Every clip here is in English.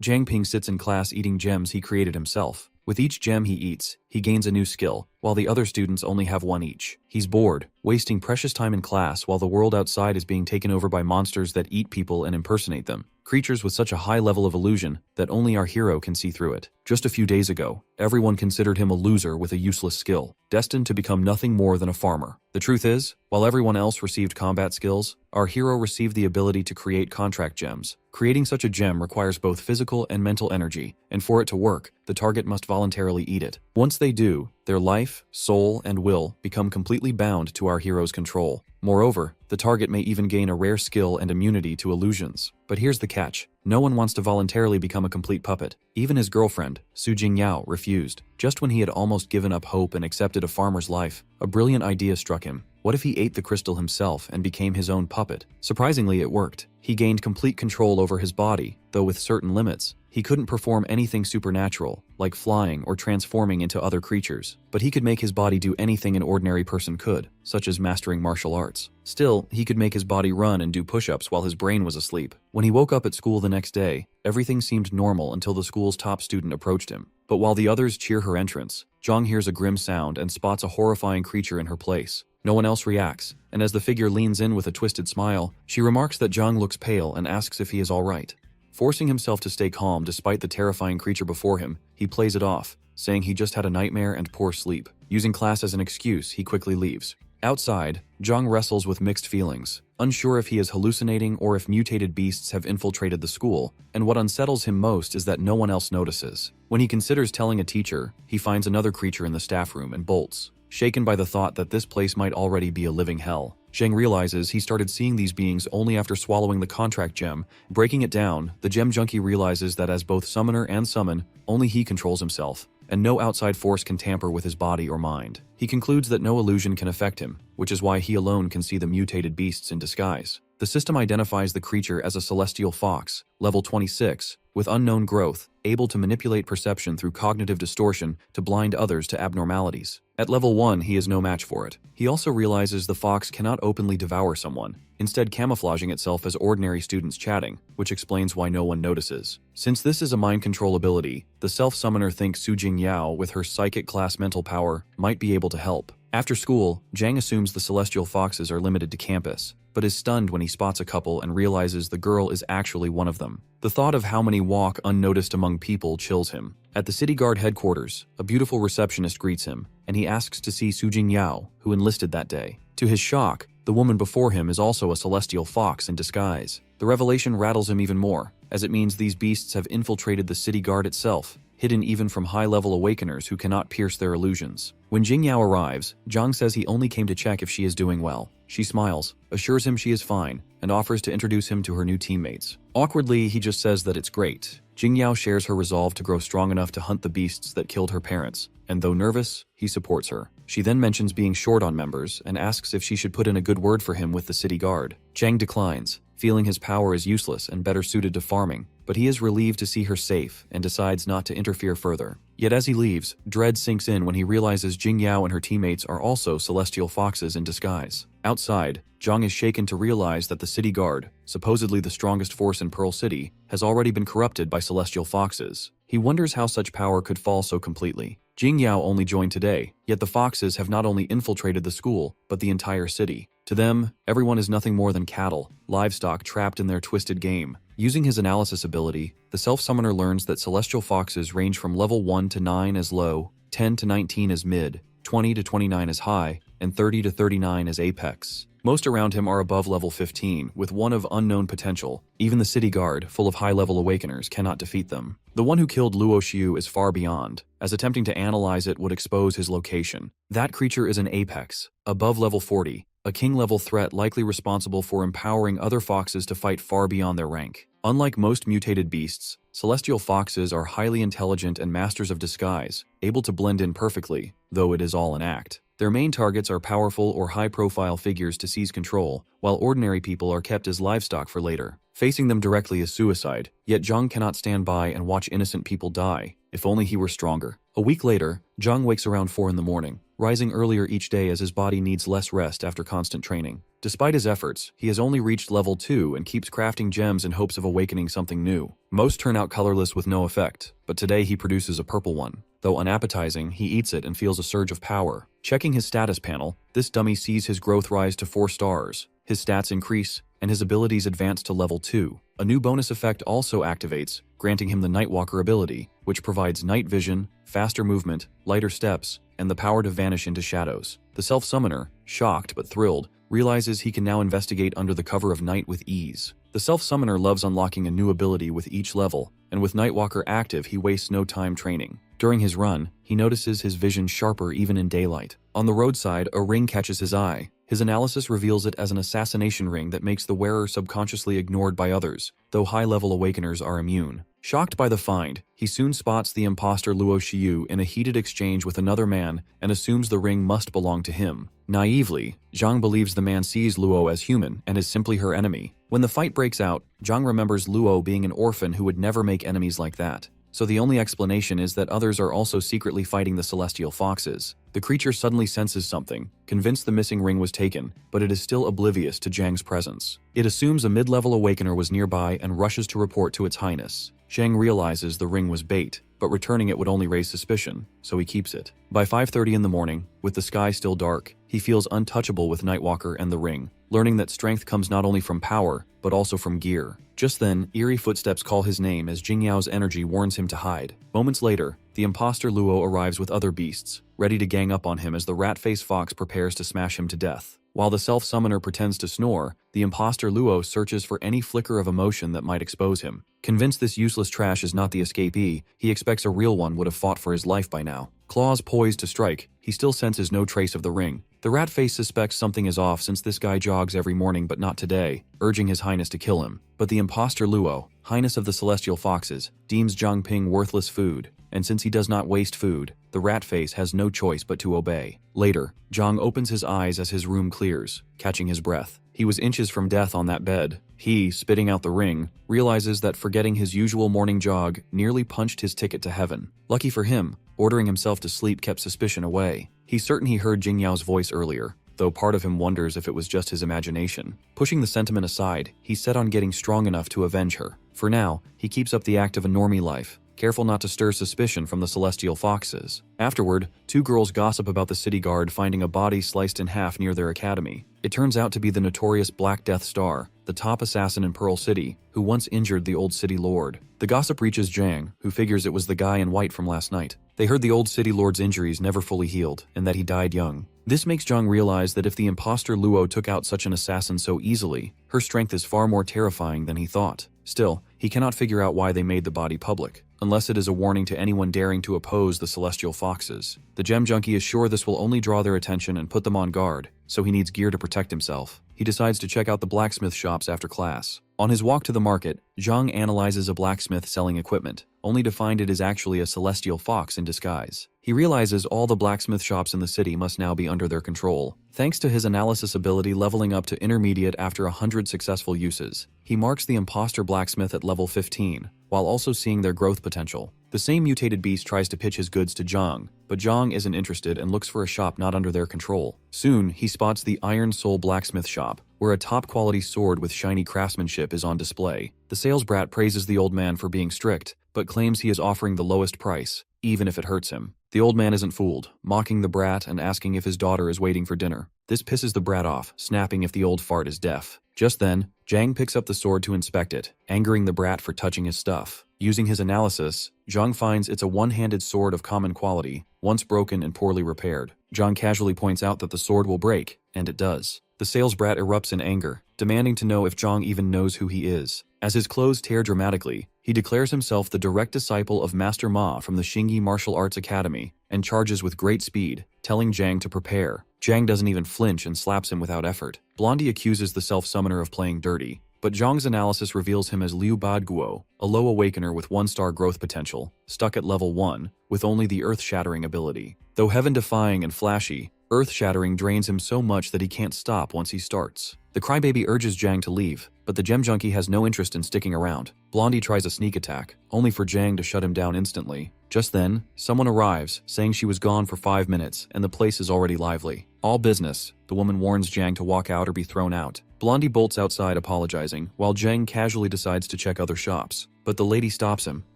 Jiang Ping sits in class eating gems he created himself. With each gem he eats, he gains a new skill, while the other students only have one each. He's bored, wasting precious time in class while the world outside is being taken over by monsters that eat people and impersonate them. Creatures with such a high level of illusion that only our hero can see through it. Just a few days ago, everyone considered him a loser with a useless skill, destined to become nothing more than a farmer. The truth is, while everyone else received combat skills, our hero received the ability to create contract gems. Creating such a gem requires both physical and mental energy, and for it to work, the target must voluntarily eat it. Once they do, their life, soul, and will become completely bound to our hero's control. Moreover, the target may even gain a rare skill and immunity to illusions. But here's the catch. No one wants to voluntarily become a complete puppet. Even his girlfriend, Su Jingyao, refused. Just when he had almost given up hope and accepted a farmer's life, a brilliant idea struck him. What if he ate the crystal himself and became his own puppet? Surprisingly, it worked. He gained complete control over his body, though with certain limits. He couldn't perform anything supernatural, like flying or transforming into other creatures, but he could make his body do anything an ordinary person could, such as mastering martial arts. Still, he could make his body run and do push-ups while his brain was asleep. When he woke up at school the next day, everything seemed normal until the school's top student approached him. But while the others cheer her entrance, Zhang hears a grim sound and spots a horrifying creature in her place. No one else reacts, and as the figure leans in with a twisted smile, she remarks that Zhang looks pale and asks if he is all right. Forcing himself to stay calm despite the terrifying creature before him, he plays it off, saying he just had a nightmare and poor sleep. Using class as an excuse, he quickly leaves. Outside, Zhang wrestles with mixed feelings, unsure if he is hallucinating or if mutated beasts have infiltrated the school, and what unsettles him most is that no one else notices. When he considers telling a teacher, he finds another creature in the staff room and bolts. Shaken by the thought that this place might already be a living hell, Zhang realizes he started seeing these beings only after swallowing the contract gem. Breaking it down, the gem junkie realizes that as both summoner and summon, only he controls himself, and no outside force can tamper with his body or mind. He concludes that no illusion can affect him, which is why he alone can see the mutated beasts in disguise. The system identifies the creature as a celestial fox, level 26, with unknown growth, able to manipulate perception through cognitive distortion to blind others to abnormalities. At level 1, he is no match for it. He also realizes the fox cannot openly devour someone, instead camouflaging itself as ordinary students chatting, which explains why no one notices. Since this is a mind control ability, the self-summoner thinks Su Jingyao, with her psychic class mental power, might be able to help. After school, Zhang assumes the celestial foxes are limited to campus, but is stunned when he spots a couple and realizes the girl is actually one of them. The thought of how many walk unnoticed among people chills him. At the city guard headquarters, a beautiful receptionist greets him, and he asks to see Su Jingyao, who enlisted that day. To his shock, the woman before him is also a celestial fox in disguise. The revelation rattles him even more, as it means these beasts have infiltrated the city guard itself, hidden even from high-level awakeners who cannot pierce their illusions. When Jingyao arrives, Zhang says he only came to check if she is doing well. She smiles, assures him she is fine, and offers to introduce him to her new teammates. Awkwardly, he just says that it's great. Jingyao shares her resolve to grow strong enough to hunt the beasts that killed her parents, and though nervous, he supports her. She then mentions being short on members and asks if she should put in a good word for him with the city guard. Zhang declines, feeling his power is useless and better suited to farming, but he is relieved to see her safe and decides not to interfere further. Yet as he leaves, dread sinks in when he realizes Jingyao and her teammates are also celestial foxes in disguise. Outside, Zhang is shaken to realize that the city guard, supposedly the strongest force in Pearl City, has already been corrupted by celestial foxes. He wonders how such power could fall so completely. Jingyao only joined today, yet the foxes have not only infiltrated the school, but the entire city. To them, everyone is nothing more than cattle, livestock trapped in their twisted game. Using his analysis ability, the self-summoner learns that celestial foxes range from level 1 to 9 as low, 10 to 19 as mid, 20 to 29 as high, and 30 to 39 as apex. Most around him are above level 15, with one of unknown potential. Even the city guard, full of high-level awakeners, cannot defeat them. The one who killed Luo Xiu is far beyond, as attempting to analyze it would expose his location. That creature is an apex, above level 40, a king-level threat likely responsible for empowering other foxes to fight far beyond their rank. Unlike most mutated beasts, celestial foxes are highly intelligent and masters of disguise, able to blend in perfectly, though it is all an act. Their main targets are powerful or high-profile figures to seize control, while ordinary people are kept as livestock for later. Facing them directly is suicide, yet Zhang cannot stand by and watch innocent people die. If only he were stronger. A week later, Zhang wakes around 4 in the morning. rising earlier each day as his body needs less rest after constant training. Despite his efforts, he has only reached level 2 and keeps crafting gems in hopes of awakening something new. Most turn out colorless with no effect, but today he produces a purple one. Though unappetizing, he eats it and feels a surge of power. Checking his status panel, this dummy sees his growth rise to 4 stars. His stats increase, and his abilities advance to level 2. A new bonus effect also activates, granting him the Nightwalker ability, which provides night vision, faster movement, lighter steps, and the power to vanish into shadows. The self-summoner, shocked but thrilled, realizes he can now investigate under the cover of night with ease. The self-summoner loves unlocking a new ability with each level, and with Nightwalker active he wastes no time training. During his run, he notices his vision sharper even in daylight. On the roadside, a ring catches his eye. His analysis reveals it as an assassination ring that makes the wearer subconsciously ignored by others, though high-level awakeners are immune. Shocked by the find, he soon spots the imposter Luo Xiu in a heated exchange with another man and assumes the ring must belong to him. Naively, Zhang believes the man sees Luo as human and is simply her enemy. When the fight breaks out, Zhang remembers Luo being an orphan who would never make enemies like that. So the only explanation is that others are also secretly fighting the celestial foxes. The creature suddenly senses something, convinced the missing ring was taken, but it is still oblivious to Zhang's presence. It assumes a mid-level awakener was nearby and rushes to report to its highness. Zhang realizes the ring was bait, but returning it would only raise suspicion, so he keeps it. By 5:30 in the morning, with the sky still dark, he feels untouchable with Nightwalker and the ring, learning that strength comes not only from power, but also from gear. Just then, eerie footsteps call his name as Jingyao's energy warns him to hide. Moments later, the imposter Luo arrives with other beasts, ready to gang up on him as the rat-faced fox prepares to smash him to death. While the self-summoner pretends to snore, the imposter Luo searches for any flicker of emotion that might expose him. Convinced this useless trash is not the escapee, he expects a real one would have fought for his life by now. Claws poised to strike, he still senses no trace of the ring. The rat face suspects something is off since this guy jogs every morning but not today, urging his highness to kill him. But the imposter Luo, highness of the celestial foxes, deems Zhang Ping worthless food, and since he does not waste food, the rat face has no choice but to obey. Later, Zhang opens his eyes as his room clears, catching his breath. He was inches from death on that bed. He, spitting out the ring, realizes that forgetting his usual morning jog nearly punched his ticket to heaven. Lucky for him, ordering himself to sleep kept suspicion away. He's certain he heard Jingyao's voice earlier, though part of him wonders if it was just his imagination. Pushing the sentiment aside, he's set on getting strong enough to avenge her. For now, he keeps up the act of a normie life, careful not to stir suspicion from the celestial foxes. Afterward, 2 girls gossip about the city guard finding a body sliced in half near their academy. It turns out to be the notorious Black Death Star, the top assassin in Pearl City, who once injured the old city lord. The gossip reaches Zhang, who figures it was the guy in white from last night. They heard the old city lord's injuries never fully healed, and that he died young. This makes Zhang realize that if the imposter Luo took out such an assassin so easily, her strength is far more terrifying than he thought. Still, he cannot figure out why they made the body public, unless it is a warning to anyone daring to oppose the celestial foxes. The gem junkie is sure this will only draw their attention and put them on guard, so he needs gear to protect himself. He decides to check out the blacksmith shops after class. On his walk to the market, Zhang analyzes a blacksmith selling equipment, only to find it is actually a celestial fox in disguise. He realizes all the blacksmith shops in the city must now be under their control. Thanks to his analysis ability leveling up to intermediate after 100 successful uses, he marks the imposter blacksmith at level 15, while also seeing their growth potential. The same mutated beast tries to pitch his goods to Zhang, but Zhang isn't interested and looks for a shop not under their control. Soon, he spots the Iron Soul blacksmith shop, where a top-quality sword with shiny craftsmanship is on display. The sales brat praises the old man for being strict, but claims he is offering the lowest price, even if it hurts him. The old man isn't fooled, mocking the brat and asking if his daughter is waiting for dinner. This pisses the brat off, snapping if the old fart is deaf. Just then, Zhang picks up the sword to inspect it, angering the brat for touching his stuff. Using his analysis, Zhang finds it's a one-handed sword of common quality, once broken and poorly repaired. Zhang casually points out that the sword will break, and it does. The sales brat erupts in anger, demanding to know if Zhang even knows who he is. As his clothes tear dramatically, he declares himself the direct disciple of Master Ma from the Xingyi Martial Arts Academy and charges with great speed, telling Zhang to prepare. Zhang doesn't even flinch and slaps him without effort. Blondie accuses the self-summoner of playing dirty, but Zhang's analysis reveals him as Liu Badguo, a low awakener with 1-star growth potential, stuck at level 1, with only the earth-shattering ability. Though heaven-defying and flashy, earth-shattering drains him so much that he can't stop once he starts. The crybaby urges Zhang to leave, but the gem junkie has no interest in sticking around. Blondie tries a sneak attack, only for Zhang to shut him down instantly. Just then, someone arrives, saying she was gone for 5 minutes and the place is already lively. All business, the woman warns Jang to walk out or be thrown out. Blondie bolts outside apologizing, while Jang casually decides to check other shops. But the lady stops him,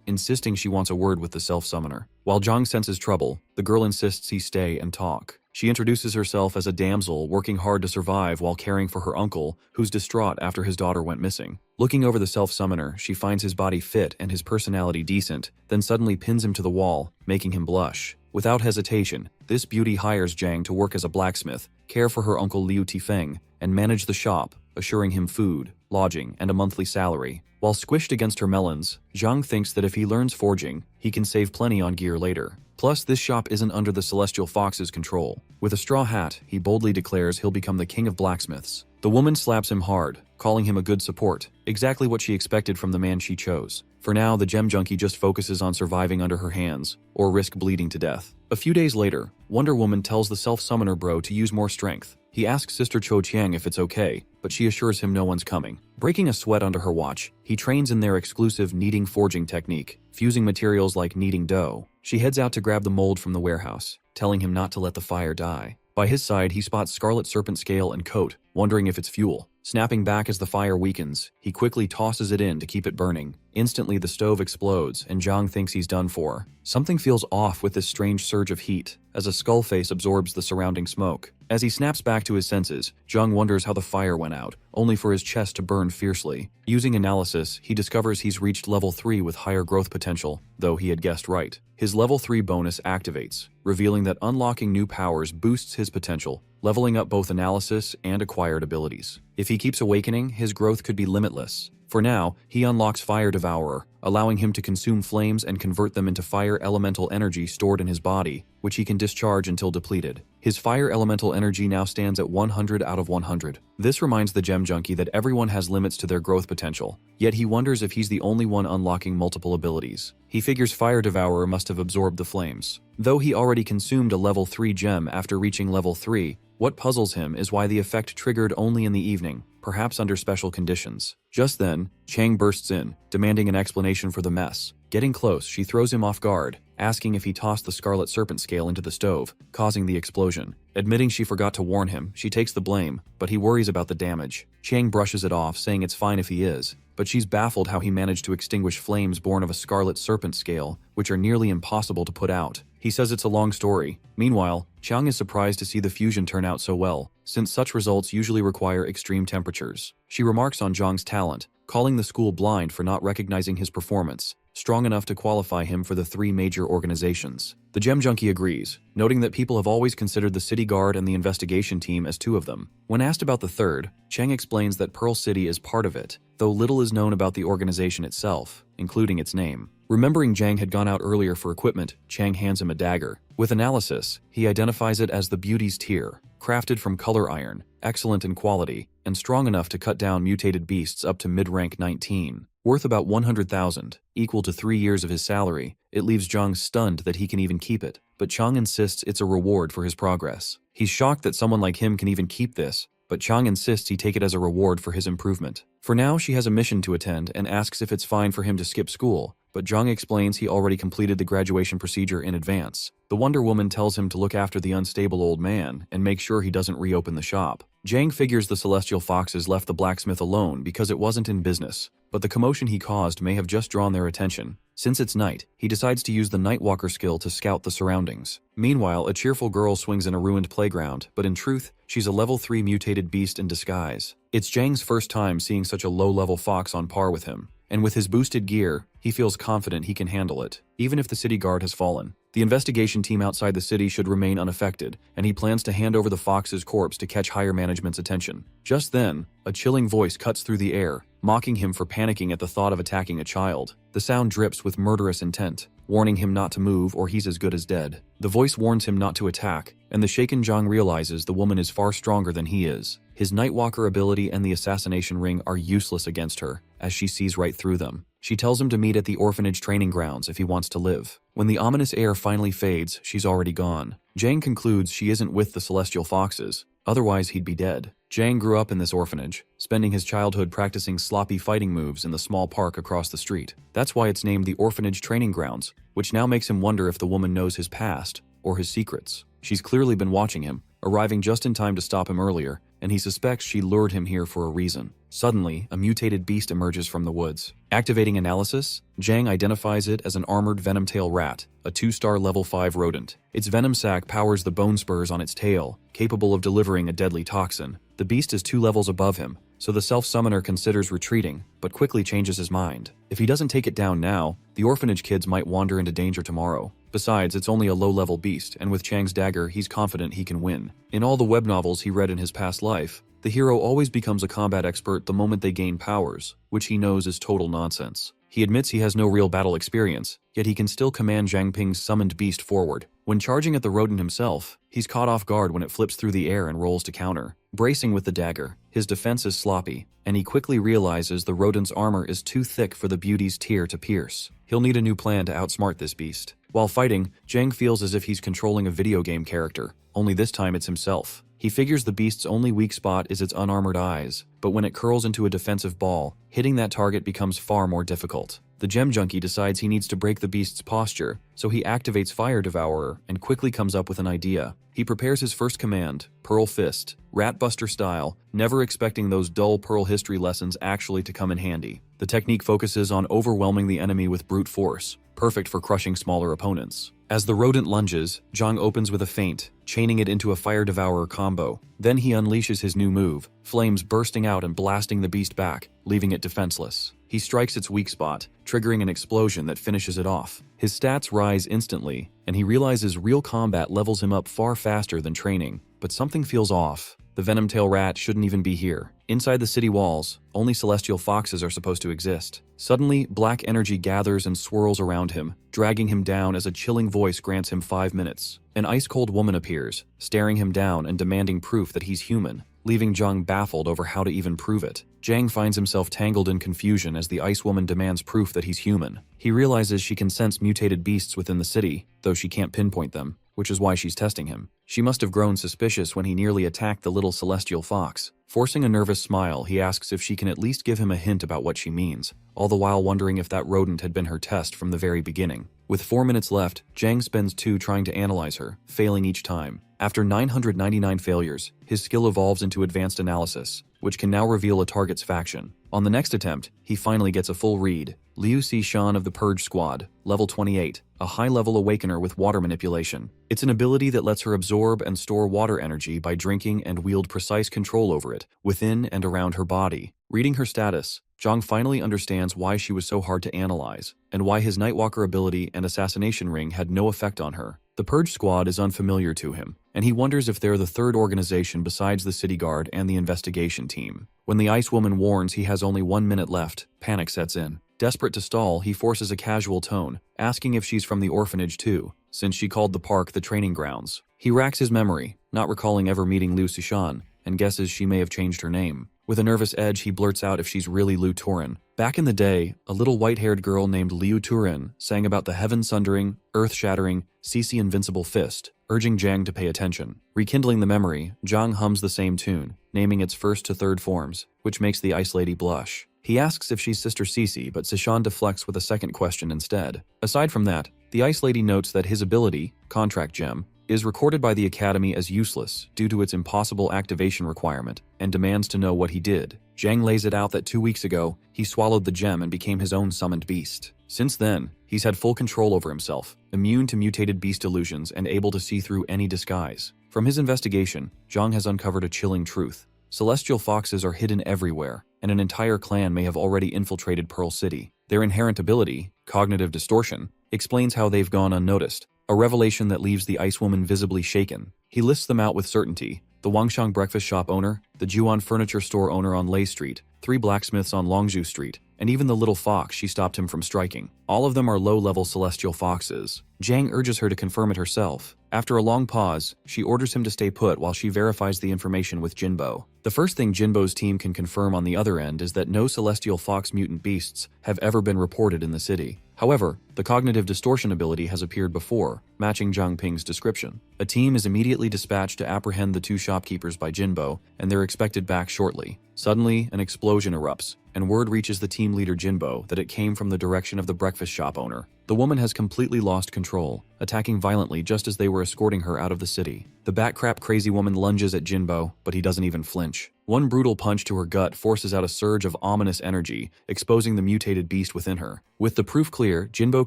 insisting she wants a word with the self-summoner. While Jang senses trouble, the girl insists he stay and talk. She introduces herself as a damsel working hard to survive while caring for her uncle, who's distraught after his daughter went missing. Looking over the self-summoner, she finds his body fit and his personality decent, then suddenly pins him to the wall, making him blush. Without hesitation, this beauty hires Jang to work as a blacksmith, care for her uncle Liu Tifeng, and manage the shop, assuring him food, lodging, and a monthly salary. While squished against her melons, Zhang thinks that if he learns forging, he can save plenty on gear later. Plus, this shop isn't under the Celestial Fox's control. With a straw hat, he boldly declares he'll become the king of blacksmiths. The woman slaps him hard, calling him a good support, exactly what she expected from the man she chose. For now, the gem junkie just focuses on surviving under her hands, or risk bleeding to death. A few days later, Wonder Woman tells the self-summoner bro to use more strength. He asks Sister Cho Chiang if it's okay, but she assures him no one's coming. Breaking a sweat under her watch, he trains in their exclusive kneading forging technique, fusing materials like kneading dough. She heads out to grab the mold from the warehouse, telling him not to let the fire die. By his side, he spots Scarlet Serpent scale and coat, wondering if it's fuel. Snapping back as the fire weakens, he quickly tosses it in to keep it burning. Instantly, the stove explodes, and Zhang thinks he's done for. Something feels off with this strange surge of heat, as a skull face absorbs the surrounding smoke. As he snaps back to his senses, Zhang wonders how the fire went out, only for his chest to burn fiercely. Using analysis, he discovers he's reached level 3 with higher growth potential, though he had guessed right. His level 3 bonus activates, revealing that unlocking new powers boosts his potential, leveling up both analysis and acquired abilities. If he keeps awakening, his growth could be limitless. For now, he unlocks Fire Devourer, allowing him to consume flames and convert them into fire elemental energy stored in his body, which he can discharge until depleted. His fire elemental energy now stands at 100 out of 100. This reminds the gem junkie that everyone has limits to their growth potential, yet he wonders if he's the only one unlocking multiple abilities. He figures Fire Devourer must have absorbed the flames. Though he already consumed a level 3 gem after reaching level 3, what puzzles him is why the effect triggered only in the evening, perhaps under special conditions. Just then, Chang bursts in, demanding an explanation for the mess. Getting close, she throws him off guard, asking if he tossed the Scarlet Serpent scale into the stove, causing the explosion. Admitting she forgot to warn him, she takes the blame, but he worries about the damage. Chang brushes it off, saying it's fine if he is, but she's baffled how he managed to extinguish flames born of a Scarlet Serpent scale, which are nearly impossible to put out. He says it's a long story. Meanwhile, Chang is surprised to see the fusion turn out so well, since such results usually require extreme temperatures. She remarks on Zhang's talent, calling the school blind for not recognizing his performance, strong enough to qualify him for the 3 major organizations. The gem junkie agrees, noting that people have always considered the City Guard and the investigation team as 2 of them. When asked about the third, Chang explains that Pearl City is part of it, though little is known about the organization itself, including its name. Remembering Zhang had gone out earlier for equipment, Chang hands him a dagger. With analysis, he identifies it as the Beauty's Tear, crafted from color iron, excellent in quality, and strong enough to cut down mutated beasts up to mid-rank 19. Worth about 100,000, equal to 3 years of his salary, it leaves Zhang stunned that he can even keep it, but Chang insists it's a reward for his progress. He's shocked that someone like him can even keep this, but Chang insists he take it as a reward for his improvement. For now, she has a mission to attend and asks if it's fine for him to skip school, but Zhang explains he already completed the graduation procedure in advance. The Wonder Woman tells him to look after the unstable old man and make sure he doesn't reopen the shop. Zhang figures the Celestial Foxes left the blacksmith alone because it wasn't in business, but the commotion he caused may have just drawn their attention. Since it's night, he decides to use the Nightwalker skill to scout the surroundings. Meanwhile, a cheerful girl swings in a ruined playground, but in truth, she's a level 3 mutated beast in disguise. It's Zhang's first time seeing such a low-level fox on par with him, and with his boosted gear, he feels confident he can handle it, even if the city guard has fallen. The investigation team outside the city should remain unaffected, and he plans to hand over the fox's corpse to catch higher management's attention. Just then, a chilling voice cuts through the air, mocking him for panicking at the thought of attacking a child. The sound drips with murderous intent, warning him not to move or he's as good as dead. The voice warns him not to attack, and the shaken Zhang realizes the woman is far stronger than he is. His Nightwalker ability and the assassination ring are useless against her, as she sees right through them. She tells him to meet at the orphanage training grounds if he wants to live. When the ominous air finally fades, she's already gone. Zhang concludes she isn't with the Celestial Foxes, otherwise he'd be dead. Jang grew up in this orphanage, spending his childhood practicing sloppy fighting moves in the small park across the street. That's why it's named the Orphanage Training Grounds, which now makes him wonder if the woman knows his past or his secrets. She's clearly been watching him, arriving just in time to stop him earlier, and he suspects she lured him here for a reason. Suddenly, a mutated beast emerges from the woods. Activating analysis, Jang identifies it as an armored venom-tail rat, a 2-star level 5 rodent. Its venom sac powers the bone spurs on its tail, capable of delivering a deadly toxin. The beast is 2 levels above him, so the self-summoner considers retreating, but quickly changes his mind. If he doesn't take it down now, the orphanage kids might wander into danger tomorrow. Besides, it's only a low-level beast, and with Chang's dagger, he's confident he can win. In all the web novels he read in his past life, the hero always becomes a combat expert the moment they gain powers, which he knows is total nonsense. He admits he has no real battle experience, yet he can still command Zhang Ping's summoned beast forward. When charging at the rodent himself, he's caught off guard when it flips through the air and rolls to counter. Bracing with the dagger, his defense is sloppy, and he quickly realizes the rodent's armor is too thick for the beauty's tear to pierce. He'll need a new plan to outsmart this beast. While fighting, Zhang feels as if he's controlling a video game character, only this time it's himself. He figures the beast's only weak spot is its unarmored eyes, but when it curls into a defensive ball, hitting that target becomes far more difficult. The gem junkie decides he needs to break the beast's posture, so he activates Fire Devourer and quickly comes up with an idea. He prepares his first command, Pearl Fist, Ratbuster style, never expecting those dull Pearl history lessons actually to come in handy. The technique focuses on overwhelming the enemy with brute force, perfect for crushing smaller opponents. As the rodent lunges, Zhang opens with a feint, chaining it into a Fire Devourer combo. Then he unleashes his new move, flames bursting out and blasting the beast back, leaving it defenseless. He strikes its weak spot, triggering an explosion that finishes it off. His stats rise instantly, and he realizes real combat levels him up far faster than training. But something feels off. The Venom-tail rat shouldn't even be here. Inside the city walls, only celestial foxes are supposed to exist. Suddenly, black energy gathers and swirls around him, dragging him down as a chilling voice grants him 5 minutes. An ice-cold woman appears, staring him down and demanding proof that he's human, leaving Zhang baffled over how to even prove it. Zhang finds himself tangled in confusion as the ice woman demands proof that he's human. He realizes she can sense mutated beasts within the city, though she can't pinpoint them, which is why she's testing him. She must have grown suspicious when he nearly attacked the little celestial fox. Forcing a nervous smile, he asks if she can at least give him a hint about what she means, all the while wondering if that rodent had been her test from the very beginning. With 4 minutes left, Zhang spends 2 trying to analyze her, failing each time. After 999 failures, his skill evolves into advanced analysis, which can now reveal a target's faction. On the next attempt, he finally gets a full read. Liu Shan of the Purge Squad, level 28, a high-level awakener with water manipulation. It's an ability that lets her absorb and store water energy by drinking and wield precise control over it, within and around her body. Reading her status, Zhang finally understands why she was so hard to analyze, and why his Nightwalker ability and assassination ring had no effect on her. The Purge Squad is unfamiliar to him, and he wonders if they're the third organization besides the City Guard and the investigation team. When the Ice Woman warns he has only 1 minute left, panic sets in. Desperate to stall, he forces a casual tone, asking if she's from the orphanage too, since she called the park the training grounds. He racks his memory, not recalling ever meeting Liu Shan, and guesses she may have changed her name. With a nervous edge, he blurts out if she's really Liu Turin. Back in the day, a little white-haired girl named Liu Turin sang about the heaven-sundering, earth-shattering, CC invincible fist, urging Zhang to pay attention. Rekindling the memory, Zhang hums the same tune, naming its first to third forms, which makes the Ice Lady blush. He asks if she's Sister Cece, but Sishan deflects with a second question instead. Aside from that, the Ice Lady notes that his ability, Contract Gem, is recorded by the Academy as useless due to its impossible activation requirement, and demands to know what he did. Zhang lays it out that 2 weeks ago, he swallowed the gem and became his own summoned beast. Since then, he's had full control over himself, immune to mutated beast illusions and able to see through any disguise. From his investigation, Zhang has uncovered a chilling truth. Celestial foxes are hidden everywhere, and an entire clan may have already infiltrated Pearl City. Their inherent ability, cognitive distortion, explains how they've gone unnoticed, a revelation that leaves the Ice Woman visibly shaken. He lists them out with certainty: the Wangshang breakfast shop owner, the Juan furniture store owner on Lei Street, 3 blacksmiths on Longzhou Street, and even the little fox she stopped him from striking. All of them are low-level celestial foxes. Zhang urges her to confirm it herself. After a long pause, she orders him to stay put while she verifies the information with Jinbo. The first thing Jinbo's team can confirm on the other end is that no celestial fox mutant beasts have ever been reported in the city. However, The cognitive distortion ability has appeared before, matching Zhang Ping's description. A team is immediately dispatched to apprehend the 2 shopkeepers by Jinbo, and they're expected back shortly. Suddenly, an explosion erupts, and word reaches the team leader Jinbo that it came from the direction of the breakfast shop owner. The woman has completely lost control, attacking violently just as they were escorting her out of the city. The bat-crap crazy woman lunges at Jinbo, but he doesn't even flinch. One brutal punch to her gut forces out a surge of ominous energy, exposing the mutated beast within her. With the proof clear, Jinbo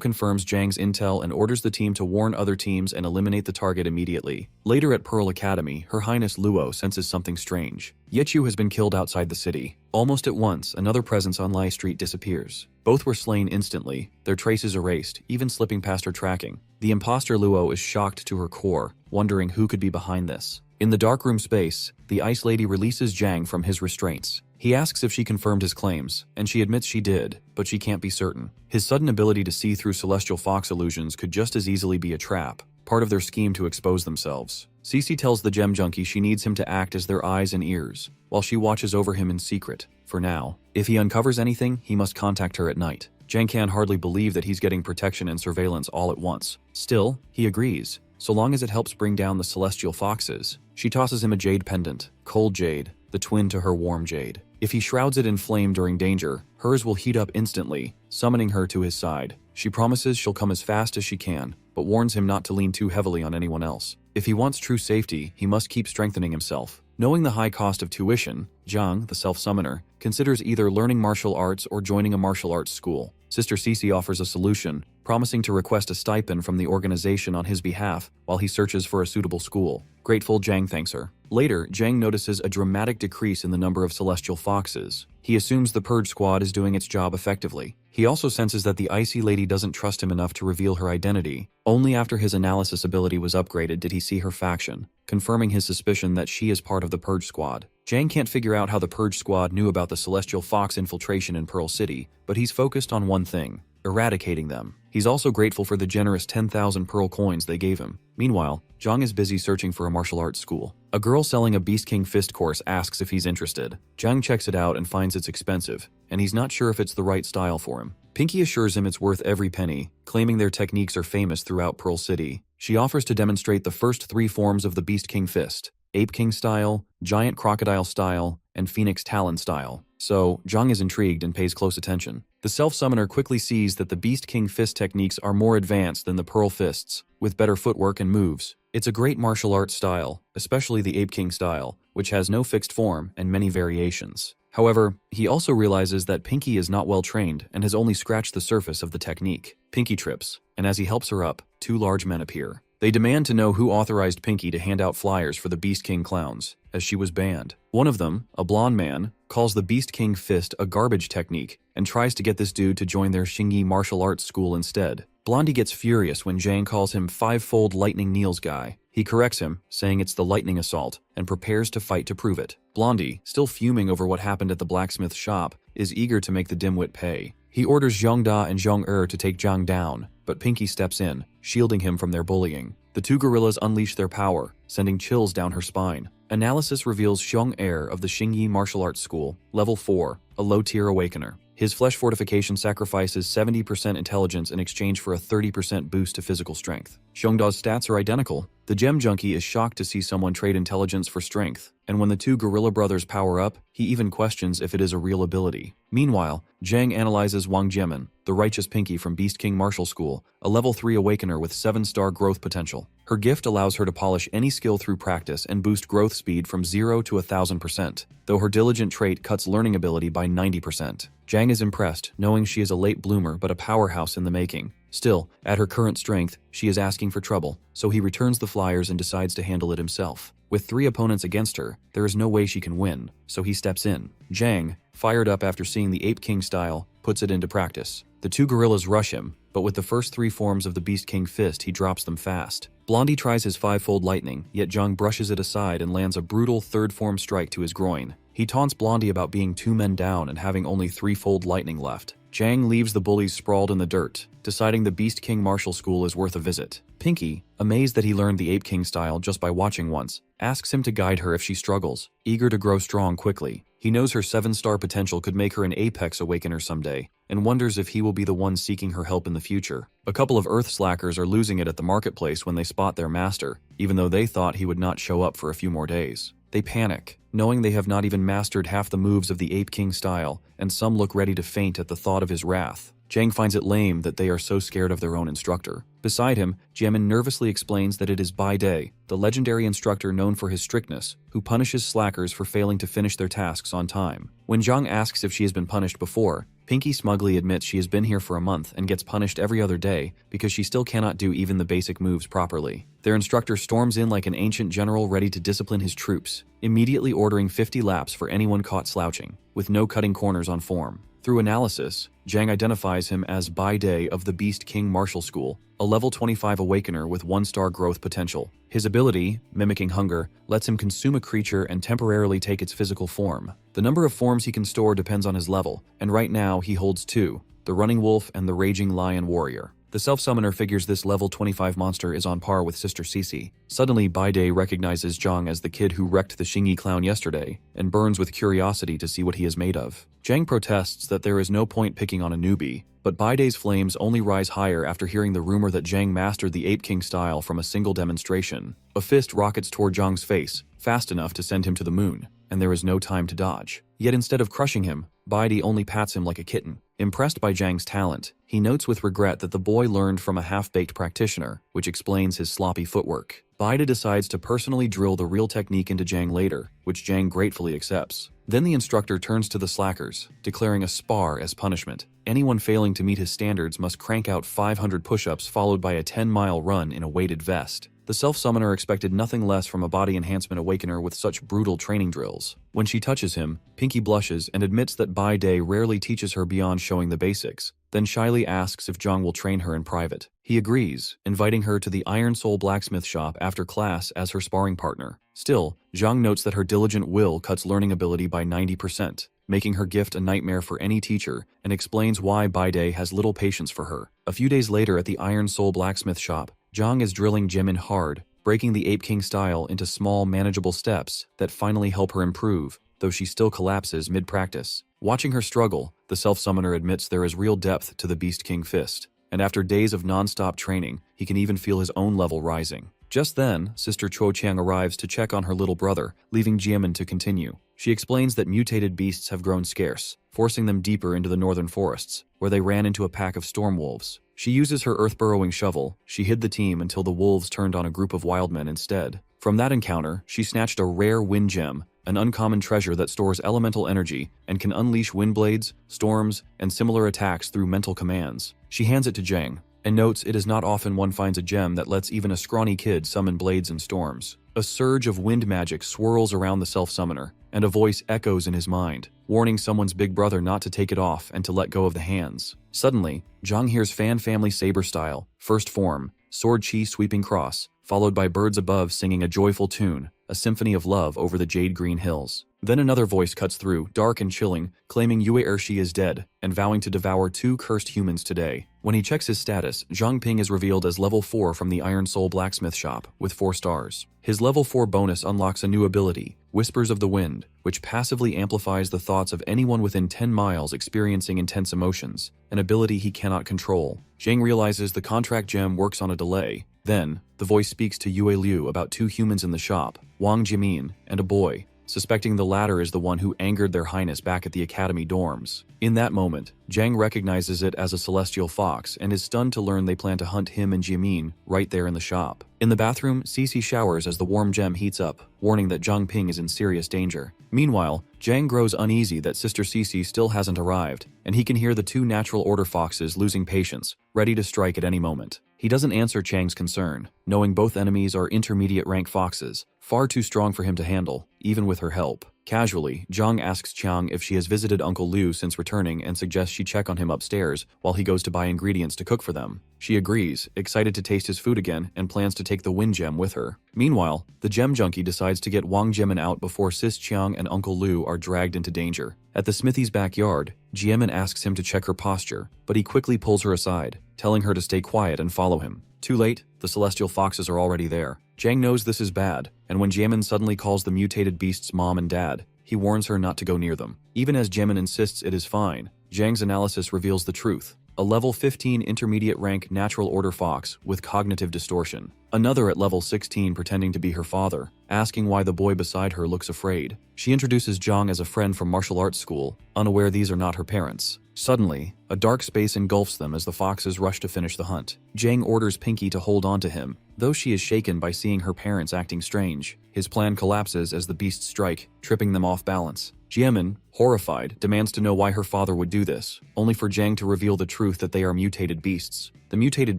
confirms Zhang's intel and orders the team to warn other teams and eliminate the target immediately. Later at Pearl Academy, Her Highness Luo senses something strange. Yechu has been killed outside the city. Almost at once, another presence on Lai Street disappears. Both were slain instantly, their traces erased, even slipping past her tracking. The imposter Luo is shocked to her core, wondering who could be behind this. In the darkroom space, the Ice Lady releases Zhang from his restraints. He asks if she confirmed his claims, and she admits she did, but she can't be certain. His sudden ability to see through celestial fox illusions could just as easily be a trap, part of their scheme to expose themselves. Cece tells the gem junkie she needs him to act as their eyes and ears, while she watches over him in secret, for now. If he uncovers anything, he must contact her at night. Zhang can't hardly believe that he's getting protection and surveillance all at once. Still, he agrees, so long as it helps bring down the celestial foxes. She tosses him a jade pendant, cold jade, the twin to her warm jade. If he shrouds it in flame during danger, hers will heat up instantly, summoning her to his side. She promises she'll come as fast as she can, but warns him not to lean too heavily on anyone else. If he wants true safety, he must keep strengthening himself. Knowing the high cost of tuition, Zhang, the self-summoner, considers either learning martial arts or joining a martial arts school. Sister Cece offers a solution, promising to request a stipend from the organization on his behalf while he searches for a suitable school. Grateful, Zhang thanks her. Later, Zhang notices a dramatic decrease in the number of celestial foxes. He assumes the Purge Squad is doing its job effectively. He also senses that the Icy Lady doesn't trust him enough to reveal her identity. Only after his analysis ability was upgraded did he see her faction, confirming his suspicion that she is part of the Purge Squad. Zhang can't figure out how the Purge Squad knew about the Celestial Fox infiltration in Pearl City, but he's focused on one thing: eradicating them. He's also grateful for the generous 10,000 pearl coins they gave him. Meanwhile, Zhang is busy searching for a martial arts school. A girl selling a Beast King Fist course asks if he's interested. Zhang checks it out and finds it's expensive, and he's not sure if it's the right style for him. Pinky assures him it's worth every penny, claiming their techniques are famous throughout Pearl City. She offers to demonstrate the first 3 forms of the Beast King Fist: Ape King style, Giant Crocodile style, and Phoenix Talon style. So, Zhang is intrigued and pays close attention. The self-summoner quickly sees that the Beast King Fist techniques are more advanced than the Pearl Fists, with better footwork and moves. It's a great martial arts style, especially the Ape King style, which has no fixed form and many variations. However, he also realizes that Pinky is not well trained and has only scratched the surface of the technique. Pinky trips, and as he helps her up, 2 large men appear. They demand to know who authorized Pinky to hand out flyers for the Beast King clowns, as she was banned. One of them, a blonde man, calls the Beast King Fist a garbage technique and tries to get this dude to join their Xingyi martial arts school instead. Blondie gets furious when Zhang calls him Five-Fold Lightning Neil's guy. He corrects him, saying it's the lightning assault, and prepares to fight to prove it. Blondie, still fuming over what happened at the blacksmith shop, is eager to make the dimwit pay. He orders Zhongda and Zhong to take Zhang down, but Pinky steps in, shielding him from their bullying. The 2 gorillas unleash their power, sending chills down her spine. Analysis reveals Zhong of the Xingyi Martial Arts School, Level 4, a low-tier awakener. His flesh fortification sacrifices 70% intelligence in exchange for a 30% boost to physical strength. Zhongda's stats are identical. The gem junkie is shocked to see someone trade intelligence for strength, and when the 2 gorilla brothers power up, he even questions if it is a real ability. Meanwhile, Zhang analyzes Wang Jiamin, the righteous Pinky from Beast King Martial School, a level 3 awakener with 7-star growth potential. Her gift allows her to polish any skill through practice and boost growth speed from 0 to 1,000%, though her diligent trait cuts learning ability by 90%. Zhang is impressed, knowing she is a late bloomer but a powerhouse in the making. Still, at her current strength, she is asking for trouble, so he returns the flyers and decides to handle it himself. With 3 opponents against her, there is no way she can win, so he steps in. Zhang, fired up after seeing the Ape King style, puts it into practice. The 2 gorillas rush him, but with the first 3 forms of the Beast King Fist, he drops them fast. Blondie tries his 5-fold lightning, yet Zhang brushes it aside and lands a brutal 3rd form strike to his groin. He taunts Blondie about being 2 men down and having only 3-fold lightning left. Zhang leaves the bullies sprawled in the dirt, deciding the Beast King Martial School is worth a visit. Pinky, amazed that he learned the Ape King style just by watching once, asks him to guide her if she struggles, eager to grow strong quickly. He knows her 7-star potential could make her an Apex Awakener someday, and wonders if he will be the one seeking her help in the future. A couple of Earth slackers are losing it at the marketplace when they spot their master, even though they thought he would not show up for a few more days. They panic, knowing they have not even mastered half the moves of the Ape King style, and some look ready to faint at the thought of his wrath. Jang finds it lame that they are so scared of their own instructor. Beside him, Jiamin nervously explains that it is Bai Day, the legendary instructor known for his strictness, who punishes slackers for failing to finish their tasks on time. When Zhang asks if she has been punished before, Pinky smugly admits she has been here for a month and gets punished every other day because she still cannot do even the basic moves properly. Their instructor storms in like an ancient general ready to discipline his troops, immediately ordering 50 laps for anyone caught slouching, with no cutting corners on form. Through analysis, Zhang identifies him as Bai Day of the Beast King Martial School, a level 25 awakener with 1-star growth potential. His ability, Mimicking Hunger, lets him consume a creature and temporarily take its physical form. The number of forms he can store depends on his level, and right now he holds 2, the Running Wolf and the Raging Lion Warrior. The self-summoner figures this level 25 monster is on par with Sister Cece. Suddenly, Bai Day recognizes Zhang as the kid who wrecked the Xingyi clown yesterday, and burns with curiosity to see what he is made of. Zhang protests that there is no point picking on a newbie, but Bai Day's flames only rise higher after hearing the rumor that Zhang mastered the Ape King style from a single demonstration. A fist rockets toward Zhang's face, fast enough to send him to the moon, and there is no time to dodge. Yet instead of crushing him, Bai Day only pats him like a kitten. Impressed by Zhang's talent, he notes with regret that the boy learned from a half-baked practitioner, which explains his sloppy footwork. Bai Day decides to personally drill the real technique into Zhang later, which Zhang gratefully accepts. Then the instructor turns to the slackers, declaring a spar as punishment. Anyone failing to meet his standards must crank out 500 push-ups followed by a 10-mile run in a weighted vest. The self-summoner expected nothing less from a body enhancement awakener with such brutal training drills. When she touches him, Pinky blushes and admits that Bai Day rarely teaches her beyond showing the basics, then shyly asks if Zhang will train her in private. He agrees, inviting her to the Iron Soul blacksmith shop after class as her sparring partner. Still, Zhang notes that her diligent will cuts learning ability by 90%, making her gift a nightmare for any teacher, and explains why Bai Day has little patience for her. A few days later at the Iron Soul blacksmith shop, Zhang is drilling Jimin hard, breaking the Ape King style into small, manageable steps that finally help her improve, though she still collapses mid-practice. Watching her struggle, the self-summoner admits there is real depth to the Beast King fist, and after days of non-stop training, he can even feel his own level rising. Just then, Sister Cho Chiang arrives to check on her little brother, leaving Jimin to continue. She explains that mutated beasts have grown scarce, forcing them deeper into the northern forests, where they ran into a pack of storm wolves. She uses her earth-burrowing shovel. She hid the team until the wolves turned on a group of wildmen instead. From that encounter, she snatched a rare wind gem, an uncommon treasure that stores elemental energy and can unleash wind blades, storms, and similar attacks through mental commands. She hands it to Zhang, and notes it is not often one finds a gem that lets even a scrawny kid summon blades and storms. A surge of wind magic swirls around the self-summoner, and a voice echoes in his mind, warning someone's big brother not to take it off and to let go of the hands. Suddenly, Zhang hears Fan Family Saber style, first form, sword chi sweeping cross, followed by birds above singing a joyful tune, a symphony of love over the jade green hills. Then another voice cuts through, dark and chilling, claiming Yue Ershi is dead, and vowing to devour 2 cursed humans today. When he checks his status, Zhang Ping is revealed as level 4 from the Iron Soul blacksmith shop, with 4 stars. His level 4 bonus unlocks a new ability, Whispers of the Wind, which passively amplifies the thoughts of anyone within 10 miles experiencing intense emotions, an ability he cannot control. Zhang realizes the contract gem works on a delay. Then, the voice speaks to Yue Liu about 2 humans in the shop, Wang Jimin, and a boy, suspecting the latter is the one who angered their highness back at the academy dorms. In that moment, Zhang recognizes it as a celestial fox and is stunned to learn they plan to hunt him and Jimin right there in the shop. In the bathroom, Cece showers as the warm gem heats up, warning that Zhang Ping is in serious danger. Meanwhile, Zhang grows uneasy that Sister Cece still hasn't arrived, and he can hear the 2 natural order foxes losing patience, ready to strike at any moment. He doesn't answer Chang's concern, knowing both enemies are intermediate rank foxes, far too strong for him to handle, even with her help. Casually, Zhang asks Chiang if she has visited Uncle Liu since returning and suggests she check on him upstairs while he goes to buy ingredients to cook for them. She agrees, excited to taste his food again, and plans to take the wind gem with her. Meanwhile, the gem junkie decides to get Wang Jimin out before Sis Chiang and Uncle Liu are dragged into danger. At the smithy's backyard, Jimin asks him to check her posture, but he quickly pulls her aside, telling her to stay quiet and follow him. Too late, the celestial foxes are already there. Zhang knows this is bad, and when Jimin suddenly calls the mutated beast's mom and dad, he warns her not to go near them. Even as Jimin insists it is fine, Zhang's analysis reveals the truth. A level 15 intermediate rank natural order fox with cognitive distortion. Another at level 16 pretending to be her father, asking why the boy beside her looks afraid. She introduces Zhang as a friend from martial arts school, unaware these are not her parents. Suddenly, a dark space engulfs them as the foxes rush to finish the hunt. Zhang orders Pinky to hold on to him, though she is shaken by seeing her parents acting strange. His plan collapses as the beasts strike, tripping them off balance. Jiamin, horrified, demands to know why her father would do this, only for Zhang to reveal the truth that they are mutated beasts. The mutated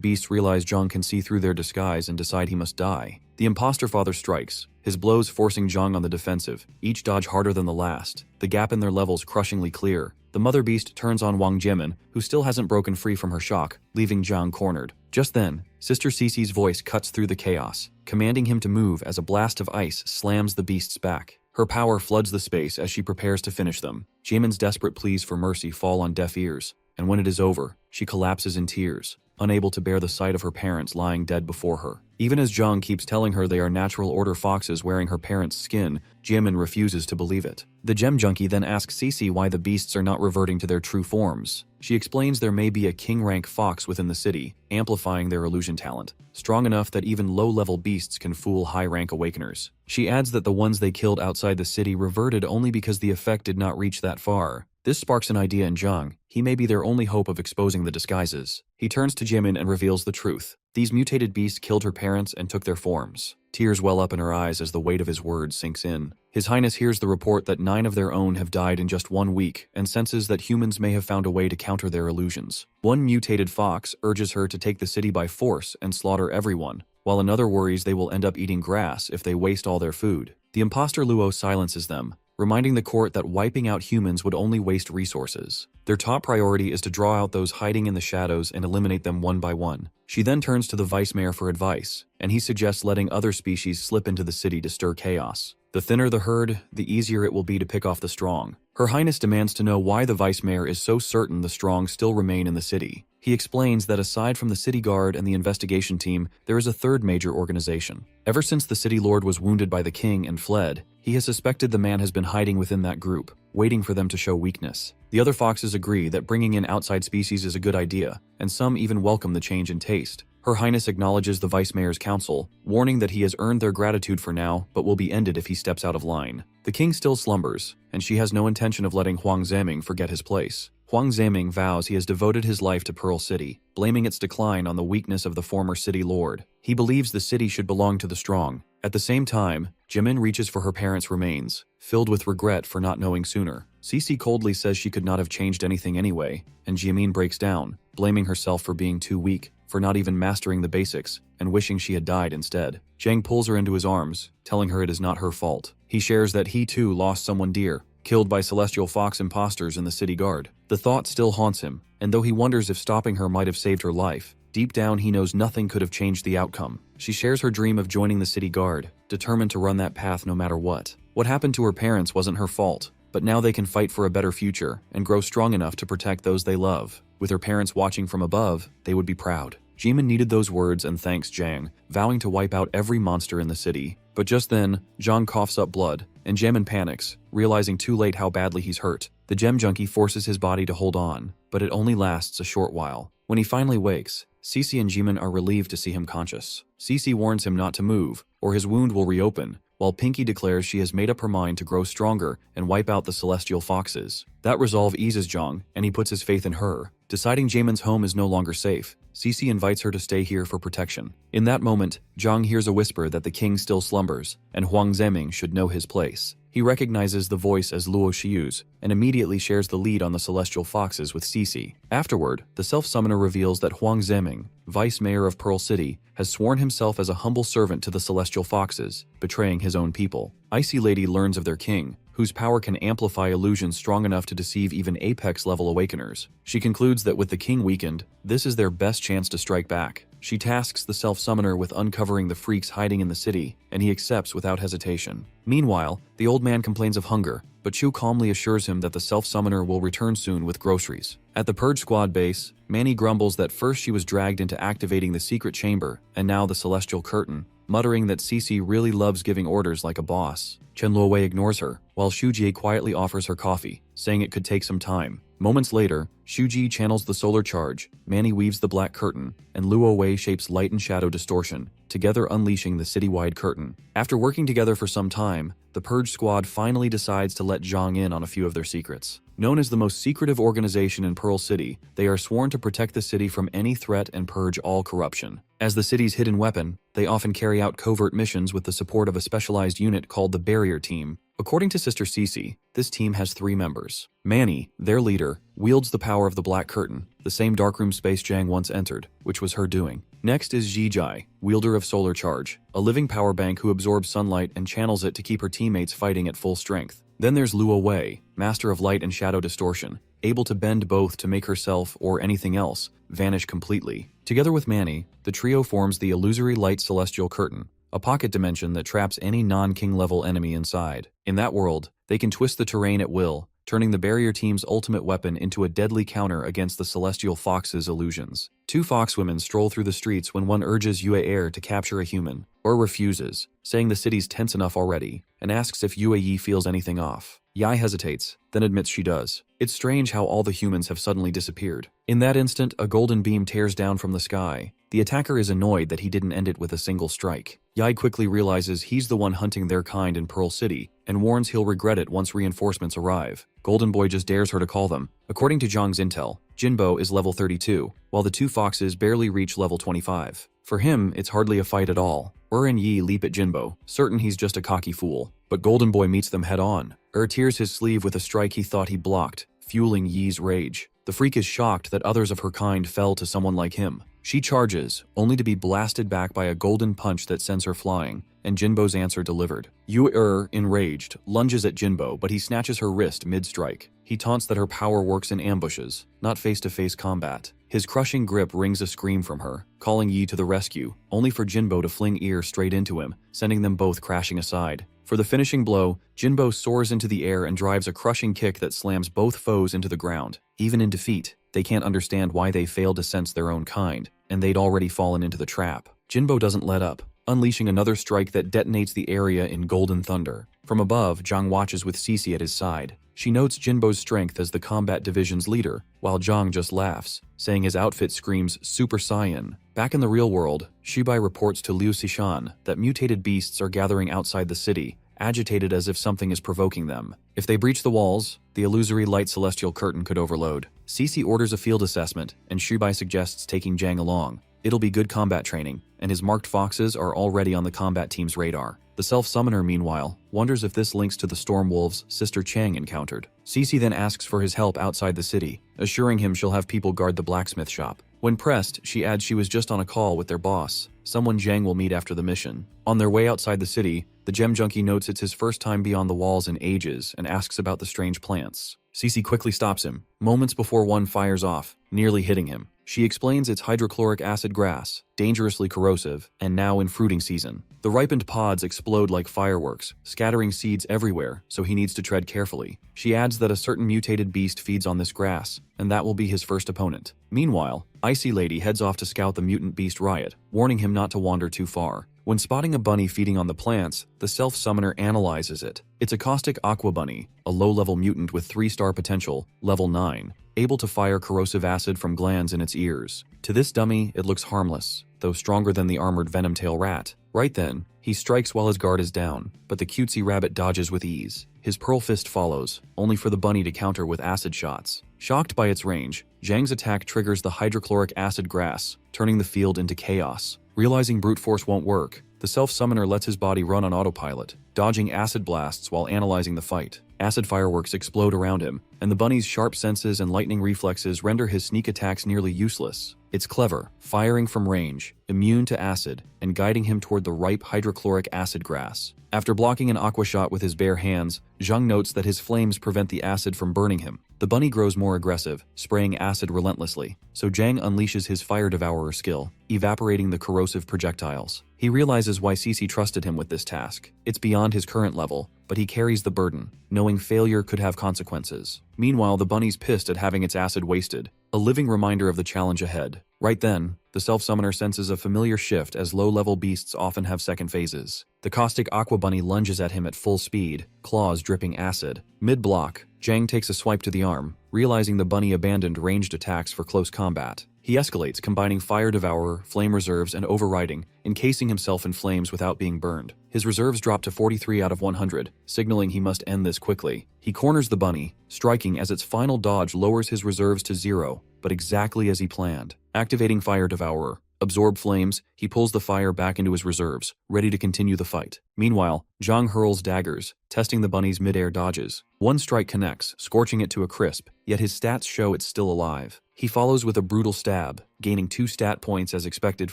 beasts realize Zhang can see through their disguise and decide he must die. The imposter father strikes, his blows forcing Zhang on the defensive, each dodge harder than the last, the gap in their levels crushingly clear. The mother beast turns on Wang Jiamin, who still hasn't broken free from her shock, leaving Zhang cornered. Just then, Sister Cece's voice cuts through the chaos, commanding him to move as a blast of ice slams the beast's back. Her power floods the space as she prepares to finish them. Jiamin's desperate pleas for mercy fall on deaf ears, and when it is over, she collapses in tears, unable to bear the sight of her parents lying dead before her. Even as Zhang keeps telling her they are natural order foxes wearing her parents' skin, Jiamin refuses to believe it. The gem junkie then asks Cece why the beasts are not reverting to their true forms. She explains there may be a king-rank fox within the city, amplifying their illusion talent, strong enough that even low-level beasts can fool high-rank awakeners. She adds that the ones they killed outside the city reverted only because the effect did not reach that far. This sparks an idea in Zhang. He may be their only hope of exposing the disguises. He turns to Jiamin and reveals the truth. These mutated beasts killed her parents and took their forms. Tears well up in her eyes as the weight of his words sinks in. His Highness hears the report that 9 of their own have died in just 1 week and senses that humans may have found a way to counter their illusions. One mutated fox urges her to take the city by force and slaughter everyone, while another worries they will end up eating grass if they waste all their food. The imposter Luo silences them, reminding the court that wiping out humans would only waste resources. Their top priority is to draw out those hiding in the shadows and eliminate them one by one. She then turns to the vice mayor for advice, and he suggests letting other species slip into the city to stir chaos. The thinner the herd, the easier it will be to pick off the strong. Her Highness demands to know why the vice mayor is so certain the strong still remain in the city. He explains that aside from the city guard and the investigation team, there is a third major organization. Ever since the city lord was wounded by the king and fled, he has suspected the man has been hiding within that group, waiting for them to show weakness. The other foxes agree that bringing in outside species is a good idea, and some even welcome the change in taste. Her Highness acknowledges the vice mayor's counsel, warning that he has earned their gratitude for now, but will be ended if he steps out of line. The king still slumbers, and she has no intention of letting Huang Ziming forget his place. Huang Ziming vows he has devoted his life to Pearl City, blaming its decline on the weakness of the former city lord. He believes the city should belong to the strong. At the same time, Jimin reaches for her parents' remains, filled with regret for not knowing sooner. Cece coldly says she could not have changed anything anyway, and Jimin breaks down, blaming herself for being too weak, for not even mastering the basics, and wishing she had died instead. Zhang pulls her into his arms, telling her it is not her fault. He shares that he too lost someone dear, killed by celestial fox imposters in the city guard. The thought still haunts him, and though he wonders if stopping her might have saved her life, deep down he knows nothing could have changed the outcome. She shares her dream of joining the city guard, determined to run that path no matter what. What happened to her parents wasn't her fault, but now they can fight for a better future and grow strong enough to protect those they love. With her parents watching from above, they would be proud. Jimin needed those words and thanks Zhang, vowing to wipe out every monster in the city. But just then, Zhang coughs up blood, and Jimin panics, realizing too late how badly he's hurt. The gem junkie forces his body to hold on, but it only lasts a short while. When he finally wakes, Cece and Jimin are relieved to see him conscious. Cece warns him not to move, or his wound will reopen, while Pinky declares she has made up her mind to grow stronger and wipe out the celestial foxes. That resolve eases Zhang, and he puts his faith in her. Deciding Jamin's home is no longer safe, Cece invites her to stay here for protection. In that moment, Zhang hears a whisper that the king still slumbers, and Huang Ziming should know his place. He recognizes the voice as Luo Xiu's, and immediately shares the lead on the celestial foxes with Cece. Afterward, the self-summoner reveals that Huang Ziming, vice mayor of Pearl City, has sworn himself as a humble servant to the celestial foxes, betraying his own people. Icy Lady learns of their king, whose power can amplify illusions strong enough to deceive even apex-level awakeners. She concludes that with the king weakened, this is their best chance to strike back. She tasks the self-summoner with uncovering the freaks hiding in the city, and he accepts without hesitation. Meanwhile, the old man complains of hunger, but Chu calmly assures him that the self-summoner will return soon with groceries. At the Purge Squad base, Manny grumbles that first she was dragged into activating the secret chamber, and now the celestial curtain, muttering that Cece really loves giving orders like a boss. Chen Luowei ignores her, while Shu Jie quietly offers her coffee, saying it could take some time. Moments later, Shuji channels the solar charge, Manny weaves the black curtain, and Luo Wei shapes light and shadow distortion, together unleashing the citywide curtain. After working together for some time, the Purge Squad finally decides to let Zhang in on a few of their secrets. Known as the most secretive organization in Pearl City, they are sworn to protect the city from any threat and purge all corruption. As the city's hidden weapon, they often carry out covert missions with the support of a specialized unit called the Barrier Team. According to Sister Cece, this team has 3 members. Manny, their leader, wields the power of the Black Curtain, the same darkroom space Zhang once entered, which was her doing. Next is Zijai, wielder of Solar Charge, a living power bank who absorbs sunlight and channels it to keep her teammates fighting at full strength. Then there's Luo Wei, master of light and shadow distortion, able to bend both to make herself, or anything else, vanish completely. Together with Manny, the trio forms the Illusory Light Celestial Curtain, a pocket dimension that traps any non-king level enemy inside. In that world, they can twist the terrain at will, turning the Barrier Team's ultimate weapon into a deadly counter against the Celestial Fox's illusions. 2 foxwomen stroll through the streets when one urges Yue Air to capture a human, or refuses, saying the city's tense enough already, and asks if Yue Yi feels anything off. Yai hesitates, then admits she does. It's strange how all the humans have suddenly disappeared. In that instant, a golden beam tears down from the sky. The attacker is annoyed that he didn't end it with a single strike. Yai quickly realizes he's the one hunting their kind in Pearl City, and warns he'll regret it once reinforcements arrive. Golden Boy just dares her to call them. According to Zhang's intel, Jinbo is level 32, while the 2 foxes barely reach level 25. For him, it's hardly a fight at all. And Yi leap at Jinbo, certain he's just a cocky fool. But Golden Boy meets them head-on. Tears his sleeve with a strike he thought he blocked, fueling Yi's rage. The freak is shocked that others of her kind fell to someone like him. She charges, only to be blasted back by a golden punch that sends her flying, and Jinbo's answer delivered. Yue, enraged, lunges at Jinbo, but he snatches her wrist mid-strike. He taunts that her power works in ambushes, not face-to-face combat. His crushing grip wrings a scream from her, calling Yi to the rescue, only for Jinbo to fling ear straight into him, sending them both crashing aside. For the finishing blow, Jinbo soars into the air and drives a crushing kick that slams both foes into the ground. Even in defeat, they can't understand why they failed to sense their own kind, and they'd already fallen into the trap. Jinbo doesn't let up, unleashing another strike that detonates the area in golden thunder. From above, Zhang watches with Cece at his side. She notes Jinbo's strength as the combat division's leader, while Zhang just laughs, saying his outfit screams Super Saiyan. Back in the real world, Shibai reports to Liu Xishan that mutated beasts are gathering outside the city, agitated as if something is provoking them. If they breach the walls, the illusory light celestial curtain could overload. Cece orders a field assessment, and Shibai suggests taking Zhang along. It'll be good combat training, and his marked foxes are already on the combat team's radar. The self-summoner, meanwhile, wonders if this links to the Storm Wolves Sister Chang encountered. Cece then asks for his help outside the city, assuring him she'll have people guard the blacksmith shop. When pressed, she adds she was just on a call with their boss, someone Zhang will meet after the mission. On their way outside the city, the gem junkie notes it's his first time beyond the walls in ages and asks about the strange plants. Cece quickly stops him, moments before one fires off, nearly hitting him. She explains it's hydrochloric acid grass, dangerously corrosive, and now in fruiting season. The ripened pods explode like fireworks, scattering seeds everywhere, so he needs to tread carefully. She adds that a certain mutated beast feeds on this grass, and that will be his first opponent. Meanwhile, Icy Lady heads off to scout the mutant beast riot, warning him not to wander too far. When spotting a bunny feeding on the plants, the self-summoner analyzes it. It's a caustic aqua bunny, a low-level mutant with 3-star potential, level 9, able to fire corrosive acid from glands in its ears. To this dummy, it looks harmless, though stronger than the armored venom-tail rat. Right then, he strikes while his guard is down, but the cutesy rabbit dodges with ease. His pearl fist follows, only for the bunny to counter with acid shots. Shocked by its range, Zhang's attack triggers the hydrochloric acid grass, turning the field into chaos. Realizing brute force won't work, the self-summoner lets his body run on autopilot, dodging acid blasts while analyzing the fight. Acid fireworks explode around him, and the bunny's sharp senses and lightning reflexes render his sneak attacks nearly useless. It's clever, firing from range, immune to acid, and guiding him toward the ripe hydrochloric acid grass. After blocking an aqua shot with his bare hands, Zhang notes that his flames prevent the acid from burning him. The bunny grows more aggressive, spraying acid relentlessly, so Zhang unleashes his Fire Devourer skill, evaporating the corrosive projectiles. He realizes why Cece trusted him with this task. It's beyond his current level, but he carries the burden, knowing failure could have consequences. Meanwhile, the bunny's pissed at having its acid wasted, a living reminder of the challenge ahead. Right then, the self-summoner senses a familiar shift as low-level beasts often have second phases. The caustic aqua bunny lunges at him at full speed, claws dripping acid. Mid-block, Jang takes a swipe to the arm, realizing the bunny abandoned ranged attacks for close combat. He escalates, combining Fire Devourer, Flame Reserves, and Overriding, encasing himself in flames without being burned. His reserves drop to 43 out of 100, signaling he must end this quickly. He corners the bunny, striking as its final dodge lowers his reserves to 0, but exactly as he planned. Activating Fire Devourer, Absorb Flames, he pulls the fire back into his reserves, ready to continue the fight. Meanwhile, Zhang hurls daggers, testing the bunny's mid-air dodges. One strike connects, scorching it to a crisp, yet his stats show it's still alive. He follows with a brutal stab, gaining 2 stat points as expected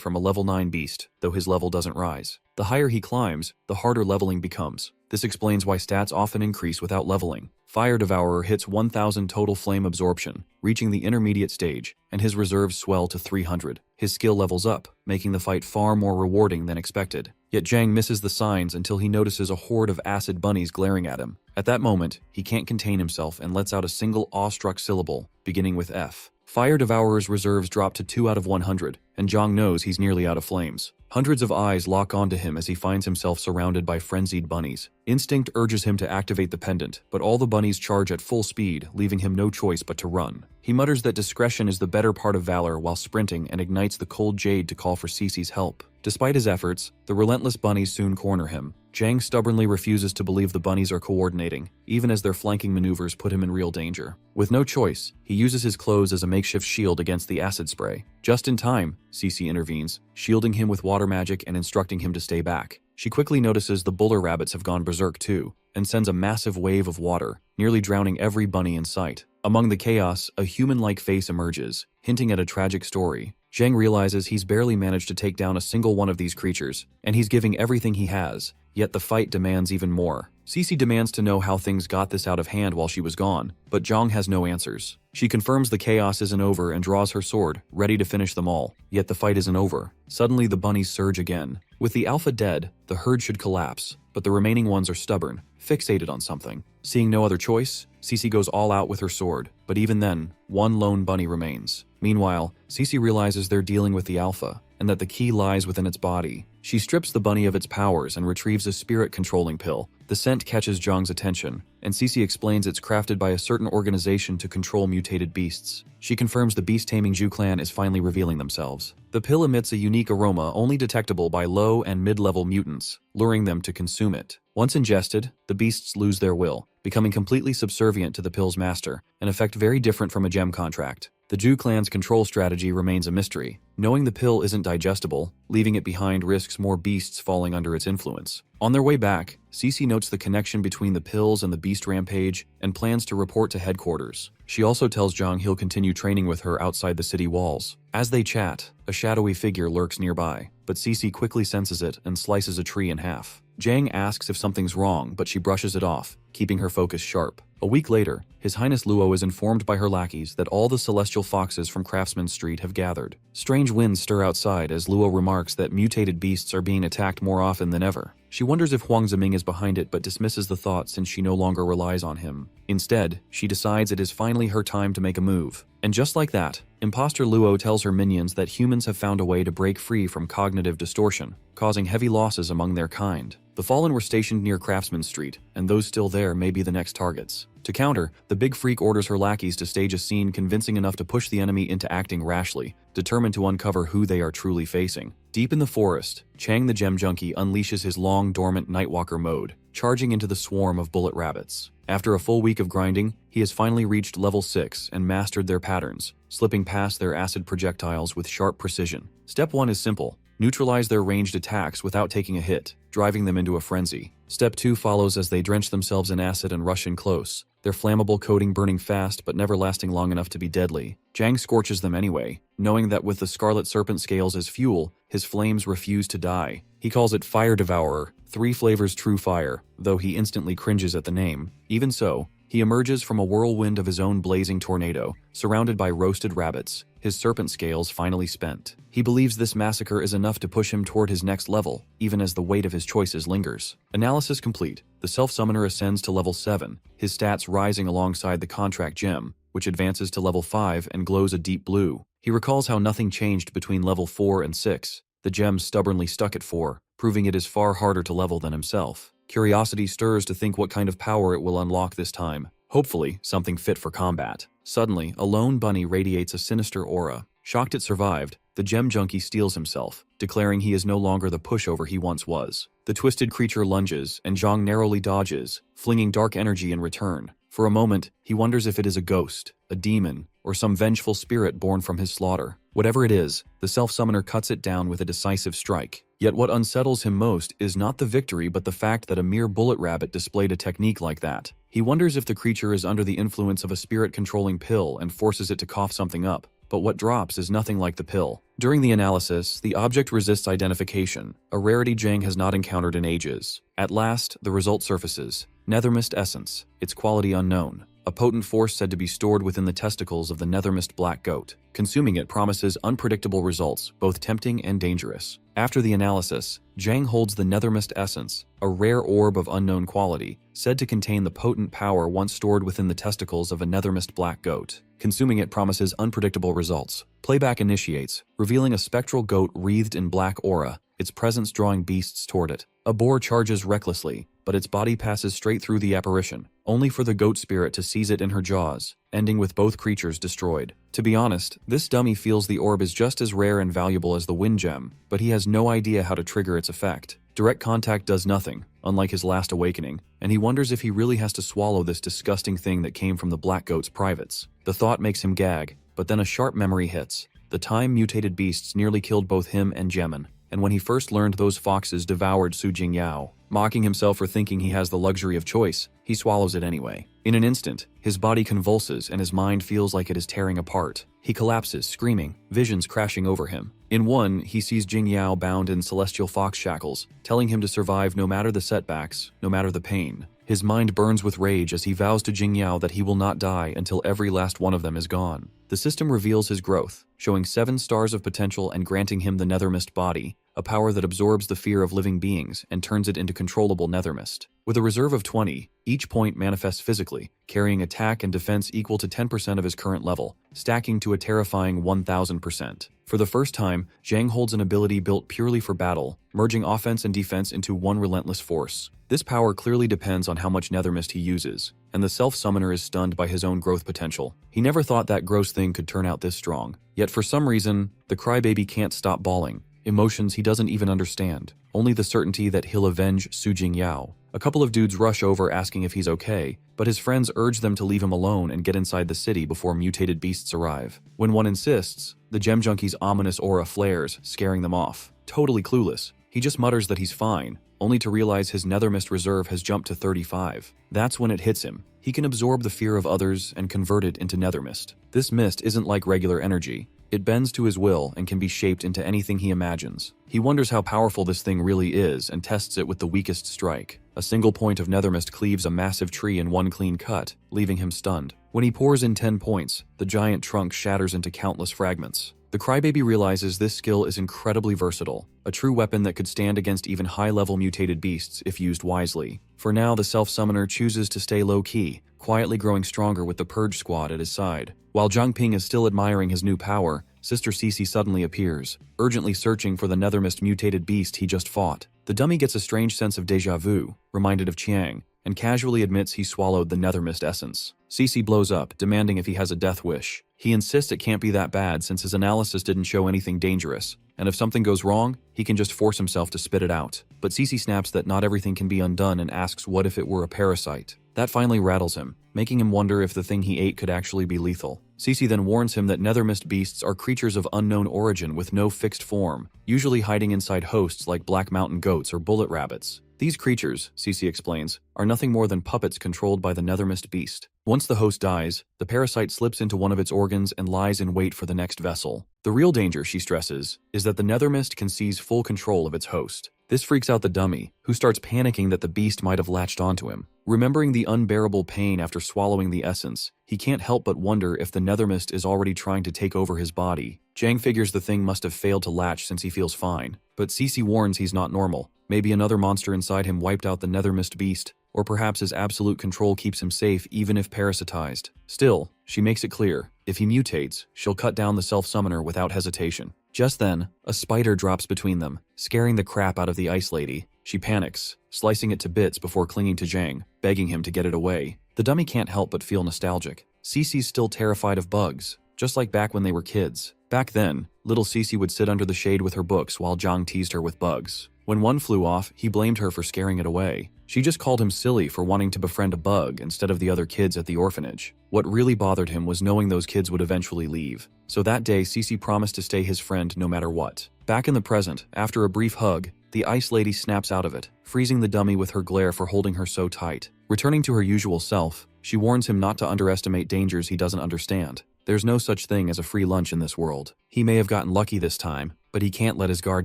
from a level 9 beast, though his level doesn't rise. The higher he climbs, the harder leveling becomes. This explains why stats often increase without leveling. Fire Devourer hits 1000 total flame absorption, reaching the intermediate stage, and his reserves swell to 300. His skill levels up, making the fight far more rewarding than expected. Yet Zhang misses the signs until he notices a horde of acid bunnies glaring at him. At that moment, he can't contain himself and lets out a single awestruck syllable, beginning with F. Fire Devourer's reserves drop to 2 out of 100, and Zhang knows he's nearly out of flames. Hundreds of eyes lock onto him as he finds himself surrounded by frenzied bunnies. Instinct urges him to activate the pendant, but all the bunnies charge at full speed, leaving him no choice but to run. He mutters that discretion is the better part of valor while sprinting and ignites the cold jade to call for Cece's help. Despite his efforts, the relentless bunnies soon corner him. Zhang stubbornly refuses to believe the bunnies are coordinating, even as their flanking maneuvers put him in real danger. With no choice, he uses his clothes as a makeshift shield against the acid spray. Just in time, Cece intervenes, shielding him with water magic and instructing him to stay back. She quickly notices the buller rabbits have gone berserk too, and sends a massive wave of water, nearly drowning every bunny in sight. Among the chaos, a human-like face emerges, hinting at a tragic story. Zhang realizes he's barely managed to take down a single one of these creatures, and he's giving everything he has, yet the fight demands even more. Cece demands to know how things got this out of hand while she was gone, but Zhang has no answers. She confirms the chaos isn't over and draws her sword, ready to finish them all, yet the fight isn't over. Suddenly the bunnies surge again. With the alpha dead, the herd should collapse, but the remaining ones are stubborn, fixated on something. Seeing no other choice, Cece goes all out with her sword, but even then, one lone bunny remains. Meanwhile, Cece realizes they're dealing with the alpha, and that the key lies within its body. She strips the bunny of its powers and retrieves a spirit-controlling pill. The scent catches Zhang's attention, and Cece explains it's crafted by a certain organization to control mutated beasts. She confirms the beast-taming Zhu clan is finally revealing themselves. The pill emits a unique aroma only detectable by low and mid-level mutants, luring them to consume it. Once ingested, the beasts lose their will, becoming completely subservient to the pill's master, an effect very different from a gem contract. The Zhu clan's control strategy remains a mystery. Knowing the pill isn't digestible, leaving it behind risks more beasts falling under its influence. On their way back, Cece notes the connection between the pills and the beast rampage and plans to report to headquarters. She also tells Zhang he'll continue training with her outside the city walls. As they chat, a shadowy figure lurks nearby, but Cece quickly senses it and slices a tree in half. Zhang asks if something's wrong, but she brushes it off, keeping her focus sharp. A week later, His Highness Luo is informed by her lackeys that all the celestial foxes from Craftsman Street have gathered. Strange winds stir outside as Luo remarks that mutated beasts are being attacked more often than ever. She wonders if Huang Ziming is behind it but dismisses the thought since she no longer relies on him. Instead, she decides it is finally her time to make a move. And just like that, Imposter Luo tells her minions that humans have found a way to break free from cognitive distortion, causing heavy losses among their kind. The Fallen were stationed near Craftsman Street, and those still there may be the next targets. To counter, the big freak orders her lackeys to stage a scene convincing enough to push the enemy into acting rashly, determined to uncover who they are truly facing. Deep in the forest, Chang the Gem Junkie unleashes his long-dormant Nightwalker mode, charging into the swarm of bullet rabbits. After a full week of grinding, he has finally reached level 6 and mastered their patterns, slipping past their acid projectiles with sharp precision. Step 1 is simple. Neutralize their ranged attacks without taking a hit, driving them into a frenzy. Step 2 follows as they drench themselves in acid and rush in close, their flammable coating burning fast but never lasting long enough to be deadly. Zhang scorches them anyway, knowing that with the Scarlet Serpent scales as fuel, his flames refuse to die. He calls it Fire Devourer, 3 flavors true fire, though he instantly cringes at the name. Even so, he emerges from a whirlwind of his own blazing tornado, surrounded by roasted rabbits, his serpent scales finally spent. He believes this massacre is enough to push him toward his next level, even as the weight of his choices lingers. Analysis complete. The self-summoner ascends to level 7, his stats rising alongside the contract gem, which advances to level 5 and glows a deep blue. He recalls how nothing changed between level 4 and 6. The gem stubbornly stuck at 4, proving it is far harder to level than himself. Curiosity stirs to think what kind of power it will unlock this time. Hopefully, something fit for combat. Suddenly, a lone bunny radiates a sinister aura. Shocked it survived, the gem junkie steels himself, declaring he is no longer the pushover he once was. The twisted creature lunges, and Zhang narrowly dodges, flinging dark energy in return. For a moment, he wonders if it is a ghost, a demon, or some vengeful spirit born from his slaughter. Whatever it is, the self-summoner cuts it down with a decisive strike. Yet what unsettles him most is not the victory but the fact that a mere bullet rabbit displayed a technique like that. He wonders if the creature is under the influence of a spirit-controlling pill and forces it to cough something up. But what drops is nothing like the pill. During the analysis, the object resists identification, a rarity Zhang has not encountered in ages. At last, the result surfaces. Nethermist essence, its quality unknown. A potent force said to be stored within the testicles of the nethermist black goat. Consuming it promises unpredictable results, both tempting and dangerous. After the analysis, Zhang holds the nethermist essence, a rare orb of unknown quality, said to contain the potent power once stored within the testicles of a nethermist black goat. Consuming it promises unpredictable results. Playback initiates, revealing a spectral goat wreathed in black aura, its presence drawing beasts toward it. A boar charges recklessly, but its body passes straight through the apparition, only for the goat spirit to seize it in her jaws, ending with both creatures destroyed. To be honest, this dummy feels the orb is just as rare and valuable as the wind gem, but he has no idea how to trigger its effect. Direct contact does nothing, unlike his last awakening, and he wonders if he really has to swallow this disgusting thing that came from the black goat's privates. The thought makes him gag, but then a sharp memory hits. The time mutated beasts nearly killed both him and Gemin, and when he first learned those foxes devoured Su Jingyao. Mocking himself for thinking he has the luxury of choice, he swallows it anyway. In an instant, his body convulses and his mind feels like it is tearing apart. He collapses, screaming, visions crashing over him. In one, he sees Jingyao bound in celestial fox shackles, telling him to survive no matter the setbacks, no matter the pain. His mind burns with rage as he vows to Jingyao that he will not die until every last one of them is gone. The system reveals his growth, showing 7 stars of potential and granting him the Nethermist body, a power that absorbs the fear of living beings and turns it into controllable Nethermist. With a reserve of 20, each point manifests physically, carrying attack and defense equal to 10% of his current level, stacking to a terrifying 1000%. For the first time, Zhang holds an ability built purely for battle, merging offense and defense into one relentless force. This power clearly depends on how much Nethermist he uses, and the self-summoner is stunned by his own growth potential. He never thought that gross thing could turn out this strong. Yet for some reason, the crybaby can't stop bawling. Emotions he doesn't even understand, only the certainty that he'll avenge Su Jingyao. A couple of dudes rush over asking if he's okay, but his friends urge them to leave him alone and get inside the city before mutated beasts arrive. When one insists, the gem junkie's ominous aura flares, scaring them off. Totally clueless, he just mutters that he's fine, only to realize his Nethermist reserve has jumped to 35. That's when it hits him. He can absorb the fear of others and convert it into Nethermist. This mist isn't like regular energy. It bends to his will and can be shaped into anything he imagines. He wonders how powerful this thing really is and tests it with the weakest strike. A single point of Nethermist cleaves a massive tree in one clean cut, leaving him stunned. When he pours in 10 points, the giant trunk shatters into countless fragments. The crybaby realizes this skill is incredibly versatile, a true weapon that could stand against even high-level mutated beasts if used wisely. For now, the self-summoner chooses to stay low-key, quietly growing stronger with the Purge Squad at his side. While Zhang Ping is still admiring his new power, Sister Cece suddenly appears, urgently searching for the Nethermist mutated beast he just fought. The dummy gets a strange sense of déjà vu, reminded of Qiang, and casually admits he swallowed the Nethermist essence. Cece blows up, demanding if he has a death wish. He insists it can't be that bad since his analysis didn't show anything dangerous, and if something goes wrong, he can just force himself to spit it out. But Cece snaps that not everything can be undone and asks what if it were a parasite. That finally rattles him, making him wonder if the thing he ate could actually be lethal. Cece then warns him that Nethermist beasts are creatures of unknown origin with no fixed form, usually hiding inside hosts like black mountain goats or bullet rabbits. These creatures, Cece explains, are nothing more than puppets controlled by the Nethermist beast. Once the host dies, the parasite slips into one of its organs and lies in wait for the next vessel. The real danger, she stresses, is that the Nethermist can seize full control of its host. This freaks out the dummy, who starts panicking that the beast might have latched onto him. Remembering the unbearable pain after swallowing the essence, he can't help but wonder if the Nethermist is already trying to take over his body. Zhang figures the thing must have failed to latch since he feels fine, but Cece warns he's not normal. Maybe another monster inside him wiped out the Nethermist beast, or perhaps his absolute control keeps him safe even if parasitized. Still, she makes it clear, If he mutates, she'll cut down the self-summoner without hesitation. Just then, a spider drops between them, scaring the crap out of the ice lady. She panics, slicing it to bits before clinging to Jang, begging him to get it away. The dummy can't help but feel nostalgic. Cece's still terrified of bugs, just like back when they were kids. Back then, little Cece would sit under the shade with her books while Jang teased her with bugs. When one flew off, he blamed her for scaring it away. She just called him silly for wanting to befriend a bug instead of the other kids at the orphanage. What really bothered him was knowing those kids would eventually leave. So that day, Cece promised to stay his friend no matter what. Back in the present, after a brief hug, the ice lady snaps out of it, freezing the dummy with her glare for holding her so tight. Returning to her usual self, she warns him not to underestimate dangers he doesn't understand. There's no such thing as a free lunch in this world. He may have gotten lucky this time, but he can't let his guard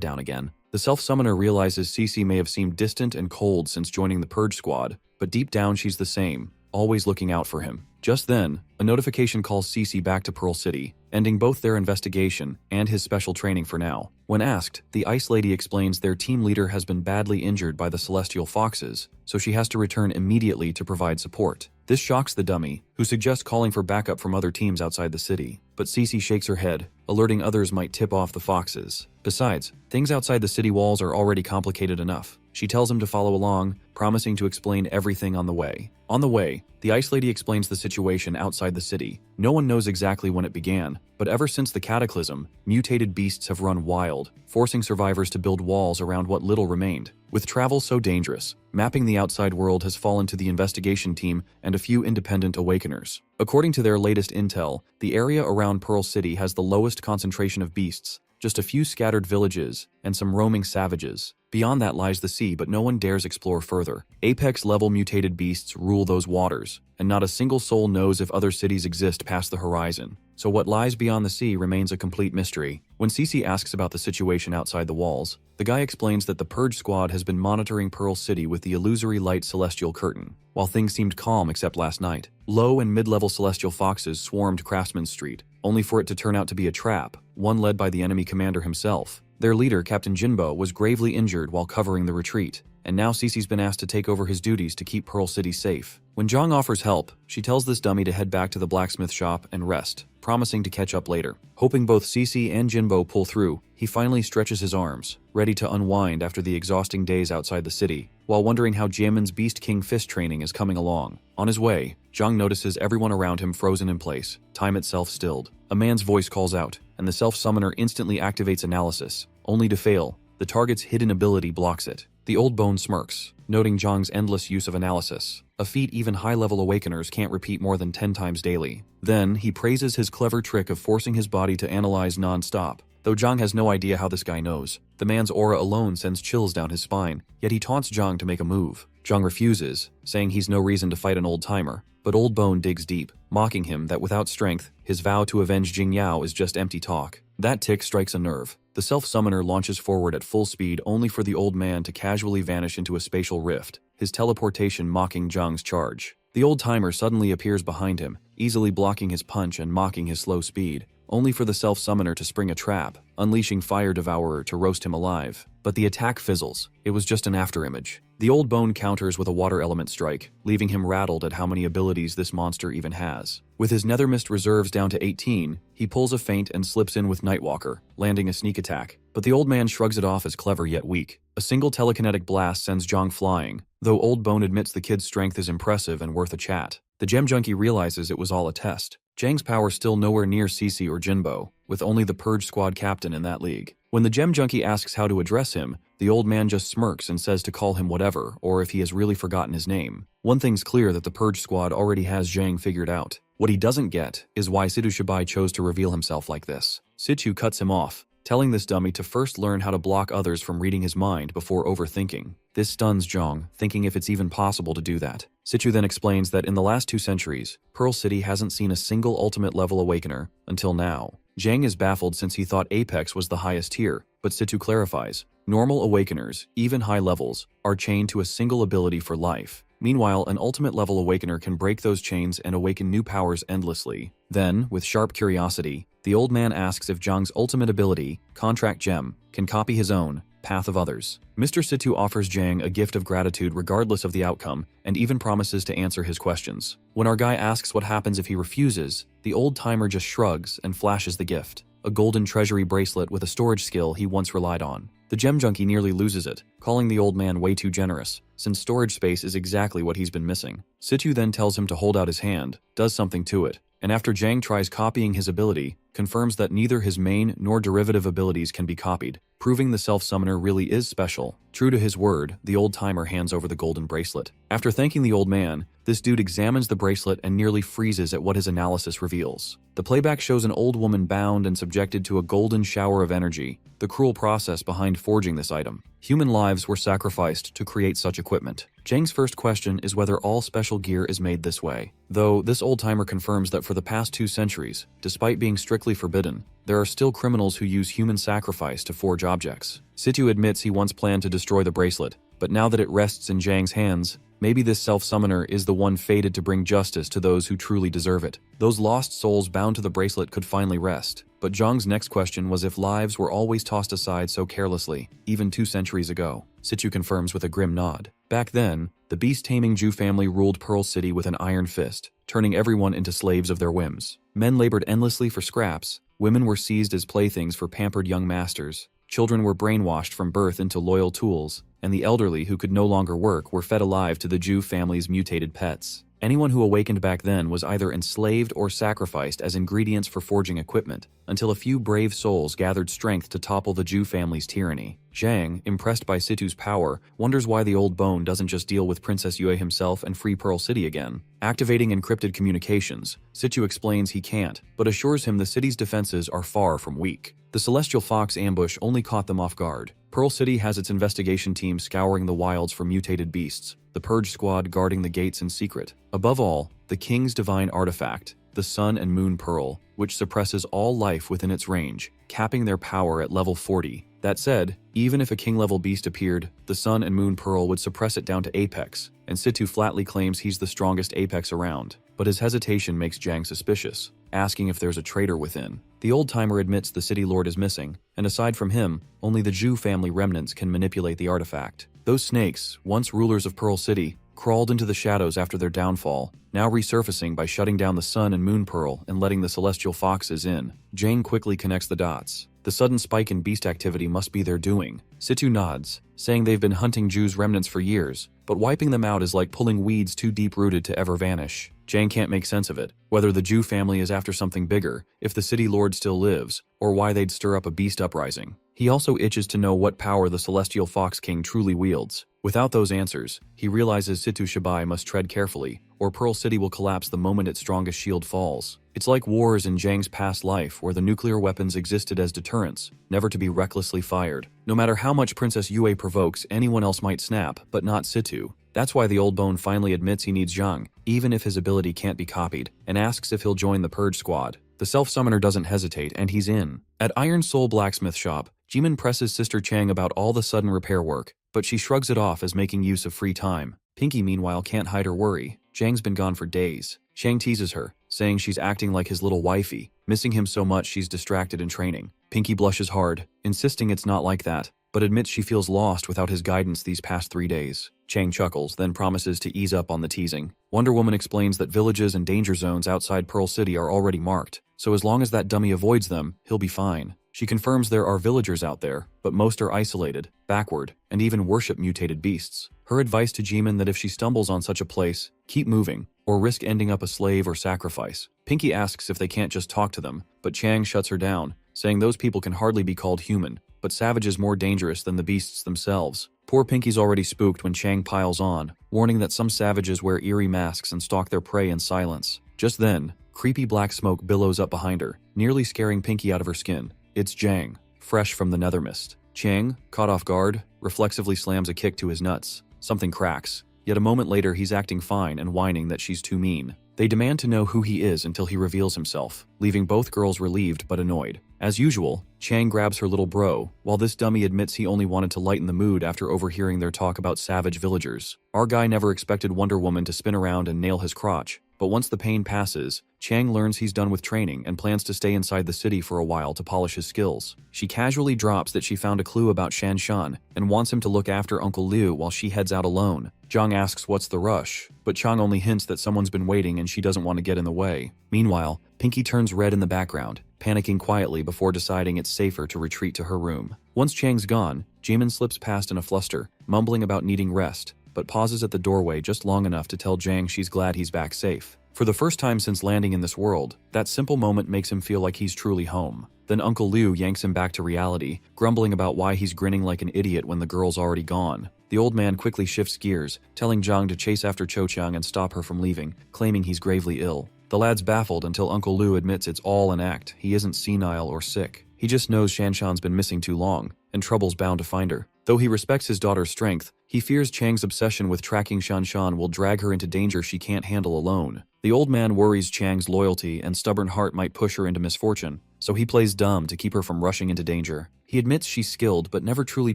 down again. The self-summoner realizes Cece may have seemed distant and cold since joining the Purge Squad, but deep down she's the same, always looking out for him. Just then, a notification calls Cece back to Pearl City, ending both their investigation and his special training for now. When asked, the Ice Lady explains their team leader has been badly injured by the Celestial Foxes, so she has to return immediately to provide support. This shocks the dummy, who suggests calling for backup from other teams outside the city. But Cece shakes her head, alerting others might tip off the Foxes. Besides, things outside the city walls are already complicated enough. She tells him to follow along, promising to explain everything on the way. On the way, the Ice Lady explains the situation outside the city. No one knows exactly when it began, but ever since the Cataclysm, mutated beasts have run wild, forcing survivors to build walls around what little remained. With travel so dangerous, mapping the outside world has fallen to the investigation team and a few independent awakeners. According to their latest intel, the area around Pearl City has the lowest concentration of beasts, just a few scattered villages and some roaming savages. Beyond that lies the sea, but no one dares explore further. Apex-level mutated beasts rule those waters, and not a single soul knows if other cities exist past the horizon. So what lies beyond the sea remains a complete mystery. When Cece asks about the situation outside the walls, the guy explains that the Purge Squad has been monitoring Pearl City with the illusory light celestial curtain. While things seemed calm except last night, low and mid-level celestial foxes swarmed Craftsman Street, only for it to turn out to be a trap, one led by the enemy commander himself. Their leader, Captain Jinbo, was gravely injured while covering the retreat, and now Cece's been asked to take over his duties to keep Pearl City safe. When Jang offers help, she tells this dummy to head back to the blacksmith shop and rest, promising to catch up later. Hoping both Cece and Jinbo pull through, he finally stretches his arms, ready to unwind after the exhausting days outside the city, while wondering how Jiamin's Beast King fist training is coming along. On his way, Jang notices everyone around him frozen in place, time itself stilled. A man's voice calls out, and the self-summoner instantly activates analysis, only to fail. The target's hidden ability blocks it. The old bone smirks, noting Jang's endless use of analysis, a feat even high-level awakeners can't repeat more than 10 times daily. Then, he praises his clever trick of forcing his body to analyze non-stop. Though Jang has no idea how this guy knows, the man's aura alone sends chills down his spine, yet he taunts Jang to make a move. Jang refuses, saying he's no reason to fight an old-timer, but Old Bone digs deep, mocking him that without strength, his vow to avenge Jing Yao is just empty talk. That tick strikes a nerve. The self-summoner launches forward at full speed only for the old man to casually vanish into a spatial rift, his teleportation mocking Jang's charge. The old-timer suddenly appears behind him, easily blocking his punch and mocking his slow speed, only for the self-summoner to spring a trap, unleashing Fire Devourer to roast him alive. But the attack fizzles. It was just an afterimage. The old bone counters with a water element strike, leaving him rattled at how many abilities this monster even has. With his Nether Mist reserves down to 18, he pulls a feint and slips in with Nightwalker, landing a sneak attack. But the old man shrugs it off as clever yet weak. A single telekinetic blast sends Jang flying, though Old Bone admits the kid's strength is impressive and worth a chat. The Gem Junkie realizes it was all a test. Jang's power still nowhere near Cece or Jinbo, with only the Purge Squad captain in that league. When the Gem Junkie asks how to address him, the old man just smirks and says to call him whatever, or if he has really forgotten his name. One thing's clear that the Purge Squad already has Jang figured out. What he doesn't get is why Situ Shibai chose to reveal himself like this. Situ cuts him off, telling this dummy to first learn how to block others from reading his mind before overthinking. This stuns Jang, thinking if it's even possible to do that. Situ then explains that in the last 2 centuries, Pearl City hasn't seen a single ultimate level awakener until now. Jang is baffled since he thought Apex was the highest tier, but Situ clarifies, normal awakeners, even high levels, are chained to a single ability for life. Meanwhile, an ultimate level awakener can break those chains and awaken new powers endlessly. Then, with sharp curiosity, the old man asks if Jang's ultimate ability, Contract Gem, can copy his own, path of others. Mr. Situ offers Jang a gift of gratitude regardless of the outcome, and even promises to answer his questions. When our guy asks what happens if he refuses, the old-timer just shrugs and flashes the gift, a golden treasury bracelet with a storage skill he once relied on. The gem junkie nearly loses it, calling the old man way too generous, since storage space is exactly what he's been missing. Situ then tells him to hold out his hand, does something to it, and after Jang tries copying his ability, confirms that neither his main nor derivative abilities can be copied, proving the self-summoner really is special. True to his word, the old-timer hands over the golden bracelet. After thanking the old man, this dude examines the bracelet and nearly freezes at what his analysis reveals. The playback shows an old woman bound and subjected to a golden shower of energy, the cruel process behind forging this item. Human lives were sacrificed to create such equipment. Jang's first question is whether all special gear is made this way. Though this old-timer confirms that for the past 2 centuries, despite being strictly forbidden, there are still criminals who use human sacrifice to forge objects. Situ admits he once planned to destroy the bracelet, but now that it rests in Jang's hands, maybe this self-summoner is the one fated to bring justice to those who truly deserve it. Those lost souls bound to the bracelet could finally rest. But Zhang's next question was if lives were always tossed aside so carelessly, even 2 centuries ago. Situ confirms with a grim nod. Back then, the beast-taming Jew family ruled Pearl City with an iron fist, turning everyone into slaves of their whims. Men labored endlessly for scraps, women were seized as playthings for pampered young masters, children were brainwashed from birth into loyal tools, and the elderly who could no longer work were fed alive to the Jew family's mutated pets. Anyone who awakened back then was either enslaved or sacrificed as ingredients for forging equipment, until a few brave souls gathered strength to topple the Jew family's tyranny. Zhang, impressed by Situ's power, wonders why the old bone doesn't just deal with Princess Yue himself and free Pearl City again. Activating encrypted communications, Situ explains he can't, but assures him the city's defenses are far from weak. The Celestial Fox ambush only caught them off guard. Pearl City has its investigation team scouring the wilds for mutated beasts, the Purge Squad guarding the gates in secret. Above all, the King's divine artifact, the Sun and Moon Pearl, which suppresses all life within its range, capping their power at level 40. That said, even if a king-level beast appeared, the Sun and Moon Pearl would suppress it down to Apex, and Situ flatly claims he's the strongest Apex around. But his hesitation makes Zhang suspicious, asking if there's a traitor within. The old-timer admits the city lord is missing, and aside from him, only the Zhu family remnants can manipulate the artifact. Those snakes, once rulers of Pearl City, crawled into the shadows after their downfall, now resurfacing by shutting down the Sun and Moon Pearl and letting the Celestial Foxes in. Zhang quickly connects the dots. The sudden spike in beast activity must be their doing. Situ nods, saying they've been hunting Zhu's remnants for years, but wiping them out is like pulling weeds too deep-rooted to ever vanish. Zhang can't make sense of it, whether the Zhu family is after something bigger, if the city lord still lives, or why they'd stir up a beast uprising. He also itches to know what power the Celestial Fox King truly wields. Without those answers, he realizes Situ Shibai must tread carefully, or Pearl City will collapse the moment its strongest shield falls. It's like wars in Zhang's past life where the nuclear weapons existed as deterrents, never to be recklessly fired. No matter how much Princess Yue provokes, anyone else might snap, but not Situ. That's why the old bone finally admits he needs Zhang, even if his ability can't be copied, and asks if he'll join the Purge Squad. The self-summoner doesn't hesitate, and he's in. At Iron Soul Blacksmith Shop, Jimin presses Sister Chang about all the sudden repair work, but she shrugs it off as making use of free time. Pinky, meanwhile, can't hide her worry. Chang's been gone for days. Chang teases her, saying she's acting like his little wifey, missing him so much she's distracted in training. Pinky blushes hard, insisting it's not like that, but admits she feels lost without his guidance these past 3 days. Chang chuckles, then promises to ease up on the teasing. Wonder Woman explains that villages and danger zones outside Pearl City are already marked, so as long as that dummy avoids them, he'll be fine. She confirms there are villagers out there, but most are isolated, backward, and even worship mutated beasts. Her advice to Jimin that if she stumbles on such a place, keep moving, or risk ending up a slave or sacrifice. Pinky asks if they can't just talk to them, but Chang shuts her down, saying those people can hardly be called human, but savages more dangerous than the beasts themselves. Poor Pinky's already spooked when Chang piles on, warning that some savages wear eerie masks and stalk their prey in silence. Just then, creepy black smoke billows up behind her, nearly scaring Pinky out of her skin. It's Zhang, fresh from the nether mist. Chang, caught off guard, reflexively slams a kick to his nuts. Something cracks. Yet a moment later he's acting fine and whining that she's too mean. They demand to know who he is until he reveals himself, leaving both girls relieved but annoyed. As usual, Chang grabs her little bro, while this dummy admits he only wanted to lighten the mood after overhearing their talk about savage villagers. Our guy never expected Wonder Woman to spin around and nail his crotch, but once the pain passes, Chang learns he's done with training and plans to stay inside the city for a while to polish his skills. She casually drops that she found a clue about Shan Shan and wants him to look after Uncle Liu while she heads out alone. Zhang asks what's the rush, but Chang only hints that someone's been waiting and she doesn't want to get in the way. Meanwhile, Pinky turns red in the background, panicking quietly before deciding it's safer to retreat to her room. Once Chang's gone, Jaemin slips past in a fluster, mumbling about needing rest, but pauses at the doorway just long enough to tell Jang she's glad he's back safe. For the first time since landing in this world, that simple moment makes him feel like he's truly home. Then Uncle Liu yanks him back to reality, grumbling about why he's grinning like an idiot when the girl's already gone. The old man quickly shifts gears, telling Zhang to chase after Cho Chang and stop her from leaving, claiming he's gravely ill. The lad's baffled until Uncle Liu admits it's all an act. He isn't senile or sick. He just knows Shanshan's been missing too long, and trouble's bound to find her. Though he respects his daughter's strength, he fears Chang's obsession with tracking Shanshan will drag her into danger she can't handle alone. The old man worries Chang's loyalty and stubborn heart might push her into misfortune, so he plays dumb to keep her from rushing into danger. He admits she's skilled but never truly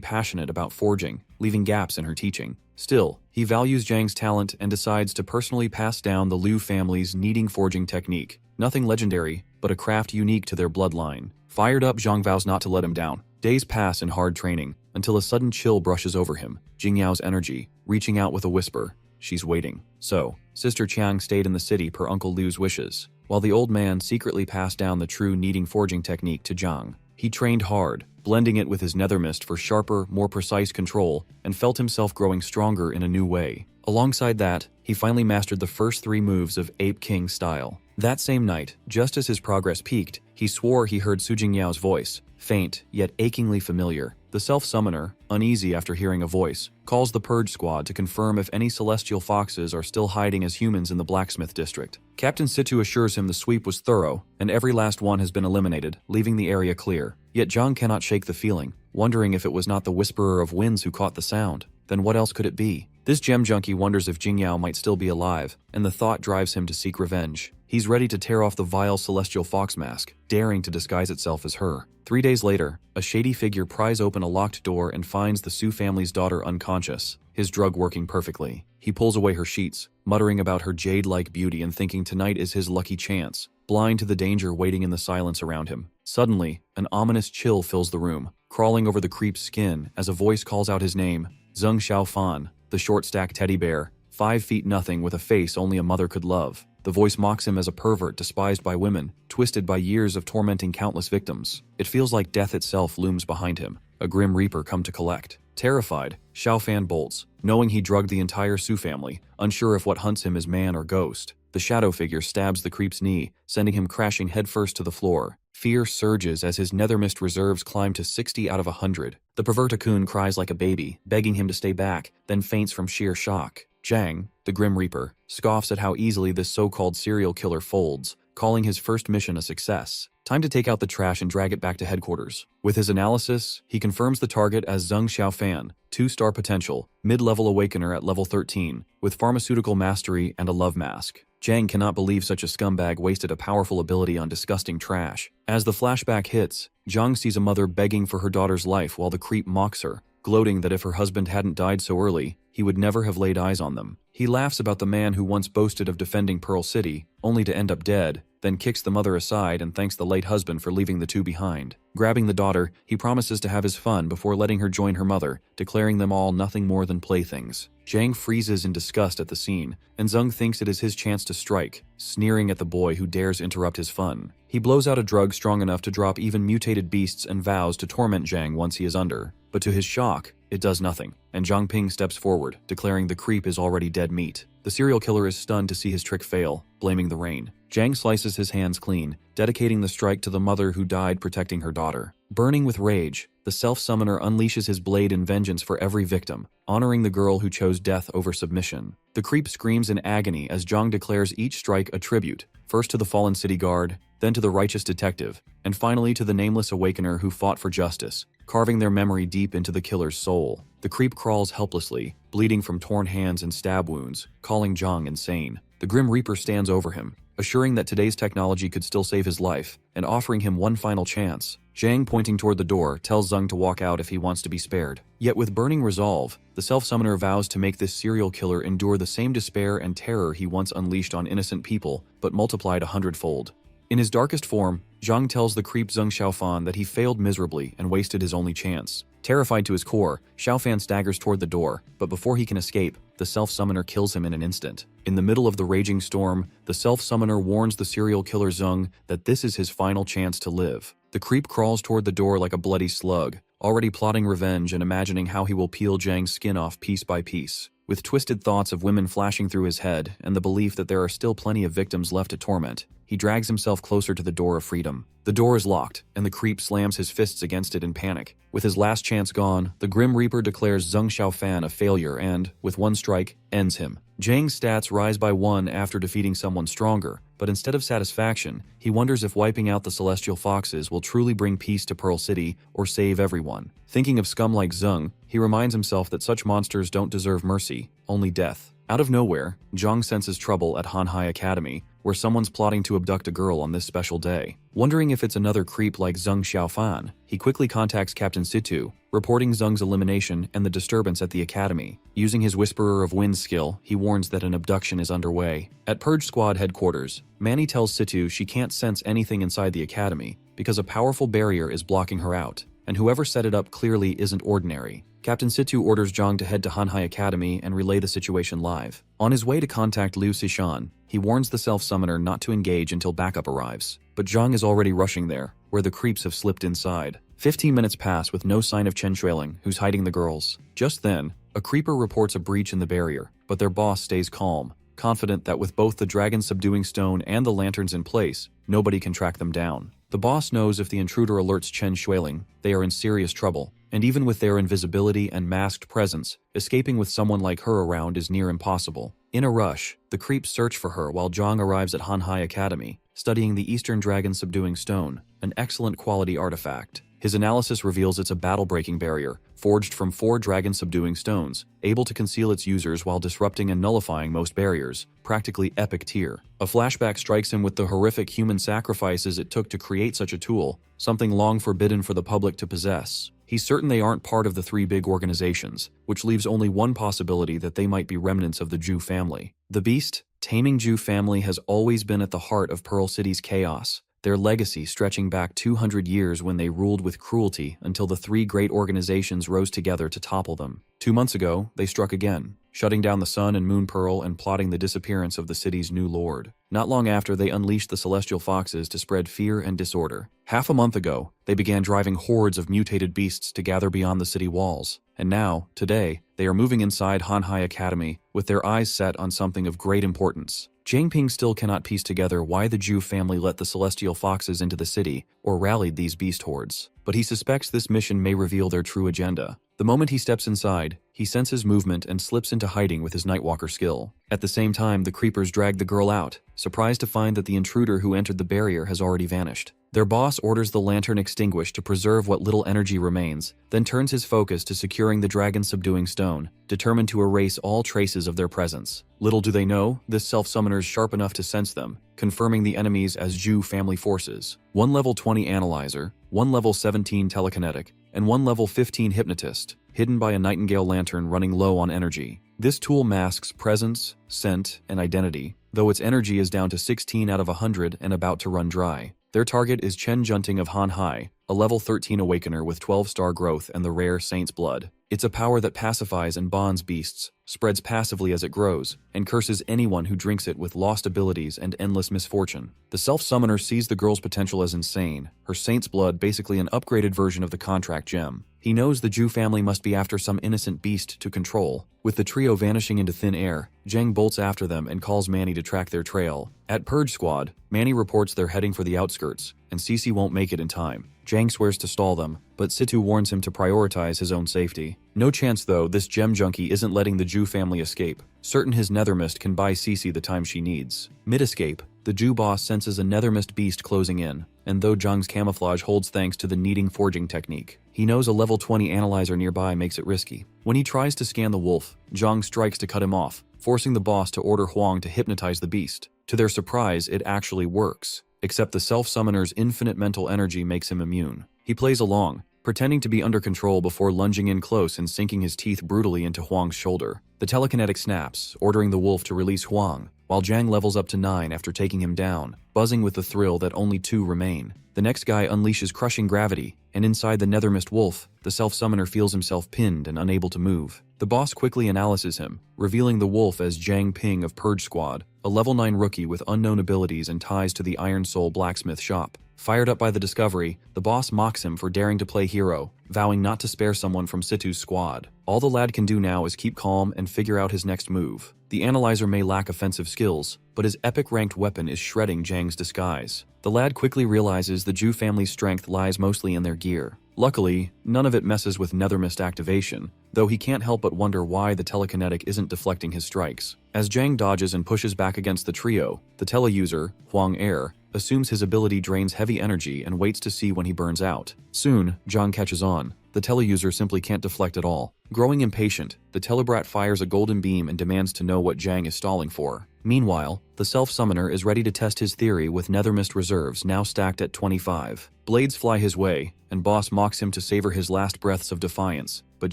passionate about forging, leaving gaps in her teaching. Still, he values Zhang's talent and decides to personally pass down the Liu family's kneading forging technique. Nothing legendary, but a craft unique to their bloodline. Fired up, Zhang vows not to let him down. Days pass in hard training, until a sudden chill brushes over him. Jingyao's energy, reaching out with a whisper. She's waiting. So, Sister Chiang stayed in the city per Uncle Liu's wishes, while the old man secretly passed down the true kneading forging technique to Zhang. He trained hard, blending it with his nether mist for sharper, more precise control, and felt himself growing stronger in a new way. Alongside that, he finally mastered the first 3 moves of Ape King style. That same night, just as his progress peaked, he swore he heard Su Jingyao's voice, faint yet achingly familiar. The self-summoner, uneasy after hearing a voice, calls the Purge Squad to confirm if any celestial foxes are still hiding as humans in the blacksmith district. Captain Situ assures him the sweep was thorough, and every last one has been eliminated, leaving the area clear. Yet Zhang cannot shake the feeling, wondering if it was not the Whisperer of Winds who caught the sound. Then what else could it be? This gem junkie wonders if Jingyao might still be alive, and the thought drives him to seek revenge. He's ready to tear off the vile celestial fox mask, daring to disguise itself as her. 3 days later, a shady figure pries open a locked door and finds the Su family's daughter unconscious, his drug working perfectly. He pulls away her sheets, muttering about her jade-like beauty and thinking tonight is his lucky chance, blind to the danger waiting in the silence around him. Suddenly, an ominous chill fills the room, crawling over the creep's skin as a voice calls out his name, Zheng Xiaofan, the short-stack teddy bear, 5 feet nothing with a face only a mother could love. The voice mocks him as a pervert despised by women, twisted by years of tormenting countless victims. It feels like death itself looms behind him, a grim reaper come to collect. Terrified, Xiaofan bolts, knowing he drugged the entire Su family, unsure if what hunts him is man or ghost. The shadow figure stabs the creep's knee, sending him crashing headfirst to the floor. Fear surges as his nethermist reserves climb to 60 out of 100. The perverticun cries like a baby, begging him to stay back, then faints from sheer shock. Zhang, the Grim Reaper, scoffs at how easily this so-called serial killer folds, calling his first mission a success. Time to take out the trash and drag it back to headquarters. With his analysis, he confirms the target as Zheng Xiaofan, 2-star potential, mid-level awakener at level 13, with pharmaceutical mastery and a love mask. Zhang cannot believe such a scumbag wasted a powerful ability on disgusting trash. As the flashback hits, Zhang sees a mother begging for her daughter's life while the creep mocks her, gloating that if her husband hadn't died so early, he would never have laid eyes on them. He laughs about the man who once boasted of defending Pearl City, only to end up dead, then kicks the mother aside and thanks the late husband for leaving the two behind. Grabbing the daughter, he promises to have his fun before letting her join her mother, declaring them all nothing more than playthings. Zhang freezes in disgust at the scene, and Zheng thinks it is his chance to strike, sneering at the boy who dares interrupt his fun. He blows out a drug strong enough to drop even mutated beasts and vows to torment Zhang once he is under. But to his shock, it does nothing, and Zhang Ping steps forward, declaring the creep is already dead meat. The serial killer is stunned to see his trick fail, blaming the rain. Zhang slices his hands clean, dedicating the strike to the mother who died protecting her daughter. Burning with rage, the self-summoner unleashes his blade in vengeance for every victim, honoring the girl who chose death over submission. The creep screams in agony as Zhang declares each strike a tribute, first to the fallen city guard, then to the righteous detective, and finally to the nameless awakener who fought for justice, carving their memory deep into the killer's soul. The creep crawls helplessly, bleeding from torn hands and stab wounds, calling Zhang insane. The Grim Reaper stands over him, assuring that today's technology could still save his life, and offering him one final chance. Zhang, pointing toward the door, tells Zeng to walk out if he wants to be spared. Yet with burning resolve, the self-summoner vows to make this serial killer endure the same despair and terror he once unleashed on innocent people, but multiplied 100-fold. In his darkest form, Zhang tells the creep Zeng Xiaofan that he failed miserably and wasted his only chance. Terrified to his core, Xiaofan staggers toward the door, but before he can escape, the self-summoner kills him in an instant. In the middle of the raging storm, the self-summoner warns the serial killer Zeng that this is his final chance to live. The creep crawls toward the door like a bloody slug, already plotting revenge and imagining how he will peel Zhang's skin off piece by piece. With twisted thoughts of women flashing through his head and the belief that there are still plenty of victims left to torment, he drags himself closer to the door of freedom. The door is locked, and the creep slams his fists against it in panic. With his last chance gone, the Grim Reaper declares Zeng Xiaofan a failure and, with one strike, ends him. Zhang's stats rise by 1 after defeating someone stronger, but instead of satisfaction, he wonders if wiping out the Celestial Foxes will truly bring peace to Pearl City or save everyone. Thinking of scum like Zeng, he reminds himself that such monsters don't deserve mercy, only death. Out of nowhere, Zhang senses trouble at Hanhai Academy, where someone's plotting to abduct a girl on this special day. Wondering if it's another creep like Zeng Xiaofan, he quickly contacts Captain Situ, reporting Zeng's elimination and the disturbance at the academy. Using his Whisperer of Wind skill, he warns that an abduction is underway. At Purge Squad headquarters, Manny tells Situ she can't sense anything inside the academy because a powerful barrier is blocking her out, and whoever set it up clearly isn't ordinary. Captain Situ orders Zhang to head to Hanhai Academy and relay the situation live. On his way to contact Liu Sishan, he warns the self-summoner not to engage until backup arrives. But Zhang is already rushing there, where the creeps have slipped inside. 15 minutes pass with no sign of Chen Shuiling, who's hiding the girls. Just then, a creeper reports a breach in the barrier, but their boss stays calm, confident that with both the dragon-subduing stone and the lanterns in place, nobody can track them down. The boss knows if the intruder alerts Chen Shuiling, they are in serious trouble, and even with their invisibility and masked presence, escaping with someone like her around is near impossible. In a rush, the creeps search for her while Zhang arrives at Hanhai Academy, studying the Eastern Dragon-subduing stone, an excellent quality artifact. His analysis reveals it's a battle-breaking barrier, forged from 4 dragon-subduing stones, able to conceal its users while disrupting and nullifying most barriers, practically epic tier. A flashback strikes him with the horrific human sacrifices it took to create such a tool, something long forbidden for the public to possess. He's certain they aren't part of the 3 big organizations, which leaves only one possibility that they might be remnants of the Zhu family. The beast, taming Zhu family has always been at the heart of Pearl City's chaos, their legacy stretching back 200 years when they ruled with cruelty until the 3 great organizations rose together to topple them. 2 months ago, they struck again, shutting down the Sun and Moon Pearl and plotting the disappearance of the city's new lord. Not long after, they unleashed the Celestial Foxes to spread fear and disorder. Half a month ago, they began driving hordes of mutated beasts to gather beyond the city walls. And now, today, they are moving inside Hanhai Academy with their eyes set on something of great importance. Jiang Ping still cannot piece together why the Zhu family let the Celestial Foxes into the city or rallied these beast hordes, but he suspects this mission may reveal their true agenda. The moment he steps inside, he senses movement and slips into hiding with his Nightwalker skill. At the same time, the creepers drag the girl out, surprised to find that the intruder who entered the barrier has already vanished. Their boss orders the lantern extinguished to preserve what little energy remains, then turns his focus to securing the dragon-subduing stone, determined to erase all traces of their presence. Little do they know, this self-summoner's sharp enough to sense them, confirming the enemies as Zhu family forces. 1 level 20 analyzer, 1 level 17 telekinetic, and 1 level 15 hypnotist, hidden by a nightingale lantern running low on energy. This tool masks presence, scent, and identity, though its energy is down to 16 out of 100 and about to run dry. Their target is Chen Junting of Hanhai, a level 13 awakener with 12-star growth and the rare Saint's Blood. It's a power that pacifies and bonds beasts, spreads passively as it grows, and curses anyone who drinks it with lost abilities and endless misfortune. The self-summoner sees the girl's potential as insane, her Saint's Blood basically an upgraded version of the contract gem. He knows the Zhu family must be after some innocent beast to control. With the trio vanishing into thin air, Zhang bolts after them and calls Manny to track their trail. At Purge Squad, Manny reports they're heading for the outskirts, and Cece won't make it in time. Zhang swears to stall them, but Situ warns him to prioritize his own safety. No chance though, this gem junkie isn't letting the Zhu family escape, certain his nethermist can buy Cece the time she needs. Mid-escape, the Zhu boss senses a nethermist beast closing in, and though Zhang's camouflage holds thanks to the kneading forging technique, he knows a level 20 analyzer nearby makes it risky. When he tries to scan the wolf, Zhang strikes to cut him off, forcing the boss to order Huang to hypnotize the beast. To their surprise, it actually works, except the self-summoner's infinite mental energy makes him immune. He plays along, pretending to be under control before lunging in close and sinking his teeth brutally into Huang's shoulder. The telekinetic snaps, ordering the wolf to release Huang, while Zhang levels up to 9 after taking him down, buzzing with the thrill that only 2 remain. The next guy unleashes crushing gravity, and inside the nethermist wolf, the self-summoner feels himself pinned and unable to move. The boss quickly analyzes him, revealing the wolf as Zhang Ping of Purge Squad, a level 9 rookie with unknown abilities and ties to the Iron Soul blacksmith shop. Fired up by the discovery, the boss mocks him for daring to play hero, vowing not to spare someone from Situ's squad. All the lad can do now is keep calm and figure out his next move. The analyzer may lack offensive skills, but his epic ranked weapon is shredding Zhang's disguise. The lad quickly realizes the Zhu family's strength lies mostly in their gear. Luckily, none of it messes with nethermist activation, though he can't help but wonder why the telekinetic isn't deflecting his strikes. As Zhang dodges and pushes back against the trio, the teleuser, Huang Er, assumes his ability drains heavy energy and waits to see when he burns out. Soon, Zhang catches on. The teleuser simply can't deflect at all. Growing impatient, the telebrat fires a golden beam and demands to know what Zhang is stalling for. Meanwhile, the self-summoner is ready to test his theory with nethermist reserves now stacked at 25. Blades fly his way, and boss mocks him to savor his last breaths of defiance, but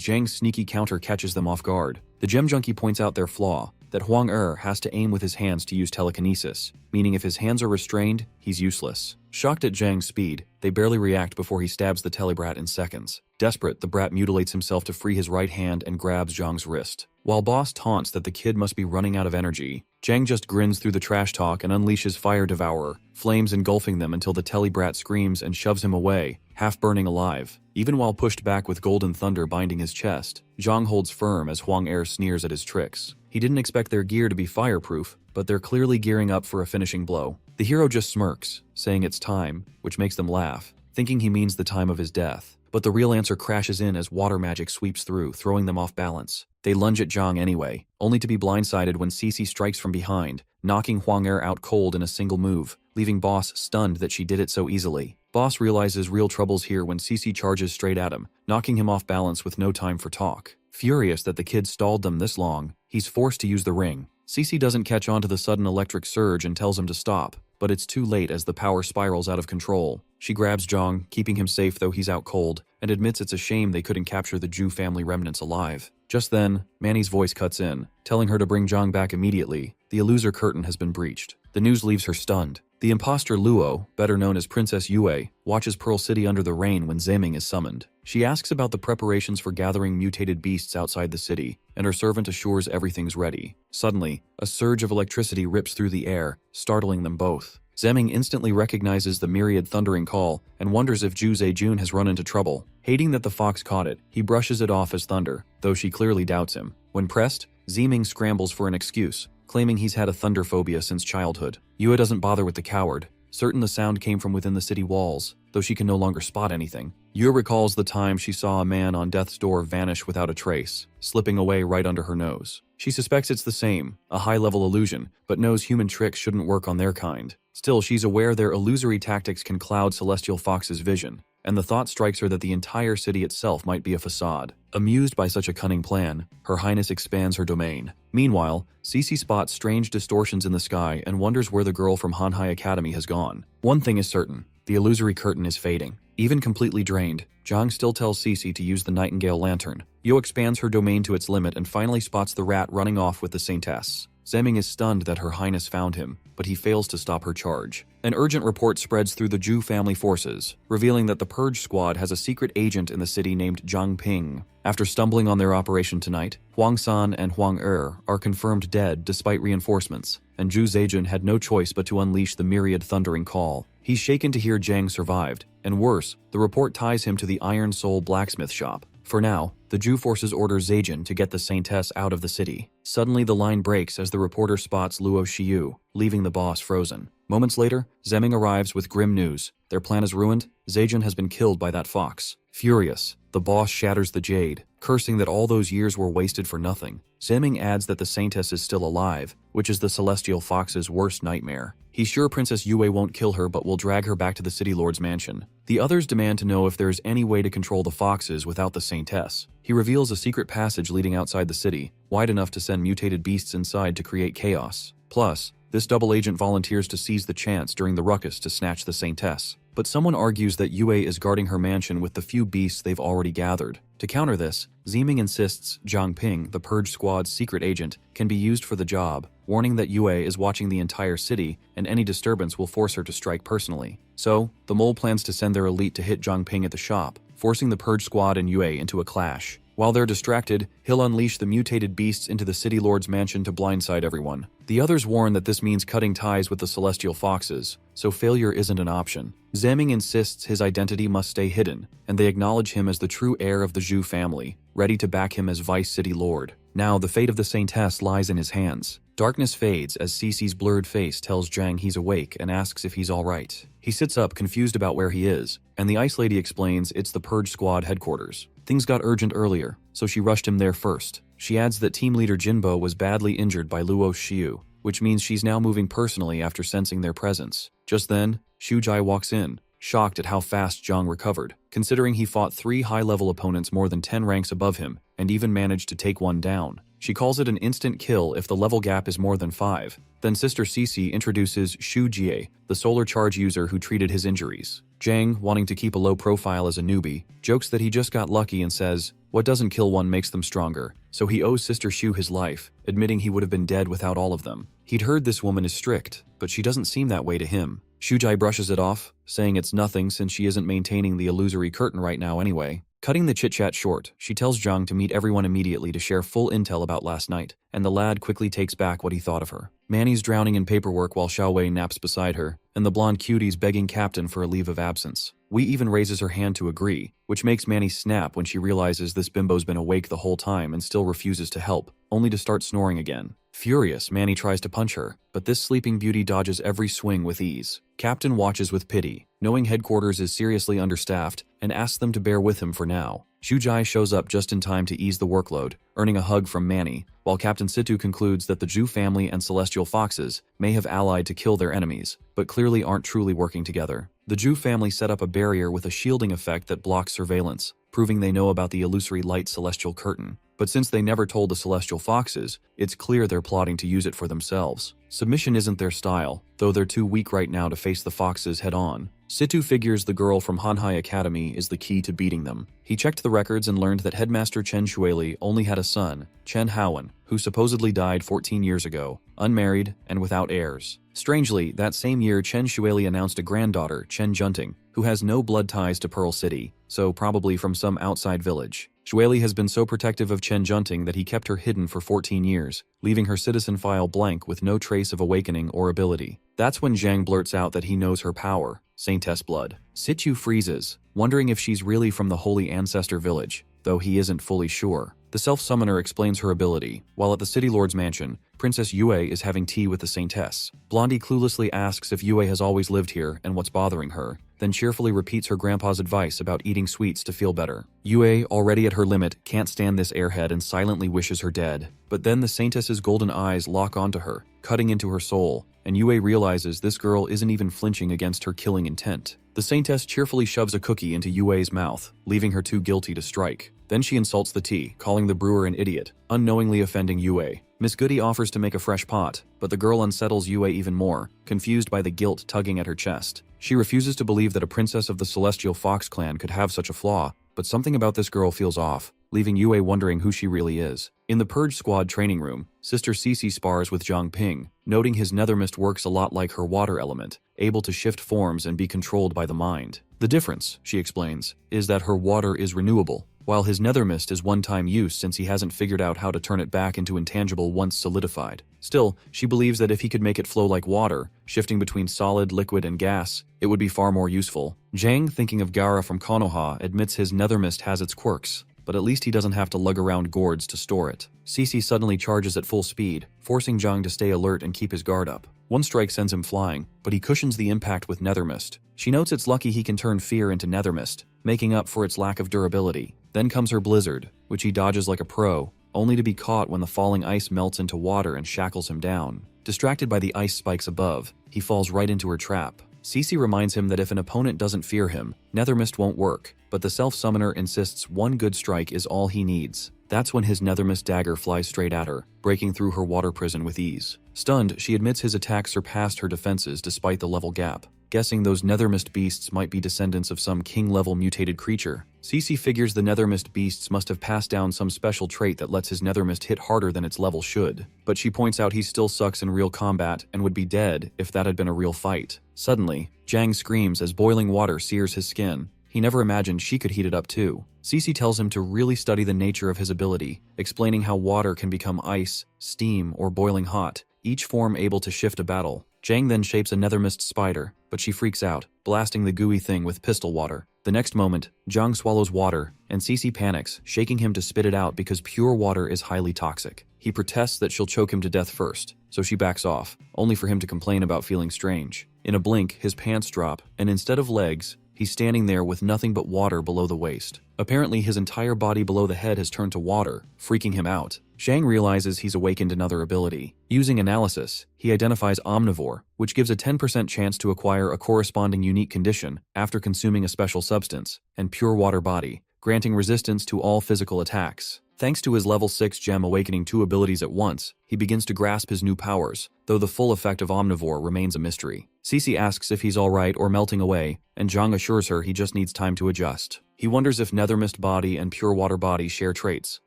Zhang's sneaky counter catches them off guard. The gem junkie points out their flaw, that Huang Er has to aim with his hands to use telekinesis, meaning if his hands are restrained, he's useless. Shocked at Zhang's speed, they barely react before he stabs the telebrat in seconds. Desperate, the brat mutilates himself to free his right hand and grabs Zhang's wrist. While boss taunts that the kid must be running out of energy, Zhang just grins through the trash talk and unleashes Fire Devourer, flames engulfing them until the telebrat screams and shoves him away, half burning alive. Even while pushed back with golden thunder binding his chest, Zhang holds firm as Huang Er sneers at his tricks. He didn't expect their gear to be fireproof, but they're clearly gearing up for a finishing blow. The hero just smirks, saying it's time, which makes them laugh, thinking he means the time of his death. But the real answer crashes in as water magic sweeps through, throwing them off balance. They lunge at Zhang anyway, only to be blindsided when Cece strikes from behind, knocking Huang Er out cold in a single move, leaving Boss stunned that she did it so easily. Boss realizes real trouble's here when Cece charges straight at him, knocking him off balance with no time for talk. Furious that the kid stalled them this long, he's forced to use the ring. Cece doesn't catch on to the sudden electric surge and tells him to stop, but it's too late as the power spirals out of control. She grabs Zhang, keeping him safe though he's out cold, and admits it's a shame they couldn't capture the Zhu family remnants alive. Just then, Manny's voice cuts in, telling her to bring Zhang back immediately. The Illuser curtain has been breached. The news leaves her stunned. The imposter Luo, better known as Princess Yue, watches Pearl City under the rain when Zeming is summoned. She asks about the preparations for gathering mutated beasts outside the city, and her servant assures everything's ready. Suddenly, a surge of electricity rips through the air, startling them both. Zeming instantly recognizes the myriad thundering call and wonders if Zhu Zejun has run into trouble. Hating that the fox caught it, he brushes it off as thunder, though she clearly doubts him. When pressed, Zeming scrambles for an excuse, claiming he's had a thunder phobia since childhood. Yue doesn't bother with the coward, certain the sound came from within the city walls, though she can no longer spot anything. Yue recalls the time she saw a man on death's door vanish without a trace, slipping away right under her nose. She suspects it's the same, a high-level illusion, but knows human tricks shouldn't work on their kind. Still, she's aware their illusory tactics can cloud Celestial Fox's vision, and the thought strikes her that the entire city itself might be a facade. Amused by such a cunning plan, Her Highness expands her domain. Meanwhile, Cece spots strange distortions in the sky and wonders where the girl from Hanhai Academy has gone. One thing is certain, the illusory curtain is fading. Even completely drained, Zhang still tells Cece to use the Nightingale Lantern. Yo expands her domain to its limit and finally spots the rat running off with the Saintess. Zeming is stunned that Her Highness found him, but he fails to stop her charge. An urgent report spreads through the Zhu family forces, revealing that the Purge Squad has a secret agent in the city named Zhang Ping. After stumbling on their operation tonight, Huang San and Huang Er are confirmed dead despite reinforcements, and Zhu Zejun had no choice but to unleash the myriad thundering call. He's shaken to hear Zhang survived, and worse, the report ties him to the Iron Soul blacksmith shop. For now, the Zhu forces order Zejun to get the Saintess out of the city. Suddenly the line breaks as the reporter spots Luo Shiyu, leaving the boss frozen. Moments later, Zeming arrives with grim news. Their plan is ruined, Zejun has been killed by that fox. Furious, the boss shatters the jade, cursing that all those years were wasted for nothing. Zeming adds that the Saintess is still alive, which is the Celestial Fox's worst nightmare. He's sure Princess Yue won't kill her but will drag her back to the City Lord's mansion. The others demand to know if there's any way to control the foxes without the Saintess. He reveals a secret passage leading outside the city, wide enough to send mutated beasts inside to create chaos. Plus, This double agent volunteers to seize the chance during the ruckus to snatch the Saintess. But someone argues that Yue is guarding her mansion with the few beasts they've already gathered. To counter this, Zieming insists Zhang Ping, the Purge Squad's secret agent, can be used for the job, warning that Yue is watching the entire city and any disturbance will force her to strike personally. So, the mole plans to send their elite to hit Zhang Ping at the shop, forcing the Purge Squad and Yue into a clash. While they're distracted, he'll unleash the mutated beasts into the City Lord's mansion to blindside everyone. The others warn that this means cutting ties with the Celestial Foxes, so failure isn't an option. Zieming insists his identity must stay hidden, and they acknowledge him as the true heir of the Zhu family, ready to back him as Vice City Lord. Now, the fate of the Saintess lies in his hands. Darkness fades as Cece's blurred face tells Zhang he's awake and asks if he's alright. He sits up, confused about where he is, and the Ice Lady explains it's the Purge Squad headquarters. Things got urgent earlier, so she rushed him there first. She adds that team leader Jinbo was badly injured by Luo Xiu, which means she's now moving personally after sensing their presence. Just then, Xujai walks in, shocked at how fast Zhang recovered, considering he fought 3 high-level opponents more than 10 ranks above him, and even managed to take one down. She calls it an instant kill if the level gap is more than 5. Then Sister Cece introduces Xu Jie, the solar charge user who treated his injuries. Zhang, wanting to keep a low profile as a newbie, jokes that he just got lucky and says, what doesn't kill one makes them stronger, so he owes Sister Xu his life, admitting he would have been dead without all of them. He'd heard this woman is strict, but she doesn't seem that way to him. Xujai brushes it off, saying it's nothing since she isn't maintaining the illusory curtain right now anyway. Cutting the chit-chat short, she tells Zhang to meet everyone immediately to share full intel about last night, and the lad quickly takes back what he thought of her. Manny's drowning in paperwork while Xiaowei naps beside her, and the blonde cutie's begging Captain for a leave of absence. Wei even raises her hand to agree, which makes Manny snap when she realizes this bimbo's been awake the whole time and still refuses to help, only to start snoring again. Furious, Manny tries to punch her, but this sleeping beauty dodges every swing with ease. Captain watches with pity, knowing headquarters is seriously understaffed, and asks them to bear with him for now. Xujai shows up just in time to ease the workload, earning a hug from Manny, while Captain Situ concludes that the Zhu family and Celestial Foxes may have allied to kill their enemies, but clearly aren't truly working together. The Zhu family set up a barrier with a shielding effect that blocks surveillance, proving they know about the illusory light celestial curtain. But since they never told the Celestial Foxes, it's clear they're plotting to use it for themselves. Submission isn't their style, though they're too weak right now to face the Foxes head-on. Situ figures the girl from Hanhai Academy is the key to beating them. He checked the records and learned that Headmaster Chen Shuili only had a son, Chen Haowen, who supposedly died 14 years ago, unmarried and without heirs. Strangely, that same year Chen Shuili announced a granddaughter, Chen Junting, who has no blood ties to Pearl City, so probably from some outside village. Shuili has been so protective of Chen Junting that he kept her hidden for 14 years, leaving her citizen file blank with no trace of awakening or ability. That's when Zhang blurts out that he knows her power, Saintess blood. Situ freezes, wondering if she's really from the Holy Ancestor village, though he isn't fully sure. The self-summoner explains her ability, while at the City Lord's mansion, Princess Yue is having tea with the Saintess. Blondie cluelessly asks if Yue has always lived here and what's bothering her, then cheerfully repeats her grandpa's advice about eating sweets to feel better. Yue, already at her limit, can't stand this airhead and silently wishes her dead. But then the Saintess's golden eyes lock onto her, cutting into her soul, and Yue realizes this girl isn't even flinching against her killing intent. The Saintess cheerfully shoves a cookie into Yue's mouth, leaving her too guilty to strike. Then she insults the tea, calling the brewer an idiot, unknowingly offending Yue. Miss Goody offers to make a fresh pot, but the girl unsettles Yue even more, confused by the guilt tugging at her chest. She refuses to believe that a princess of the Celestial Fox clan could have such a flaw, but something about this girl feels off, leaving Yue wondering who she really is. In the Purge Squad training room, Sister Cece spars with Zhang Ping, noting his nethermist works a lot like her water element, able to shift forms and be controlled by the mind. The difference, she explains, is that her water is renewable, while his nethermist is one-time use since he hasn't figured out how to turn it back into intangible once solidified. Still, she believes that if he could make it flow like water, shifting between solid, liquid, and gas, it would be far more useful. Zhang, thinking of Gaara from Konoha, admits his nethermist has its quirks, but at least he doesn't have to lug around gourds to store it. Cece suddenly charges at full speed, forcing Zhang to stay alert and keep his guard up. One strike sends him flying, but he cushions the impact with nethermist. She notes it's lucky he can turn fear into nethermist, making up for its lack of durability. Then comes her blizzard, which he dodges like a pro, only to be caught when the falling ice melts into water and shackles him down. Distracted by the ice spikes above, he falls right into her trap. Cece reminds him that if an opponent doesn't fear him, nethermist won't work, but the self-summoner insists one good strike is all he needs. That's when his nethermist dagger flies straight at her, breaking through her water prison with ease. Stunned, she admits his attack surpassed her defenses despite the level gap. Guessing those nethermist beasts might be descendants of some king-level mutated creature, Cece figures the nethermist beasts must have passed down some special trait that lets his nethermist hit harder than its level should. But she points out he still sucks in real combat and would be dead if that had been a real fight. Suddenly, Jang screams as boiling water sears his skin. He never imagined she could heat it up too. Cece tells him to really study the nature of his ability, explaining how water can become ice, steam, or boiling hot, each form able to shift a battle. Jang then shapes a nethermist spider, but she freaks out, blasting the gooey thing with pistol water. The next moment, Jang swallows water, and Cece panics, shaking him to spit it out because pure water is highly toxic. He protests that she'll choke him to death first, so she backs off, only for him to complain about feeling strange. In a blink, his pants drop, and instead of legs, he's standing there with nothing but water below the waist. Apparently, his entire body below the head has turned to water, freaking him out. Zhang realizes he's awakened another ability. Using analysis, he identifies Omnivore, which gives a 10% chance to acquire a corresponding unique condition after consuming a special substance, and Pure Water Body, granting resistance to all physical attacks. Thanks to his level 6 gem awakening 2 abilities at once, he begins to grasp his new powers, though the full effect of Omnivore remains a mystery. Cece asks if he's alright or melting away, and Zhang assures her he just needs time to adjust. He wonders if Nethermist Body and Pure Water Body share traits,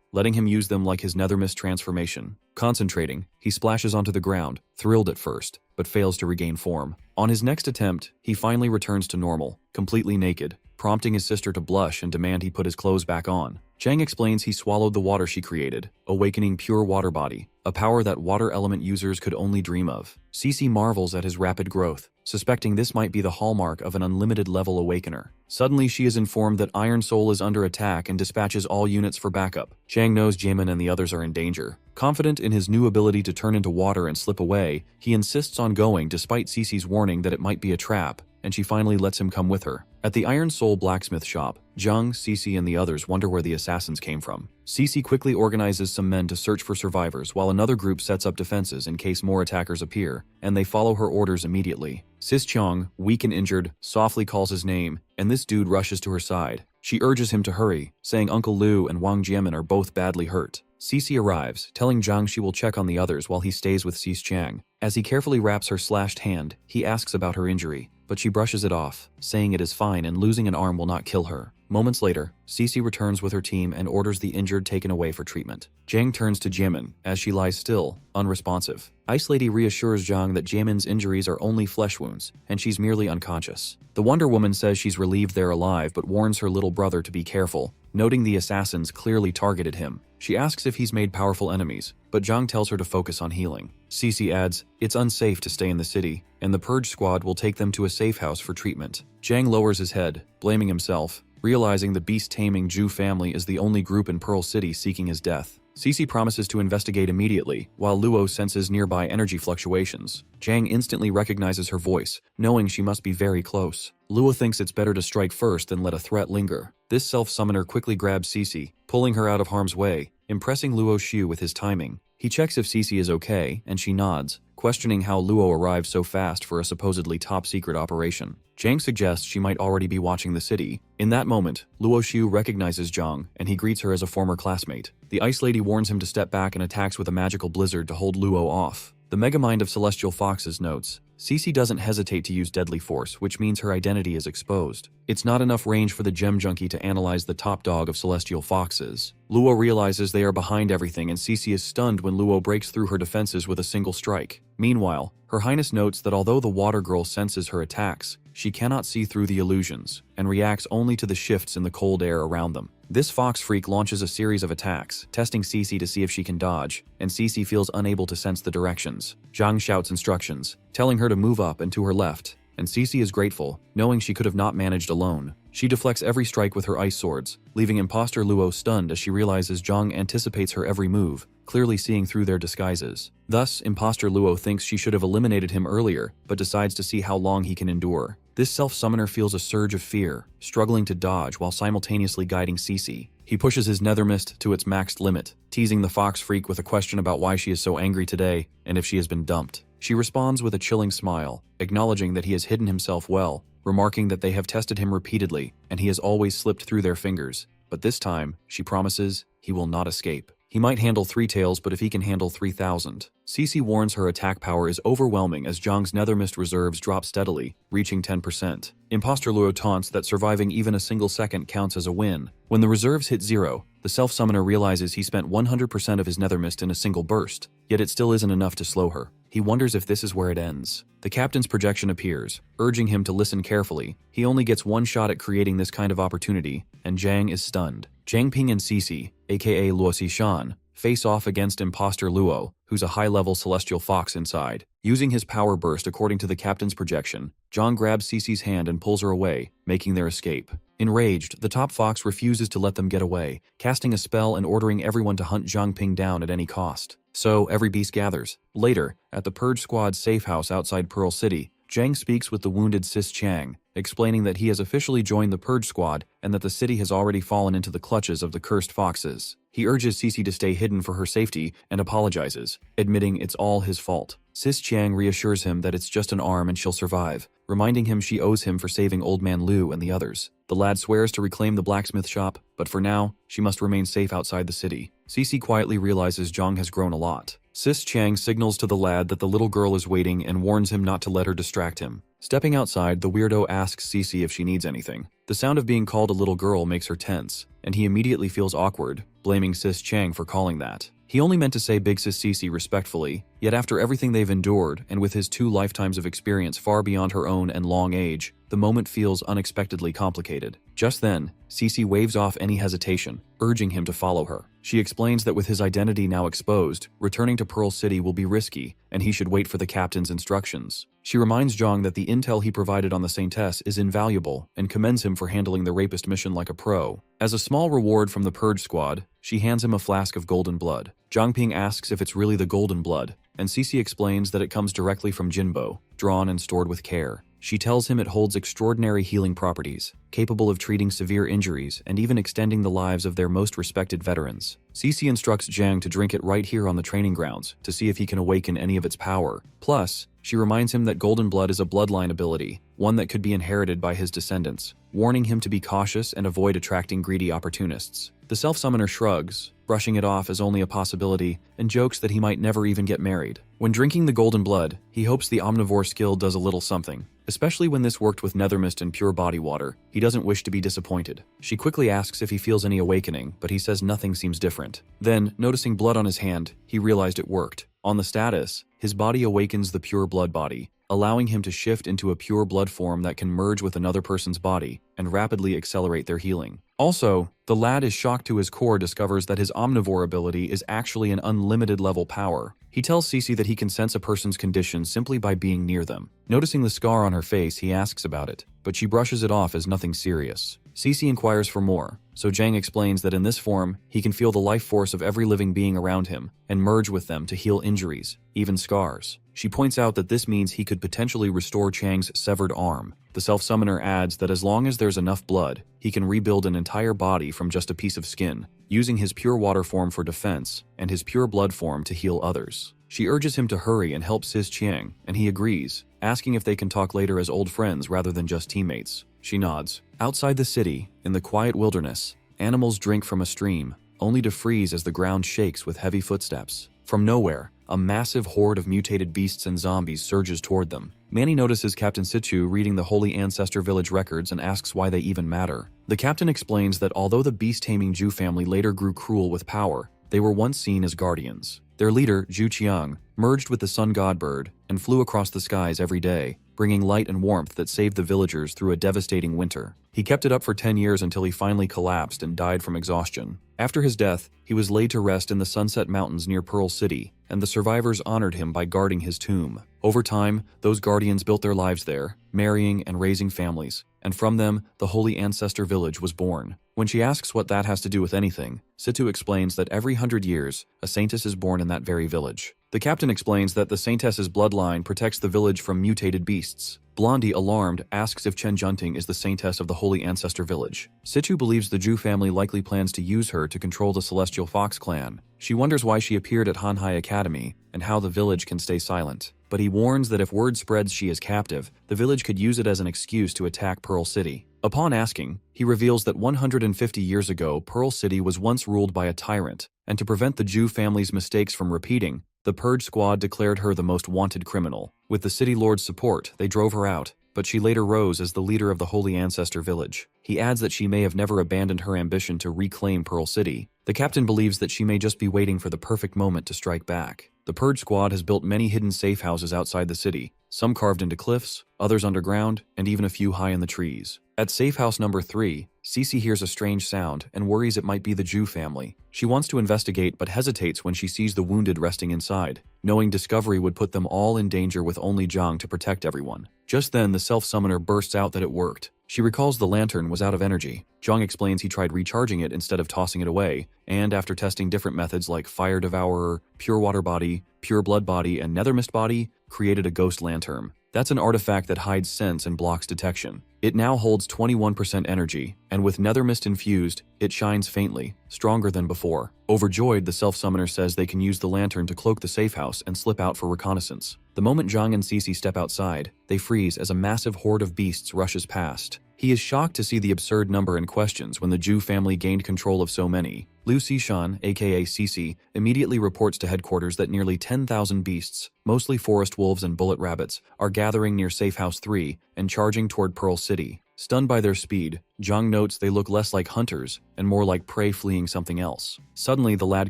letting him use them like his Nethermist transformation. Concentrating, he splashes onto the ground, thrilled at first, but fails to regain form. On his next attempt, he finally returns to normal, completely naked, prompting his sister to blush and demand he put his clothes back on. Chang explains he swallowed the water she created, awakening Pure Water Body, a power that water element users could only dream of. Cece marvels at his rapid growth, suspecting this might be the hallmark of an unlimited level awakener. Suddenly, she is informed that Iron Soul is under attack and dispatches all units for backup. Chang knows Jaemin and the others are in danger. Confident in his new ability to turn into water and slip away, he insists on going despite Cece's warning that it might be a trap, and she finally lets him come with her. At the Iron Soul blacksmith shop, Zhang, Cece, and the others wonder where the assassins came from. Cece quickly organizes some men to search for survivors while another group sets up defenses in case more attackers appear, and they follow her orders immediately. Sis Chong, weak and injured, softly calls his name, and this dude rushes to her side. She urges him to hurry, saying Uncle Liu and Wang Jianmin are both badly hurt. Cece arrives, telling Zhang she will check on the others while he stays with Sis Chang. As he carefully wraps her slashed hand, he asks about her injury, but she brushes it off, saying it is fine and losing an arm will not kill her. Moments later, Cece returns with her team and orders the injured taken away for treatment. Zhang turns to Jianmin as she lies still, unresponsive. Ice Lady reassures Zhang that Jianmin's injuries are only flesh wounds, and she's merely unconscious. The Wonder Woman says she's relieved they're alive but warns her little brother to be careful, noting the assassins clearly targeted him. She asks if he's made powerful enemies, but Zhang tells her to focus on healing. Cece adds, it's unsafe to stay in the city, and the Purge Squad will take them to a safe house for treatment. Zhang lowers his head, blaming himself, realizing the beast-taming Zhu family is the only group in Pearl City seeking his death. Cece promises to investigate immediately, while Luo senses nearby energy fluctuations. Zhang instantly recognizes her voice, knowing she must be very close. Luo thinks it's better to strike first than let a threat linger. This self-summoner quickly grabs Cece, pulling her out of harm's way, impressing Luo Xu with his timing. He checks if Cece is okay, and she nods, questioning how Luo arrived so fast for a supposedly top-secret operation. Zhang suggests she might already be watching the city. In that moment, Luo Xu recognizes Zhang, and he greets her as a former classmate. The Ice Lady warns him to step back and attacks with a magical blizzard to hold Luo off. The Megamind of Celestial Foxes notes, Cece doesn't hesitate to use deadly force, which means her identity is exposed. It's not enough range for the Gem Junkie to analyze the top dog of Celestial Foxes. Luo realizes they are behind everything, and Cece is stunned when Luo breaks through her defenses with a single strike. Meanwhile, Her Highness notes that although the Water Girl senses her attacks, she cannot see through the illusions, and reacts only to the shifts in the cold air around them. This fox freak launches a series of attacks, testing Cece to see if she can dodge, and Cece feels unable to sense the directions. Zhang shouts instructions, telling her to move up and to her left, and Cece is grateful, knowing she could have not managed alone. She deflects every strike with her ice swords, leaving Imposter Luo stunned as she realizes Zhang anticipates her every move, clearly seeing through their disguises. Thus, Imposter Luo thinks she should have eliminated him earlier, but decides to see how long he can endure. This self-summoner feels a surge of fear, struggling to dodge while simultaneously guiding Cece. He pushes his nethermist to its maxed limit, teasing the fox freak with a question about why she is so angry today and if she has been dumped. She responds with a chilling smile, acknowledging that he has hidden himself well, remarking that they have tested him repeatedly and he has always slipped through their fingers. but this time, she promises, he will not escape. He might handle 3 tails, but if he can handle 3,000. Cece warns her attack power is overwhelming as Zhang's nethermist reserves drop steadily, reaching 10%. Imposter Luo taunts that surviving even a single second counts as a win. When the reserves hit 0, the self-summoner realizes he spent 100% of his nethermist in a single burst, yet it still isn't enough to slow her. He wonders if this is where it ends. The captain's projection appears, urging him to listen carefully. He only gets one shot at creating this kind of opportunity, and Zhang is stunned. Zhang Ping and Cece, aka Luo Xishan, face off against Imposter Luo, who's a high-level celestial fox inside. Using his power burst according to the captain's projection, Zhang grabs Cece's hand and pulls her away, making their escape. Enraged, the top fox refuses to let them get away, casting a spell and ordering everyone to hunt Zhang Ping down at any cost. So, every beast gathers. Later, at the Purge Squad's safe house outside Pearl City, Zhang speaks with the wounded Sis Chang, explaining that he has officially joined the Purge Squad and that the city has already fallen into the clutches of the cursed foxes. He urges Cece to stay hidden for her safety and apologizes, admitting it's all his fault. Sis Chang reassures him that it's just an arm and she'll survive, reminding him she owes him for saving Old Man Lu and the others. The lad swears to reclaim the blacksmith shop, but for now, she must remain safe outside the city. Cece quietly realizes Zhang has grown a lot. Sis Chang signals to the lad that the little girl is waiting and warns him not to let her distract him. Stepping outside, the weirdo asks Cece if she needs anything. The sound of being called a little girl makes her tense, and he immediately feels awkward, blaming Sis Chang for calling that. He only meant to say Big Sis Cece respectfully, yet after everything they've endured, and with his 2 lifetimes of experience far beyond her own and long age, the moment feels unexpectedly complicated. Just then, Cece waves off any hesitation, urging him to follow her. She explains that with his identity now exposed, returning to Pearl City will be risky, and he should wait for the captain's instructions. She reminds Zhang that the intel he provided on the Saintess is invaluable, and commends him for handling the rapist mission like a pro. As a small reward from the Purge Squad, she hands him a flask of golden blood. Zhang Ping asks if it's really the golden blood, and Cece explains that it comes directly from Jinbo, drawn and stored with care. She tells him it holds extraordinary healing properties, capable of treating severe injuries and even extending the lives of their most respected veterans. Cece instructs Zhang to drink it right here on the training grounds to see if he can awaken any of its power. Plus, she reminds him that golden blood is a bloodline ability, one that could be inherited by his descendants, warning him to be cautious and avoid attracting greedy opportunists. The self-summoner shrugs, brushing it off as only a possibility, and jokes that he might never even get married. When drinking the golden blood, he hopes the omnivore skill does a little something. Especially when this worked with nethermist and pure body water, he doesn't wish to be disappointed. She quickly asks if he feels any awakening, but he says nothing seems different. Then, noticing blood on his hand, he realized it worked. On the status, his body awakens the pure blood body, allowing him to shift into a pure blood form that can merge with another person's body and rapidly accelerate their healing. Also, the lad is shocked to his core discovers that his omnivore ability is actually an unlimited level power. He tells Cece that he can sense a person's condition simply by being near them. Noticing the scar on her face, he asks about it, but she brushes it off as nothing serious. Cece inquires for more, so Zhang explains that in this form, he can feel the life force of every living being around him and merge with them to heal injuries, even scars. She points out that this means he could potentially restore Chang's severed arm. The self-summoner adds that as long as there's enough blood, he can rebuild an entire body from just a piece of skin, using his pure water form for defense and his pure blood form to heal others. She urges him to hurry and help Sis Chiang, and he agrees, asking if they can talk later as old friends rather than just teammates. She nods. Outside the city, in the quiet wilderness, animals drink from a stream, only to freeze as the ground shakes with heavy footsteps. From nowhere, a massive horde of mutated beasts and zombies surges toward them. Manny notices Captain Situ reading the Holy Ancestor Village records and asks why they even matter. The captain explains that although the beast-taming Zhu family later grew cruel with power, they were once seen as guardians. Their leader, Zhu Qiang, merged with the sun god bird and flew across the skies every day, bringing light and warmth that saved the villagers through a devastating winter. He kept it up for 10 years until he finally collapsed and died from exhaustion. After his death, he was laid to rest in the Sunset Mountains near Pearl City, and the survivors honored him by guarding his tomb. Over time, those guardians built their lives there, marrying and raising families, and from them, the Holy Ancestor Village was born. When she asks what that has to do with anything, Situ explains that every 100 years, a saintess is born in that very village. The captain explains that the saintess's bloodline protects the village from mutated beasts. Blondie, alarmed, asks if Chen Junting is the saintess of the Holy Ancestor Village. Situ believes the Zhu family likely plans to use her to control the Celestial Fox clan. She wonders why she appeared at Hanhai Academy and how the village can stay silent. But he warns that if word spreads she is captive, the village could use it as an excuse to attack Pearl City. Upon asking, he reveals that 150 years ago Pearl City was once ruled by a tyrant, and to prevent the Jew family's mistakes from repeating, the Purge Squad declared her the most wanted criminal. With the city lord's support, they drove her out, but she later rose as the leader of the Holy Ancestor Village. He adds that she may have never abandoned her ambition to reclaim Pearl City. The captain believes that she may just be waiting for the perfect moment to strike back. The Purge Squad has built many hidden safe houses outside the city, some carved into cliffs, others underground, and even a few high in the trees. At safe house number 3, Cece hears a strange sound and worries it might be the Jew family. She wants to investigate but hesitates when she sees the wounded resting inside, knowing discovery would put them all in danger with only Zhang to protect everyone. Just then, the self-summoner bursts out that it worked. She recalls the lantern was out of energy. Zhang explains he tried recharging it instead of tossing it away, and after testing different methods like Fire Devourer, Pure Water Body, Pure Blood Body, and Nether Mist Body, created a ghost lantern. That's an artifact that hides sense and blocks detection. It now holds 21% energy, and with Nether Mist infused, it shines faintly, stronger than before. Overjoyed, the self-summoner says they can use the lantern to cloak the safe house and slip out for reconnaissance. The moment Zhang and Cece step outside, they freeze as a massive horde of beasts rushes past. He is shocked to see the absurd number and questions when the Jew family gained control of so many. Liu Xishan, aka Cece, immediately reports to headquarters that nearly 10,000 beasts, mostly forest wolves and bullet rabbits, are gathering near Safe House 3 and charging toward Pearl City. Stunned by their speed, Zhang notes they look less like hunters and more like prey fleeing something else. Suddenly, the lad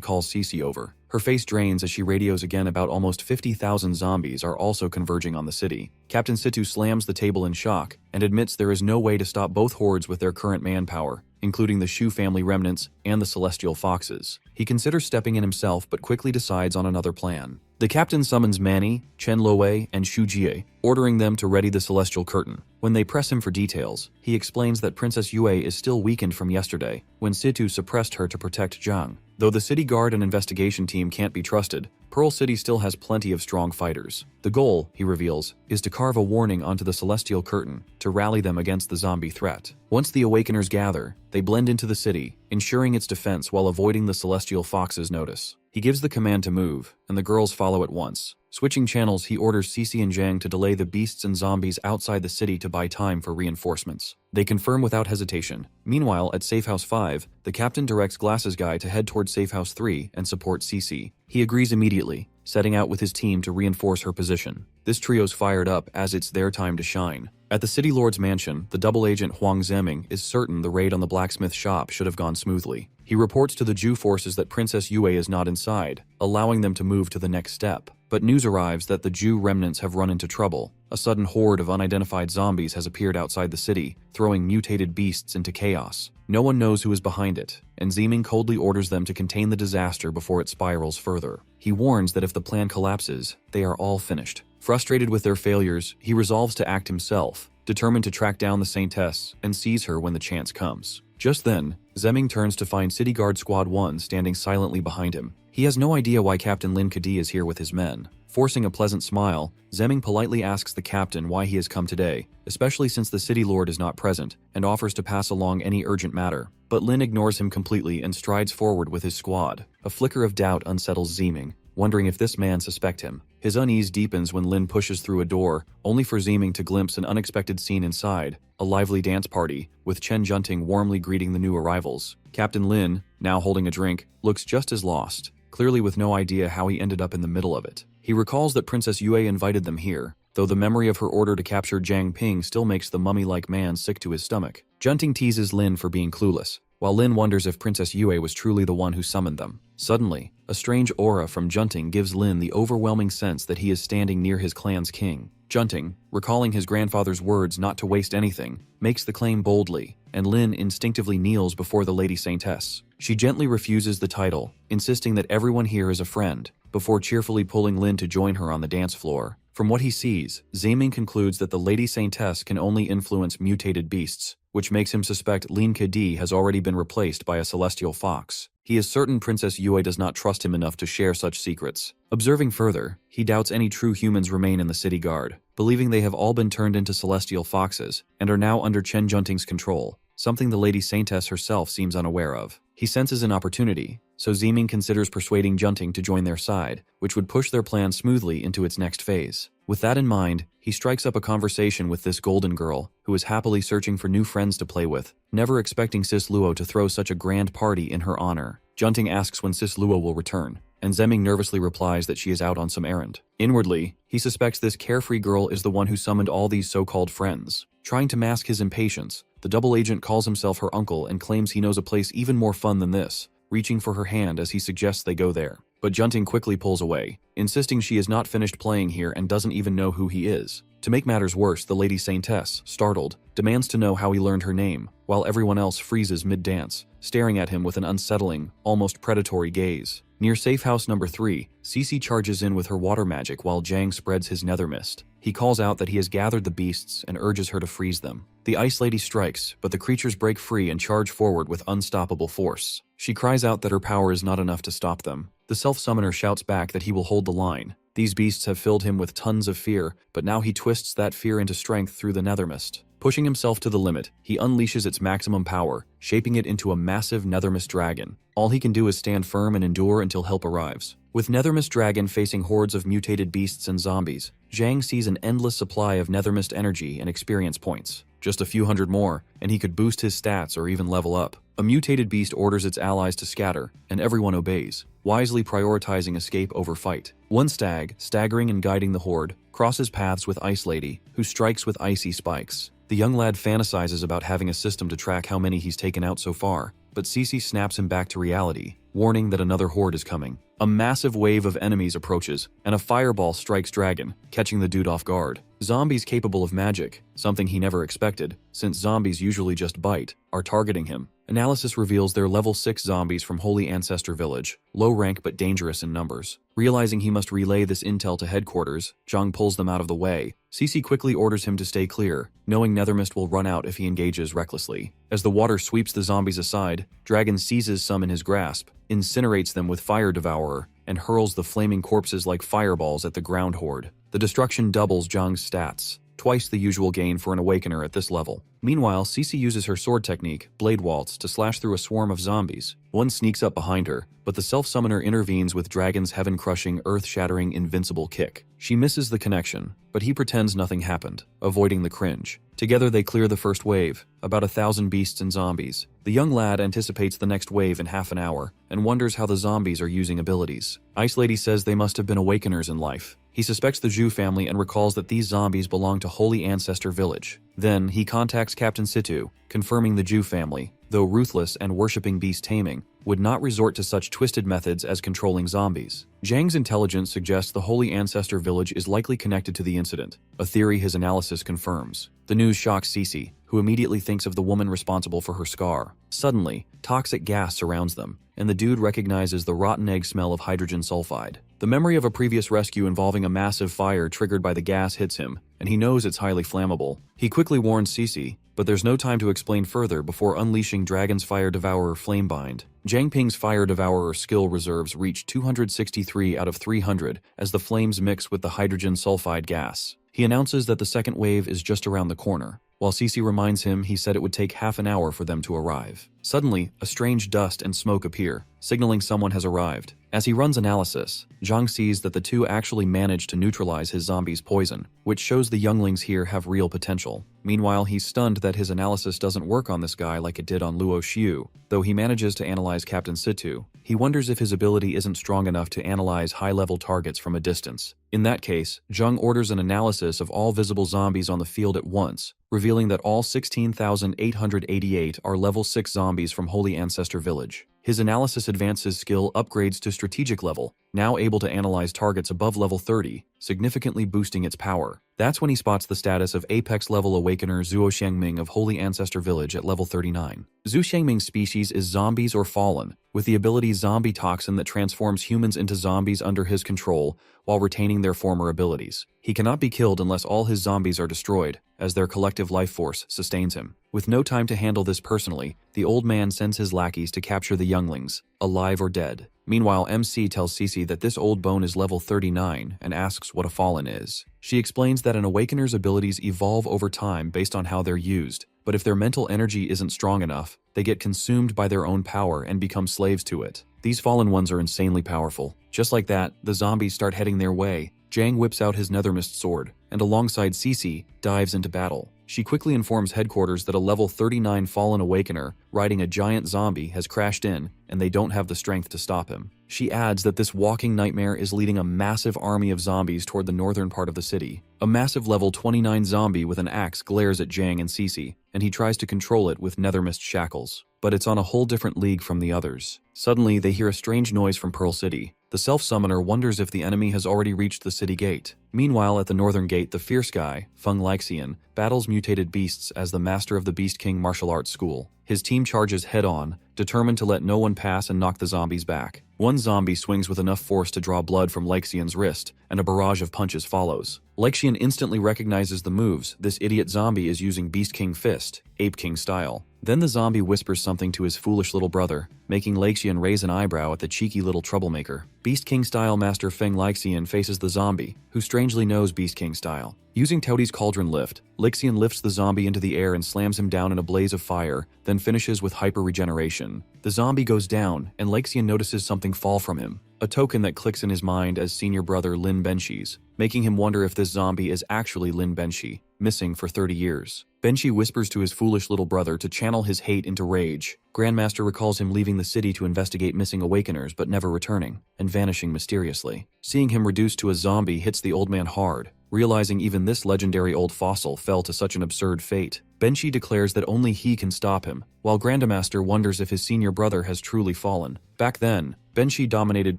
calls Cece over. Her face drains as she radios again about almost 50,000 zombies are also converging on the city. Captain Situ slams the table in shock and admits there is no way to stop both hordes with their current manpower, including the Shu family remnants and the Celestial Foxes. He considers stepping in himself but quickly decides on another plan. The captain summons Manny, Chen Luowei, and Xu Jie, ordering them to ready the Celestial Curtain. When they press him for details, he explains that Princess Yue is still weakened from yesterday, when Situ suppressed her to protect Zhang. Though the city guard and investigation team can't be trusted, Pearl City still has plenty of strong fighters. The goal, he reveals, is to carve a warning onto the Celestial Curtain to rally them against the zombie threat. Once the Awakeners gather, they blend into the city, ensuring its defense while avoiding the Celestial Fox's notice. He gives the command to move, and the girls follow at once. Switching channels, he orders Cece and Zhang to delay the beasts and zombies outside the city to buy time for reinforcements. They confirm without hesitation. Meanwhile, at Safe House 5, the captain directs Glasses Guy to head toward Safe House 3 and support Cece. He agrees immediately, setting out with his team to reinforce her position. This trio's fired up as it's their time to shine. At the City Lord's mansion, the double agent Huang Zemming is certain the raid on the blacksmith shop should have gone smoothly. He reports to the Jew forces that Princess Yue is not inside, allowing them to move to the next step. But news arrives that the Jew remnants have run into trouble. A sudden horde of unidentified zombies has appeared outside the city, throwing mutated beasts into chaos. No one knows who is behind it, and Zemming coldly orders them to contain the disaster before it spirals further. He warns that if the plan collapses, they are all finished. Frustrated with their failures, he resolves to act himself, determined to track down the Saintess and seize her when the chance comes. Just then, Zemming turns to find City Guard Squad 1 standing silently behind him. He has no idea why Captain Lin Kadi is here with his men. Forcing a pleasant smile, Zemming politely asks the captain why he has come today, especially since the City Lord is not present, and offers to pass along any urgent matter. But Lin ignores him completely and strides forward with his squad. A flicker of doubt unsettles Zemming, wondering if this man suspects him. His unease deepens when Lin pushes through a door, only for Zemming to glimpse an unexpected scene inside, a lively dance party, with Chen Junting warmly greeting the new arrivals. Captain Lin, now holding a drink, looks just as lost, clearly with no idea how he ended up in the middle of it. He recalls that Princess Yue invited them here, though the memory of her order to capture Jiang Ping still makes the mummy-like man sick to his stomach. Junting teases Lin for being clueless, while Lin wonders if Princess Yue was truly the one who summoned them. Suddenly, a strange aura from Junting gives Lin the overwhelming sense that he is standing near his clan's king. Junting, recalling his grandfather's words not to waste anything, makes the claim boldly, and Lin instinctively kneels before the Lady Saintess. She gently refuses the title, insisting that everyone here is a friend, before cheerfully pulling Lin to join her on the dance floor. From what he sees, Zemming concludes that the Lady Saintess can only influence mutated beasts, which makes him suspect Lin Kadi has already been replaced by a celestial fox. He is certain Princess Yue does not trust him enough to share such secrets. Observing further, he doubts any true humans remain in the city guard, believing they have all been turned into celestial foxes and are now under Chen Junting's control, something the Lady Saintess herself seems unaware of. He senses an opportunity, so Zemming considers persuading Junting to join their side, which would push their plan smoothly into its next phase. With that in mind, he strikes up a conversation with this golden girl, who is happily searching for new friends to play with, never expecting Sis Luo to throw such a grand party in her honor. Junting asks when Sis Luo will return, and Zemming nervously replies that she is out on some errand. Inwardly, he suspects this carefree girl is the one who summoned all these so-called friends. Trying to mask his impatience, the double agent calls himself her uncle and claims he knows a place even more fun than this, reaching for her hand as he suggests they go there. But Junting quickly pulls away, insisting she is not finished playing here and doesn't even know who he is. To make matters worse, the Lady Saintess, startled, demands to know how he learned her name, while everyone else freezes mid-dance, staring at him with an unsettling, almost predatory gaze. Near safe house number 3, Cece charges in with her water magic while Jang spreads his nether mist. He calls out that he has gathered the beasts and urges her to freeze them. The Ice Lady strikes, but the creatures break free and charge forward with unstoppable force. She cries out that her power is not enough to stop them. The self-summoner shouts back that he will hold the line. These beasts have filled him with tons of fear, but now he twists that fear into strength through the nether mist. Pushing himself to the limit, he unleashes its maximum power, shaping it into a massive nethermist dragon. All he can do is stand firm and endure until help arrives. With nethermist dragon facing hordes of mutated beasts and zombies, Zhang sees an endless supply of nethermist energy and experience points. Just a few hundred more, and he could boost his stats or even level up. A mutated beast orders its allies to scatter, and everyone obeys, wisely prioritizing escape over fight. One stag, staggering and guiding the horde, crosses paths with Ice Lady, who strikes with icy spikes. The young lad fantasizes about having a system to track how many he's taken out so far, but Cece snaps him back to reality, warning that another horde is coming. A massive wave of enemies approaches, and a fireball strikes Dragon, catching the dude off guard. Zombies capable of magic, something he never expected, since zombies usually just bite, are targeting him. Analysis reveals they're level 6 zombies from Holy Ancestor Village, low rank but dangerous in numbers. Realizing he must relay this intel to headquarters, Zhang pulls them out of the way. Cece quickly orders him to stay clear, knowing Nethermist will run out if he engages recklessly. As the water sweeps the zombies aside, Dragon seizes some in his grasp, incinerates them with Fire Devourer, and hurls the flaming corpses like fireballs at the ground horde. The destruction doubles Zhang's stats, twice the usual gain for an Awakener at this level. Meanwhile, Cece uses her sword technique, Blade Waltz, to slash through a swarm of zombies. One sneaks up behind her, but the self-summoner intervenes with Dragon's heaven-crushing, earth-shattering, invincible kick. She misses the connection, but he pretends nothing happened, avoiding the cringe. Together they clear the first wave, about 1,000 beasts and zombies. The young lad anticipates the next wave in half an hour, and wonders how the zombies are using abilities. Ice Lady says they must have been Awakeners in life. He suspects the Zhu family and recalls that these zombies belong to Holy Ancestor Village. Then, he contacts Captain Situ, confirming the Zhu family, though ruthless and worshipping beast taming, would not resort to such twisted methods as controlling zombies. Zhang's intelligence suggests the Holy Ancestor Village is likely connected to the incident, a theory his analysis confirms. The news shocks Cece, who immediately thinks of the woman responsible for her scar. Suddenly, toxic gas surrounds them, and the dude recognizes the rotten egg smell of hydrogen sulfide. The memory of a previous rescue involving a massive fire triggered by the gas hits him, and he knows it's highly flammable. He quickly warns Cece, but there's no time to explain further before unleashing Dragon's Fire Devourer Flamebind. Zhang Ping's Fire Devourer skill reserves reach 263 out of 300 as the flames mix with the hydrogen sulfide gas. He announces that the second wave is just around the corner, while Cece reminds him he said it would take half an hour for them to arrive. Suddenly, a strange dust and smoke appear, signaling someone has arrived. As he runs analysis, Zhang sees that the two actually managed to neutralize his zombie's poison, which shows the younglings here have real potential. Meanwhile, he's stunned that his analysis doesn't work on this guy like it did on Luo Xiu. Though he manages to analyze Captain Situ, he wonders if his ability isn't strong enough to analyze high-level targets from a distance. In that case, Zhang orders an analysis of all visible zombies on the field at once, revealing that all 16,888 are level 6 zombies from Holy Ancestor Village. His analysis advances skill upgrades to strategic level, now able to analyze targets above level 30, significantly boosting its power. That's when he spots the status of Apex level Awakener Zuo Xiangming of Holy Ancestor Village at level 39. Zhu Xiangming's species is Zombies or Fallen, with the ability Zombie Toxin that transforms humans into zombies under his control while retaining their former abilities. He cannot be killed unless all his zombies are destroyed, as their collective life force sustains him. With no time to handle this personally, the old man sends his lackeys to capture the younglings, alive or dead. Meanwhile, MC tells Cece that this old bone is level 39 and asks what a Fallen is. She explains that an Awakener's abilities evolve over time based on how they're used, but if their mental energy isn't strong enough, they get consumed by their own power and become slaves to it. These Fallen ones are insanely powerful. Just like that, the zombies start heading their way, Jang whips out his nethermist sword, and alongside Cece, dives into battle. She quickly informs headquarters that a level 39 fallen awakener riding a giant zombie has crashed in, and they don't have the strength to stop him. She adds that this walking nightmare is leading a massive army of zombies toward the northern part of the city. A massive level 29 zombie with an axe glares at Jang and Cece, and he tries to control it with nethermist shackles. But it's on a whole different league from the others. Suddenly, they hear a strange noise from Pearl City. The self-summoner wonders if the enemy has already reached the city gate. Meanwhile, at the northern gate, the fierce guy, Feng Lixian, battles mutated beasts as the master of the Beast King martial arts school. His team charges head-on, determined to let no one pass and knock the zombies back. One zombie swings with enough force to draw blood from Lixian's wrist, and a barrage of punches follows. Lixian instantly recognizes the moves. This idiot zombie is using Beast King Fist, Ape King style. Then the zombie whispers something to his foolish little brother, making Lixian raise an eyebrow at the cheeky little troublemaker. Beast King style master Feng Lixian faces the zombie, who strangely knows Beast King style. Using Toadie's cauldron lift, Lixian lifts the zombie into the air and slams him down in a blaze of fire, then finishes with hyper regeneration. The zombie goes down, and Lixian notices something fall from him. A token that clicks in his mind as senior brother Lin Benchi's, making him wonder if this zombie is actually Lin Benchi, missing for 30 years. Benchi whispers to his foolish little brother to channel his hate into rage. Grandmaster recalls him leaving the city to investigate missing awakeners but never returning, and vanishing mysteriously. Seeing him reduced to a zombie hits the old man hard, realizing even this legendary old fossil fell to such an absurd fate. Benchi declares that only he can stop him, while Grandmaster wonders if his senior brother has truly fallen. Back then, Benchi dominated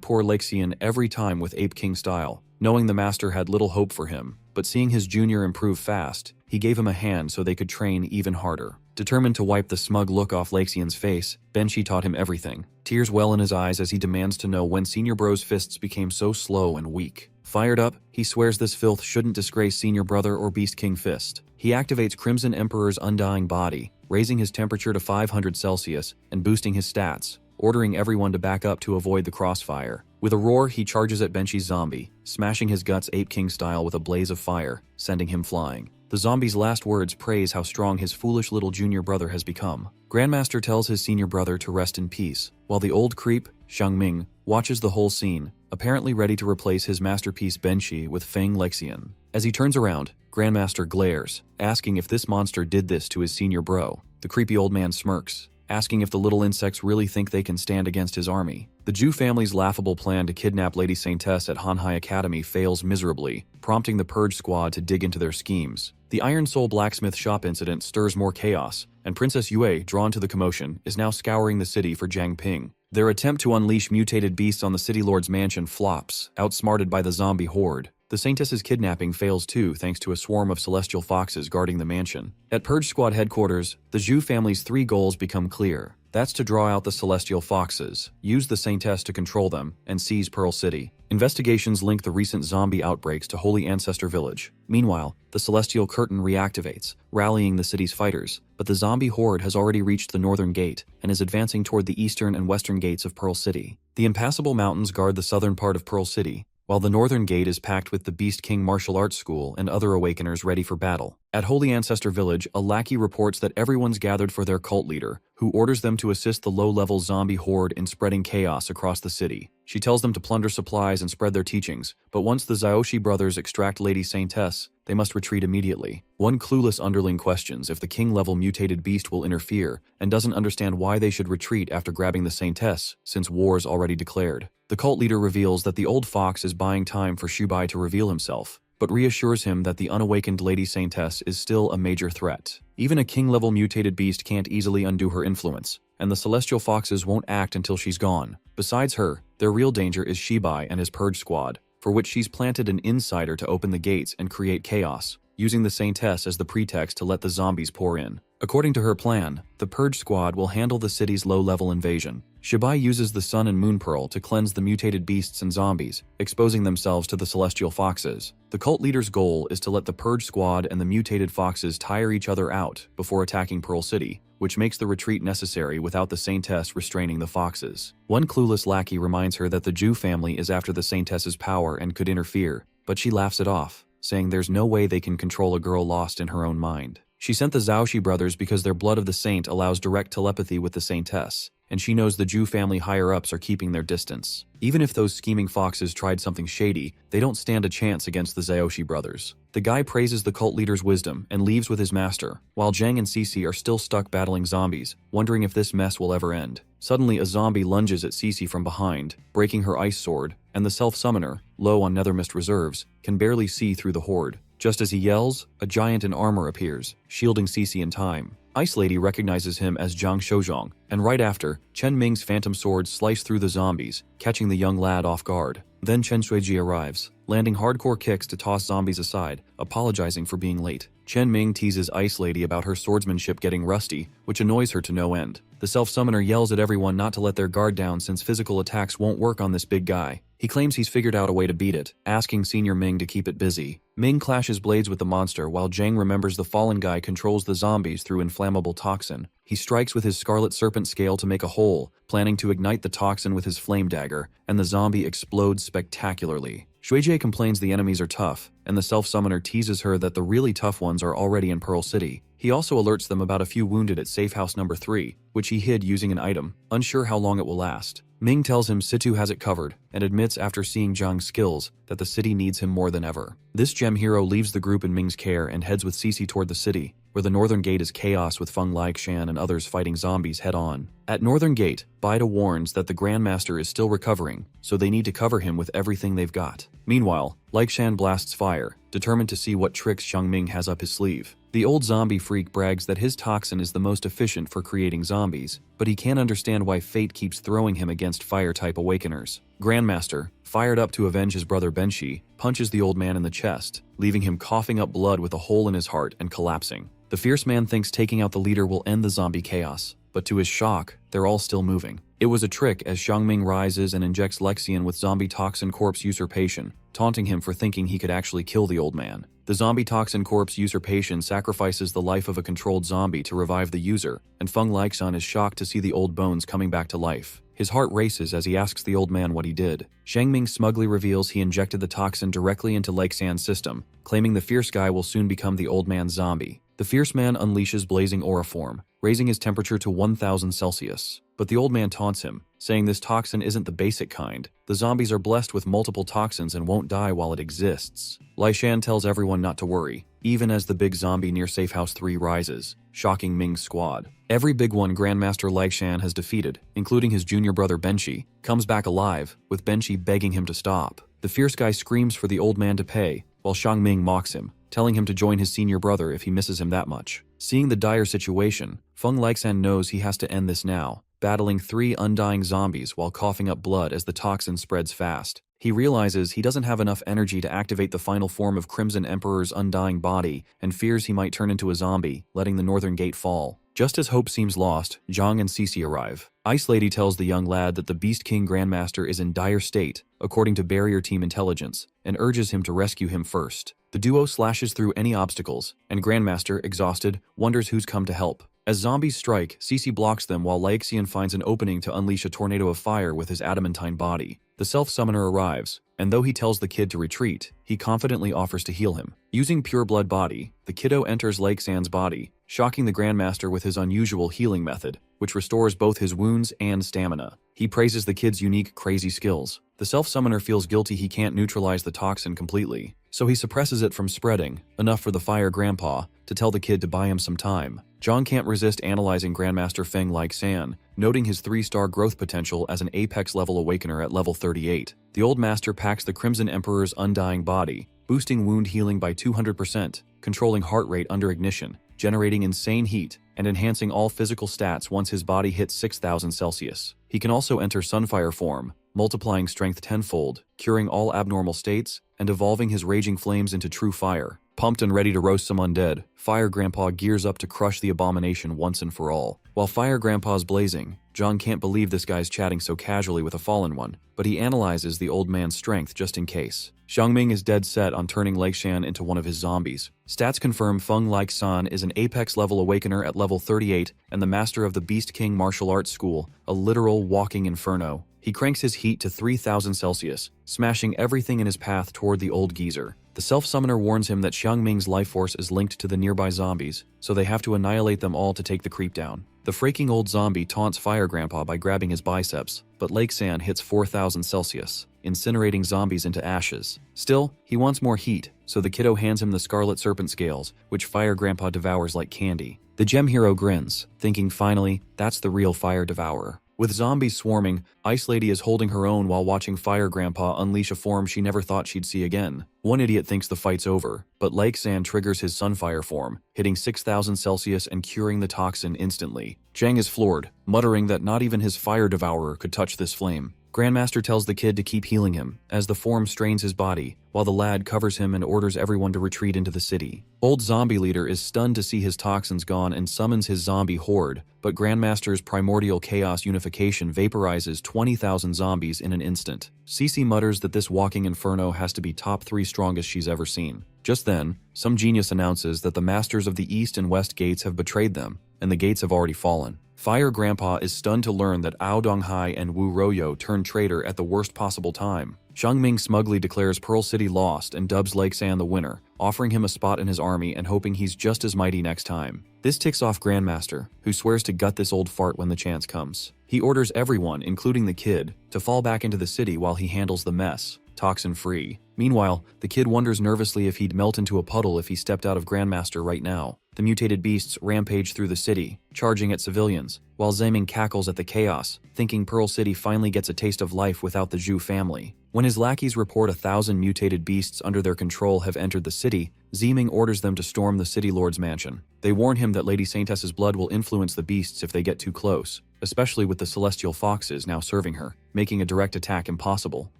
poor Lixian every time with Ape King style, knowing the master had little hope for him, but seeing his junior improve fast, he gave him a hand so they could train even harder. Determined to wipe the smug look off Lixian's face, Benchi taught him everything. Tears well in his eyes as he demands to know when Senior Bro's fists became so slow and weak. Fired up, he swears this filth shouldn't disgrace Senior Brother or Beast King Fist. He activates Crimson Emperor's undying body, raising his temperature to 500 Celsius and boosting his stats, ordering everyone to back up to avoid the crossfire. With a roar, he charges at Benchi's zombie, smashing his guts Ape King style with a blaze of fire, sending him flying. The zombie's last words praise how strong his foolish little junior brother has become. Grandmaster tells his senior brother to rest in peace, while the old creep, Xiangming, watches the whole scene, apparently ready to replace his masterpiece Benchi with Feng Lixian. As he turns around, Grandmaster glares, asking if this monster did this to his senior bro. The creepy old man smirks, asking if the little insects really think they can stand against his army. The Zhu family's laughable plan to kidnap Lady Saintess at Hanhai Academy fails miserably, prompting the Purge Squad to dig into their schemes. The Iron Soul blacksmith shop incident stirs more chaos, and Princess Yue, drawn to the commotion, is now scouring the city for Jiang Ping. Their attempt to unleash mutated beasts on the city lord's mansion flops, outsmarted by the zombie horde. The Saintess's kidnapping fails too thanks to a swarm of celestial foxes guarding the mansion. At Purge Squad headquarters, the Zhu family's 3 goals become clear. That's to draw out the celestial foxes, use the Saintess to control them, and seize Pearl City. Investigations link the recent zombie outbreaks to Holy Ancestor Village. Meanwhile, the Celestial Curtain reactivates, rallying the city's fighters, but the zombie horde has already reached the northern gate and is advancing toward the eastern and western gates of Pearl City. The impassable mountains guard the southern part of Pearl City, while the northern gate is packed with the Beast King Martial Arts School and other awakeners ready for battle. At Holy Ancestor Village, a lackey reports that everyone's gathered for their cult leader, who orders them to assist the low-level zombie horde in spreading chaos across the city. She tells them to plunder supplies and spread their teachings, but once the Xiaoshi brothers extract Lady Saintess, they must retreat immediately. One clueless underling questions if the king-level mutated beast will interfere, and doesn't understand why they should retreat after grabbing the Saintess, since war's already declared. The cult leader reveals that the old fox is buying time for Shubai to reveal himself, but reassures him that the unawakened Lady Saintess is still a major threat. Even a king-level mutated beast can't easily undo her influence, and the celestial foxes won't act until she's gone. Besides her, their real danger is Shibai and his Purge Squad, for which she's planted an insider to open the gates and create chaos, using the Saintess as the pretext to let the zombies pour in. According to her plan, the Purge Squad will handle the city's low-level invasion. Shibai uses the Sun and Moon Pearl to cleanse the mutated beasts and zombies, exposing themselves to the celestial foxes. The cult leader's goal is to let the Purge Squad and the mutated foxes tire each other out before attacking Pearl City, which makes the retreat necessary without the Saintess restraining the foxes. One clueless lackey reminds her that the Zhu family is after the Saintess's power and could interfere, but she laughs it off, saying there's no way they can control a girl lost in her own mind. She sent the Xiaoshi brothers because their blood of the saint allows direct telepathy with the Saintess. and she knows the Jew family higher-ups are keeping their distance. Even if those scheming foxes tried something shady, they don't stand a chance against the Zaoshi brothers. The guy praises the cult leader's wisdom and leaves with his master, while Zhang and Cece are still stuck battling zombies, wondering if this mess will ever end. Suddenly, a zombie lunges at Cece from behind, breaking her ice sword, and the self-summoner, low on nethermist reserves, can barely see through the horde. Just as he yells, a giant in armor appears, shielding Cece in time. Ice Lady recognizes him as Zhang Shouzhong, and right after, Chen Ming's phantom sword sliced through the zombies, catching the young lad off guard. Then Chen Shuiji arrives, landing hardcore kicks to toss zombies aside, apologizing for being late. Chen Ming teases Ice Lady about her swordsmanship getting rusty, which annoys her to no end. The self-summoner yells at everyone not to let their guard down since physical attacks won't work on this big guy. He claims he's figured out a way to beat it, asking Senior Ming to keep it busy. Ming clashes blades with the monster while Zhang remembers the fallen guy controls the zombies through inflammable toxin. He strikes with his scarlet serpent scale to make a hole, planning to ignite the toxin with his flame dagger, and the zombie explodes spectacularly. Shuijie complains the enemies are tough, and the self-summoner teases her that the really tough ones are already in Pearl City. He also alerts them about a few wounded at safe house number 3, which he hid using an item, unsure how long it will last. Ming tells him Situ has it covered, and admits after seeing Zhang's skills that the city needs him more than ever. This gem hero leaves the group in Ming's care and heads with Cece toward the city, where the Northern Gate is chaos with Feng Laikshan and others fighting zombies head-on. At Northern Gate, Baida warns that the Grandmaster is still recovering, so they need to cover him with everything they've got. Meanwhile, Laikshan blasts fire, determined to see what tricks Xiangming has up his sleeve. The old zombie freak brags that his toxin is the most efficient for creating zombies, but he can't understand why fate keeps throwing him against fire-type awakeners. Grandmaster, fired up to avenge his brother Benshi, punches the old man in the chest, leaving him coughing up blood with a hole in his heart and collapsing. The fierce man thinks taking out the leader will end the zombie chaos, but to his shock, they're all still moving. It was a trick as Xiangming rises and injects Lexian with zombie toxin corpse usurpation, taunting him for thinking he could actually kill the old man. The zombie toxin corpse usurpation sacrifices the life of a controlled zombie to revive the user, and Feng Laikshan is shocked to see the old bones coming back to life. His heart races as he asks the old man what he did. Xiangming smugly reveals he injected the toxin directly into Laiksan's system, claiming the fierce guy will soon become the old man's zombie. The fierce man unleashes blazing aura form, raising his temperature to 1000 Celsius. But the old man taunts him, saying this toxin isn't the basic kind. The zombies are blessed with multiple toxins and won't die while it exists. Laishan tells everyone not to worry, even as the big zombie near Safe House 3 rises, shocking Ming's squad. Every big one Grandmaster Laishan has defeated, including his junior brother Benshi, comes back alive, with Benshi begging him to stop. The fierce guy screams for the old man to pay, while Xiangming mocks him, telling him to join his senior brother if he misses him that much. Seeing the dire situation, Feng Laiksan knows he has to end this now, battling 3 undying zombies while coughing up blood as the toxin spreads fast. He realizes he doesn't have enough energy to activate the final form of Crimson Emperor's undying body and fears he might turn into a zombie, letting the Northern Gate fall. Just as hope seems lost, Zhang and Cece arrive. Ice Lady tells the young lad that the Beast King Grandmaster is in dire state, according to Barrier Team intelligence, and urges him to rescue him first. The duo slashes through any obstacles, and Grandmaster, exhausted, wonders who's come to help. As zombies strike, Cece blocks them while Laixian finds an opening to unleash a tornado of fire with his adamantine body. The self-summoner arrives, and though he tells the kid to retreat, he confidently offers to heal him. Using Pure Blood Body, the kiddo enters Laiksan's body, shocking the Grandmaster with his unusual healing method, which restores both his wounds and stamina. He praises the kid's unique, crazy skills. The self-summoner feels guilty he can't neutralize the toxin completely, so he suppresses it from spreading, enough for the Fire Grandpa to tell the kid to buy him some time. Zhang can't resist analyzing Grandmaster Feng Laiksan, noting his 3-star growth potential as an Apex-level Awakener at level 38. The old master packs the Crimson Emperor's undying body, boosting wound healing by 200%, controlling heart rate under ignition, generating insane heat, and enhancing all physical stats once his body hits 6000 Celsius. He can also enter Sunfire form, multiplying strength tenfold, curing all abnormal states, and evolving his raging flames into true fire. Pumped and ready to roast some undead, Fire Grandpa gears up to crush the abomination once and for all. While Fire Grandpa's blazing, Zhang can't believe this guy's chatting so casually with a fallen one, but he analyzes the old man's strength just in case. Xiangming is dead set on turning Laikshan into one of his zombies. Stats confirm Feng Laiksan is an Apex-level Awakener at level 38 and the master of the Beast King Martial Arts School, a literal walking inferno. He cranks his heat to 3000 Celsius, smashing everything in his path toward the old geezer. The self-summoner warns him that Xiangming's life force is linked to the nearby zombies, so they have to annihilate them all to take the creep down. The freaking old zombie taunts Fire Grandpa by grabbing his biceps, but Lake San hits 4,000 Celsius, incinerating zombies into ashes. Still, he wants more heat, so the kiddo hands him the Scarlet Serpent scales, which Fire Grandpa devours like candy. The gem hero grins, thinking finally, that's the real Fire Devourer. With zombies swarming, Ice Lady is holding her own while watching Fire Grandpa unleash a form she never thought she'd see again. One idiot thinks the fight's over, but Lake San triggers his Sunfire form, hitting 6,000 Celsius and curing the toxin instantly. Zhang is floored, muttering that not even his Fire Devourer could touch this flame. Grandmaster tells the kid to keep healing him, as the form strains his body, while the lad covers him and orders everyone to retreat into the city. Old Zombie Leader is stunned to see his toxins gone and summons his zombie horde, but Grandmaster's primordial chaos unification vaporizes 20,000 zombies in an instant. Cece mutters that this walking inferno has to be top 3 strongest she's ever seen. Just then, some genius announces that the masters of the East and West gates have betrayed them, and the gates have already fallen. Fire Grandpa is stunned to learn that Ao Donghai and Wu Royo turned traitor at the worst possible time. Xiangming smugly declares Pearl City lost and dubs Lake San the winner, offering him a spot in his army and hoping he's just as mighty next time. This ticks off Grandmaster, who swears to gut this old fart when the chance comes. He orders everyone, including the kid, to fall back into the city while he handles the mess, toxin-free. Meanwhile, the kid wonders nervously if he'd melt into a puddle if he stepped out of Grandmaster right now. The mutated beasts rampage through the city, charging at civilians, while Zaiming cackles at the chaos, thinking Pearl City finally gets a taste of life without the Zhu family. When his lackeys report 1,000 mutated beasts under their control have entered the city, Zaiming orders them to storm the city lord's mansion. They warn him that Lady Saintess's blood will influence the beasts if they get too close, especially with the celestial foxes now serving her, making a direct attack impossible.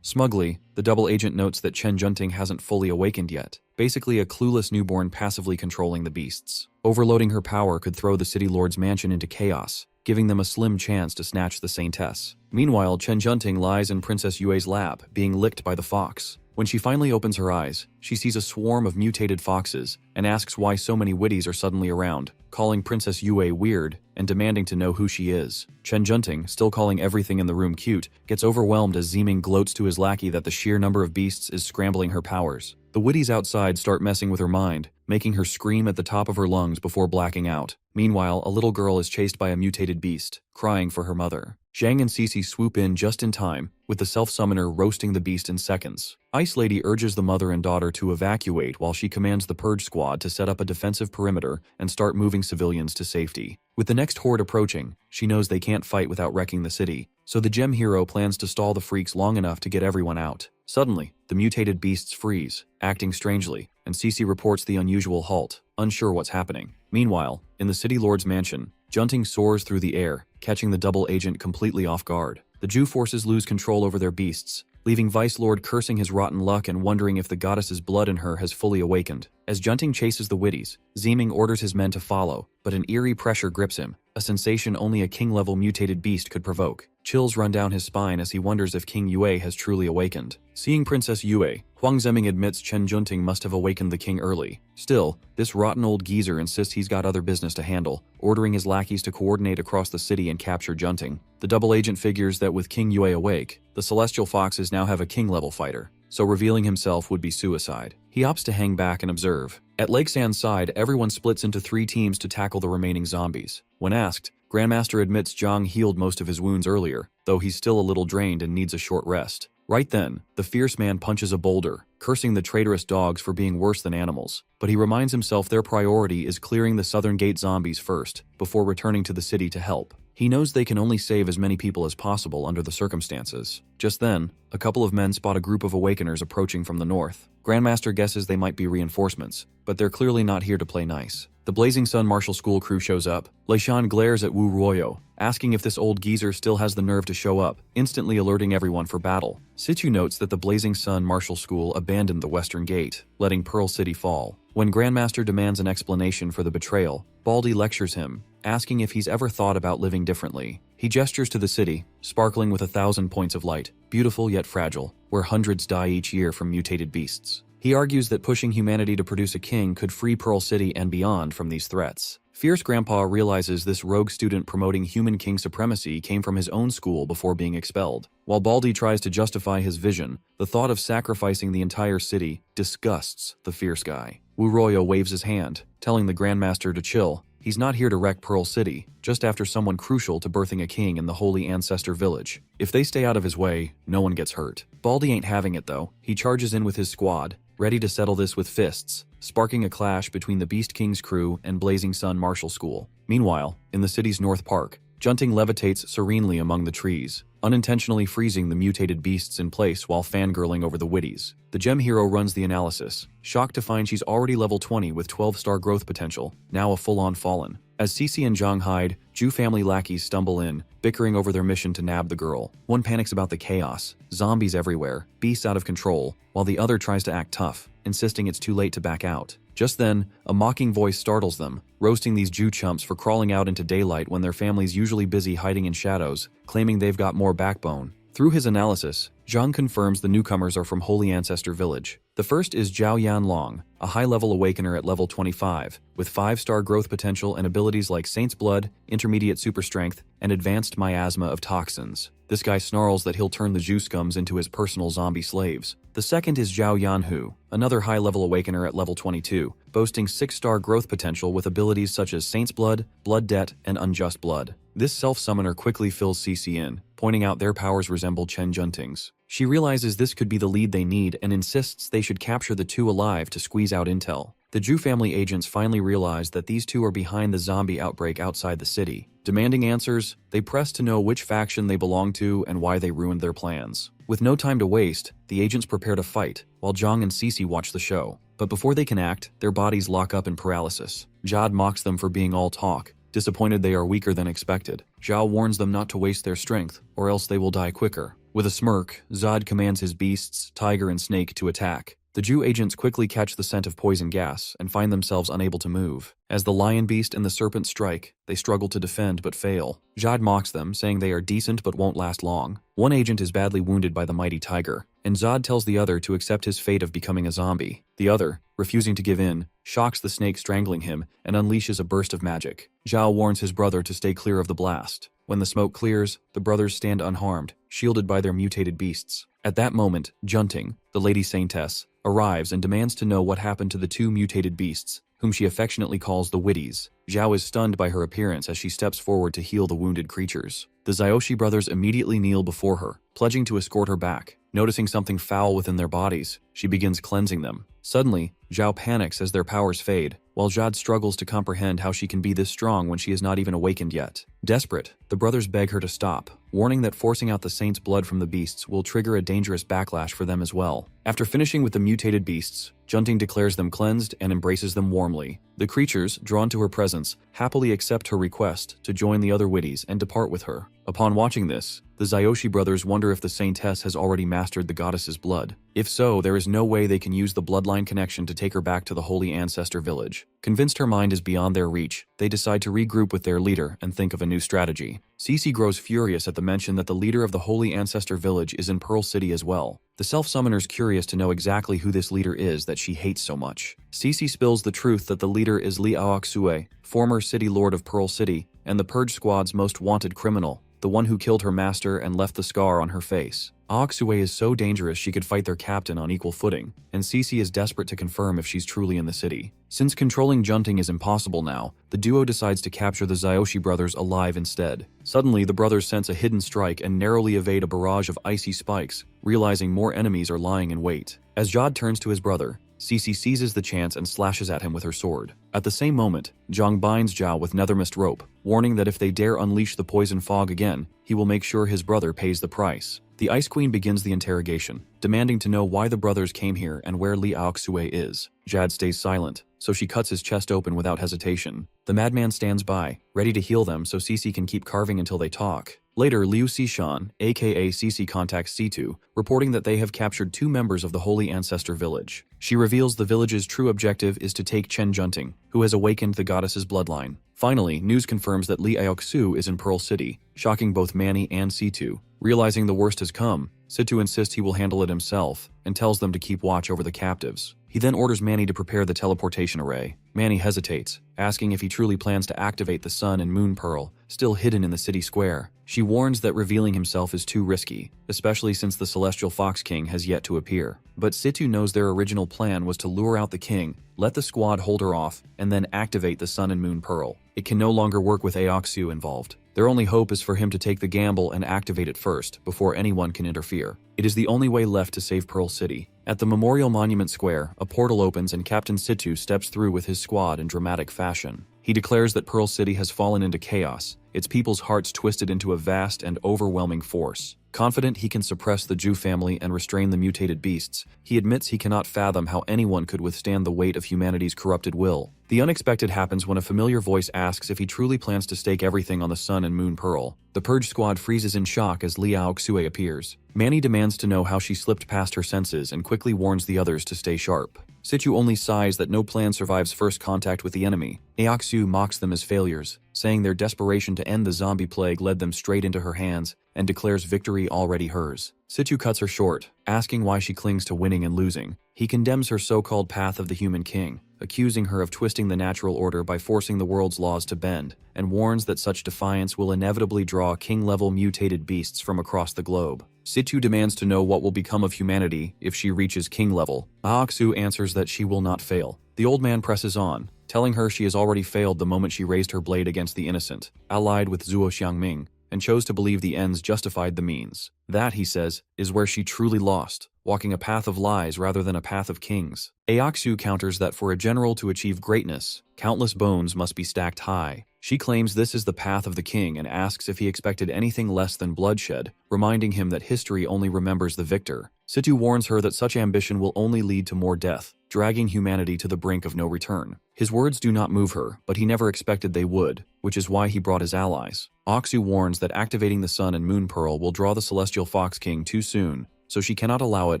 Smugly, the double agent notes that Chen Junting hasn't fully awakened yet, basically a clueless newborn passively controlling the beasts. Overloading her power could throw the city lord's mansion into chaos, giving them a slim chance to snatch the Saintess. Meanwhile, Chen Junting lies in Princess Yue's lap, being licked by the fox. When she finally opens her eyes, she sees a swarm of mutated foxes and asks why so many witties are suddenly around, calling Princess Yue weird and demanding to know who she is. Chen Junting, still calling everything in the room cute, gets overwhelmed as Zaiming gloats to his lackey that the sheer number of beasts is scrambling her powers. The witties outside start messing with her mind, making her scream at the top of her lungs before blacking out. Meanwhile, a little girl is chased by a mutated beast, crying for her mother. Zhang and Cece swoop in just in time, with the self-summoner roasting the beast in seconds. Ice Lady urges the mother and daughter to evacuate while she commands the Purge Squad to set up a defensive perimeter and start moving civilians to safety. With the next horde approaching, she knows they can't fight without wrecking the city, so the gem hero plans to stall the freaks long enough to get everyone out. Suddenly, the mutated beasts freeze, acting strangely, and Cece reports the unusual halt, unsure what's happening. Meanwhile, in the city lord's mansion, Junting soars through the air, catching the double agent completely off guard. The Zhu forces lose control over their beasts, leaving Vice Lord cursing his rotten luck and wondering if the goddess's blood in her has fully awakened. As Junting chases the witties, Zaiming orders his men to follow, but an eerie pressure grips him, a sensation only a king-level mutated beast could provoke. Chills run down his spine as he wonders if King Yue has truly awakened. Seeing Princess Yue, Huang Ziming admits Chen Junting must have awakened the king early. Still, this rotten old geezer insists he's got other business to handle, ordering his lackeys to coordinate across the city and capture Junting. The double agent figures that with King Yue awake, the Celestial Foxes now have a king-level fighter, so revealing himself would be suicide. He opts to hang back and observe. At Lake San's side, everyone splits into 3 teams to tackle the remaining zombies. When asked, Grandmaster admits Zhang healed most of his wounds earlier, though he's still a little drained and needs a short rest. Right then, the fierce man punches a boulder, cursing the traitorous dogs for being worse than animals, but he reminds himself their priority is clearing the Southern Gate zombies first, before returning to the city to help. He knows they can only save as many people as possible under the circumstances. Just then, a couple of men spot a group of awakeners approaching from the north. Grandmaster guesses they might be reinforcements, but they're clearly not here to play nice. The Blazing Sun Martial School crew shows up. Leishan glares at Wu Royo, asking if this old geezer still has the nerve to show up, instantly alerting everyone for battle. Situ notes that the Blazing Sun Martial School abandoned the Western Gate, letting Pearl City fall. When Grandmaster demands an explanation for the betrayal, Baldy lectures him, asking if he's ever thought about living differently. He gestures to the city, sparkling with 1,000 points of light, beautiful yet fragile, where hundreds die each year from mutated beasts. He argues that pushing humanity to produce a king could free Pearl City and beyond from these threats. Fierce Grandpa realizes this rogue student promoting human king supremacy came from his own school before being expelled. While Baldy tries to justify his vision, the thought of sacrificing the entire city disgusts the fierce guy. Wu Royo waves his hand, telling the Grandmaster to chill, He's not here to wreck Pearl City, just after someone crucial to birthing a king in the Holy Ancestor Village. If they stay out of his way, no one gets hurt. Baldy ain't having it though. He charges in with his squad, ready to settle this with fists, sparking a clash between the Beast King's crew and Blazing Sun Martial School. Meanwhile, in the city's North Park, Junting levitates serenely among the trees, unintentionally freezing the mutated beasts in place while fangirling over the witties. The gem hero runs the analysis, shocked to find she's already level 20 with 12-star growth potential, now a full-on fallen. As Cece and Zhang hide, Ju family lackeys stumble in, bickering over their mission to nab the girl. One panics about the chaos, zombies everywhere, beasts out of control, while the other tries to act tough, insisting it's too late to back out. Just then, a mocking voice startles them, roasting these Jew chumps for crawling out into daylight when their family's usually busy hiding in shadows, claiming they've got more backbone. Through his analysis, Zhang confirms the newcomers are from Holy Ancestor Village. The first is Zhao Yanlong, a high-level awakener at level 25, with 5-star growth potential and abilities like Saint's Blood, Intermediate Super Strength, and Advanced Miasma of Toxins. This guy snarls that he'll turn the Jew scums into his personal zombie slaves. The second is Zhao Yanhu, another high-level awakener at level 22, boasting 6-star growth potential with abilities such as Saint's Blood, Blood Debt, and Unjust Blood. This self-summoner quickly fills Cece in, pointing out their powers resemble Chen Junting's. She realizes this could be the lead they need and insists they should capture the two alive to squeeze out intel. The Jew family agents finally realize that these two are behind the zombie outbreak outside the city. Demanding answers, they press to know which faction they belong to and why they ruined their plans. With no time to waste, the agents prepare to fight, while Zhang and Cece watch the show. But before they can act, their bodies lock up in paralysis. Jad mocks them for being all talk, disappointed they are weaker than expected. Zhao warns them not to waste their strength, or else they will die quicker. With a smirk, Zod commands his beasts, Tiger and Snake, to attack. The Jew agents quickly catch the scent of poison gas and find themselves unable to move. As the Lion Beast and the Serpent strike, they struggle to defend but fail. Jad mocks them, saying they are decent but won't last long. One agent is badly wounded by the mighty Tiger, and Zod tells the other to accept his fate of becoming a zombie. The other, refusing to give in, shocks the snake strangling him and unleashes a burst of magic. Zhao warns his brother to stay clear of the blast. When the smoke clears, the brothers stand unharmed, shielded by their mutated beasts. At that moment, Junting, the Lady Saintess, arrives and demands to know what happened to the two mutated beasts, whom she affectionately calls the Witties. Zhao is stunned by her appearance as she steps forward to heal the wounded creatures. The Zyoshi brothers immediately kneel before her, pledging to escort her back. Noticing something foul within their bodies, she begins cleansing them. Suddenly, Zhao panics as their powers fade, while Jad struggles to comprehend how she can be this strong when she is not even awakened yet. Desperate, the brothers beg her to stop, warning that forcing out the saint's blood from the beasts will trigger a dangerous backlash for them as well. After finishing with the mutated beasts, Junting declares them cleansed and embraces them warmly. The creatures, drawn to her presence, happily accept her request to join the other Witties and depart with her. Upon watching this, the Zyoshi brothers wonder if the Saintess has already mastered the goddess's blood. If so, there is no way they can use the bloodline connection to take her back to the Holy Ancestor Village. Convinced her mind is beyond their reach, they decide to regroup with their leader and think of a new strategy. Cece grows furious at the mention that the leader of the Holy Ancestor Village is in Pearl City as well. The self-summoner's curious to know exactly who this leader is that she hates so much. Cece spills the truth that the leader is Li Aoxue, former city lord of Pearl City, and the Purge Squad's most wanted criminal, the one who killed her master and left the scar on her face. Aoxue is so dangerous she could fight their captain on equal footing, and Cece is desperate to confirm if she's truly in the city. Since controlling Junting is impossible now, the duo decides to capture the Zyoshi brothers alive instead. Suddenly, the brothers sense a hidden strike and narrowly evade a barrage of icy spikes, realizing more enemies are lying in wait. As Jad turns to his brother, Cece seizes the chance and slashes at him with her sword. At the same moment, Zhang binds Zhao with nethermist rope, warning that if they dare unleash the poison fog again, he will make sure his brother pays the price. The Ice Queen begins the interrogation, demanding to know why the brothers came here and where Li Aoxue is. Jad stays silent, so she cuts his chest open without hesitation. The madman stands by, ready to heal them so Cece can keep carving until they talk. Later, Liu Xishan, aka Cece, contacts C2, reporting that they have captured 2 members of the Holy Ancestor Village. She reveals the village's true objective is to take Chen Junting, who has awakened the goddess's bloodline. Finally, news confirms that Li Aoxu is in Pearl City, shocking both Manny and C2. Realizing the worst has come, Situ insists he will handle it himself and tells them to keep watch over the captives. He then orders Manny to prepare the teleportation array. Manny hesitates, asking if he truly plans to activate the Sun and Moon Pearl, still hidden in the city square. She warns that revealing himself is too risky, especially since the Celestial Fox King has yet to appear. But Situ knows their original plan was to lure out the king, let the squad hold her off, and then activate the Sun and Moon Pearl. It can no longer work with Aoksu involved. Their only hope is for him to take the gamble and activate it first, before anyone can interfere. It is the only way left to save Pearl City. At the Memorial Monument Square, a portal opens and Captain Situ steps through with his squad in dramatic fashion. He declares that Pearl City has fallen into chaos, its people's hearts twisted into a vast and overwhelming force. Confident he can suppress the Jew family and restrain the mutated beasts, he admits he cannot fathom how anyone could withstand the weight of humanity's corrupted will. The unexpected happens when a familiar voice asks if he truly plans to stake everything on the Sun and Moon Pearl. The Purge squad freezes in shock as Liao Xue appears. Manny demands to know how she slipped past her senses and quickly warns the others to stay sharp. Situ only sighs that no plan survives first contact with the enemy. Aoksu mocks them as failures, saying their desperation to end the zombie plague led them straight into her hands, and declares victory already hers. Situ cuts her short, asking why she clings to winning and losing. He condemns her so-called path of the human king, accusing her of twisting the natural order by forcing the world's laws to bend, and warns that such defiance will inevitably draw king-level mutated beasts from across the globe. Situ demands to know what will become of humanity if she reaches king level. Aoksu answers that she will not fail. The old man presses on, telling her she has already failed the moment she raised her blade against the innocent, allied with Zuo Xiangming, and chose to believe the ends justified the means. That, he says, is where she truly lost, walking a path of lies rather than a path of kings. Aoksu counters that for a general to achieve greatness, countless bones must be stacked high. She claims this is the path of the king and asks if he expected anything less than bloodshed, reminding him that history only remembers the victor. Situ warns her that such ambition will only lead to more death, dragging humanity to the brink of no return. His words do not move her, but he never expected they would, which is why he brought his allies. Aoksu warns that activating the Sun and Moon Pearl will draw the Celestial Fox King too soon, so she cannot allow it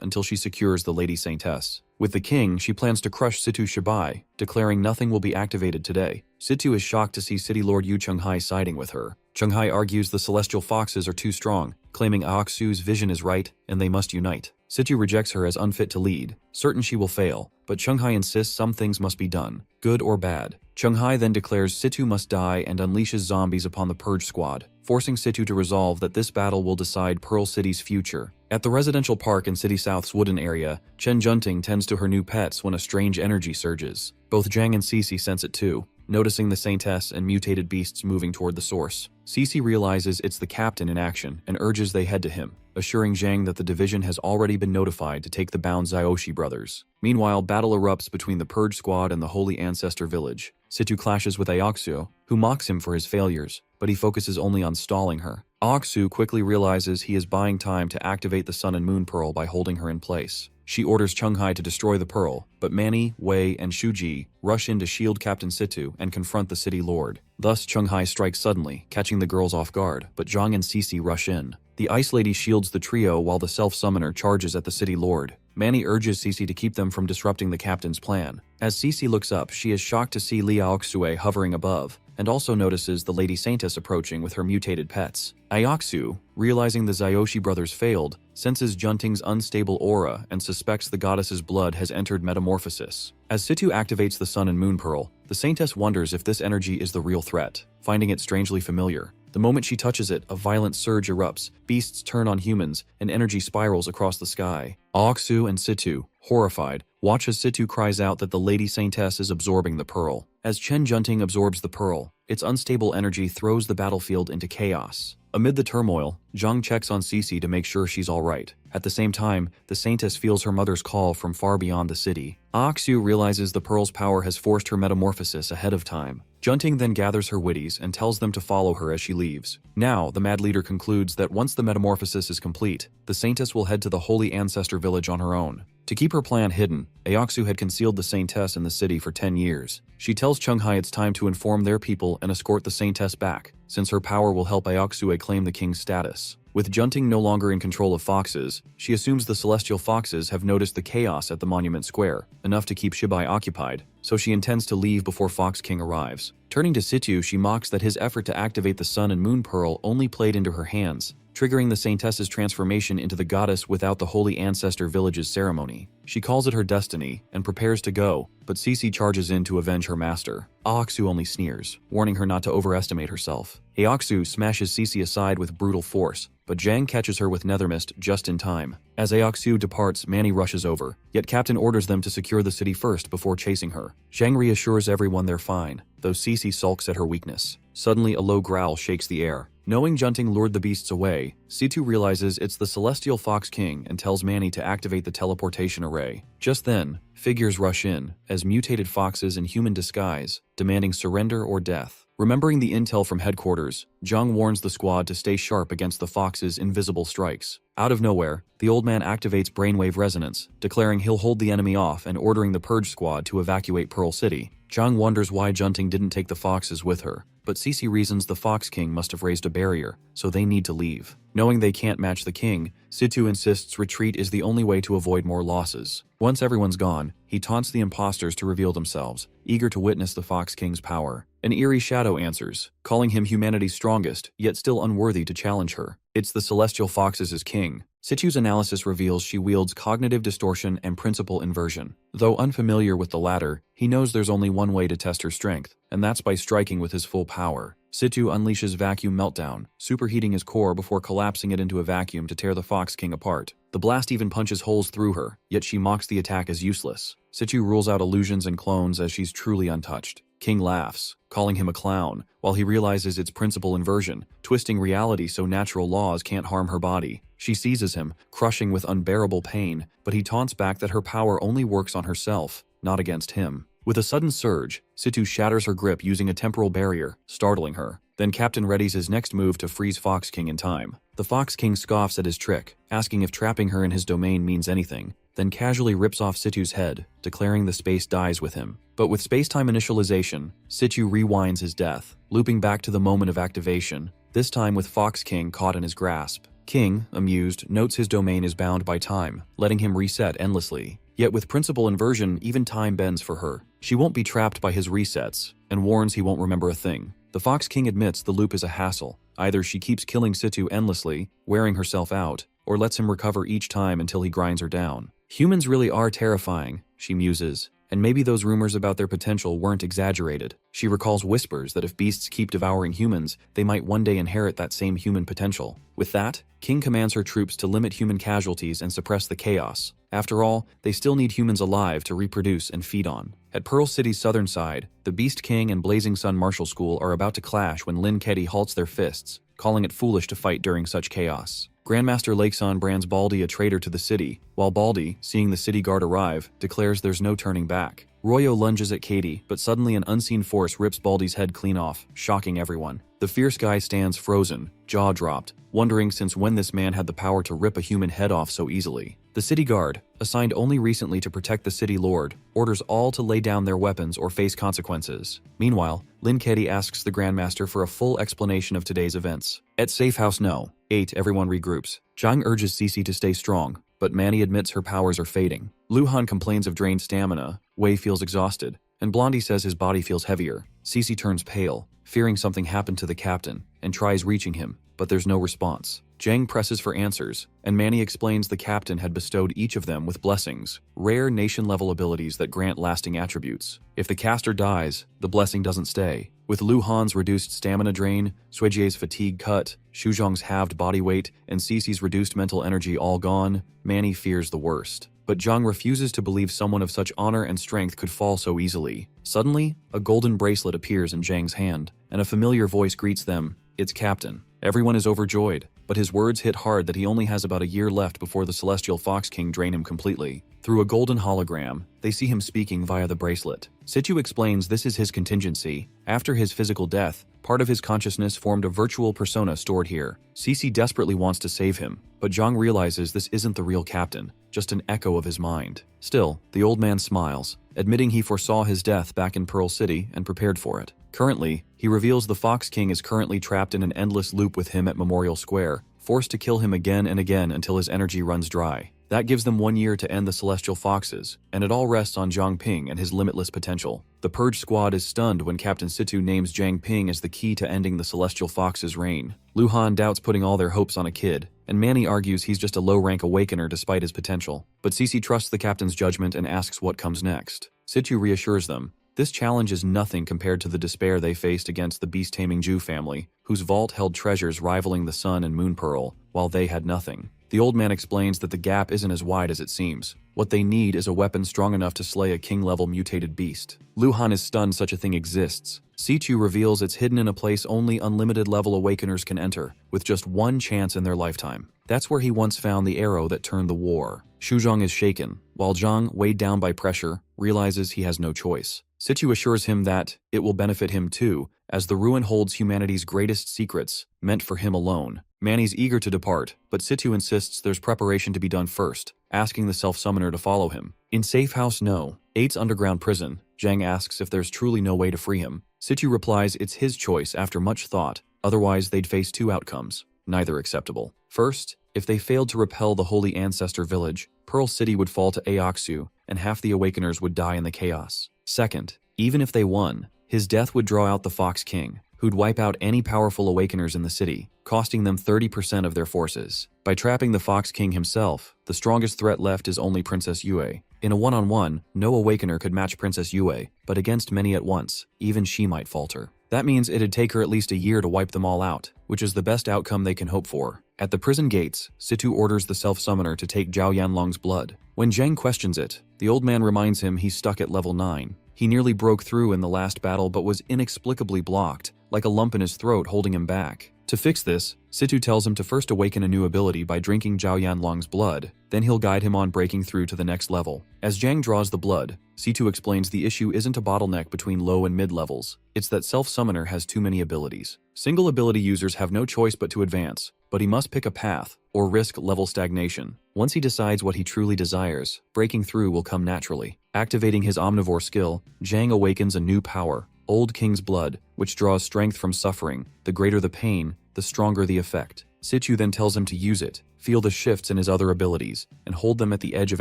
until she secures the Lady Saintess. With the king, she plans to crush Situ Shibai, declaring nothing will be activated today. Situ is shocked to see City Lord Yu Chunghai siding with her. Chunghai argues the Celestial Foxes are too strong, claiming Aoksu's vision is right and they must unite. Situ rejects her as unfit to lead, certain she will fail, but Chunghai insists some things must be done, good or bad. Chunghai then declares Situ must die and unleashes zombies upon the Purge squad, forcing Situ to resolve that this battle will decide Pearl City's future. At the residential park in City South's wooden area, Chen Junting tends to her new pets when a strange energy surges. Both Zhang and Cece sense it too, noticing the Saintess and mutated beasts moving toward the source. Cece realizes it's the captain in action and urges they head to him, assuring Zhang that the division has already been notified to take the bound Zyoshi brothers. Meanwhile, battle erupts between the Purge squad and the Holy Ancestor village. Situ clashes with Aoksu, who mocks him for his failures, but he focuses only on stalling her. Aoksu quickly realizes he is buying time to activate the Sun and Moon Pearl by holding her in place. She orders Chunghai to destroy the pearl, but Manny, Wei, and Shuji rush in to shield Captain Situ and confront the city lord. Thus, Chunghai strikes suddenly, catching the girls off guard, but Zhang and Cece rush in. The Ice Lady shields the trio while the Self-Summoner charges at the city lord. Manny urges Cece to keep them from disrupting the captain's plan. As Cece looks up, she is shocked to see Liao Xue hovering above, and also notices the Lady Saintess approaching with her mutated pets. Aoksu, realizing the Zyoshi brothers failed, senses Junting's unstable aura and suspects the goddess's blood has entered metamorphosis. As Situ activates the Sun and Moon Pearl, the Saintess wonders if this energy is the real threat, finding it strangely familiar. The moment she touches it, a violent surge erupts, beasts turn on humans, and energy spirals across the sky. Aoksu and Situ, horrified, watch as Situ cries out that the Lady Saintess is absorbing the pearl. As Chen Junting absorbs the pearl, its unstable energy throws the battlefield into chaos. Amid the turmoil, Zhang checks on Cece to make sure she's alright. At the same time, the Saintess feels her mother's call from far beyond the city. Aoksu realizes the pearl's power has forced her metamorphosis ahead of time. Junting then gathers her witties and tells them to follow her as she leaves. Now, the Mad Leader concludes that once the metamorphosis is complete, the Saintess will head to the Holy Ancestor village on her own. To keep her plan hidden, Aoksu had concealed the Saintess in the city for 10 years. She tells Chunghai it's time to inform their people and escort the Saintess back, since her power will help Aoksu claim the king's status. With Junting no longer in control of foxes, she assumes the Celestial Foxes have noticed the chaos at the Monument Square, enough to keep Shibai occupied, so she intends to leave before Fox King arrives. Turning to Situ, she mocks that his effort to activate the Sun and Moon Pearl only played into her hands, triggering the saintess's transformation into the goddess without the holy ancestor village's ceremony. She calls it her destiny and prepares to go, but Cece charges in to avenge her master. Aoksu only sneers, warning her not to overestimate herself. Aoksu smashes Cece aside with brutal force, but Jang catches her with Nether Mist just in time. As Aoksu departs, Manny rushes over, yet Captain orders them to secure the city first before chasing her. Zhang reassures everyone they're fine, though Cece sulks at her weakness. Suddenly, a low growl shakes the air. Knowing Junting lured the beasts away, Situ realizes it's the Celestial Fox King and tells Manny to activate the teleportation array. Just then, figures rush in, as mutated foxes in human disguise, demanding surrender or death. Remembering the intel from headquarters, Zhang warns the squad to stay sharp against the fox's invisible strikes. Out of nowhere, the old man activates brainwave resonance, declaring he'll hold the enemy off and ordering the Purge squad to evacuate Pearl City. Zhang wonders why Junting didn't take the foxes with her, but Cece reasons the Fox King must have raised a barrier, so they need to leave. Knowing they can't match the king, Situ insists retreat is the only way to avoid more losses. Once everyone's gone, he taunts the imposters to reveal themselves, eager to witness the Fox King's power. An eerie shadow answers, calling him humanity's strongest, yet still unworthy to challenge her. It's the Celestial Foxes as king. Situ's analysis reveals she wields cognitive distortion and principle inversion. Though unfamiliar with the latter, he knows there's only one way to test her strength, and that's by striking with his full power. Situ unleashes Vacuum Meltdown, superheating his core before collapsing it into a vacuum to tear the Fox King apart. The blast even punches holes through her, yet she mocks the attack as useless. Situ rules out illusions and clones as she's truly untouched. King laughs, calling him a clown, while he realizes it's principle inversion, twisting reality so natural laws can't harm her body. She seizes him, crushing with unbearable pain, but he taunts back that her power only works on herself, not against him. With a sudden surge, Situ shatters her grip using a temporal barrier, startling her. Then Captain readies his next move to freeze Fox King in time. The Fox King scoffs at his trick, asking if trapping her in his domain means anything, then casually rips off Situ's head, declaring the space dies with him. But with space-time initialization, Situ rewinds his death, looping back to the moment of activation, this time with Fox King caught in his grasp. King, amused, notes his domain is bound by time, letting him reset endlessly. Yet with principle inversion, even time bends for her. She won't be trapped by his resets, and warns he won't remember a thing. The Fox King admits the loop is a hassle. Either she keeps killing Situ endlessly, wearing herself out, or lets him recover each time until he grinds her down. Humans really are terrifying, she muses, and maybe those rumors about their potential weren't exaggerated. She recalls whispers that if beasts keep devouring humans, they might one day inherit that same human potential. With that, King commands her troops to limit human casualties and suppress the chaos. After all, they still need humans alive to reproduce and feed on. At Pearl City's southern side, the Beast King and Blazing Sun Martial School are about to clash when Lin Keddy halts their fists, calling it foolish to fight during such chaos. Grandmaster Lakeson brands Baldy a traitor to the city, while Baldy, seeing the city guard arrive, declares there's no turning back. Royo lunges at Katie, but suddenly an unseen force rips Baldy's head clean off, shocking everyone. The fierce guy stands frozen, jaw dropped, wondering since when this man had the power to rip a human head off so easily. The city guard, assigned only recently to protect the city lord, orders all to lay down their weapons or face consequences. Meanwhile, Lin Keddy asks the Grandmaster for a full explanation of today's events. At Safe House No. 8, everyone regroups. Zhang urges Cece to stay strong, but Manny admits her powers are fading. Luhan complains of drained stamina, Wei feels exhausted, and Blondie says his body feels heavier. Cece turns pale, fearing something happened to the captain, and tries reaching him, but there's no response. Zhang presses for answers, and Manny explains the captain had bestowed each of them with blessings, rare nation-level abilities that grant lasting attributes. If the caster dies, the blessing doesn't stay. With Lu Han's reduced stamina drain, Suejie's fatigue cut, Shuzhong's halved body weight, and Cece's reduced mental energy all gone, Manny fears the worst. But Zhang refuses to believe someone of such honor and strength could fall so easily. Suddenly, a golden bracelet appears in Zhang's hand, and a familiar voice greets them. It's Captain. Everyone is overjoyed, but his words hit hard that he only has about a year left before the Celestial Fox King drain him completely. Through a golden hologram, they see him speaking via the bracelet. Situ explains this is his contingency. After his physical death, part of his consciousness formed a virtual persona stored here. Cece desperately wants to save him, but Zhang realizes this isn't the real captain, just an echo of his mind. Still, the old man smiles, admitting he foresaw his death back in Pearl City and prepared for it. Currently, he reveals the Fox King is currently trapped in an endless loop with him at Memorial Square, forced to kill him again and again until his energy runs dry. That gives them 1 year to end the Celestial Foxes, and it all rests on Zhang Ping and his limitless potential. The Purge Squad is stunned when Captain Situ names Zhang Ping as the key to ending the Celestial Fox's reign. Lu Han doubts putting all their hopes on a kid, and Manny argues he's just a low-rank awakener despite his potential. But Cece trusts the captain's judgment and asks what comes next. Situ reassures them. This challenge is nothing compared to the despair they faced against the beast-taming Jew family, whose vault held treasures rivaling the Sun and Moon Pearl, while they had nothing. The old man explains that the gap isn't as wide as it seems. What they need is a weapon strong enough to slay a king-level mutated beast. Lu Han is stunned such a thing exists. Situ reveals it's hidden in a place only unlimited-level awakeners can enter, with just one chance in their lifetime. That's where he once found the arrow that turned the war. Shuzhong is shaken, while Zhang, weighed down by pressure, realizes he has no choice. Situ assures him that it will benefit him too, as the ruin holds humanity's greatest secrets, meant for him alone. Manny's eager to depart, but Situ insists there's preparation to be done first, asking the self-summoner to follow him. In Safe House No. 8's underground prison, Zhang asks if there's truly no way to free him. Situ replies it's his choice after much thought, otherwise they'd face two outcomes, neither acceptable. First, if they failed to repel the Holy Ancestor Village, Pearl City would fall to Aoksu, and half the Awakeners would die in the chaos. Second, even if they won, his death would draw out the Fox King, who'd wipe out any powerful Awakeners in the city, costing them 30% of their forces. By trapping the Fox King himself, the strongest threat left is only Princess Yue. In a one-on-one, no Awakener could match Princess Yue, but against many at once, even she might falter. That means it'd take her at least a year to wipe them all out, which is the best outcome they can hope for. At the prison gates, Situ orders the self-summoner to take Zhao Yanlong's blood. When Zhang questions it, the old man reminds him he's stuck at level 9. He nearly broke through in the last battle but was inexplicably blocked, like a lump in his throat holding him back. To fix this, Situ tells him to first awaken a new ability by drinking Zhao Yanlong's blood, then he'll guide him on breaking through to the next level. As Zhang draws the blood, Situ explains the issue isn't a bottleneck between low and mid levels, it's that self-summoner has too many abilities. Single ability users have no choice but to advance, but he must pick a path, or risk level stagnation. Once he decides what he truly desires, breaking through will come naturally. Activating his omnivore skill, Zhang awakens a new power, Old King's Blood, which draws strength from suffering. The greater the pain, the stronger the effect. Situ then tells him to use it, feel the shifts in his other abilities, and hold them at the edge of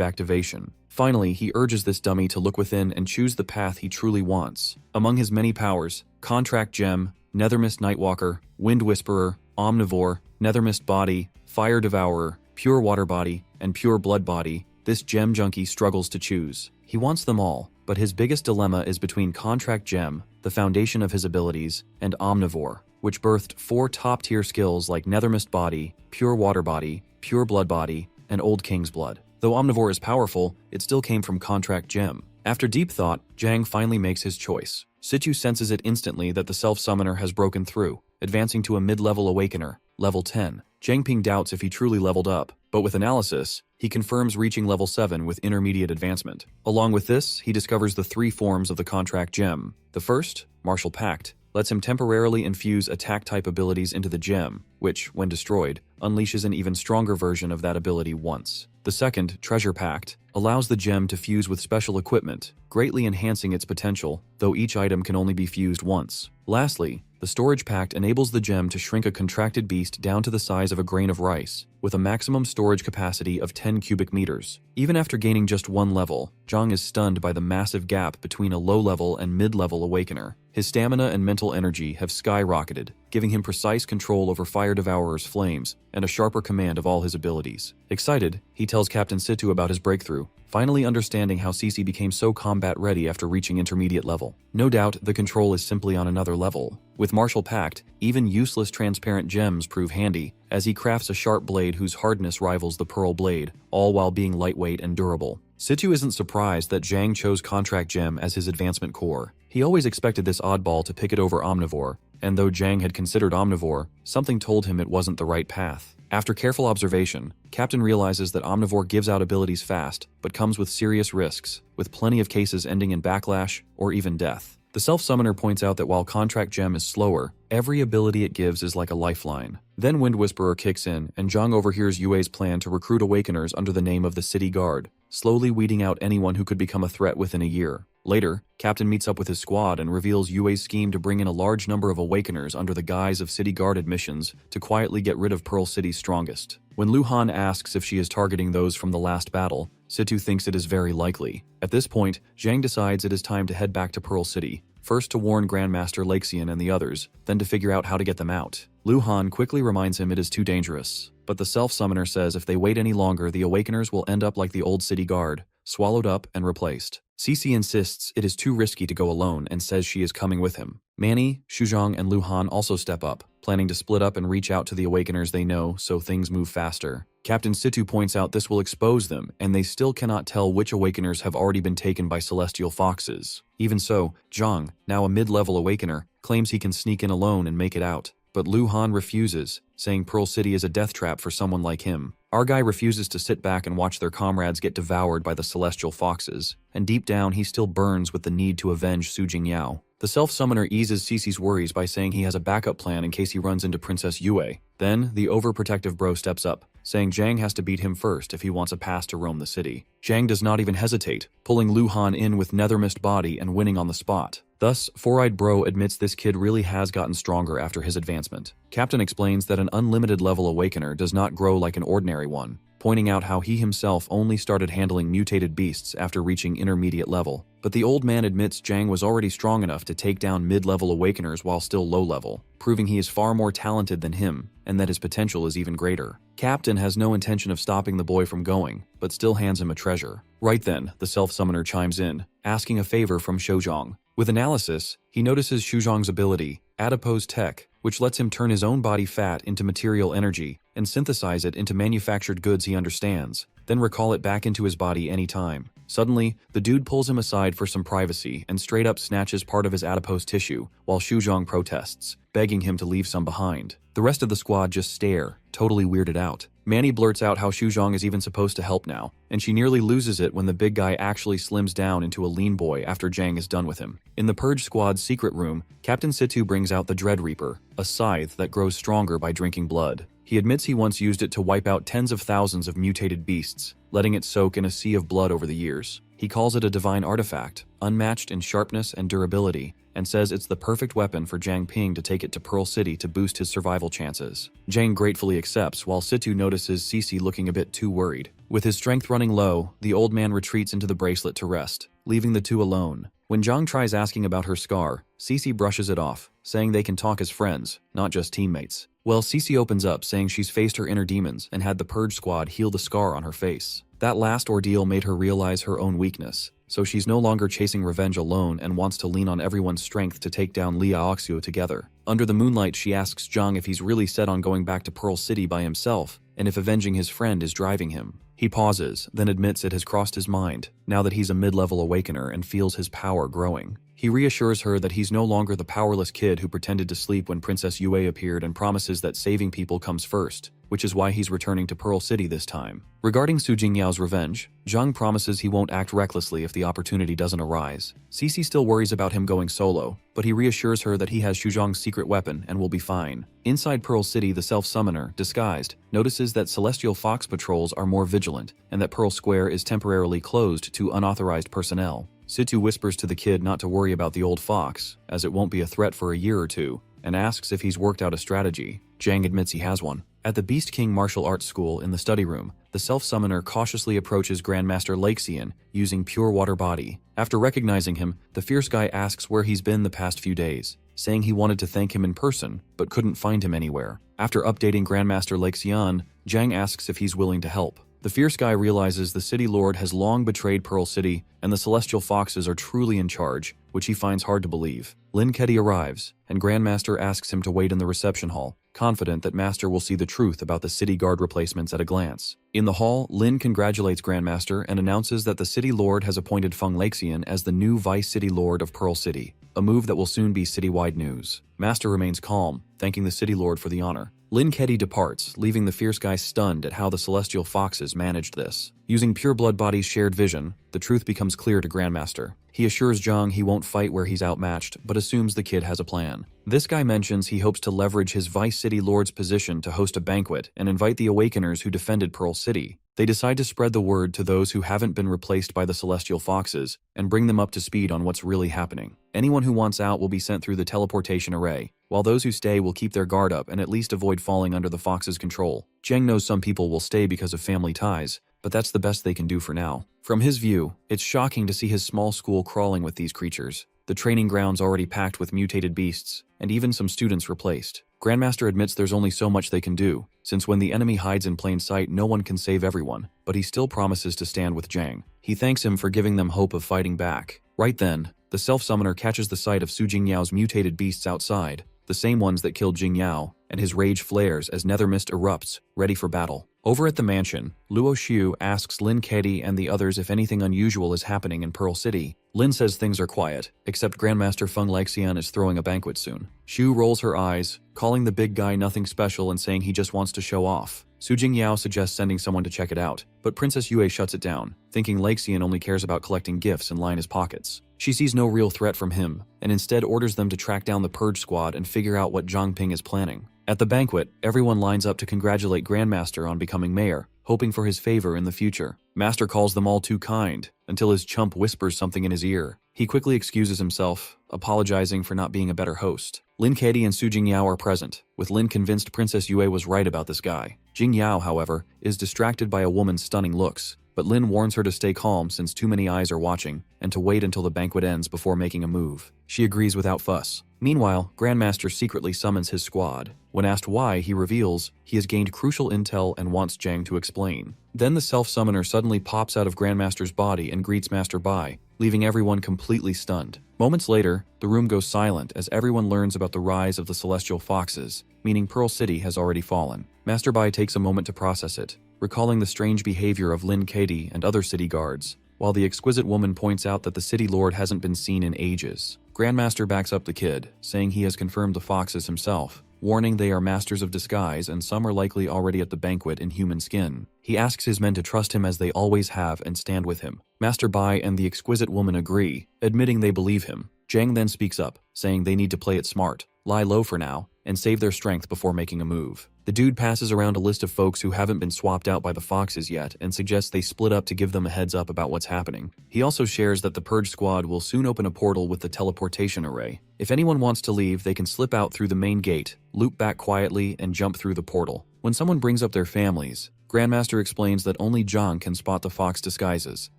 activation. Finally, he urges this dummy to look within and choose the path he truly wants. Among his many powers, Contract Gem, Nethermist Nightwalker, Wind Whisperer, Omnivore, Nethermist Body, Fire Devourer, Pure Water Body, and Pure Blood Body, this gem junkie struggles to choose. He wants them all, but his biggest dilemma is between Contract Gem, the foundation of his abilities, and Omnivore, which birthed 4 top-tier skills like Nethermist Body, Pure Water Body, Pure Blood Body, and Old King's Blood. Though Omnivore is powerful, it still came from Contract Gem. After deep thought, Zhang finally makes his choice. Situ senses it instantly that the self-summoner has broken through, advancing to a mid-level awakener, level 10. Zhang Ping doubts if he truly leveled up, but with analysis, he confirms reaching level 7 with intermediate advancement. Along with this, he discovers the 3 forms of the Contract Gem. The first, Martial Pact, lets him temporarily infuse attack-type abilities into the gem, which, when destroyed, unleashes an even stronger version of that ability once. The second, Treasure Pact, allows the gem to fuse with special equipment, greatly enhancing its potential, though each item can only be fused once. Lastly, the Storage Pact enables the gem to shrink a contracted beast down to the size of a grain of rice, with a maximum storage capacity of 10 cubic meters. Even after gaining just 1 level, Zhang is stunned by the massive gap between a low-level and mid-level awakener. His stamina and mental energy have skyrocketed, giving him precise control over Fire Devourer's flames and a sharper command of all his abilities. Excited, he tells Captain Situ about his breakthrough, finally understanding how Cece became so combat-ready after reaching intermediate level. No doubt, the control is simply on another level. With Martial Pact, even useless transparent gems prove handy, as he crafts a sharp blade whose hardness rivals the Pearl Blade, all while being lightweight and durable. Situ isn't surprised that Zhang chose Contract Gem as his advancement core. He always expected this oddball to pick it over Omnivore, and though Zhang had considered Omnivore, something told him it wasn't the right path. After careful observation, Captain realizes that Omnivore gives out abilities fast, but comes with serious risks, with plenty of cases ending in backlash or even death. The self-summoner points out that while Contract Gem is slower, every ability it gives is like a lifeline. Then Wind Whisperer kicks in, and Zhang overhears Yue's plan to recruit Awakeners under the name of the City Guard, slowly weeding out anyone who could become a threat within a year. Later, Captain meets up with his squad and reveals Yue's scheme to bring in a large number of Awakeners under the guise of City Guard admissions to quietly get rid of Pearl City's strongest. When Lu Han asks if she is targeting those from the last battle, Situ thinks it is very likely. At this point, Zhang decides it is time to head back to Pearl City, first to warn Grandmaster Laxian and the others, then to figure out how to get them out. Lu Han quickly reminds him it is too dangerous, but the self-summoner says if they wait any longer, the Awakeners will end up like the old city guard, swallowed up and replaced. Cece insists it is too risky to go alone and says she is coming with him. Manny, Shuzhong, and Lu Han also step up, planning to split up and reach out to the Awakeners they know so things move faster. Captain Situ points out this will expose them, and they still cannot tell which Awakeners have already been taken by celestial foxes. Even so, Zhang, now a mid-level Awakener, claims he can sneak in alone and make it out. But Lu Han refuses, saying Pearl City is a death trap for someone like him. Our guy refuses to sit back and watch their comrades get devoured by the celestial foxes, and deep down he still burns with the need to avenge Su Jingyao. The self-summoner eases Cece's worries by saying he has a backup plan in case he runs into Princess Yue. Then, the overprotective bro steps up, saying Zhang has to beat him first if he wants a pass to roam the city. Zhang does not even hesitate, pulling Lu Han in with Nethermist body and winning on the spot. Thus, Four-Eyed Bro admits this kid really has gotten stronger after his advancement. Captain explains that an unlimited level Awakener does not grow like an ordinary one, pointing out how he himself only started handling mutated beasts after reaching intermediate level. But the old man admits Zhang was already strong enough to take down mid-level Awakeners while still low-level, proving he is far more talented than him, and that his potential is even greater. Captain has no intention of stopping the boy from going, but still hands him a treasure. Right then, the self-summoner chimes in, asking a favor from Shuzhong. With analysis, he notices Shuzhong's ability, Adipose Tech, which lets him turn his own body fat into material energy and synthesize it into manufactured goods he understands, then recall it back into his body anytime. Suddenly, the dude pulls him aside for some privacy and straight up snatches part of his adipose tissue, while Shuzhong protests, begging him to leave some behind. The rest of the squad just stare, totally weirded out. Manny blurts out how Shuzhong is even supposed to help now, and she nearly loses it when the big guy actually slims down into a lean boy after Zhang is done with him. In the Purge Squad's secret room, Captain Situ brings out the Dread Reaper, a scythe that grows stronger by drinking blood. He admits he once used it to wipe out tens of thousands of mutated beasts, letting it soak in a sea of blood over the years. He calls it a divine artifact, unmatched in sharpness and durability, and says it's the perfect weapon for Jiang Ping to take it to Pearl City to boost his survival chances. Jiang gratefully accepts, while Situ notices Cece looking a bit too worried. With his strength running low, the old man retreats into the bracelet to rest, leaving the two alone. When Zhang tries asking about her scar, Cece brushes it off, saying they can talk as friends, not just teammates. Well, Cece opens up, saying she's faced her inner demons and had the Purge Squad heal the scar on her face. That last ordeal made her realize her own weakness, so she's no longer chasing revenge alone and wants to lean on everyone's strength to take down Li Aoxiu together. Under the moonlight, she asks Zhang if he's really set on going back to Pearl City by himself, and if avenging his friend is driving him. He pauses, then admits it has crossed his mind, now that he's a mid-level awakener and feels his power growing. He reassures her that he's no longer the powerless kid who pretended to sleep when Princess Yue appeared and promises that saving people comes first, which is why he's returning to Pearl City this time. Regarding Su Jingyao's revenge, Zhang promises he won't act recklessly if the opportunity doesn't arise. Cece still worries about him going solo, but he reassures her that he has Shuzhong's secret weapon and will be fine. Inside Pearl City, the self-summoner, disguised, notices that Celestial Fox patrols are more vigilant and that Pearl Square is temporarily closed to unauthorized personnel. Situ whispers to the kid not to worry about the old fox, as it won't be a threat for a year or two, and asks if he's worked out a strategy. Zhang admits he has one. At the Beast King Martial Arts School in the study room, the self-summoner cautiously approaches Grandmaster Laxian using Pure Water Body. After recognizing him, the fierce guy asks where he's been the past few days, saying he wanted to thank him in person, but couldn't find him anywhere. After updating Grandmaster Laxian, Zhang asks if he's willing to help. The fierce guy realizes the City Lord has long betrayed Pearl City, and the Celestial Foxes are truly in charge, which he finds hard to believe. Lin Ketty arrives, and Grandmaster asks him to wait in the reception hall, confident that Master will see the truth about the City Guard replacements at a glance. In the hall, Lin congratulates Grandmaster and announces that the City Lord has appointed Feng Laxian as the new Vice City Lord of Pearl City, a move that will soon be citywide news. Master remains calm, thanking the City Lord for the honor. Lin Ketty departs, leaving the fierce guy stunned at how the Celestial Foxes managed this. Using Pure Blood Body's shared vision, the truth becomes clear to Grandmaster. He assures Zhang he won't fight where he's outmatched, but assumes the kid has a plan. This guy mentions he hopes to leverage his Vice City Lord's position to host a banquet and invite the Awakeners who defended Pearl City. They decide to spread the word to those who haven't been replaced by the Celestial Foxes and bring them up to speed on what's really happening. Anyone who wants out will be sent through the teleportation array, while those who stay will keep their guard up and at least avoid falling under the Fox's control. Zhang knows some people will stay because of family ties, but that's the best they can do for now. From his view, it's shocking to see his small school crawling with these creatures, the training grounds already packed with mutated beasts, and even some students replaced. Grandmaster admits there's only so much they can do, since when the enemy hides in plain sight no one can save everyone, but he still promises to stand with Zhang. He thanks him for giving them hope of fighting back. Right then, the self-summoner catches the sight of Su Jingyao's mutated beasts outside, the same ones that killed Jingyao, and his rage flares as nether mist erupts, ready for battle. Over at the mansion, Luo Xiu asks Lin Kedi and the others if anything unusual is happening in Pearl City. Lin says things are quiet, except Grandmaster Feng Lixian is throwing a banquet soon. Xiu rolls her eyes, calling the big guy nothing special and saying he just wants to show off. Su Jingyao suggests sending someone to check it out, but Princess Yue shuts it down, thinking Lixian only cares about collecting gifts and line his pockets. She sees no real threat from him, and instead orders them to track down the Purge Squad and figure out what Zhang Ping is planning. At the banquet, everyone lines up to congratulate Grandmaster on becoming mayor, hoping for his favor in the future. Master calls them all too kind, until his chump whispers something in his ear. He quickly excuses himself, apologizing for not being a better host. Lin Kedi and Su Jingyao are present, with Lin convinced Princess Yue was right about this guy. Jingyao, however, is distracted by a woman's stunning looks, but Lin warns her to stay calm since too many eyes are watching, and to wait until the banquet ends before making a move. She agrees without fuss. Meanwhile, Grandmaster secretly summons his squad. When asked why, he reveals he has gained crucial intel and wants Zhang to explain. Then the self-summoner suddenly pops out of Grandmaster's body and greets Master Bai, leaving everyone completely stunned. Moments later, the room goes silent as everyone learns about the rise of the Celestial Foxes, meaning Pearl City has already fallen. Master Bai takes a moment to process it, recalling the strange behavior of Lin Kedi and other city guards, while the exquisite woman points out that the city lord hasn't been seen in ages. Grandmaster backs up the kid, saying he has confirmed the foxes himself, warning they are masters of disguise and some are likely already at the banquet in human skin. He asks his men to trust him as they always have and stand with him. Master Bai and the exquisite woman agree, admitting they believe him. Zhang then speaks up, saying they need to play it smart, lie low for now, and save their strength before making a move. The dude passes around a list of folks who haven't been swapped out by the foxes yet and suggests they split up to give them a heads up about what's happening. He also shares that the Purge Squad will soon open a portal with the teleportation array. If anyone wants to leave, they can slip out through the main gate, loop back quietly, and jump through the portal. When someone brings up their families, Grandmaster explains that only Zhang can spot the fox disguises,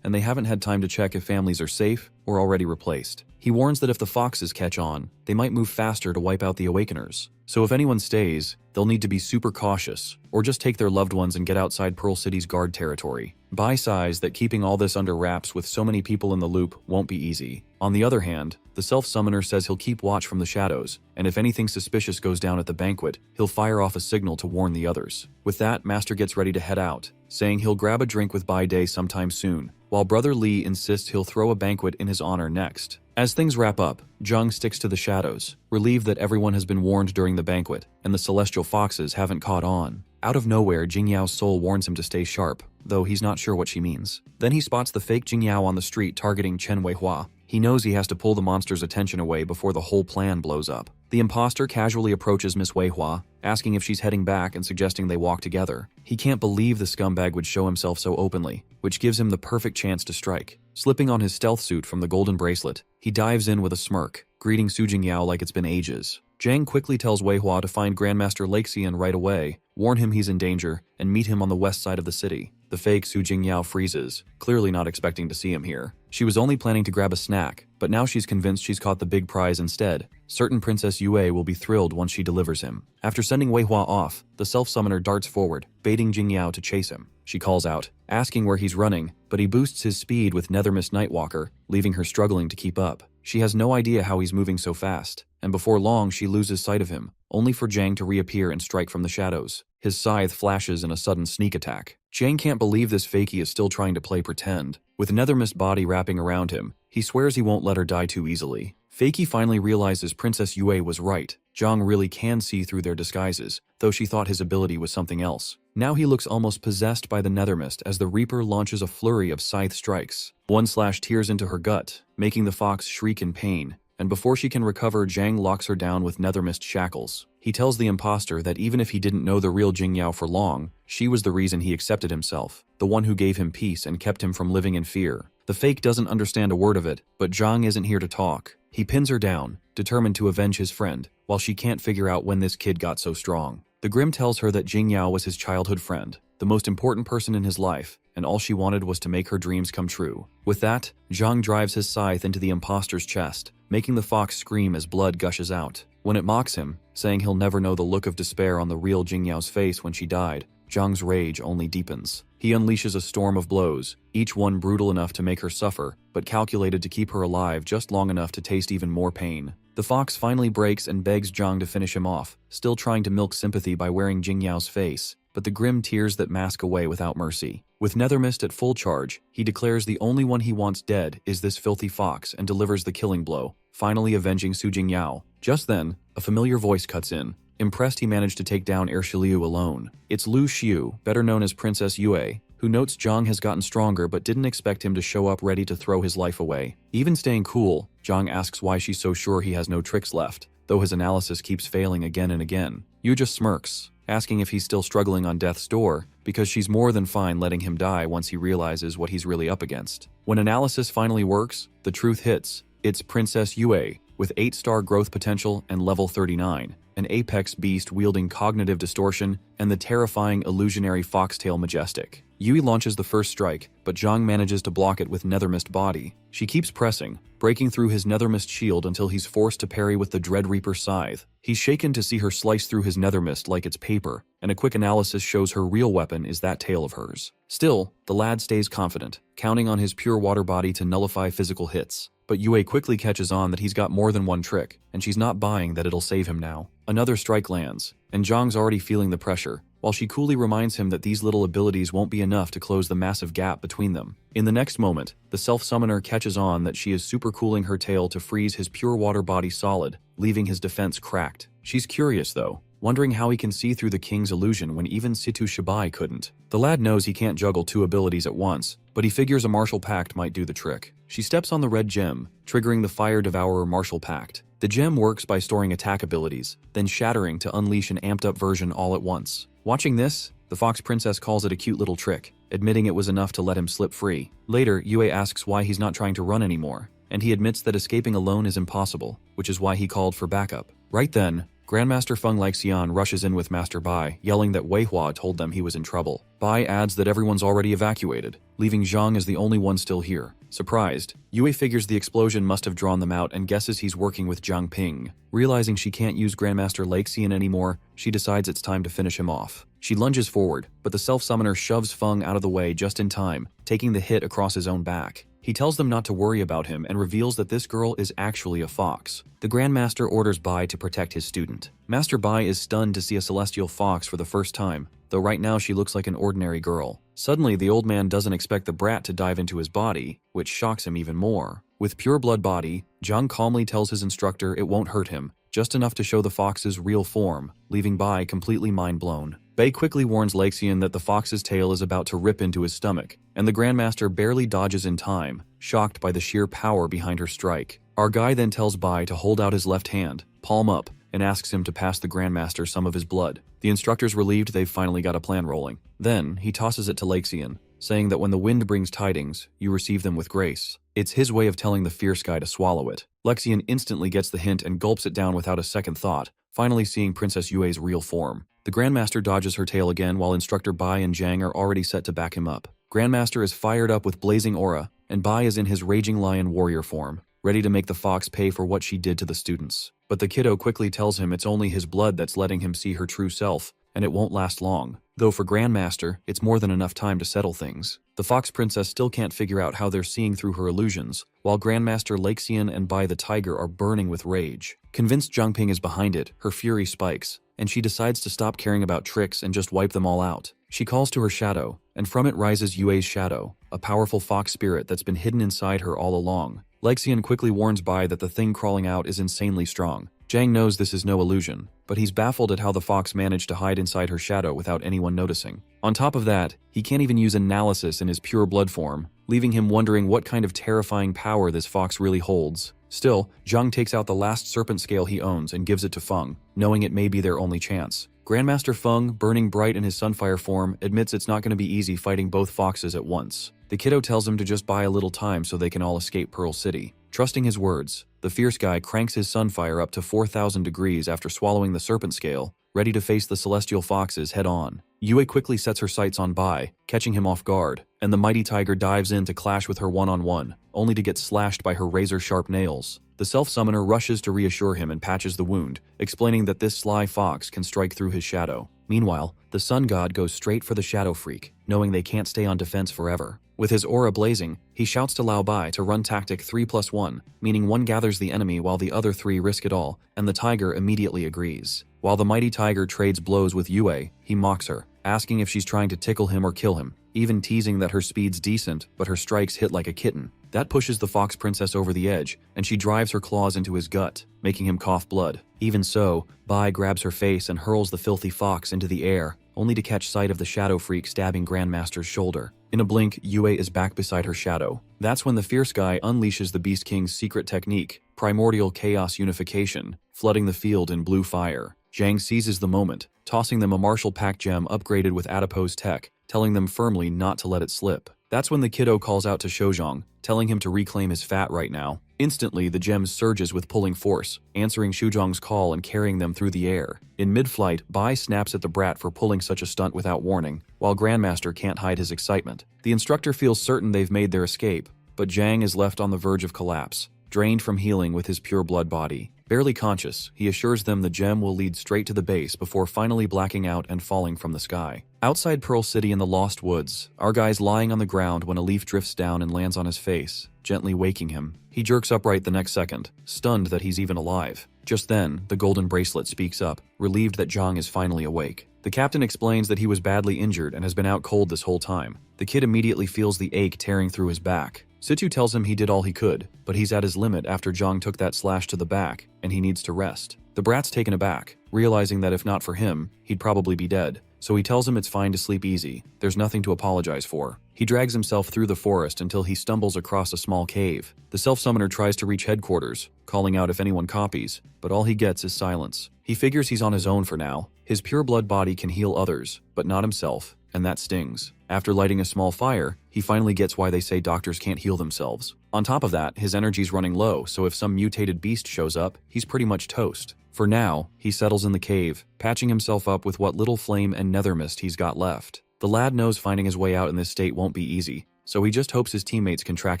and they haven't had time to check if families are safe or already replaced. He warns that if the foxes catch on, they might move faster to wipe out the Awakeners. So if anyone stays, they'll need to be super cautious, or just take their loved ones and get outside Pearl City's guard territory. Bai sighs that keeping all this under wraps with so many people in the loop won't be easy. On the other hand, the self-summoner says he'll keep watch from the shadows, and if anything suspicious goes down at the banquet, he'll fire off a signal to warn the others. With that, Master gets ready to head out, saying he'll grab a drink with Bai Day sometime soon, while Brother Li insists he'll throw a banquet in his honor next. As things wrap up, Zhang sticks to the shadows, relieved that everyone has been warned during the banquet, and the Celestial Foxes haven't caught on. Out of nowhere, Jingyao's soul warns him to stay sharp, though he's not sure what she means. Then he spots the fake Jingyao on the street targeting Chen Weihua. He knows he has to pull the monster's attention away before the whole plan blows up. The imposter casually approaches Miss Weihua, asking if she's heading back and suggesting they walk together. He can't believe the scumbag would show himself so openly, which gives him the perfect chance to strike. Slipping on his stealth suit from the golden bracelet, he dives in with a smirk, greeting Su Jingyao like it's been ages. Zhang quickly tells Weihua to find Grandmaster Lixian right away, warn him he's in danger, and meet him on the west side of the city. The fake Su Jingyao freezes, clearly not expecting to see him here. She was only planning to grab a snack, but now she's convinced she's caught the big prize instead. Certain Princess Yue will be thrilled once she delivers him. After sending Weihua off, the self-summoner darts forward, baiting Jingyao to chase him. She calls out, asking where he's running, but he boosts his speed with Nethermist Nightwalker, leaving her struggling to keep up. She has no idea how he's moving so fast, and before long she loses sight of him, only for Zhang to reappear and strike from the shadows. His scythe flashes in a sudden sneak attack. Zhang can't believe this fakie is still trying to play pretend. With Nethermist body wrapping around him, he swears he won't let her die too easily. Fakey finally realizes Princess Yue was right. Zhang really can see through their disguises, though she thought his ability was something else. Now he looks almost possessed by the nethermist as the Reaper launches a flurry of scythe strikes. One slash tears into her gut, making the fox shriek in pain, and before she can recover, Zhang locks her down with nethermist shackles. He tells the imposter that even if he didn't know the real Jingyao for long, she was the reason he accepted himself, the one who gave him peace and kept him from living in fear. The fake doesn't understand a word of it, but Zhang isn't here to talk. He pins her down, determined to avenge his friend, while she can't figure out when this kid got so strong. The Grim tells her that Jingyao was his childhood friend, the most important person in his life, and all she wanted was to make her dreams come true. With that, Zhang drives his scythe into the imposter's chest, making the fox scream as blood gushes out. When it mocks him, saying he'll never know the look of despair on the real Jingyao's face when she died, Zhang's rage only deepens. He unleashes a storm of blows, each one brutal enough to make her suffer, but calculated to keep her alive just long enough to taste even more pain. The fox finally breaks and begs Zhang to finish him off, still trying to milk sympathy by wearing Jingyao's face, but the grim tears that mask away without mercy. With Nethermist at full charge, he declares the only one he wants dead is this filthy fox and delivers the killing blow, finally avenging Su Jingyao. Just then, a familiar voice cuts in. Impressed he managed to take down Ershiliu alone. It's Lu Xiu, better known as Princess Yue, who notes Zhang has gotten stronger but didn't expect him to show up ready to throw his life away. Even staying cool, Zhang asks why she's so sure he has no tricks left, though his analysis keeps failing again and again. Yu just smirks, asking if he's still struggling on death's door, because she's more than fine letting him die once he realizes what he's really up against. When analysis finally works, the truth hits. It's Princess Yue, with 8-star growth potential and level 39, an apex beast wielding cognitive distortion, and the terrifying illusionary foxtail majestic. Yui launches the first strike, but Zhang manages to block it with Nethermist body. She keeps pressing, breaking through his Nethermist shield until he's forced to parry with the Dread Reaper scythe. He's shaken to see her slice through his Nethermist like it's paper, and a quick analysis shows her real weapon is that tail of hers. Still, the lad stays confident, counting on his pure water body to nullify physical hits. But Yue quickly catches on that he's got more than one trick, and she's not buying that it'll save him now. Another strike lands, and Zhang's already feeling the pressure, while she coolly reminds him that these little abilities won't be enough to close the massive gap between them. In the next moment, the self-summoner catches on that she is supercooling her tail to freeze his pure water body solid, leaving his defense cracked. She's curious though, wondering how he can see through the king's illusion when even Situ Shibai couldn't. The lad knows he can't juggle two abilities at once, but he figures a martial pact might do the trick. She steps on the red gem, triggering the Fire Devourer martial pact. The gem works by storing attack abilities, then shattering to unleash an amped-up version all at once. Watching this, the Fox Princess calls it a cute little trick, admitting it was enough to let him slip free. Later, Yue asks why he's not trying to run anymore, and he admits that escaping alone is impossible, which is why he called for backup. Right then, Grandmaster Feng Lixian rushes in with Master Bai, yelling that Wei Hua told them he was in trouble. Bai adds that everyone's already evacuated, leaving Zhang as the only one still here. Surprised, Yue figures the explosion must have drawn them out and guesses he's working with Jiang Ping. Realizing she can't use Grandmaster Lixian anymore, she decides it's time to finish him off. She lunges forward, but the self-summoner shoves Feng out of the way just in time, taking the hit across his own back. He tells them not to worry about him and reveals that this girl is actually a fox. The Grandmaster orders Bai to protect his student. Master Bai is stunned to see a celestial fox for the first time, though right now she looks like an ordinary girl. Suddenly, the old man doesn't expect the brat to dive into his body, which shocks him even more. With pure blood body, Zhang calmly tells his instructor it won't hurt him, just enough to show the fox's real form, leaving Bai completely mind-blown. Bai quickly warns Lixian that the fox's tail is about to rip into his stomach, and the Grandmaster barely dodges in time, shocked by the sheer power behind her strike. Our guy then tells Bai to hold out his left hand, palm up, and asks him to pass the Grandmaster some of his blood. The instructor's relieved they've finally got a plan rolling. Then, he tosses it to Lixian, saying that when the wind brings tidings, you receive them with grace. It's his way of telling the fierce guy to swallow it. Lixian instantly gets the hint and gulps it down without a second thought, finally seeing Princess Yue's real form. The Grandmaster dodges her tail again while Instructor Bai and Zhang are already set to back him up. Grandmaster is fired up with blazing aura, and Bai is in his raging lion warrior form, ready to make the fox pay for what she did to the students. But the kiddo quickly tells him it's only his blood that's letting him see her true self, and it won't last long. Though for Grandmaster, it's more than enough time to settle things. The Fox Princess still can't figure out how they're seeing through her illusions, while Grandmaster Lixian and Bai the Tiger are burning with rage. Convinced Jiang Ping is behind it, her fury spikes, and she decides to stop caring about tricks and just wipe them all out. She calls to her shadow, and from it rises Yue's shadow, a powerful fox spirit that's been hidden inside her all along. Lexian quickly warns Bai that the thing crawling out is insanely strong. Zhang knows this is no illusion, but he's baffled at how the fox managed to hide inside her shadow without anyone noticing. On top of that, he can't even use analysis in his pure blood form, leaving him wondering what kind of terrifying power this fox really holds. Still, Zhang takes out the last serpent scale he owns and gives it to Feng, knowing it may be their only chance. Grandmaster Feng, burning bright in his sunfire form, admits it's not going to be easy fighting both foxes at once. The kiddo tells him to just buy a little time so they can all escape Pearl City. Trusting his words, the fierce guy cranks his sunfire up to 4,000 degrees after swallowing the serpent scale, ready to face the celestial foxes head-on. Yue quickly sets her sights on Bai, catching him off guard, and the mighty tiger dives in to clash with her one-on-one, only to get slashed by her razor-sharp nails. The self-summoner rushes to reassure him and patches the wound, explaining that this sly fox can strike through his shadow. Meanwhile, the sun god goes straight for the shadow freak, knowing they can't stay on defense forever. With his aura blazing, he shouts to Lao Bai to run tactic 3+1, meaning one gathers the enemy while the other three risk it all, and the tiger immediately agrees. While the mighty tiger trades blows with Yue, he mocks her, asking if she's trying to tickle him or kill him, even teasing that her speed's decent, but her strikes hit like a kitten. That pushes the fox princess over the edge, and she drives her claws into his gut, making him cough blood. Even so, Bai grabs her face and hurls the filthy fox into the air, only to catch sight of the shadow freak stabbing Grandmaster's shoulder. In a blink, Yue is back beside her shadow. That's when the fierce guy unleashes the Beast King's secret technique, Primordial Chaos Unification, flooding the field in blue fire. Zhang seizes the moment, tossing them a Marshall Pack gem upgraded with adipose tech, telling them firmly not to let it slip. That's when the kiddo calls out to Shozhong, telling him to reclaim his fat right now. Instantly, the gem surges with pulling force, answering Shuzhong's call and carrying them through the air. In mid-flight, Bai snaps at the brat for pulling such a stunt without warning, while Grandmaster can't hide his excitement. The instructor feels certain they've made their escape, but Zhang is left on the verge of collapse, drained from healing with his pure blood body. Barely conscious, he assures them the gem will lead straight to the base before finally blacking out and falling from the sky. Outside Pearl City in the Lost Woods, our guy's lying on the ground when a leaf drifts down and lands on his face, gently waking him. He jerks upright the next second, stunned that he's even alive. Just then, the golden bracelet speaks up, relieved that Zhang is finally awake. The captain explains that he was badly injured and has been out cold this whole time. The kid immediately feels the ache tearing through his back. Situ tells him he did all he could, but he's at his limit after Zhang took that slash to the back, and he needs to rest. The brat's taken aback, realizing that if not for him, he'd probably be dead. So he tells him it's fine to sleep easy, there's nothing to apologize for. He drags himself through the forest until he stumbles across a small cave. The self-summoner tries to reach headquarters, calling out if anyone copies, but all he gets is silence. He figures he's on his own for now. His pure blood body can heal others, but not himself, and that stings. After lighting a small fire, he finally gets why they say doctors can't heal themselves. On top of that, his energy's running low, so if some mutated beast shows up, he's pretty much toast. For now, he settles in the cave, patching himself up with what little flame and nether mist he's got left. The lad knows finding his way out in this state won't be easy, so he just hopes his teammates can track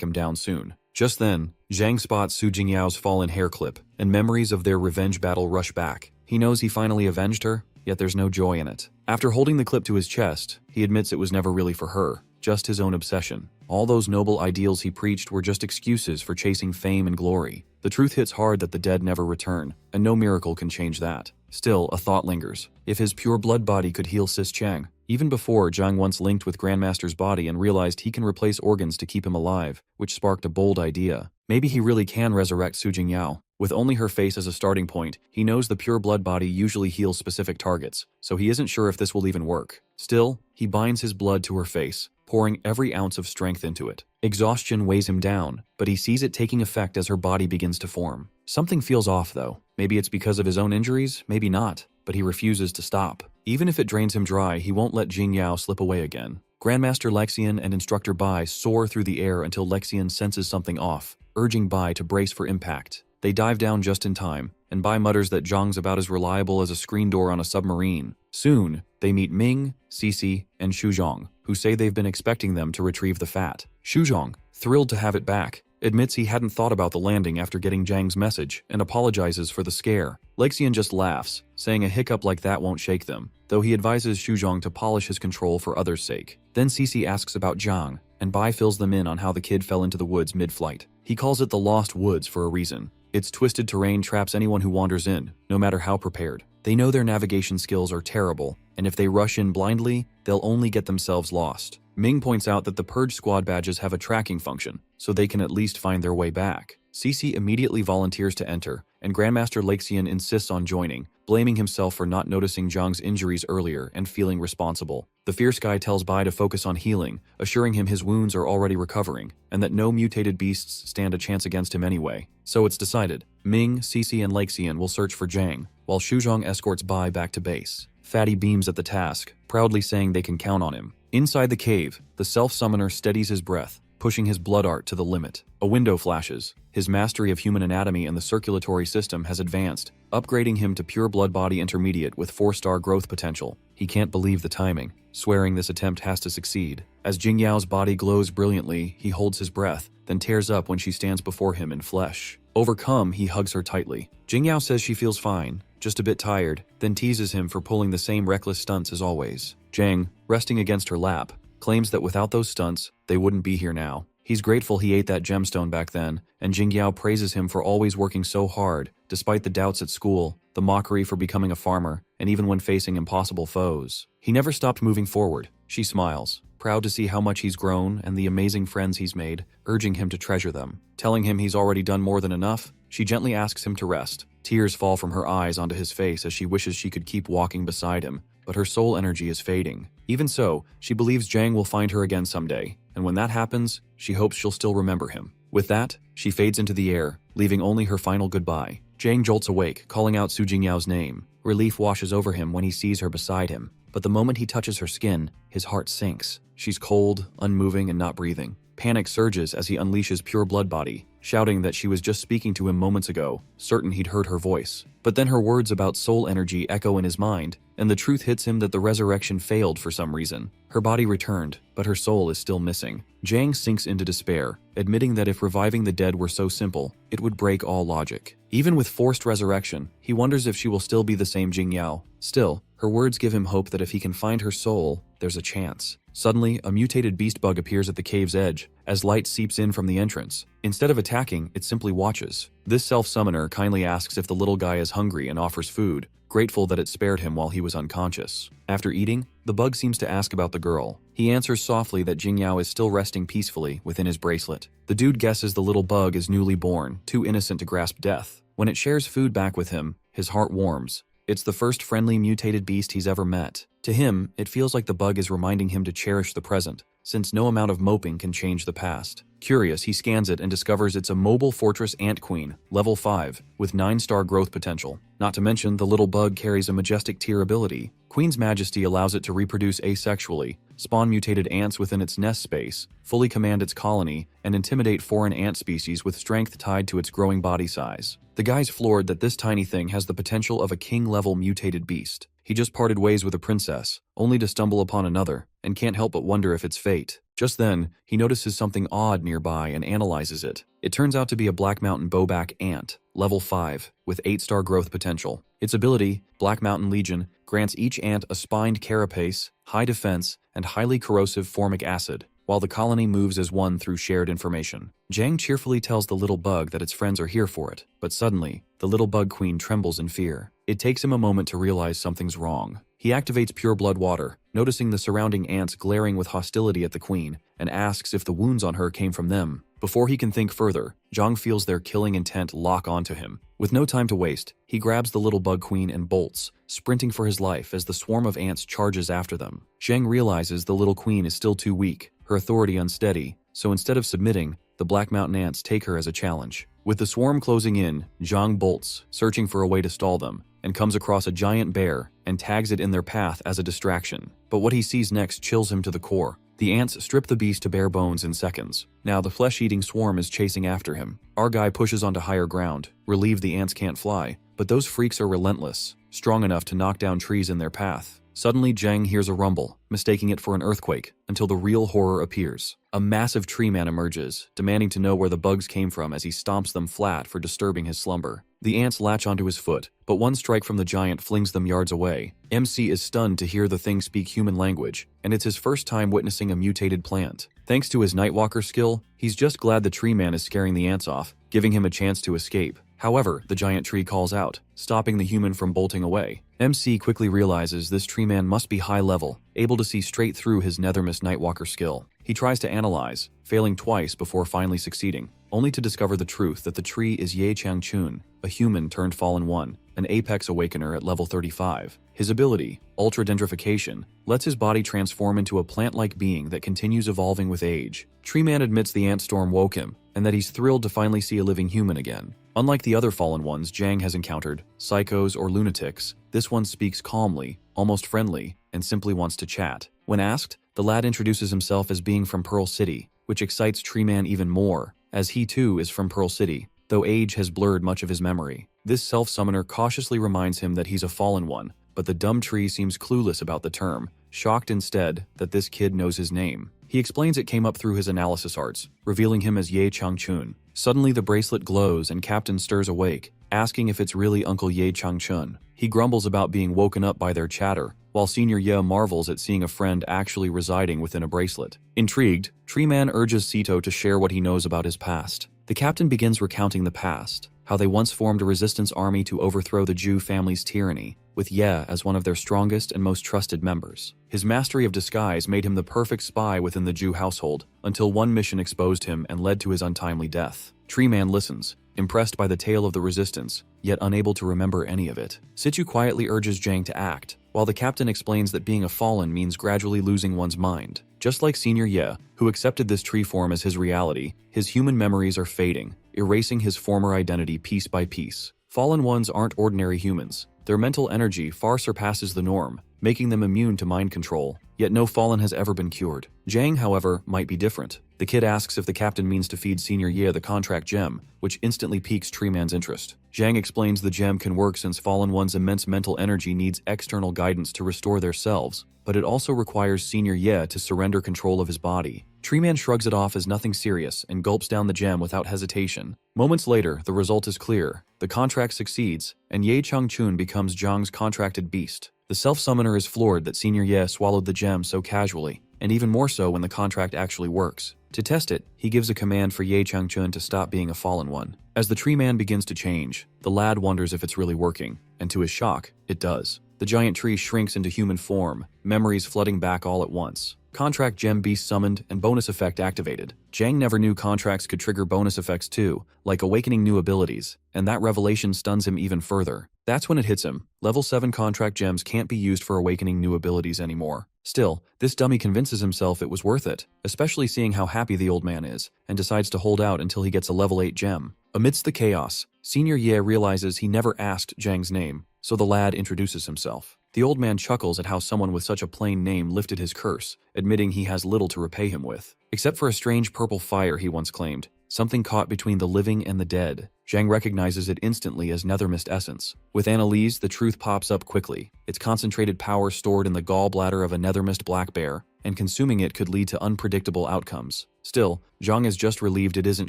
him down soon. Just then, Zhang spots Su Jingyao's fallen hair clip, and memories of their revenge battle rush back. He knows he finally avenged her, yet there's no joy in it. After holding the clip to his chest, he admits it was never really for her, just his own obsession. All those noble ideals he preached were just excuses for chasing fame and glory. The truth hits hard that the dead never return, and no miracle can change that. Still, a thought lingers. If his pure blood body could heal Sis Chang, even before Zhang once linked with Grandmaster's body and realized he can replace organs to keep him alive, which sparked a bold idea. Maybe he really can resurrect Su Jingyao. With only her face as a starting point, he knows the pure blood body usually heals specific targets, so he isn't sure if this will even work. Still, he binds his blood to her face, pouring every ounce of strength into it. Exhaustion weighs him down, but he sees it taking effect as her body begins to form. Something feels off though. Maybe it's because of his own injuries, maybe not, but he refuses to stop. Even if it drains him dry, he won't let Jing Yao slip away again. Grandmaster Lexian and Instructor Bai soar through the air until Lexian senses something off, urging Bai to brace for impact. They dive down just in time, and Bai mutters that Zhang's about as reliable as a screen door on a submarine. Soon, they meet Ming, Cici, and Shuzhong, who say they've been expecting them to retrieve the fat. Shuzhong, thrilled to have it back, admits he hadn't thought about the landing after getting Zhang's message and apologizes for the scare. Lexian just laughs, saying a hiccup like that won't shake them, though he advises Shuzhong to polish his control for others' sake. Then Cici asks about Zhang, and Bai fills them in on how the kid fell into the woods mid-flight. He calls it the Lost Woods for a reason. Its twisted terrain traps anyone who wanders in, no matter how prepared. They know their navigation skills are terrible, and if they rush in blindly, they'll only get themselves lost. Ming points out that the Purge Squad badges have a tracking function, so they can at least find their way back. Cece immediately volunteers to enter, and Grandmaster Laxian insists on joining, blaming himself for not noticing Zhang's injuries earlier and feeling responsible. The Fierce Guy tells Bai to focus on healing, assuring him his wounds are already recovering, and that no mutated beasts stand a chance against him anyway. So it's decided. Ming, Cece, and Laxian will search for Zhang, while Shuzhong escorts Bai back to base. Fatty beams at the task, proudly saying they can count on him. Inside the cave, the self-summoner steadies his breath, pushing his blood art to the limit. A window flashes. His mastery of human anatomy and the circulatory system has advanced, upgrading him to pure blood body intermediate with 4-star growth potential. He can't believe the timing, swearing this attempt has to succeed. As Jingyao's body glows brilliantly, he holds his breath, then tears up when she stands before him in flesh. Overcome, he hugs her tightly. Jingyao says she feels fine, just a bit tired, then teases him for pulling the same reckless stunts as always. Zhang, resting against her lap, claims that without those stunts, they wouldn't be here now. He's grateful he ate that gemstone back then, and Jingyao praises him for always working so hard, despite the doubts at school, the mockery for becoming a farmer, and even when facing impossible foes. He never stopped moving forward. She smiles, proud to see how much he's grown and the amazing friends he's made, urging him to treasure them. Telling him he's already done more than enough, she gently asks him to rest. Tears fall from her eyes onto his face as she wishes she could keep walking beside him, but her soul energy is fading. Even so, she believes Zhang will find her again someday, and when that happens, she hopes she'll still remember him. With that, she fades into the air, leaving only her final goodbye. Zhang jolts awake, calling out Su Jingyao's name. Relief washes over him when he sees her beside him, but the moment he touches her skin, his heart sinks. She's cold, unmoving, and not breathing. Panic surges as he unleashes pure blood body, shouting that she was just speaking to him moments ago, certain he'd heard her voice. But then her words about soul energy echo in his mind, and the truth hits him that the resurrection failed for some reason. Her body returned, but her soul is still missing. Zhang sinks into despair, admitting that if reviving the dead were so simple, it would break all logic. Even with forced resurrection, he wonders if she will still be the same Jingyao. Still, her words give him hope that if he can find her soul, there's a chance. Suddenly, a mutated beast bug appears at the cave's edge, as light seeps in from the entrance. Instead of attacking, it simply watches. This self-summoner kindly asks if the little guy is hungry and offers food, grateful that it spared him while he was unconscious. After eating, the bug seems to ask about the girl. He answers softly that Jingyao is still resting peacefully within his bracelet. The dude guesses the little bug is newly born, too innocent to grasp death. When it shares food back with him, his heart warms. It's the first friendly mutated beast he's ever met. To him, it feels like the bug is reminding him to cherish the present, since no amount of moping can change the past. Curious, he scans it and discovers it's a mobile fortress ant queen, level 5, with 9-star growth potential. Not to mention, the little bug carries a majestic tier ability. Queen's Majesty allows it to reproduce asexually, spawn mutated ants within its nest space, fully command its colony, and intimidate foreign ant species with strength tied to its growing body size. The guy's floored that this tiny thing has the potential of a king-level mutated beast. He just parted ways with a princess, only to stumble upon another, and can't help but wonder if it's fate. Just then, he notices something odd nearby and analyzes it. It turns out to be a Black Mountain bowback ant, level 5, with 8-star growth potential. Its ability, Black Mountain Legion, grants each ant a spined carapace, high defense, and highly corrosive formic acid, while the colony moves as one through shared information. Zhang cheerfully tells the little bug that its friends are here for it, but suddenly, the little bug queen trembles in fear. It takes him a moment to realize something's wrong. He activates pure blood water, noticing the surrounding ants glaring with hostility at the queen, and asks if the wounds on her came from them. Before he can think further, Zhang feels their killing intent lock onto him. With no time to waste, he grabs the little bug queen and bolts, sprinting for his life as the swarm of ants charges after them. Zhang realizes the little queen is still too weak, her authority unsteady, so instead of submitting, the Black Mountain ants take her as a challenge. With the swarm closing in, Zhang bolts, searching for a way to stall them, and comes across a giant bear and tags it in their path as a distraction. But what he sees next chills him to the core. The ants strip the beast to bare bones in seconds. Now the flesh-eating swarm is chasing after him. Our guy pushes onto higher ground, relieved the ants can't fly, but those freaks are relentless, strong enough to knock down trees in their path. Suddenly, Zhang hears a rumble, mistaking it for an earthquake, until the real horror appears. A massive tree man emerges, demanding to know where the bugs came from as he stomps them flat for disturbing his slumber. The ants latch onto his foot, but one strike from the giant flings them yards away. MC is stunned to hear the thing speak human language, and it's his first time witnessing a mutated plant. Thanks to his Nightwalker skill, he's just glad the tree man is scaring the ants off, giving him a chance to escape. However, the giant tree calls out, stopping the human from bolting away. MC quickly realizes this tree man must be high level, able to see straight through his Nethermist Nightwalker skill. He tries to analyze, failing twice before finally succeeding, only to discover the truth that the tree is Ye Changchun, a human turned fallen one, an apex awakener at level 35. His ability, Ultra Dendrification, lets his body transform into a plant-like being that continues evolving with age. Treeman admits the ant storm woke him, and that he's thrilled to finally see a living human again. Unlike the other fallen ones Jang has encountered, psychos or lunatics, this one speaks calmly, almost friendly, and simply wants to chat. When asked, the lad introduces himself as being from Pearl City, which excites Treeman even more, as he too is from Pearl City, though age has blurred much of his memory. This self-summoner cautiously reminds him that he's a fallen one, but the dumb tree seems clueless about the term, shocked instead that this kid knows his name. He explains it came up through his analysis arts, revealing him as Ye Changchun. Suddenly the bracelet glows and Captain stirs awake, asking if it's really Uncle Ye Changchun. He grumbles about being woken up by their chatter, while Senior Ye marvels at seeing a friend actually residing within a bracelet. Intrigued, Treeman urges Sito to share what he knows about his past. The captain begins recounting the past, how they once formed a resistance army to overthrow the Zhu family's tyranny, with Ye as one of their strongest and most trusted members. His mastery of disguise made him the perfect spy within the Zhu household, until one mission exposed him and led to his untimely death. Treeman listens, impressed by the tale of the resistance, yet unable to remember any of it. Situ quietly urges Jang to act, while the captain explains that being a fallen means gradually losing one's mind. Just like Senior Ye, who accepted this tree form as his reality, his human memories are fading, erasing his former identity piece by piece. Fallen ones aren't ordinary humans. Their mental energy far surpasses the norm, making them immune to mind control, yet no fallen has ever been cured. Jang, however, might be different. The kid asks if the captain means to feed Senior Ye the contract gem, which instantly piques Treeman's interest. Jang explains the gem can work since fallen one's immense mental energy needs external guidance to restore their selves, but it also requires Senior Ye to surrender control of his body. Treeman shrugs it off as nothing serious and gulps down the gem without hesitation. Moments later, the result is clear. The contract succeeds, and Ye Changchun becomes Zhang's contracted beast. The self-summoner is floored that Senior Ye swallowed the gem so casually, and even more so when the contract actually works. To test it, he gives a command for Ye Changchun to stop being a fallen one. As the tree man begins to change, the lad wonders if it's really working, and to his shock, it does. The giant tree shrinks into human form, memories flooding back all at once. Contract Gem Beast summoned and bonus effect activated. Jang never knew contracts could trigger bonus effects too, like awakening new abilities, and that revelation stuns him even further. That's when it hits him. Level 7 contract gems can't be used for awakening new abilities anymore. Still, this dummy convinces himself it was worth it, especially seeing how happy the old man is, and decides to hold out until he gets a level 8 gem. Amidst the chaos, Senior Ye realizes he never asked Jang's name, so the lad introduces himself. The old man chuckles at how someone with such a plain name lifted his curse, admitting he has little to repay him with. Except for a strange purple fire he once claimed, something caught between the living and the dead. Jang recognizes it instantly as Nethermist essence. With Annalise, the truth pops up quickly. Its concentrated power stored in the gallbladder of a Nethermist black bear, and consuming it could lead to unpredictable outcomes. Still, Zhang is just relieved it isn't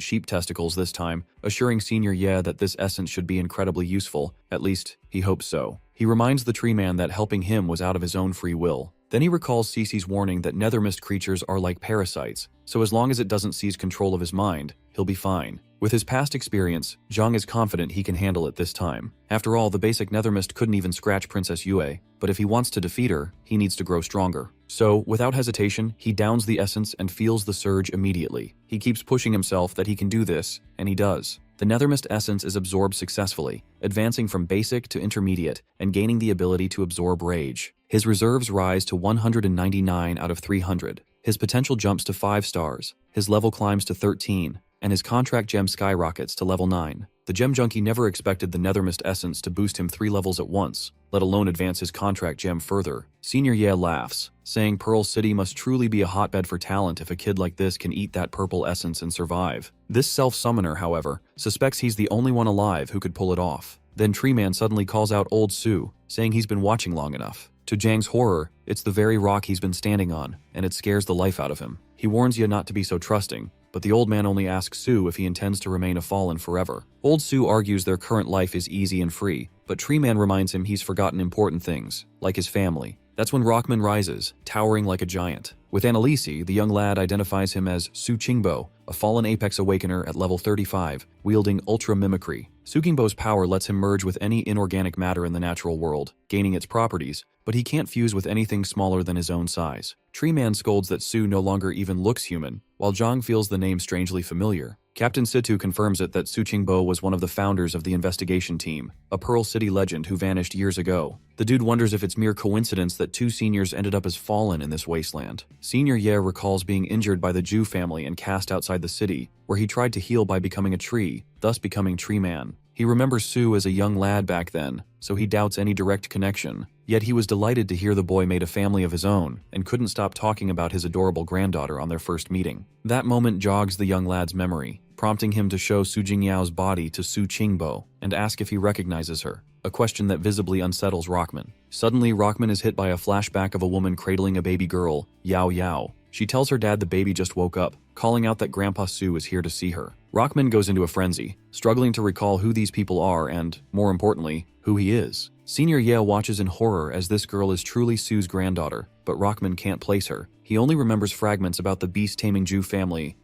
sheep testicles this time, assuring Senior Ye that this essence should be incredibly useful, at least, he hopes so. He reminds the tree man that helping him was out of his own free will. Then he recalls Cece's warning that Nethermist creatures are like parasites, so as long as it doesn't seize control of his mind, he'll be fine. With his past experience, Zhang is confident he can handle it this time. After all, the basic Nethermist couldn't even scratch Princess Yue, but if he wants to defeat her, he needs to grow stronger. So, without hesitation, he downs the essence and feels the surge immediately. He keeps pushing himself that he can do this, and he does. The Nethermist essence is absorbed successfully, advancing from basic to intermediate and gaining the ability to absorb rage. His reserves rise to 199 out of 300. His potential jumps to 5 stars, his level climbs to 13, and his contract gem skyrockets to level 9. The gem junkie never expected the Nethermist essence to boost him 3 levels at once, let alone advance his contract gem further. Senior Ye laughs, saying Pearl City must truly be a hotbed for talent if a kid like this can eat that purple essence and survive. This self-summoner, however, suspects he's the only one alive who could pull it off. Then Treeman suddenly calls out Old Sue, saying he's been watching long enough. To Jang's horror, it's the very rock he's been standing on, and it scares the life out of him. He warns Ye not to be so trusting, but the old man only asks Sue if he intends to remain a fallen forever. Old Sue argues their current life is easy and free, but Treeman reminds him he's forgotten important things, like his family. That's when Rockman rises, towering like a giant. With Annalise, the young lad identifies him as Su Qingbo, a fallen Apex Awakener at level 35, wielding Ultra Mimicry. Su Qingbo's power lets him merge with any inorganic matter in the natural world, gaining its properties, but he can't fuse with anything smaller than his own size. Tree Man scolds that Su no longer even looks human, while Zhang feels the name strangely familiar. Captain Situ confirms it that Su Qingbo was one of the founders of the investigation team, a Pearl City legend who vanished years ago. The dude wonders if it's mere coincidence that two seniors ended up as fallen in this wasteland. Senior Ye recalls being injured by the Jew family and cast outside the city, where he tried to heal by becoming a tree, thus becoming Tree Man. He remembers Su as a young lad back then, so he doubts any direct connection. Yet he was delighted to hear the boy made a family of his own, and couldn't stop talking about his adorable granddaughter on their first meeting. That moment jogs the young lad's memory, prompting him to show Su Jingyao's body to Su Qingbo and ask if he recognizes her, a question that visibly unsettles Rockman. Suddenly, Rockman is hit by a flashback of a woman cradling a baby girl, Yao Yao. She tells her dad the baby just woke up, calling out that Grandpa Su is here to see her. Rockman goes into a frenzy, struggling to recall who these people are and, more importantly, who he is. Senior Ye watches in horror as this girl is truly Su's granddaughter, but Rockman can't place her. He only remembers fragments about the beast-taming Jew family,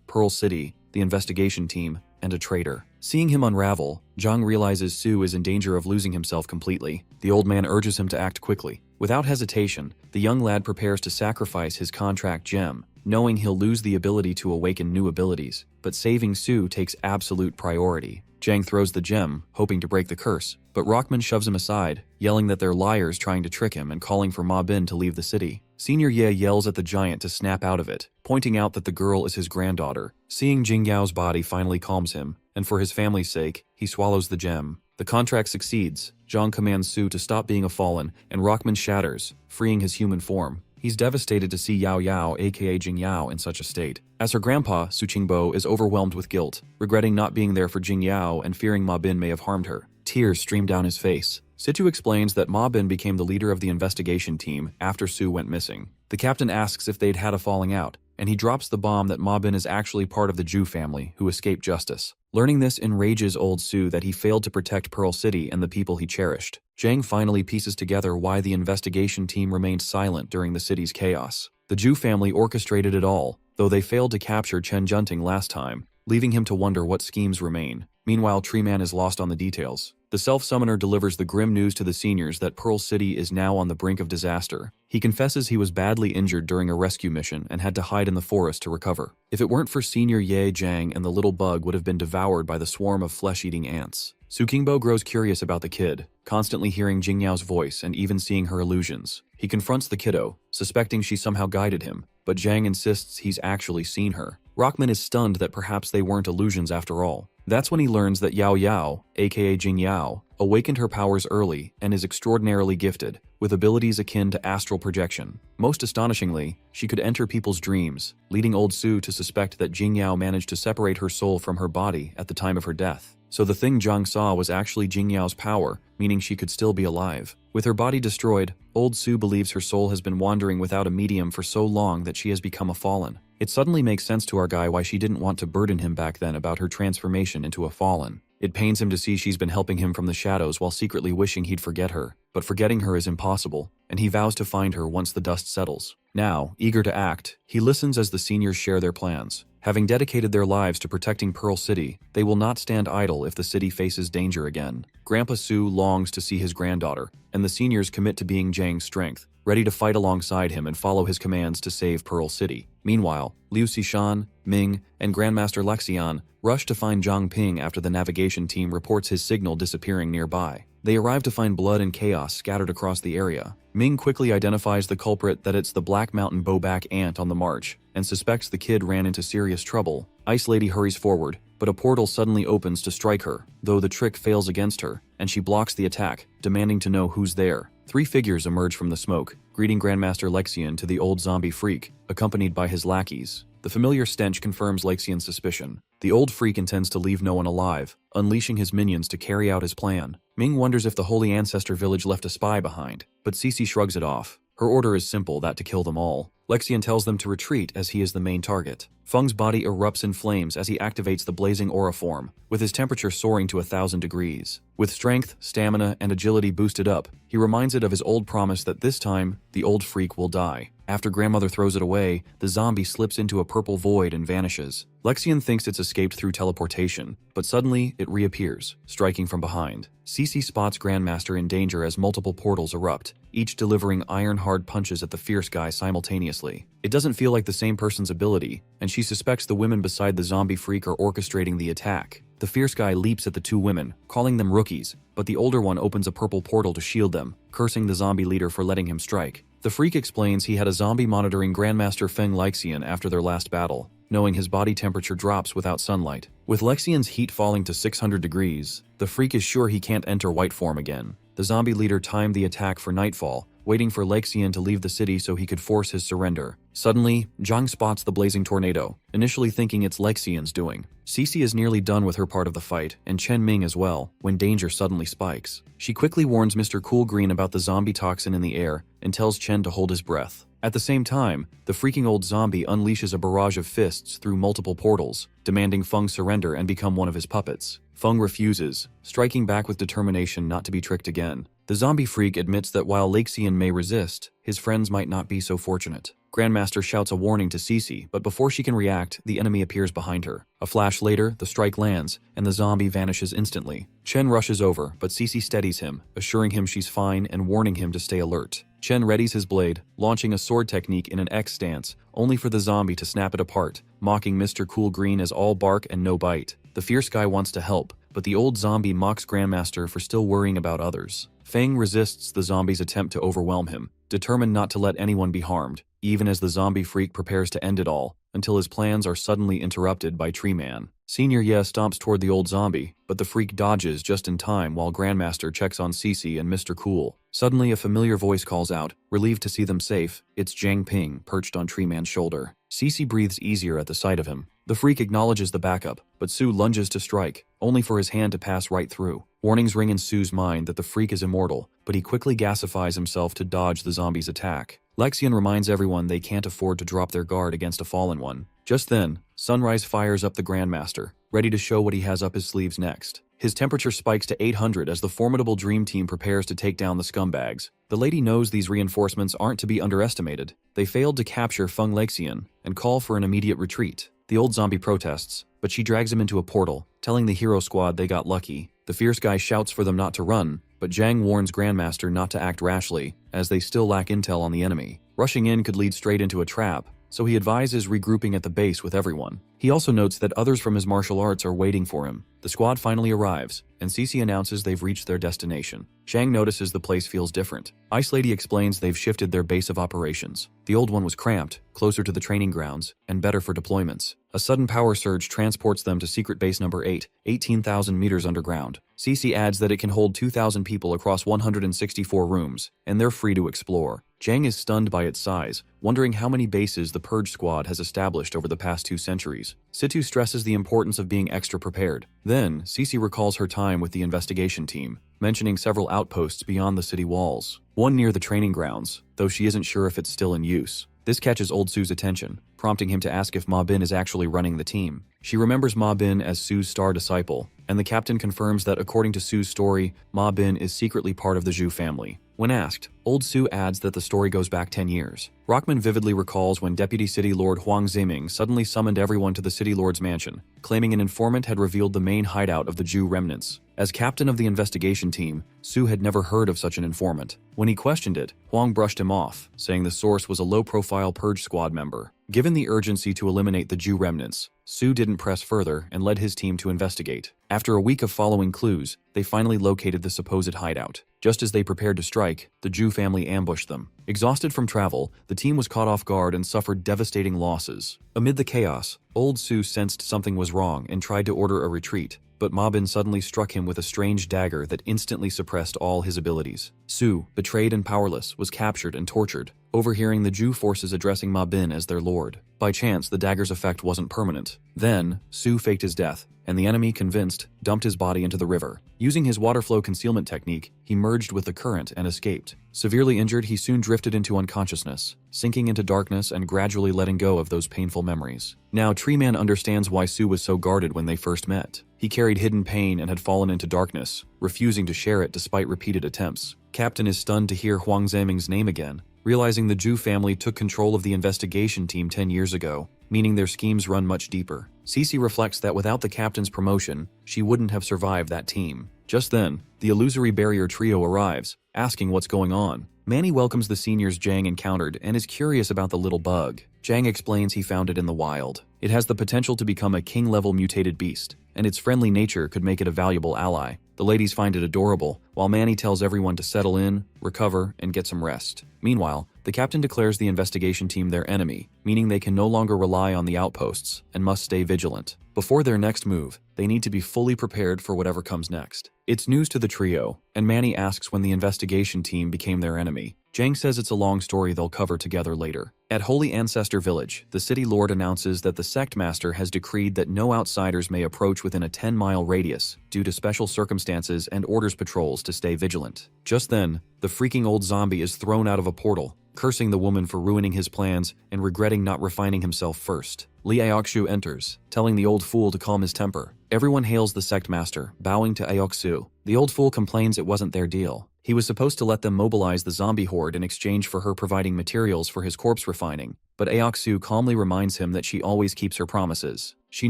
Pearl City, the investigation team, and a traitor. Seeing him unravel, Zhang realizes Su is in danger of losing himself completely. The old man urges him to act quickly. Without hesitation, the young lad prepares to sacrifice his contract gem, knowing he'll lose the ability to awaken new abilities, but saving Su takes absolute priority. Zhang throws the gem, hoping to break the curse, but Rockman shoves him aside, yelling that they're liars trying to trick him and calling for Ma Bin to leave the city. Senior Ye yells at the giant to snap out of it, pointing out that the girl is his granddaughter. Seeing Jingyao's body finally calms him, and for his family's sake, he swallows the gem. The contract succeeds. Zhang commands Su to stop being a fallen, and Rockman shatters, freeing his human form. He's devastated to see Yao Yao, aka Jingyao, in such a state. As her grandpa, Su Qingbo, is overwhelmed with guilt, regretting not being there for Jingyao and fearing Ma Bin may have harmed her. Tears stream down his face. Situ explains that Ma Bin became the leader of the investigation team after Su went missing. The captain asks if they'd had a falling out, and he drops the bomb that Ma Bin is actually part of the Jew family who escaped justice. Learning this enrages old Su that he failed to protect Pearl City and the people he cherished. Zhang finally pieces together why the investigation team remained silent during the city's chaos. The Jew family orchestrated it all, though they failed to capture Chen Junting last time, leaving him to wonder what schemes remain. Meanwhile, Tree Man is lost on the details. The self-summoner delivers the grim news to the seniors that Pearl City is now on the brink of disaster. He confesses he was badly injured during a rescue mission and had to hide in the forest to recover. If it weren't for Senior Ye, Zhang and the little bug would have been devoured by the swarm of flesh-eating ants. Su Qingbo grows curious about the kid, constantly hearing Jingyao's voice and even seeing her illusions. He confronts the kiddo, suspecting she somehow guided him, but Zhang insists he's actually seen her. Rockman is stunned that perhaps they weren't illusions after all. That's when he learns that Yao Yao, aka Jingyao, awakened her powers early and is extraordinarily gifted, with abilities akin to astral projection. Most astonishingly, she could enter people's dreams, leading old Su to suspect that Jingyao managed to separate her soul from her body at the time of her death. So the thing Zhang saw was actually Jingyao's power, meaning she could still be alive. With her body destroyed, old Su believes her soul has been wandering without a medium for so long that she has become a fallen. It suddenly makes sense to our guy why she didn't want to burden him back then about her transformation into a fallen. It pains him to see she's been helping him from the shadows while secretly wishing he'd forget her. But forgetting her is impossible, and he vows to find her once the dust settles. Now, eager to act, he listens as the seniors share their plans. Having dedicated their lives to protecting Pearl City, they will not stand idle if the city faces danger again. Grandpa Su longs to see his granddaughter, and the seniors commit to being Zhang's strength, ready to fight alongside him and follow his commands to save Pearl City. Meanwhile, Liu Xishan, Ming, and Grandmaster Lexian rush to find Zhang Ping after the navigation team reports his signal disappearing nearby. They arrive to find blood and chaos scattered across the area. Ming quickly identifies the culprit that it's the Black Mountain bowback ant on the march, and suspects the kid ran into serious trouble. Ice Lady hurries forward, but a portal suddenly opens to strike her, though the trick fails against her, and she blocks the attack, demanding to know who's there. Three figures emerge from the smoke, greeting Grandmaster Lexian to the old zombie freak, accompanied by his lackeys. The familiar stench confirms Lexian's suspicion. The old freak intends to leave no one alive, unleashing his minions to carry out his plan. Ming wonders if the Holy Ancestor village left a spy behind, but Cece shrugs it off. Her order is simple, that to kill them all. Lexian tells them to retreat as he is the main target. Feng's body erupts in flames as he activates the blazing aura form, with his temperature soaring to 1,000 degrees. With strength, stamina, and agility boosted up, he reminds it of his old promise that this time, the old freak will die. After grandmother throws it away, the zombie slips into a purple void and vanishes. Lexian thinks it's escaped through teleportation, but suddenly it reappears, striking from behind. Cece spots Grandmaster in danger as multiple portals erupt, each delivering iron-hard punches at the fierce guy simultaneously. It doesn't feel like the same person's ability, and she suspects the women beside the zombie freak are orchestrating the attack. The fierce guy leaps at the two women, calling them rookies, but the older one opens a purple portal to shield them, cursing the zombie leader for letting him strike. The freak explains he had a zombie monitoring Grandmaster Feng Lexian after their last battle, knowing his body temperature drops without sunlight. With Lexian's heat falling to 600 degrees, the freak is sure he can't enter white form again. The zombie leader timed the attack for nightfall, waiting for Lexian to leave the city so he could force his surrender. Suddenly, Zhang spots the blazing tornado, initially thinking it's Lexian's doing. Cece is nearly done with her part of the fight, and Chen Ming as well, when danger suddenly spikes. She quickly warns Mr. Cool Green about the zombie toxin in the air and tells Chen to hold his breath. At the same time, the freaking old zombie unleashes a barrage of fists through multiple portals, demanding Feng surrender and become one of his puppets. Feng refuses, striking back with determination not to be tricked again. The zombie freak admits that while Lexian may resist, his friends might not be so fortunate. Grandmaster shouts a warning to Cece, but before she can react, the enemy appears behind her. A flash later, the strike lands, and the zombie vanishes instantly. Chen rushes over, but Cece steadies him, assuring him she's fine and warning him to stay alert. Chen readies his blade, launching a sword technique in an X stance, only for the zombie to snap it apart, mocking Mr. Cool Green as all bark and no bite. The fierce guy wants to help, but the old zombie mocks Grandmaster for still worrying about others. Feng resists the zombie's attempt to overwhelm him, determined not to let anyone be harmed, even as the zombie freak prepares to end it all, until his plans are suddenly interrupted by Tree Man. Senior Ye stomps toward the old zombie, but the freak dodges just in time while Grandmaster checks on Cece and Mr. Cool. Suddenly a familiar voice calls out, relieved to see them safe. It's Jiang Ping, perched on Tree Man's shoulder. Cece breathes easier at the sight of him. The freak acknowledges the backup, but Sue lunges to strike, only for his hand to pass right through. Warnings ring in Sue's mind that the freak is immortal, but he quickly gasifies himself to dodge the zombie's attack. Lexian reminds everyone they can't afford to drop their guard against a fallen one. Just then, Sunrise fires up the Grandmaster, ready to show what he has up his sleeves next. His temperature spikes to 800 as the formidable Dream Team prepares to take down the scumbags. The lady knows these reinforcements aren't to be underestimated. They failed to capture Feng Lexian and call for an immediate retreat. The old zombie protests, but she drags him into a portal, telling the hero squad they got lucky. The fierce guy shouts for them not to run, but Zhang warns Grandmaster not to act rashly, as they still lack intel on the enemy. Rushing in could lead straight into a trap, so he advises regrouping at the base with everyone. He also notes that others from his martial arts are waiting for him. The squad finally arrives, and Cece announces they've reached their destination. Zhang notices the place feels different. Ice Lady explains they've shifted their base of operations. The old one was cramped, closer to the training grounds, and better for deployments. A sudden power surge transports them to secret base number 8, 18,000 meters underground. Cece adds that it can hold 2,000 people across 164 rooms, and they're free to explore. Zhang is stunned by its size, wondering how many bases the Purge Squad has established over the past 2 centuries. Situ stresses the importance of being extra prepared. Then, Cece recalls her time with the investigation team, mentioning several outposts beyond the city walls. One near the training grounds, though she isn't sure if it's still in use. This catches Old Sue's attention, prompting him to ask if Ma Bin is actually running the team. She remembers Ma Bin as Sue's star disciple, and the captain confirms that according to Sue's story, Ma Bin is secretly part of the Zhu family. When asked, Old Sue adds that the story goes back 10 years. Rockman vividly recalls when Deputy City Lord Huang Ziming suddenly summoned everyone to the City Lord's mansion, claiming an informant had revealed the main hideout of the Zhu remnants. As captain of the investigation team, Sue had never heard of such an informant. When he questioned it, Huang brushed him off, saying the source was a low-profile Purge Squad member. Given the urgency to eliminate the Zhu remnants, Sue didn't press further and led his team to investigate. After a week of following clues, they finally located the supposed hideout. Just as they prepared to strike, the Zhu family ambushed them. Exhausted from travel, the team was caught off guard and suffered devastating losses. Amid the chaos, Old Sue sensed something was wrong and tried to order a retreat, but Ma Bin suddenly struck him with a strange dagger that instantly suppressed all his abilities. Sue, betrayed and powerless, was captured and tortured. overhearing the Ju forces addressing Ma Bin as their lord. By chance, the dagger's effect wasn't permanent. Then, Su faked his death, and the enemy, convinced, dumped his body into the river. Using his water flow concealment technique, he merged with the current and escaped. Severely injured, he soon drifted into unconsciousness, sinking into darkness and gradually letting go of those painful memories. Now, Tree Man understands why Su was so guarded when they first met. He carried hidden pain and had fallen into darkness, refusing to share it despite repeated attempts. Captain is stunned to hear Huang Zaming's name again, realizing the Ju family took control of the investigation team 10 years ago, meaning their schemes run much deeper. Cece reflects that without the captain's promotion, she wouldn't have survived that team. Just then, the illusory barrier trio arrives, asking what's going on. Manny welcomes the seniors Jang encountered and is curious about the little bug. Jang explains he found it in the wild. It has the potential to become a king-level mutated beast, and its friendly nature could make it a valuable ally. The ladies find it adorable, while Manny tells everyone to settle in, recover, and get some rest. Meanwhile, the captain declares the investigation team their enemy, meaning they can no longer rely on the outposts and must stay vigilant. Before their next move, they need to be fully prepared for whatever comes next. It's news to the trio, and Manny asks when the investigation team became their enemy. Jang says it's a long story they'll cover together later. At Holy Ancestor Village, the city lord announces that the sect master has decreed that no outsiders may approach within a 10-mile radius due to special circumstances and orders patrols to stay vigilant. Just then, the freaking old zombie is thrown out of a portal, cursing the woman for ruining his plans and regretting not refining himself first. Li Aokshu enters, telling the old fool to calm his temper. Everyone hails the sect master, bowing to Aokshu. The old fool complains it wasn't their deal. He was supposed to let them mobilize the zombie horde in exchange for her providing materials for his corpse refining, but Aokshu calmly reminds him that she always keeps her promises. She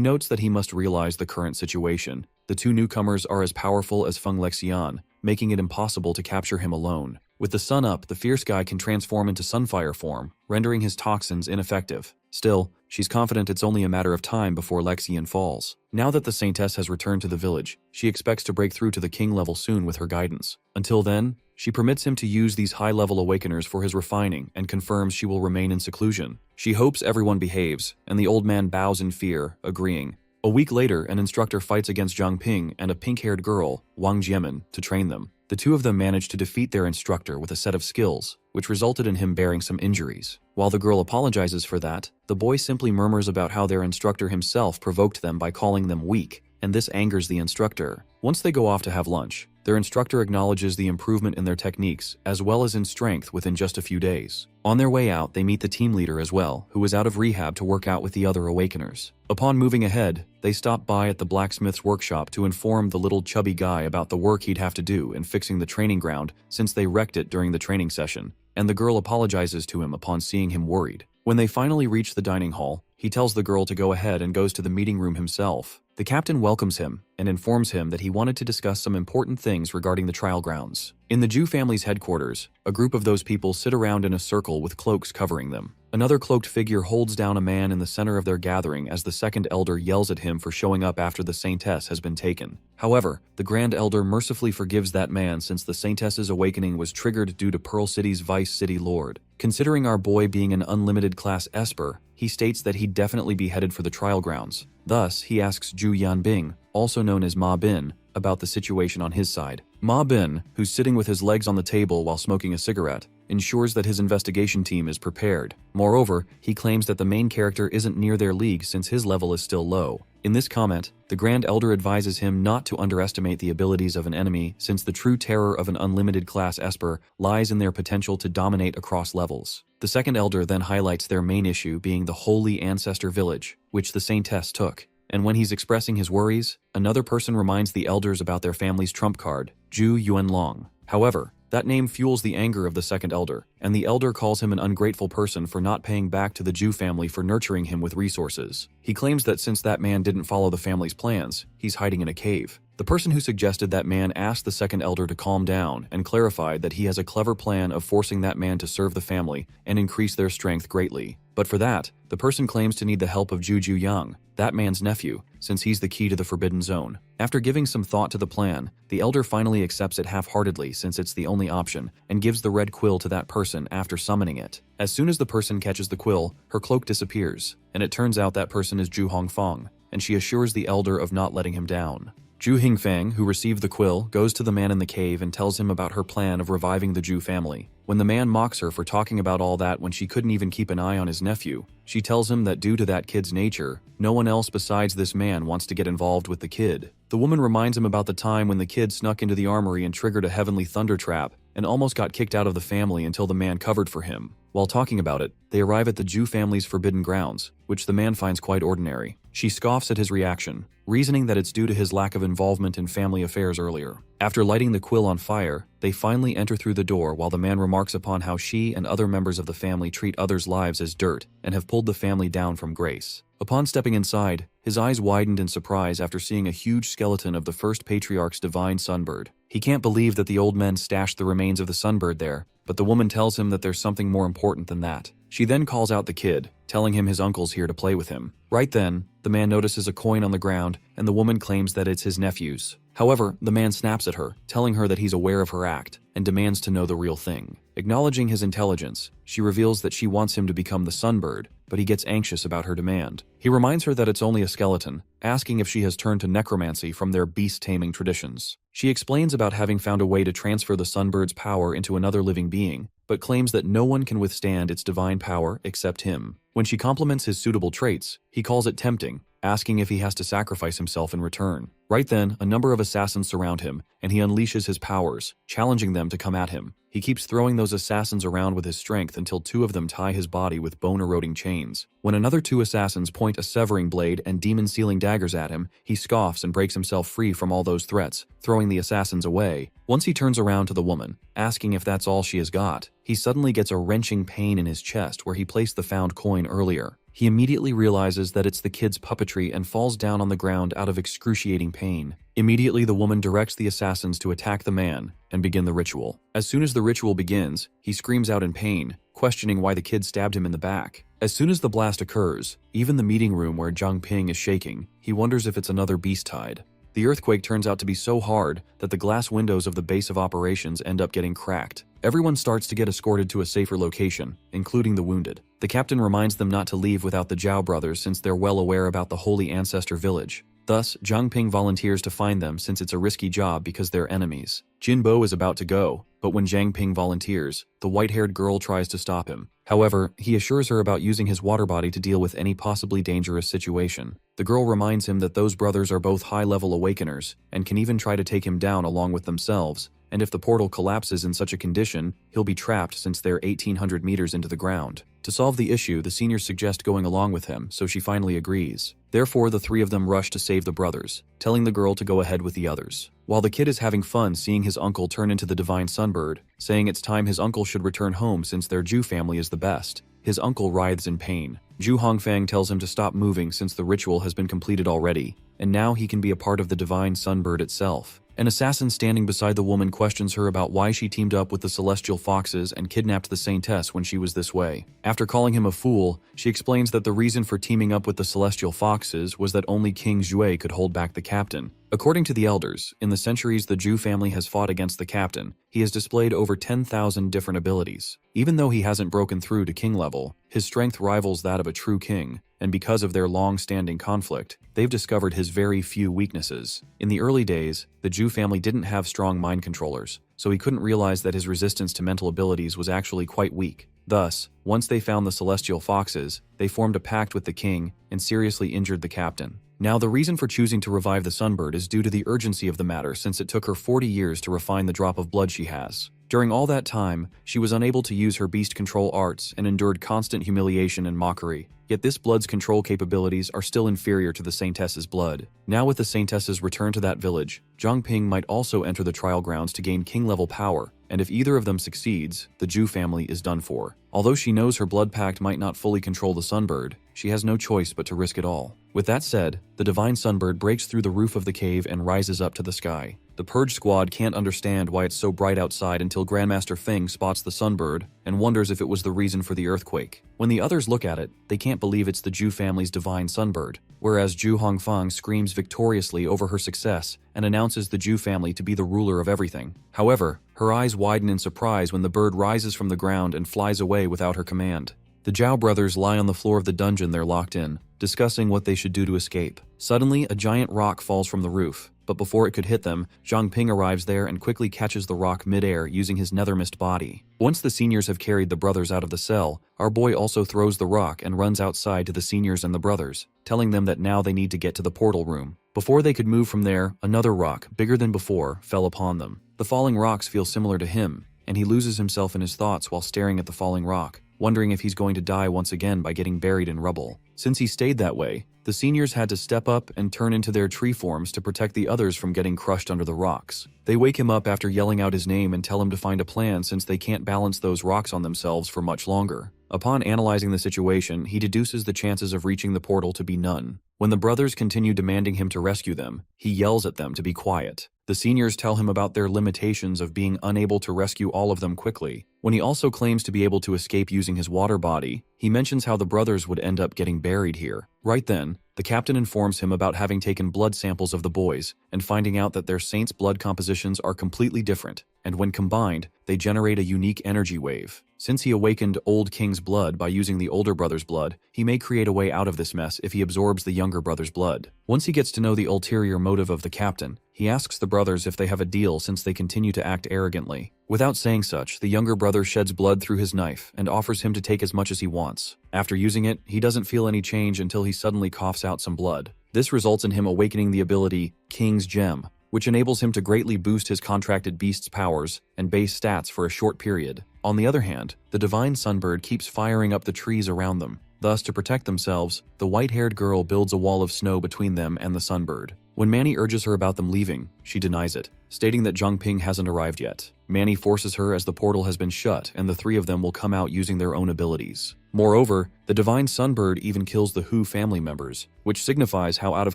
notes that he must realize the current situation. The two newcomers are as powerful as Feng Lexian, making it impossible to capture him alone. With the sun up, the fierce guy can transform into Sunfire form, rendering his toxins ineffective. Still, she's confident it's only a matter of time before Lexian falls. Now that the Saintess has returned to the village, she expects to break through to the king level soon with her guidance. Until then, she permits him to use these high-level awakeners for his refining and confirms she will remain in seclusion. She hopes everyone behaves, and the old man bows in fear, agreeing. A week later, an instructor fights against Zhang Ping and a pink-haired girl, Wang Jiamen, to train them. The two of them manage to defeat their instructor with a set of skills, which resulted in him bearing some injuries. While the girl apologizes for that, the boy simply murmurs about how their instructor himself provoked them by calling them weak, and this angers the instructor. Once they go off to have lunch, their instructor acknowledges the improvement in their techniques as well as in strength within just a few days. On their way out, they meet the team leader as well, who is out of rehab to work out with the other awakeners. Upon moving ahead, they stop by at the blacksmith's workshop to inform the little chubby guy about the work he'd have to do in fixing the training ground since they wrecked it during the training session, and the girl apologizes to him upon seeing him worried. When they finally reach the dining hall, he tells the girl to go ahead and goes to the meeting room himself. The captain welcomes him and informs him that he wanted to discuss some important things regarding the trial grounds. In the Ju family's headquarters, a group of those people sit around in a circle with cloaks covering them. Another cloaked figure holds down a man in the center of their gathering as the second elder yells at him for showing up after the Saintess has been taken. However, the Grand Elder mercifully forgives that man since the Saintess's awakening was triggered due to Pearl City's Vice City Lord. Considering our boy being an unlimited class Esper, he states that he'd definitely be headed for the trial grounds. Thus, he asks Zhu Yanbing, also known as Ma Bin, about the situation on his side. Ma Bin, who's sitting with his legs on the table while smoking a cigarette, ensures that his investigation team is prepared. Moreover, he claims that the main character isn't near their league since his level is still low. In this comment, the Grand Elder advises him not to underestimate the abilities of an enemy since the true terror of an unlimited class Esper lies in their potential to dominate across levels. The second Elder then highlights their main issue being the Holy Ancestor Village, which the Saintess took. And when he's expressing his worries, another person reminds the elders about their family's trump card, Zhu Yuanlong. However, that name fuels the anger of the second elder, and the elder calls him an ungrateful person for not paying back to the Zhu family for nurturing him with resources. He claims that since that man didn't follow the family's plans, he's hiding in a cave. The person who suggested that man asked the second elder to calm down and clarified that he has a clever plan of forcing that man to serve the family and increase their strength greatly. But for that, the person claims to need the help of Juju Yang, that man's nephew, since he's the key to the Forbidden Zone. After giving some thought to the plan, the elder finally accepts it half-heartedly since it's the only option, and gives the red quill to that person after summoning it. As soon as the person catches the quill, her cloak disappears, and it turns out that person is Zhu Hongfang, and she assures the elder of not letting him down. Zhu Hingfang, who received the quill, goes to the man in the cave and tells him about her plan of reviving the Zhu family. When the man mocks her for talking about all that when she couldn't even keep an eye on his nephew, she tells him that due to that kid's nature, no one else besides this man wants to get involved with the kid. The woman reminds him about the time when the kid snuck into the armory and triggered a heavenly thunder trap and almost got kicked out of the family until the man covered for him. While talking about it, they arrive at the Zhu family's forbidden grounds, which the man finds quite ordinary. She scoffs at his reaction, reasoning that it's due to his lack of involvement in family affairs earlier. After lighting the quill on fire, they finally enter through the door while the man remarks upon how she and other members of the family treat others' lives as dirt and have pulled the family down from grace. Upon stepping inside, his eyes widened in surprise after seeing a huge skeleton of the first patriarch's divine sunbird. He can't believe that the old men stashed the remains of the sunbird there, but the woman tells him that there's something more important than that. She then calls out the kid, telling him his uncle's here to play with him. Right then, the man notices a coin on the ground, and the woman claims that it's his nephew's. However, the man snaps at her, telling her that he's aware of her act, and demands to know the real thing. Acknowledging his intelligence, she reveals that she wants him to become the sunbird, but he gets anxious about her demand. He reminds her that it's only a skeleton, asking if she has turned to necromancy from their beast-taming traditions. She explains about having found a way to transfer the sunbird's power into another living being, but claims that no one can withstand its divine power except him. When she compliments his suitable traits, he calls it tempting, asking if he has to sacrifice himself in return. Right then, a number of assassins surround him, and he unleashes his powers, challenging them to come at him. He keeps throwing those assassins around with his strength until two of them tie his body with bone-eroding chains. When another two assassins point a severing blade and demon-sealing daggers at him, he scoffs and breaks himself free from all those threats, throwing the assassins away. Once he turns around to the woman, asking if that's all she has got, he suddenly gets a wrenching pain in his chest where he placed the found coin earlier. He immediately realizes that it's the kid's puppetry and falls down on the ground out of excruciating pain. Immediately, the woman directs the assassins to attack the man and begin the ritual. As soon as the ritual begins, he screams out in pain, questioning why the kid stabbed him in the back. As soon as the blast occurs, even the meeting room where Zhang Ping is shaking, he wonders if it's another beast tide. The earthquake turns out to be so hard that the glass windows of the base of operations end up getting cracked. Everyone starts to get escorted to a safer location, including the wounded. The captain reminds them not to leave without the Zhao brothers since they're well aware about the Holy Ancestor village. Thus, Zhang Ping volunteers to find them since it's a risky job because they're enemies. Jin Bo is about to go, but when Zhang Ping volunteers, the white-haired girl tries to stop him. However, he assures her about using his water body to deal with any possibly dangerous situation. The girl reminds him that those brothers are both high-level awakeners and can even try to take him down along with themselves, and if the portal collapses in such a condition, he'll be trapped since they're 1,800 meters into the ground. To solve the issue, the seniors suggest going along with him, so she finally agrees. Therefore, the three of them rush to save the brothers, telling the girl to go ahead with the others. While the kid is having fun seeing his uncle turn into the divine sunbird, saying it's time his uncle should return home since their Zhu family is the best, his uncle writhes in pain. Zhu Hongfang tells him to stop moving since the ritual has been completed already, and now he can be a part of the divine sunbird itself. An assassin standing beside the woman questions her about why she teamed up with the celestial foxes and kidnapped the saintess when she was this way. After calling him a fool, she explains that the reason for teaming up with the celestial foxes was that only King Zhui could hold back the captain. According to the elders, in the centuries the Zhu family has fought against the captain, he has displayed over 10,000 different abilities. Even though he hasn't broken through to king level, his strength rivals that of a true king, and because of their long-standing conflict, they've discovered his very few weaknesses. In the early days, the Zhu family didn't have strong mind controllers, so he couldn't realize that his resistance to mental abilities was actually quite weak. Thus, once they found the celestial foxes, they formed a pact with the king and seriously injured the captain. Now, the reason for choosing to revive the sunbird is due to the urgency of the matter since it took her 40 years to refine the drop of blood she has. During all that time, she was unable to use her beast control arts and endured constant humiliation and mockery. Yet this blood's control capabilities are still inferior to the Saintess's blood. Now with the Saintess's return to that village, Zhang Ping might also enter the trial grounds to gain king-level power, and if either of them succeeds, the Zhu family is done for. Although she knows her blood pact might not fully control the sunbird, she has no choice but to risk it all. With that said, the divine sunbird breaks through the roof of the cave and rises up to the sky. The Purge Squad can't understand why it's so bright outside until Grandmaster Feng spots the sunbird and wonders if it was the reason for the earthquake. When the others look at it, they can't believe it's the Zhu family's divine sunbird, whereas Zhu Hongfang screams victoriously over her success and announces the Zhu family to be the ruler of everything. However, her eyes widen in surprise when the bird rises from the ground and flies away without her command. The Zhao brothers lie on the floor of the dungeon they're locked in, discussing what they should do to escape. Suddenly, a giant rock falls from the roof. but before it could hit them, Zhang Ping arrives there and quickly catches the rock mid-air using his nether mist body. Once the seniors have carried the brothers out of the cell, our boy also throws the rock and runs outside to the seniors and the brothers, telling them that now they need to get to the portal room. Before they could move from there, another rock, bigger than before, fell upon them. The falling rocks feel similar to him, and he loses himself in his thoughts while staring at the falling rock, wondering if he's going to die once again by getting buried in rubble. Since he stayed that way, the seniors had to step up and turn into their tree forms to protect the others from getting crushed under the rocks. They wake him up after yelling out his name and tell him to find a plan since they can't balance those rocks on themselves for much longer. Upon analyzing the situation, he deduces the chances of reaching the portal to be none. When the brothers continue demanding him to rescue them, he yells at them to be quiet. The seniors tell him about their limitations of being unable to rescue all of them quickly. When he also claims to be able to escape using his water body, he mentions how the brothers would end up getting buried here. Right then, the captain informs him about having taken blood samples of the boys and finding out that their saints' blood compositions are completely different, and when combined, they generate a unique energy wave. Since he awakened Old King's blood by using the older brother's blood, he may create a way out of this mess if he absorbs the younger brother's blood. Once he gets to know the ulterior motive of the captain, he asks the brothers if they have a deal since they continue to act arrogantly. Without saying such, the younger brother sheds blood through his knife and offers him to take as much as he wants. After using it, he doesn't feel any change until he suddenly coughs out some blood. This results in him awakening the ability King's Gem, which enables him to greatly boost his contracted beast's powers and base stats for a short period. On the other hand, the divine sunbird keeps firing up the trees around them. Thus, to protect themselves, the white-haired girl builds a wall of snow between them and the sunbird. When Manny urges her about them leaving, she denies it, stating that Zhang Ping hasn't arrived yet. Manny forces her as the portal has been shut and the three of them will come out using their own abilities. Moreover, the divine sunbird even kills the Hu family members, which signifies how out of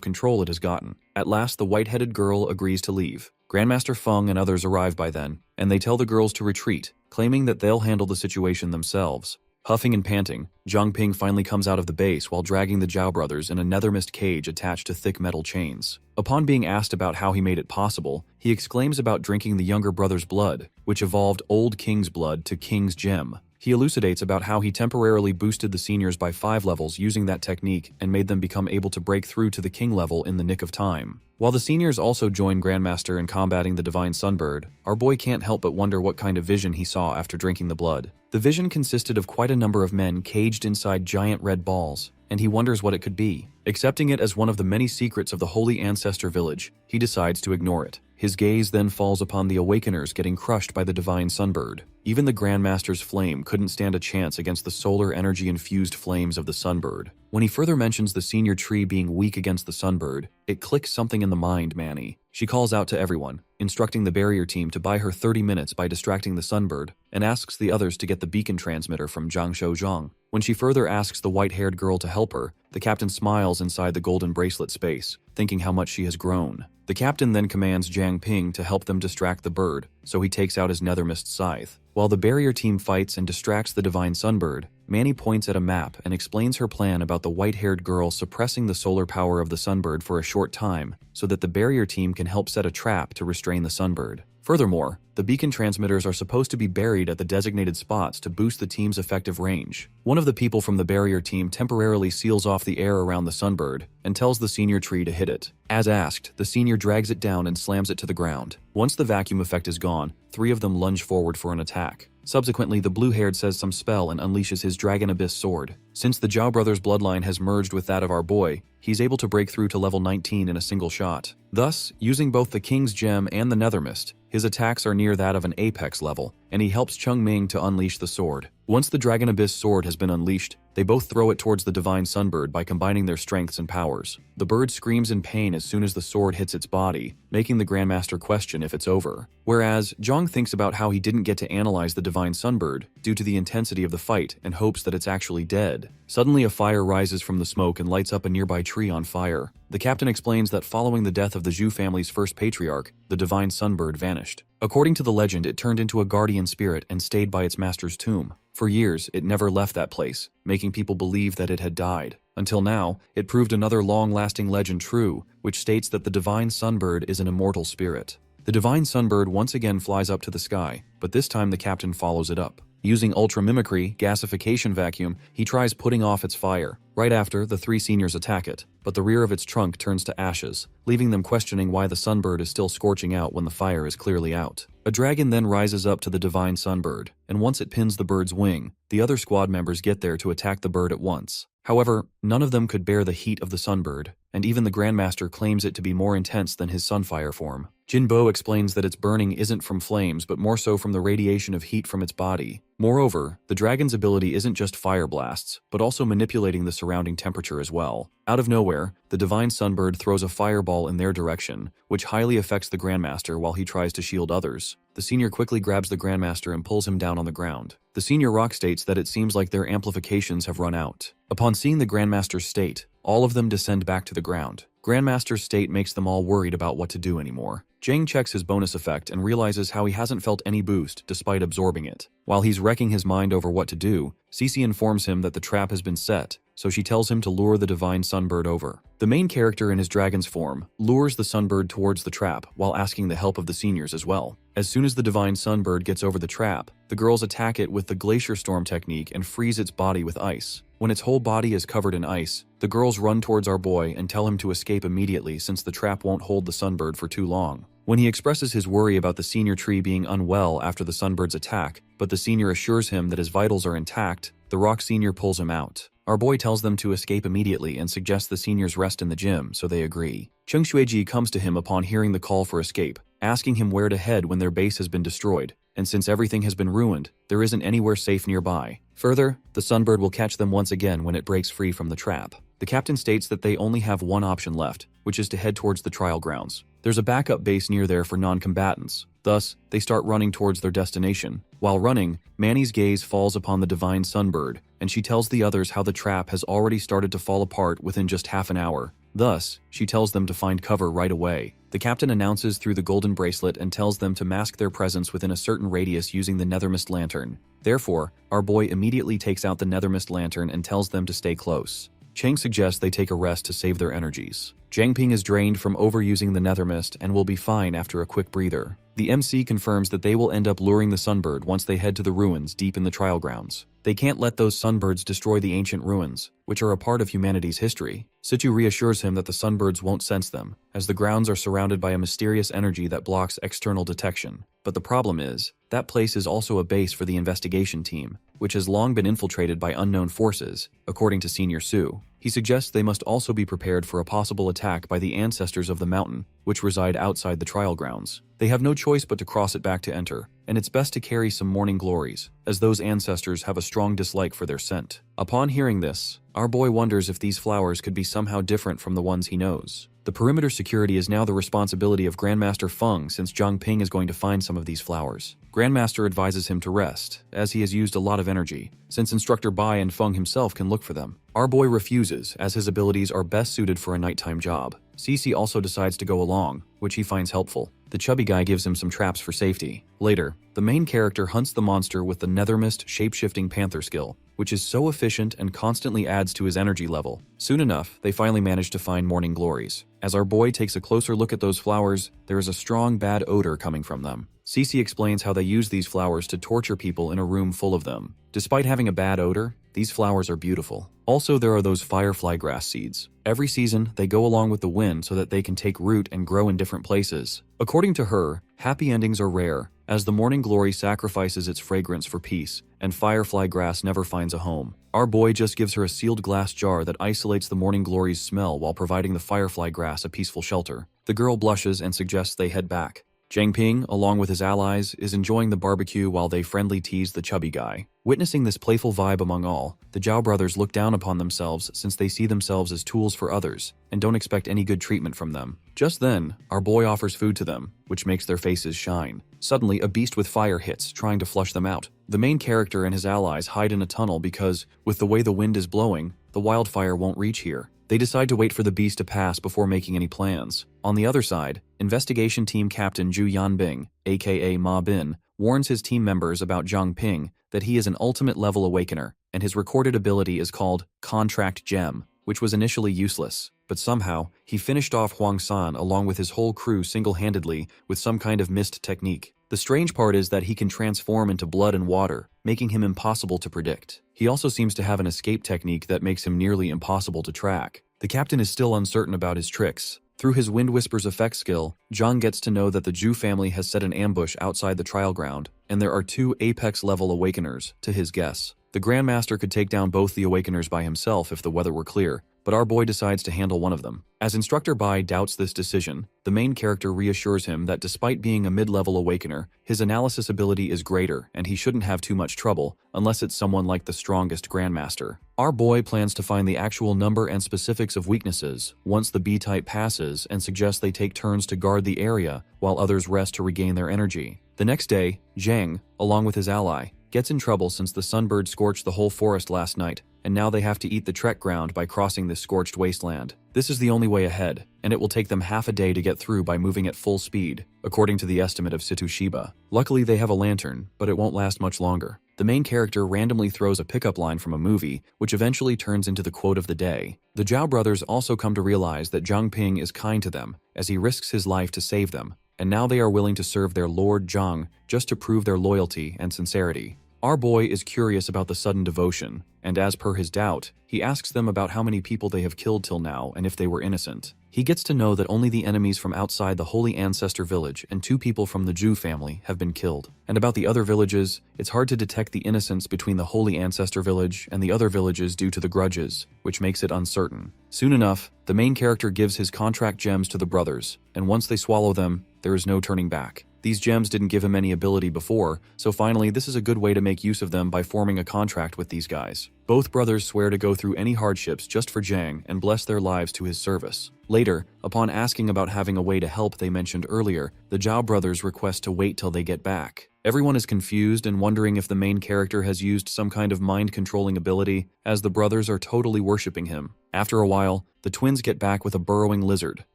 control it has gotten. At last, the white-headed girl agrees to leave. Grandmaster Feng and others arrive by then, and they tell the girls to retreat, claiming that they'll handle the situation themselves. Huffing and panting, Zhang Ping finally comes out of the base while dragging the Zhao brothers in a nether mist cage attached to thick metal chains. Upon being asked about how he made it possible, he exclaims about drinking the younger brother's blood, which evolved Old King's blood to King's Gem. He elucidates about how he temporarily boosted the seniors by 5 levels using that technique and made them become able to break through to the king level in the nick of time. While the seniors also join Grandmaster in combating the divine sunbird, our boy can't help but wonder what kind of vision he saw after drinking the blood. The vision consisted of quite a number of men caged inside giant red balls, and he wonders what it could be. Accepting it as one of the many secrets of the Holy Ancestor Village, he decides to ignore it. His gaze then falls upon the Awakeners getting crushed by the divine sunbird. Even the Grandmaster's flame couldn't stand a chance against the solar energy-infused flames of the sunbird. When he further mentions the senior tree being weak against the sunbird, it clicks something in the mind Manny. She calls out to everyone, instructing the barrier team to buy her 30 minutes by distracting the sunbird, and asks the others to get the beacon transmitter from Zhang Zhang. When she further asks the white-haired girl to help her, the captain smiles inside the golden bracelet space, thinking how much she has grown. The captain then commands Zhang Ping to help them distract the bird, so he takes out his nethermist scythe. While the barrier team fights and distracts the divine sunbird, Manny points at a map and explains her plan about the white-haired girl suppressing the solar power of the sunbird for a short time so that the barrier team can help set a trap to restrain the sunbird. Furthermore, the beacon transmitters are supposed to be buried at the designated spots to boost the team's effective range. One of the people from the barrier team temporarily seals off the air around the sunbird and tells the senior tree to hit it. As asked, the senior drags it down and slams it to the ground. Once the vacuum effect is gone, 3 of them lunge forward for an attack. Subsequently, the blue-haired says some spell and unleashes his Dragon Abyss sword. Since the Zhao brothers' bloodline has merged with that of our boy, he's able to break through to level 19 in a single shot. Thus, using both the King's Gem and the Nethermist, his attacks are near that of an Apex level, and he helps Chung Ming to unleash the sword. Once the Dragon Abyss sword has been unleashed, they both throw it towards the divine sunbird by combining their strengths and powers. The bird screams in pain as soon as the sword hits its body, making the Grandmaster question if it's over. Whereas, Zhang thinks about how he didn't get to analyze the divine sunbird due to the intensity of the fight and hopes that it's actually dead. Suddenly a fire rises from the smoke and lights up a nearby tree on fire. The captain explains that following the death of the Zhu family's first patriarch, the divine sunbird vanished. According to the legend, it turned into a guardian spirit and stayed by its master's tomb. For years, it never left that place, making people believe that it had died. Until now, it proved another long-lasting legend true, which states that the divine sunbird is an immortal spirit. The divine sunbird once again flies up to the sky, but this time the captain follows it up. Using ultra-mimicry, gasification vacuum, he tries putting off its fire, Right after, the three seniors attack it, but the rear of its trunk turns to ashes, leaving them questioning why the sunbird is still scorching out when the fire is clearly out. A dragon then rises up to the divine sunbird, and once it pins the bird's wing, the other squad members get there to attack the bird at once. However, none of them could bear the heat of the sunbird, and even the Grandmaster claims it to be more intense than his sunfire form. Jinbo explains that its burning isn't from flames but more so from the radiation of heat from its body. Moreover, the dragon's ability isn't just fire blasts, but also manipulating the surrounding temperature as well. Out of nowhere, the divine sunbird throws a fireball in their direction, which highly affects the Grandmaster while he tries to shield others. The senior quickly grabs the Grandmaster and pulls him down on the ground. The senior rock states that it seems like their amplifications have run out. Upon seeing the Grandmaster's state, all of them descend back to the ground. Grandmaster's state makes them all worried about what to do anymore. Jang checks his bonus effect and realizes how he hasn't felt any boost despite absorbing it. While he's wrecking his mind over what to do, Cece informs him that the trap has been set, so she tells him to lure the divine sunbird over. The main character in his dragon's form lures the sunbird towards the trap while asking the help of the seniors as well. As soon as the divine sunbird gets over the trap, the girls attack it with the glacier storm technique and freeze its body with ice. When its whole body is covered in ice, the girls run towards our boy and tell him to escape immediately since the trap won't hold the sunbird for too long. When he expresses his worry about the senior tree being unwell after the sunbird's attack, but the senior assures him that his vitals are intact, the rock senior pulls him out. Our boy tells them to escape immediately and suggests the seniors rest in the gym, so they agree. Chung Xueji comes to him upon hearing the call for escape, asking him where to head when their base has been destroyed, and since everything has been ruined, there isn't anywhere safe nearby. Further, the sunbird will catch them once again when it breaks free from the trap. The captain states that they only have one option left, which is to head towards the trial grounds. There's a backup base near there for non-combatants. Thus, they start running towards their destination. While running, Manny's gaze falls upon the divine sunbird, and she tells the others how the trap has already started to fall apart within just half an hour. Thus, she tells them to find cover right away. The captain announces through the golden bracelet and tells them to mask their presence within a certain radius using the nethermist lantern. Therefore, our boy immediately takes out the nethermist lantern and tells them to stay close. Chang suggests they take a rest to save their energies. Jiangping is drained from overusing the nethermist and will be fine after a quick breather. The MC confirms that they will end up luring the sunbird once they head to the ruins deep in the trial grounds. They can't let those sunbirds destroy the ancient ruins, which are a part of humanity's history. Situ reassures him that the sunbirds won't sense them, as the grounds are surrounded by a mysterious energy that blocks external detection. But the problem is, that place is also a base for the investigation team, which has long been infiltrated by unknown forces, according to Senior Su. He suggests they must also be prepared for a possible attack by the ancestors of the mountain, which reside outside the trial grounds. They have no choice but to cross it back to enter, and it's best to carry some morning glories, as those ancestors have a strong dislike for their scent. Upon hearing this, our boy wonders if these flowers could be somehow different from the ones he knows. The perimeter security is now the responsibility of Grandmaster Feng since Zhang Ping is going to find some of these flowers. Grandmaster advises him to rest, as he has used a lot of energy, since Instructor Bai and Feng himself can look for them. Our boy refuses, as his abilities are best suited for a nighttime job. Cece also decides to go along, which he finds helpful. The chubby guy gives him some traps for safety. Later, the main character hunts the monster with the nethermist shape-shifting panther skill, which is so efficient and constantly adds to his energy level. Soon enough, they finally manage to find morning glories. As our boy takes a closer look at those flowers, there is a strong bad odor coming from them. Cece explains how they use these flowers to torture people in a room full of them. Despite having a bad odor, these flowers are beautiful. Also, there are those firefly grass seeds. Every season, they go along with the wind so that they can take root and grow in different places. According to her, happy endings are rare, as the morning glory sacrifices its fragrance for peace, and firefly grass never finds a home. Our boy just gives her a sealed glass jar that isolates the morning glory's smell while providing the firefly grass a peaceful shelter. The girl blushes and suggests they head back. Zhang Ping, along with his allies, is enjoying the barbecue while they friendly tease the chubby guy. Witnessing this playful vibe among all, the Zhao brothers look down upon themselves since they see themselves as tools for others and don't expect any good treatment from them. Just then, our boy offers food to them, which makes their faces shine. Suddenly, a beast with fire hits, trying to flush them out. The main character and his allies hide in a tunnel because, with the way the wind is blowing, the wildfire won't reach here. They decide to wait for the beast to pass before making any plans. On the other side, Investigation Team Captain Zhu Yanbing, aka Ma Bin, warns his team members about Zhang Ping that he is an ultimate level awakener, and his recorded ability is called Contract Gem, which was initially useless. But somehow, he finished off Huang San along with his whole crew single-handedly with some kind of mist technique. The strange part is that he can transform into blood and water, making him impossible to predict. He also seems to have an escape technique that makes him nearly impossible to track. The captain is still uncertain about his tricks. Through his Wind Whisper's effect skill, Zhang gets to know that the Zhu family has set an ambush outside the trial ground, and there are 2 apex-level awakeners, to his guess. The Grandmaster could take down both the awakeners by himself if the weather were clear, but our boy decides to handle one of them. As Instructor Bai doubts this decision, the main character reassures him that despite being a mid-level awakener, his analysis ability is greater and he shouldn't have too much trouble, unless it's someone like the strongest Grandmaster. Our boy plans to find the actual number and specifics of weaknesses once the B-type passes and suggests they take turns to guard the area while others rest to regain their energy. The next day, Zhang, along with his ally, gets in trouble since the sunbird scorched the whole forest last night, and now they have to eat the trek ground by crossing this scorched wasteland. This is the only way ahead, and it will take them half a day to get through by moving at full speed, according to the estimate of Shiba. Luckily they have a lantern, but it won't last much longer. The main character randomly throws a pickup line from a movie, which eventually turns into the quote of the day. The Zhao brothers also come to realize that Zhang Ping is kind to them, as he risks his life to save them, and now they are willing to serve their Lord Zhang just to prove their loyalty and sincerity. Our boy is curious about the sudden devotion, and as per his doubt, he asks them about how many people they have killed till now and if they were innocent. He gets to know that only the enemies from outside the Holy Ancestor village and 2 people from the Zhu family have been killed. And about the other villages, it's hard to detect the innocence between the Holy Ancestor village and the other villages due to the grudges, which makes it uncertain. Soon enough, the main character gives his contract gems to the brothers, and once they swallow them, there is no turning back. These gems didn't give him any ability before, so finally this is a good way to make use of them by forming a contract with these guys. Both brothers swear to go through any hardships just for Zhang and bless their lives to his service. Later, upon asking about having a way to help they mentioned earlier, the Zhao brothers request to wait till they get back. Everyone is confused and wondering if the main character has used some kind of mind-controlling ability, as the brothers are totally worshipping him. After a while, the twins get back with a burrowing lizard,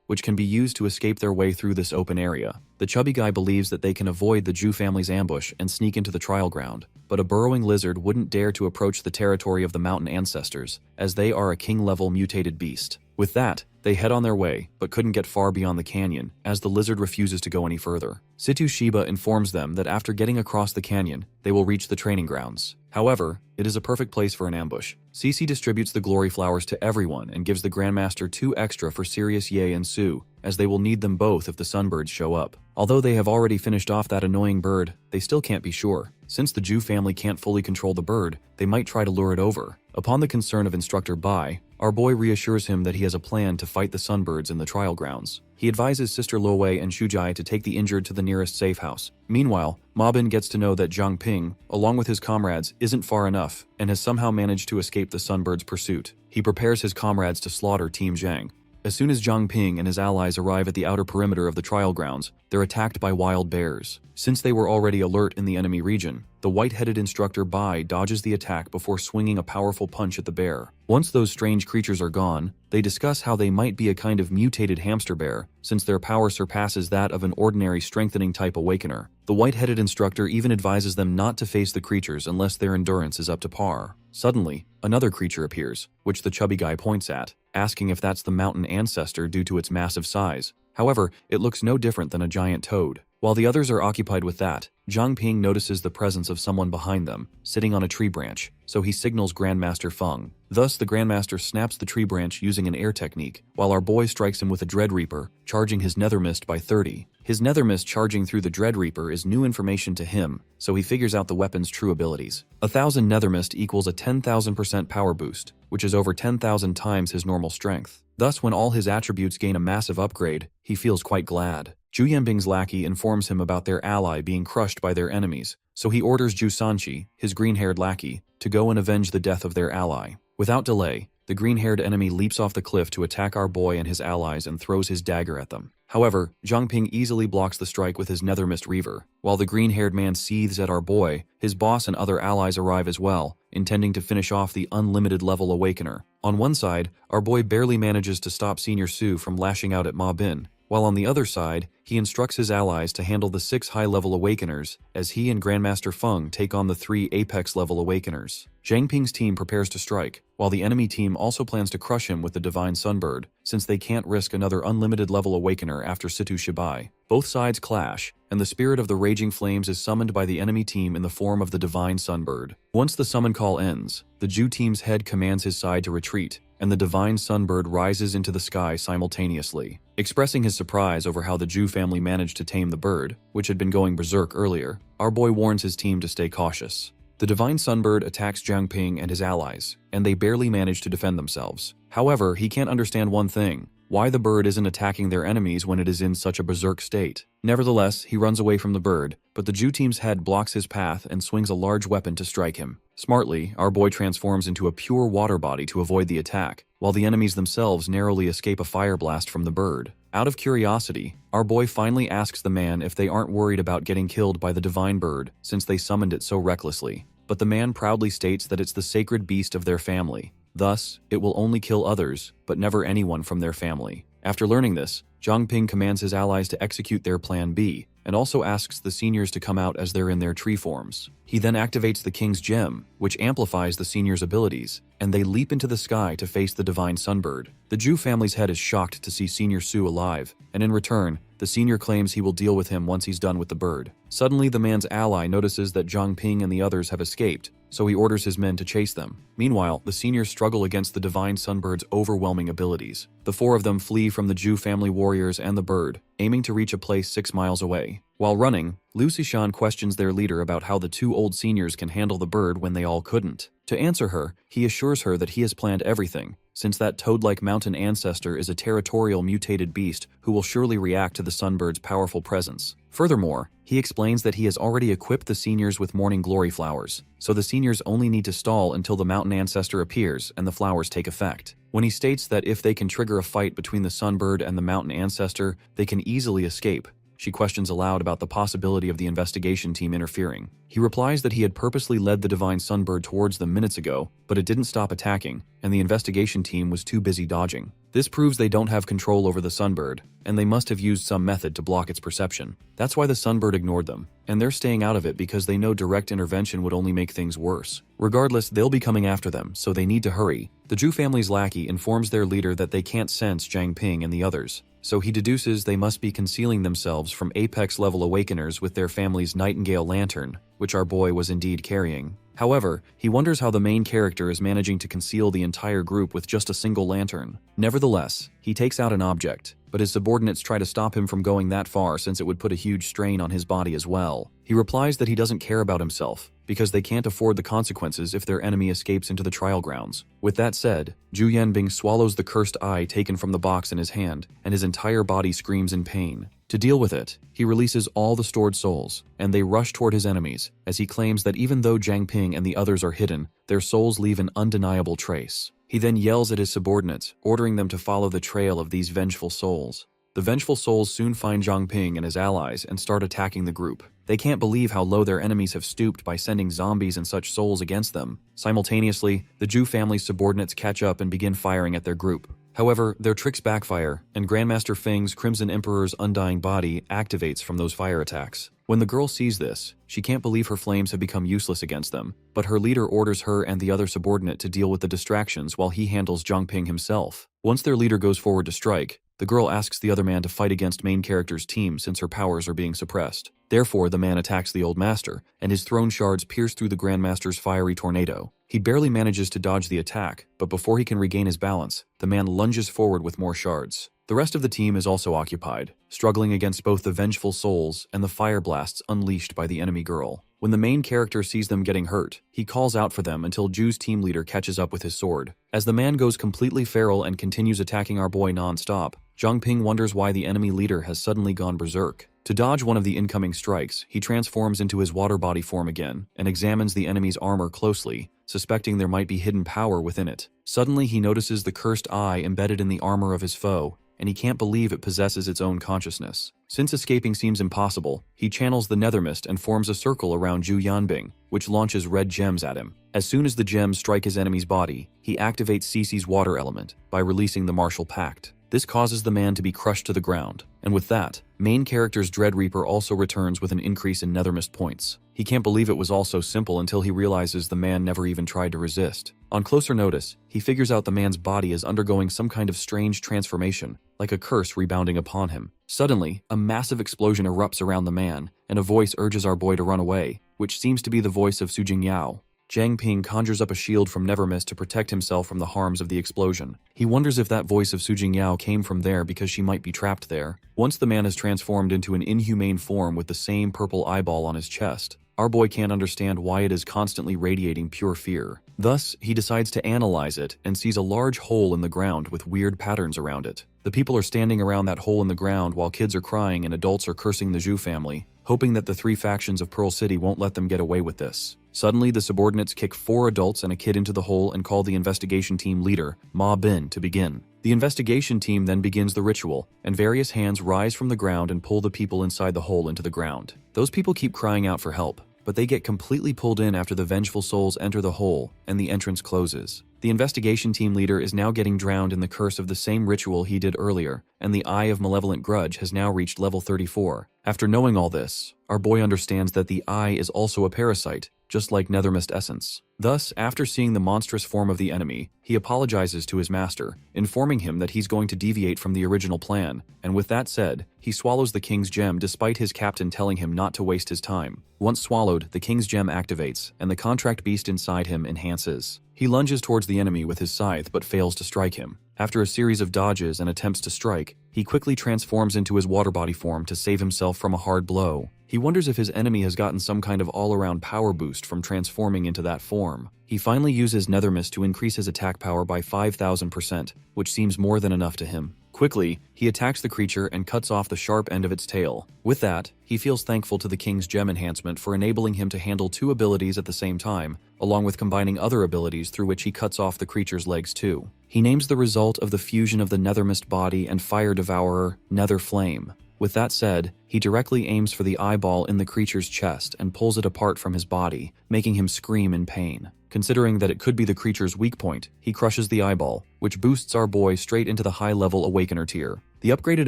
which can be used to escape their way through this open area. The chubby guy believes that they can avoid the Zhu family's ambush and sneak into the trial ground, but a burrowing lizard wouldn't dare to approach the territory of the mountain ancestors, as they are a king-level mutated beast. With that, they head on their way, but couldn't get far beyond the canyon, as the lizard refuses to go any further. Shiba informs them that after getting across the canyon, they will reach the training grounds. However, it is a perfect place for an ambush. Cici distributes the glory flowers to everyone and gives the Grandmaster 2 extra for Sirius Ye and Su, as they will need them both if the sunbirds show up. Although they have already finished off that annoying bird, they still can't be sure. Since the Zhu family can't fully control the bird, they might try to lure it over. Upon the concern of Instructor Bai, our boy reassures him that he has a plan to fight the sunbirds in the trial grounds. He advises Sister Luowei and Shujai to take the injured to the nearest safe house. Meanwhile, Ma Bin gets to know that Zhang Ping, along with his comrades, isn't far enough and has somehow managed to escape the sunbirds' pursuit. He prepares his comrades to slaughter Team Zhang. As soon as Zhang Ping and his allies arrive at the outer perimeter of the trial grounds, they're attacked by wild bears. Since they were already alert in the enemy region, the white-headed Instructor Bai dodges the attack before swinging a powerful punch at the bear. Once those strange creatures are gone, they discuss how they might be a kind of mutated hamster bear, since their power surpasses that of an ordinary strengthening-type awakener. The white-headed instructor even advises them not to face the creatures unless their endurance is up to par. Suddenly, another creature appears, which the chubby guy points at, asking if that's the mountain ancestor due to its massive size. However, it looks no different than a giant toad. While the others are occupied with that, Zhang Ping notices the presence of someone behind them, sitting on a tree branch, so he signals Grandmaster Feng. Thus, the Grandmaster snaps the tree branch using an air technique, while our boy strikes him with a Dread Reaper, charging his Nether Mist by 30. His Nether Mist charging through the Dread Reaper is new information to him, so he figures out the weapon's true abilities. 1,000 Nether Mist equals a 10,000% power boost, which is over 10,000 times his normal strength. Thus, when all his attributes gain a massive upgrade, he feels quite glad. Zhu Yanbing's lackey informs him about their ally being crushed by their enemies, so he orders Zhu Sanqi, his green-haired lackey, to go and avenge the death of their ally. Without delay, the green-haired enemy leaps off the cliff to attack our boy and his allies and throws his dagger at them. However, Zhang Ping easily blocks the strike with his Nether Mist Reaver. While the green-haired man seethes at our boy, his boss and other allies arrive as well, intending to finish off the unlimited level awakener. On one side, our boy barely manages to stop Senior Su from lashing out at Ma Bin, while on the other side, he instructs his allies to handle the 6 high-level awakeners as he and Grandmaster Feng take on the 3 apex-level awakeners. Zhang Ping's team prepares to strike, while the enemy team also plans to crush him with the Divine Sunbird, since they can't risk another unlimited level awakener after Situ Shibai. Both sides clash, and the spirit of the Raging Flames is summoned by the enemy team in the form of the Divine Sunbird. Once the summon call ends, the Zhu team's head commands his side to retreat, and the Divine Sunbird rises into the sky simultaneously. Expressing his surprise over how the Zhu family managed to tame the bird, which had been going berserk earlier, our boy warns his team to stay cautious. The Divine Sunbird attacks Zhang Ping and his allies, and they barely manage to defend themselves. However, he can't understand one thing: why the bird isn't attacking their enemies when it is in such a berserk state. Nevertheless, he runs away from the bird, but the Zhu team's head blocks his path and swings a large weapon to strike him. Smartly, our boy transforms into a pure water body to avoid the attack, while the enemies themselves narrowly escape a fire blast from the bird. Out of curiosity, our boy finally asks the man if they aren't worried about getting killed by the divine bird since they summoned it so recklessly. But the man proudly states that it's the sacred beast of their family. Thus, it will only kill others, but never anyone from their family. After learning this, Zhang Ping commands his allies to execute their Plan B, and also asks the seniors to come out as they're in their tree forms. He then activates the King's Gem, which amplifies the seniors' abilities, and they leap into the sky to face the Divine Sunbird. The Zhu family's head is shocked to see Senior Su alive, and in return, the senior claims he will deal with him once he's done with the bird. Suddenly, the man's ally notices that Zhang Ping and the others have escaped, so he orders his men to chase them. Meanwhile, the seniors struggle against the Divine Sunbird's overwhelming abilities. The 4 of them flee from the Zhu family warriors and the bird, aiming to reach a place 6 miles away. While running, Lu Xishan questions their leader about how the 2 old seniors can handle the bird when they all couldn't. To answer her, he assures her that he has planned everything, since that toad-like mountain ancestor is a territorial mutated beast who will surely react to the sunbird's powerful presence. Furthermore, he explains that he has already equipped the seniors with morning glory flowers, so the seniors only need to stall until the mountain ancestor appears and the flowers take effect. When he states that if they can trigger a fight between the sunbird and the mountain ancestor, they can easily escape, she questions aloud about the possibility of the investigation team interfering. He replies that he had purposely led the Divine Sunbird towards them minutes ago, but it didn't stop attacking, and the investigation team was too busy dodging. This proves they don't have control over the Sunbird, and they must have used some method to block its perception. That's why the Sunbird ignored them, and they're staying out of it because they know direct intervention would only make things worse. Regardless, they'll be coming after them, so they need to hurry. The Zhu family's lackey informs their leader that they can't sense Zhang Ping and the others, so he deduces they must be concealing themselves from apex-level awakeners with their family's Nightingale lantern, which our boy was indeed carrying. However, he wonders how the main character is managing to conceal the entire group with just a single lantern. Nevertheless, he takes out an object, but his subordinates try to stop him from going that far since it would put a huge strain on his body as well. He replies that he doesn't care about himself, because they can't afford the consequences if their enemy escapes into the trial grounds. With that said, Zhu Yanbing swallows the cursed eye taken from the box in his hand, and his entire body screams in pain. To deal with it, he releases all the stored souls, and they rush toward his enemies, as he claims that even though Zhang Ping and the others are hidden, their souls leave an undeniable trace. He then yells at his subordinates, ordering them to follow the trail of these vengeful souls. The vengeful souls soon find Zhang Ping and his allies and start attacking the group. They can't believe how low their enemies have stooped by sending zombies and such souls against them. Simultaneously, the Zhu family's subordinates catch up and begin firing at their group. However, their tricks backfire, and Grandmaster Feng's Crimson Emperor's undying body activates from those fire attacks. When the girl sees this, she can't believe her flames have become useless against them, but her leader orders her and the other subordinate to deal with the distractions while he handles Zhang Ping himself. Once their leader goes forward to strike, the girl asks the other man to fight against main character's team since her powers are being suppressed. Therefore, the man attacks the old master, and his throne shards pierce through the Grandmaster's fiery tornado. He barely manages to dodge the attack, but before he can regain his balance, the man lunges forward with more shards. The rest of the team is also occupied, struggling against both the vengeful souls and the fire blasts unleashed by the enemy girl. When the main character sees them getting hurt, he calls out for them until Zhu's team leader catches up with his sword. As the man goes completely feral and continues attacking our boy non-stop, Zhang Ping wonders why the enemy leader has suddenly gone berserk. To dodge one of the incoming strikes, he transforms into his water body form again and examines the enemy's armor closely, suspecting there might be hidden power within it. Suddenly, he notices the cursed eye embedded in the armor of his foe, and he can't believe it possesses its own consciousness. Since escaping seems impossible, he channels the nether mist and forms a circle around Zhu Yanbing, which launches red gems at him. As soon as the gems strike his enemy's body, he activates Cece's water element by releasing the martial pact. This causes the man to be crushed to the ground. And with that, main character's Dread Reaper also returns with an increase in Nethermist points. He can't believe it was all so simple until he realizes the man never even tried to resist. On closer notice, he figures out the man's body is undergoing some kind of strange transformation, like a curse rebounding upon him. Suddenly, a massive explosion erupts around the man, and a voice urges our boy to run away, which seems to be the voice of Su Jingyao. Jiang Ping conjures up a shield from Nevermist to protect himself from the harms of the explosion. He wonders if that voice of Su Jingyao came from there because she might be trapped there. Once the man is transformed into an inhumane form with the same purple eyeball on his chest, our boy can't understand why it is constantly radiating pure fear. Thus, he decides to analyze it and sees a large hole in the ground with weird patterns around it. The people are standing around that hole in the ground while kids are crying and adults are cursing the Zhu family, hoping that the three factions of Pearl City won't let them get away with this. Suddenly, the subordinates kick 4 adults and a kid into the hole and call the investigation team leader, Ma Bin, to begin. The investigation team then begins the ritual, and various hands rise from the ground and pull the people inside the hole into the ground. Those people keep crying out for help, but they get completely pulled in after the vengeful souls enter the hole and the entrance closes. The investigation team leader is now getting drowned in the curse of the same ritual he did earlier, and the Eye of Malevolent Grudge has now reached level 34. After knowing all this, our boy understands that the Eye is also a parasite, just like Nethermist Essence. Thus, after seeing the monstrous form of the enemy, he apologizes to his master, informing him that he's going to deviate from the original plan, and with that said, he swallows the King's Gem despite his captain telling him not to waste his time. Once swallowed, the King's Gem activates, and the contract beast inside him enhances. He lunges towards the enemy with his scythe but fails to strike him. After a series of dodges and attempts to strike, he quickly transforms into his water body form to save himself from a hard blow. He wonders if his enemy has gotten some kind of all-around power boost from transforming into that form. He finally uses Nethermist to increase his attack power by 5,000%, which seems more than enough to him. Quickly, he attacks the creature and cuts off the sharp end of its tail. With that, he feels thankful to the King's Gem enhancement for enabling him to handle 2 abilities at the same time, along with combining other abilities through which he cuts off the creature's legs too. He names the result of the fusion of the Nethermist body and Fire Devourer, Nether Flame. With that said, he directly aims for the eyeball in the creature's chest and pulls it apart from his body, making him scream in pain. Considering that it could be the creature's weak point, he crushes the eyeball, which boosts our boy straight into the high-level Awakener tier. The upgraded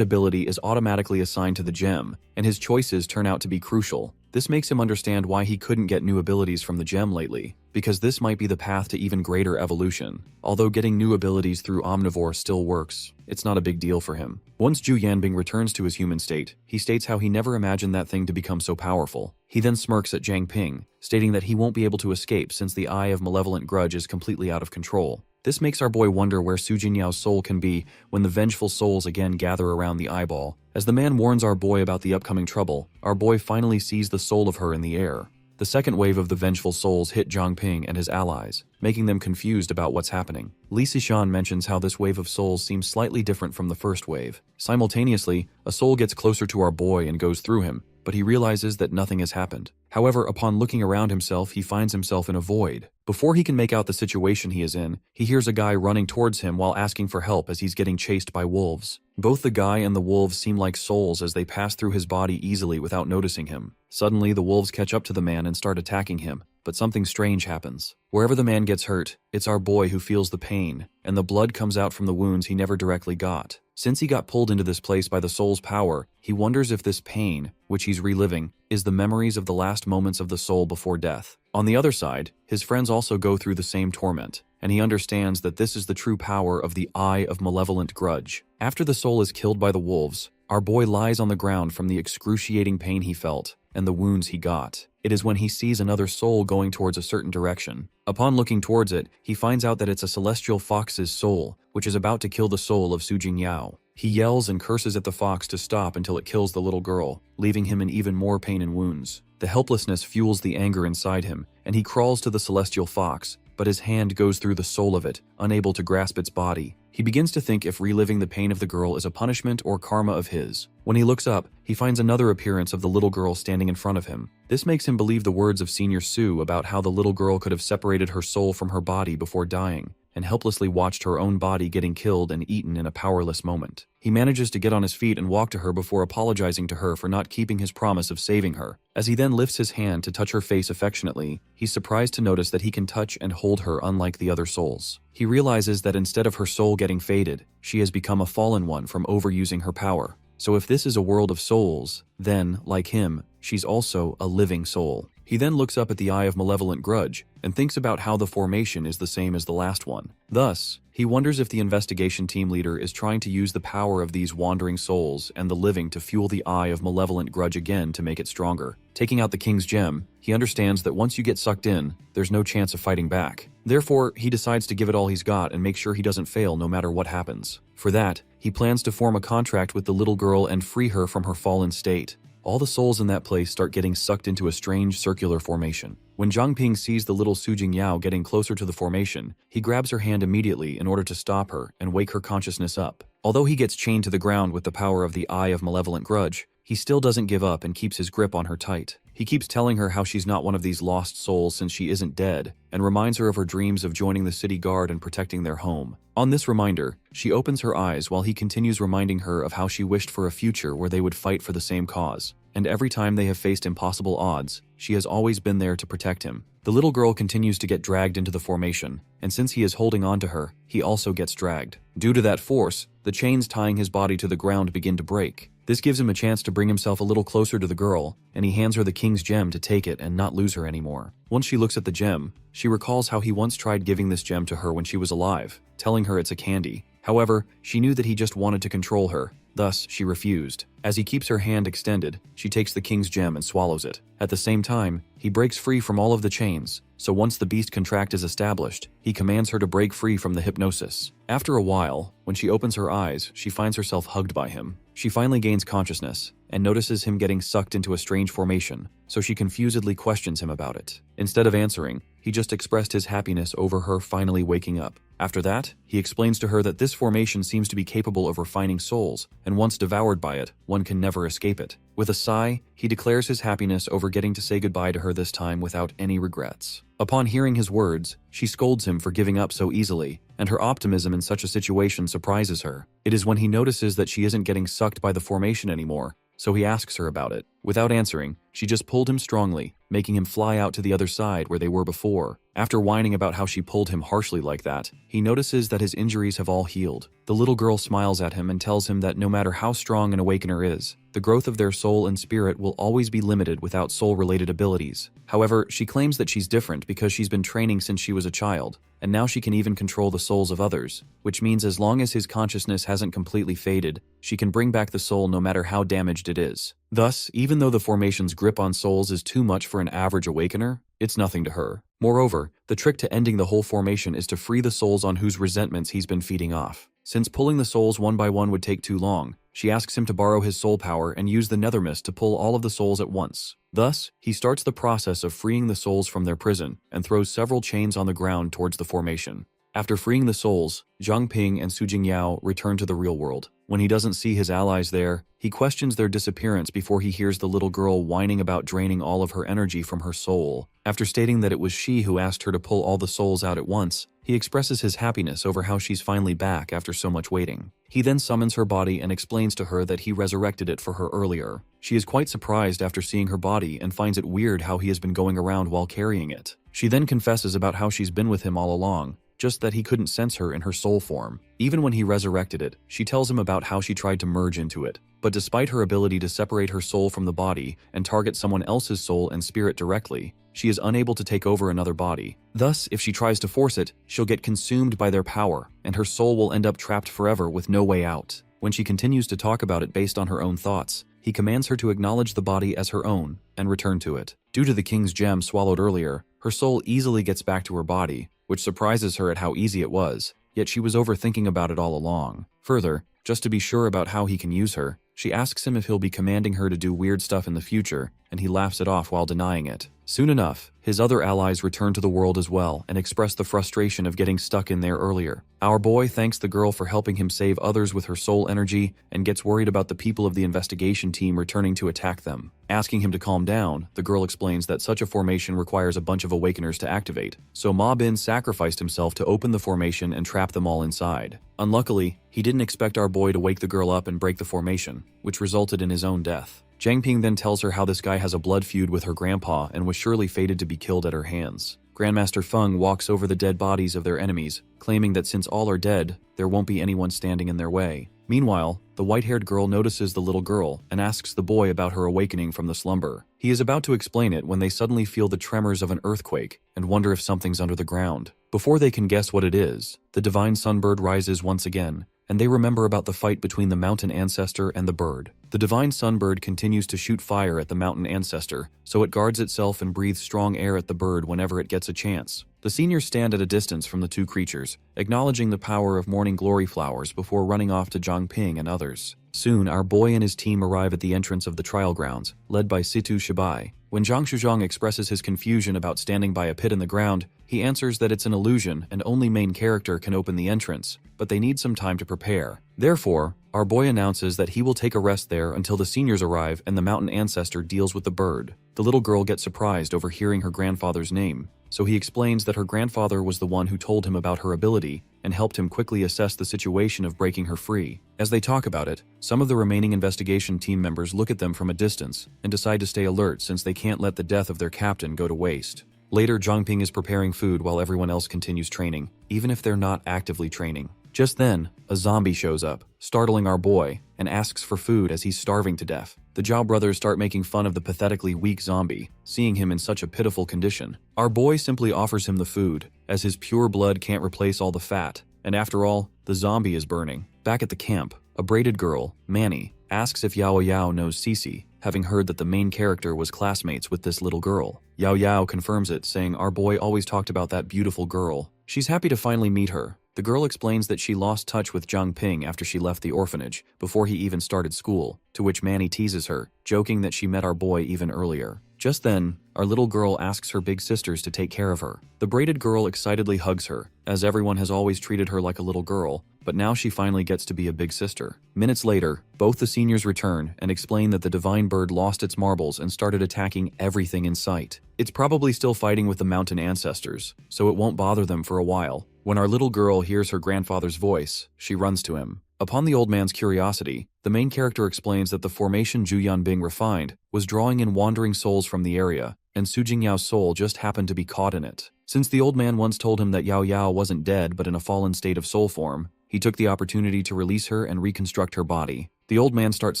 ability is automatically assigned to the gem, and his choices turn out to be crucial. This makes him understand why he couldn't get new abilities from the gem lately, because this might be the path to even greater evolution. Although getting new abilities through Omnivore still works, it's not a big deal for him. Once Zhu Yanbing returns to his human state, he states how he never imagined that thing to become so powerful. He then smirks at Jiang Ping, stating that he won't be able to escape since the Eye of Malevolent Grudge is completely out of control. This makes our boy wonder where Su Jinyao's soul can be when the vengeful souls again gather around the eyeball. As the man warns our boy about the upcoming trouble, our boy finally sees the soul of her in the air. The second wave of the vengeful souls hit Jiang Ping and his allies, making them confused about what's happening. Li Sishan mentions how this wave of souls seems slightly different from the first wave. Simultaneously, a soul gets closer to our boy and goes through him, but he realizes that nothing has happened. However, upon looking around himself, he finds himself in a void. Before he can make out the situation he is in, he hears a guy running towards him while asking for help as he's getting chased by wolves. Both the guy and the wolves seem like souls as they pass through his body easily without noticing him. Suddenly, the wolves catch up to the man and start attacking him, but something strange happens. Wherever the man gets hurt, it's our boy who feels the pain, and the blood comes out from the wounds he never directly got. Since he got pulled into this place by the soul's power, he wonders if this pain, which he's reliving, is the memories of the last moments of the soul before death. On the other side, his friends also go through the same torment, and he understands that this is the true power of the Eye of Malevolent Grudge. After the soul is killed by the wolves, our boy lies on the ground from the excruciating pain he felt and the wounds he got. It is when he sees another soul going towards a certain direction. Upon looking towards it, he finds out that it's a celestial fox's soul, which is about to kill the soul of Su Jingyao. He yells and curses at the fox to stop until it kills the little girl, leaving him in even more pain and wounds. The helplessness fuels the anger inside him, and he crawls to the celestial fox, but his hand goes through the soul of it, unable to grasp its body. He begins to think if reliving the pain of the girl is a punishment or karma of his. When he looks up, he finds another appearance of the little girl standing in front of him. This makes him believe the words of Senior Su about how the little girl could have separated her soul from her body before dying, and helplessly watched her own body getting killed and eaten in a powerless moment. He manages to get on his feet and walk to her before apologizing to her for not keeping his promise of saving her. As he then lifts his hand to touch her face affectionately, he's surprised to notice that he can touch and hold her unlike the other souls. He realizes that instead of her soul getting faded, she has become a fallen one from overusing her power. So if this is a world of souls, then, like him, she's also a living soul. He then looks up at the Eye of Malevolent Grudge and thinks about how the formation is the same as the last one. Thus, he wonders if the investigation team leader is trying to use the power of these wandering souls and the living to fuel the Eye of Malevolent Grudge again to make it stronger. Taking out the King's Gem, he understands that once you get sucked in, there's no chance of fighting back. Therefore, he decides to give it all he's got and make sure he doesn't fail no matter what happens. For that, he plans to form a contract with the little girl and free her from her fallen state. All the souls in that place start getting sucked into a strange circular formation. When Zhang Ping sees the little Su Jingyao getting closer to the formation, he grabs her hand immediately in order to stop her and wake her consciousness up. Although he gets chained to the ground with the power of the Eye of Malevolent Grudge, he still doesn't give up and keeps his grip on her tight. He keeps telling her how she's not one of these lost souls since she isn't dead, and reminds her of her dreams of joining the city guard and protecting their home. On this reminder, she opens her eyes while he continues reminding her of how she wished for a future where they would fight for the same cause. And every time they have faced impossible odds, she has always been there to protect him. The little girl continues to get dragged into the formation, and since he is holding on to her, he also gets dragged. Due to that force, the chains tying his body to the ground begin to break. This gives him a chance to bring himself a little closer to the girl, and he hands her the King's Gem to take it and not lose her anymore. Once she looks at the gem, she recalls how he once tried giving this gem to her when she was alive, telling her it's a candy. However, she knew that he just wanted to control her. Thus, she refused. As he keeps her hand extended, she takes the King's Gem and swallows it. At the same time, he breaks free from all of the chains, so once the beast contract is established, he commands her to break free from the hypnosis. After a while, when she opens her eyes, she finds herself hugged by him. She finally gains consciousness, and notices him getting sucked into a strange formation, so she confusedly questions him about it. Instead of answering, he just expressed his happiness over her finally waking up. After that, he explains to her that this formation seems to be capable of refining souls, and once devoured by it, one can never escape it. With a sigh, he declares his happiness over getting to say goodbye to her this time without any regrets. Upon hearing his words, she scolds him for giving up so easily, and her optimism in such a situation surprises her. It is when he notices that she isn't getting sucked by the formation anymore, so he asks her about it. Without answering, she just pulled him strongly, making him fly out to the other side where they were before. After whining about how she pulled him harshly like that, he notices that his injuries have all healed. The little girl smiles at him and tells him that no matter how strong an awakener is, the growth of their soul and spirit will always be limited without soul-related abilities. However, she claims that she's different because she's been training since she was a child, and now she can even control the souls of others, which means as long as his consciousness hasn't completely faded, she can bring back the soul no matter how damaged it is. Thus, even though the formation's grip on souls is too much for an average awakener, it's nothing to her. Moreover, the trick to ending the whole formation is to free the souls on whose resentments he's been feeding off. Since pulling the souls one by one would take too long, she asks him to borrow his soul power and use the nether mist to pull all of the souls at once. Thus, he starts the process of freeing the souls from their prison and throws several chains on the ground towards the formation. After freeing the souls, Zhang Ping and Su Jingyao return to the real world. When he doesn't see his allies there, he questions their disappearance before he hears the little girl whining about draining all of her energy from her soul. After stating that it was she who asked her to pull all the souls out at once, he expresses his happiness over how she's finally back after so much waiting. He then summons her body and explains to her that he resurrected it for her earlier. She is quite surprised after seeing her body and finds it weird how he has been going around while carrying it. She then confesses about how she's been with him all along, just that he couldn't sense her in her soul form. Even when he resurrected it, she tells him about how she tried to merge into it. But despite her ability to separate her soul from the body and target someone else's soul and spirit directly, she is unable to take over another body. Thus, if she tries to force it, she'll get consumed by their power, and her soul will end up trapped forever with no way out. When she continues to talk about it based on her own thoughts, he commands her to acknowledge the body as her own and return to it. Due to the King's Gem swallowed earlier, her soul easily gets back to her body, which surprises her at how easy it was, yet she was overthinking about it all along. Further, just to be sure about how he can use her, she asks him if he'll be commanding her to do weird stuff in the future, and he laughs it off while denying it. Soon enough, his other allies return to the world as well and express the frustration of getting stuck in there earlier. Our boy thanks the girl for helping him save others with her soul energy and gets worried about the people of the investigation team returning to attack them. Asking him to calm down, the girl explains that such a formation requires a bunch of awakeners to activate, so Ma Bin sacrificed himself to open the formation and trap them all inside. Unluckily, he didn't expect our boy to wake the girl up and break the formation, which resulted in his own death. Jiang Ping then tells her how this guy has a blood feud with her grandpa and was surely fated to be killed at her hands. Grandmaster Feng walks over the dead bodies of their enemies, claiming that since all are dead, there won't be anyone standing in their way. Meanwhile, the white-haired girl notices the little girl and asks the boy about her awakening from the slumber. He is about to explain it when they suddenly feel the tremors of an earthquake and wonder if something's under the ground. Before they can guess what it is, the divine sunbird rises once again, and they remember about the fight between the mountain ancestor and the bird. The divine sunbird continues to shoot fire at the mountain ancestor, so it guards itself and breathes strong air at the bird whenever it gets a chance. The seniors stand at a distance from the two creatures, acknowledging the power of morning glory flowers before running off to Jiang Ping and others. Soon, our boy and his team arrive at the entrance of the trial grounds, led by Situ Shibai. When Zhang Shuzhong expresses his confusion about standing by a pit in the ground, he answers that it's an illusion and only main character can open the entrance, but they need some time to prepare. Therefore, our boy announces that he will take a rest there until the seniors arrive and the mountain ancestor deals with the bird. The little girl gets surprised over hearing her grandfather's name, so he explains that her grandfather was the one who told him about her ability and helped him quickly assess the situation of breaking her free. As they talk about it, some of the remaining investigation team members look at them from a distance and decide to stay alert since they can't let the death of their captain go to waste. Later, Jiang Ping is preparing food while everyone else continues training, even if they're not actively training. Just then, a zombie shows up, startling our boy, and asks for food as he's starving to death. The Zhao brothers start making fun of the pathetically weak zombie, seeing him in such a pitiful condition. Our boy simply offers him the food, as his pure blood can't replace all the fat, and after all, the zombie is burning. Back at the camp, a braided girl, Manny, asks if Yao Yao knows Cici, having heard that the main character was classmates with this little girl. Yao Yao confirms it, saying our boy always talked about that beautiful girl. She's happy to finally meet her. The girl explains that she lost touch with Jiang Ping after she left the orphanage, before he even started school, to which Manny teases her, joking that she met our boy even earlier. Just then, our little girl asks her big sisters to take care of her. The braided girl excitedly hugs her, as everyone has always treated her like a little girl, but now she finally gets to be a big sister. Minutes later, both the seniors return and explain that the divine bird lost its marbles and started attacking everything in sight. It's probably still fighting with the mountain ancestors, so it won't bother them for a while. When our little girl hears her grandfather's voice, she runs to him. Upon the old man's curiosity, the main character explains that the formation Zhu Yanbing refined was drawing in wandering souls from the area, and Su Jingyao's soul just happened to be caught in it. Since the old man once told him that Yao Yao wasn't dead but in a fallen state of soul form, he took the opportunity to release her and reconstruct her body. The old man starts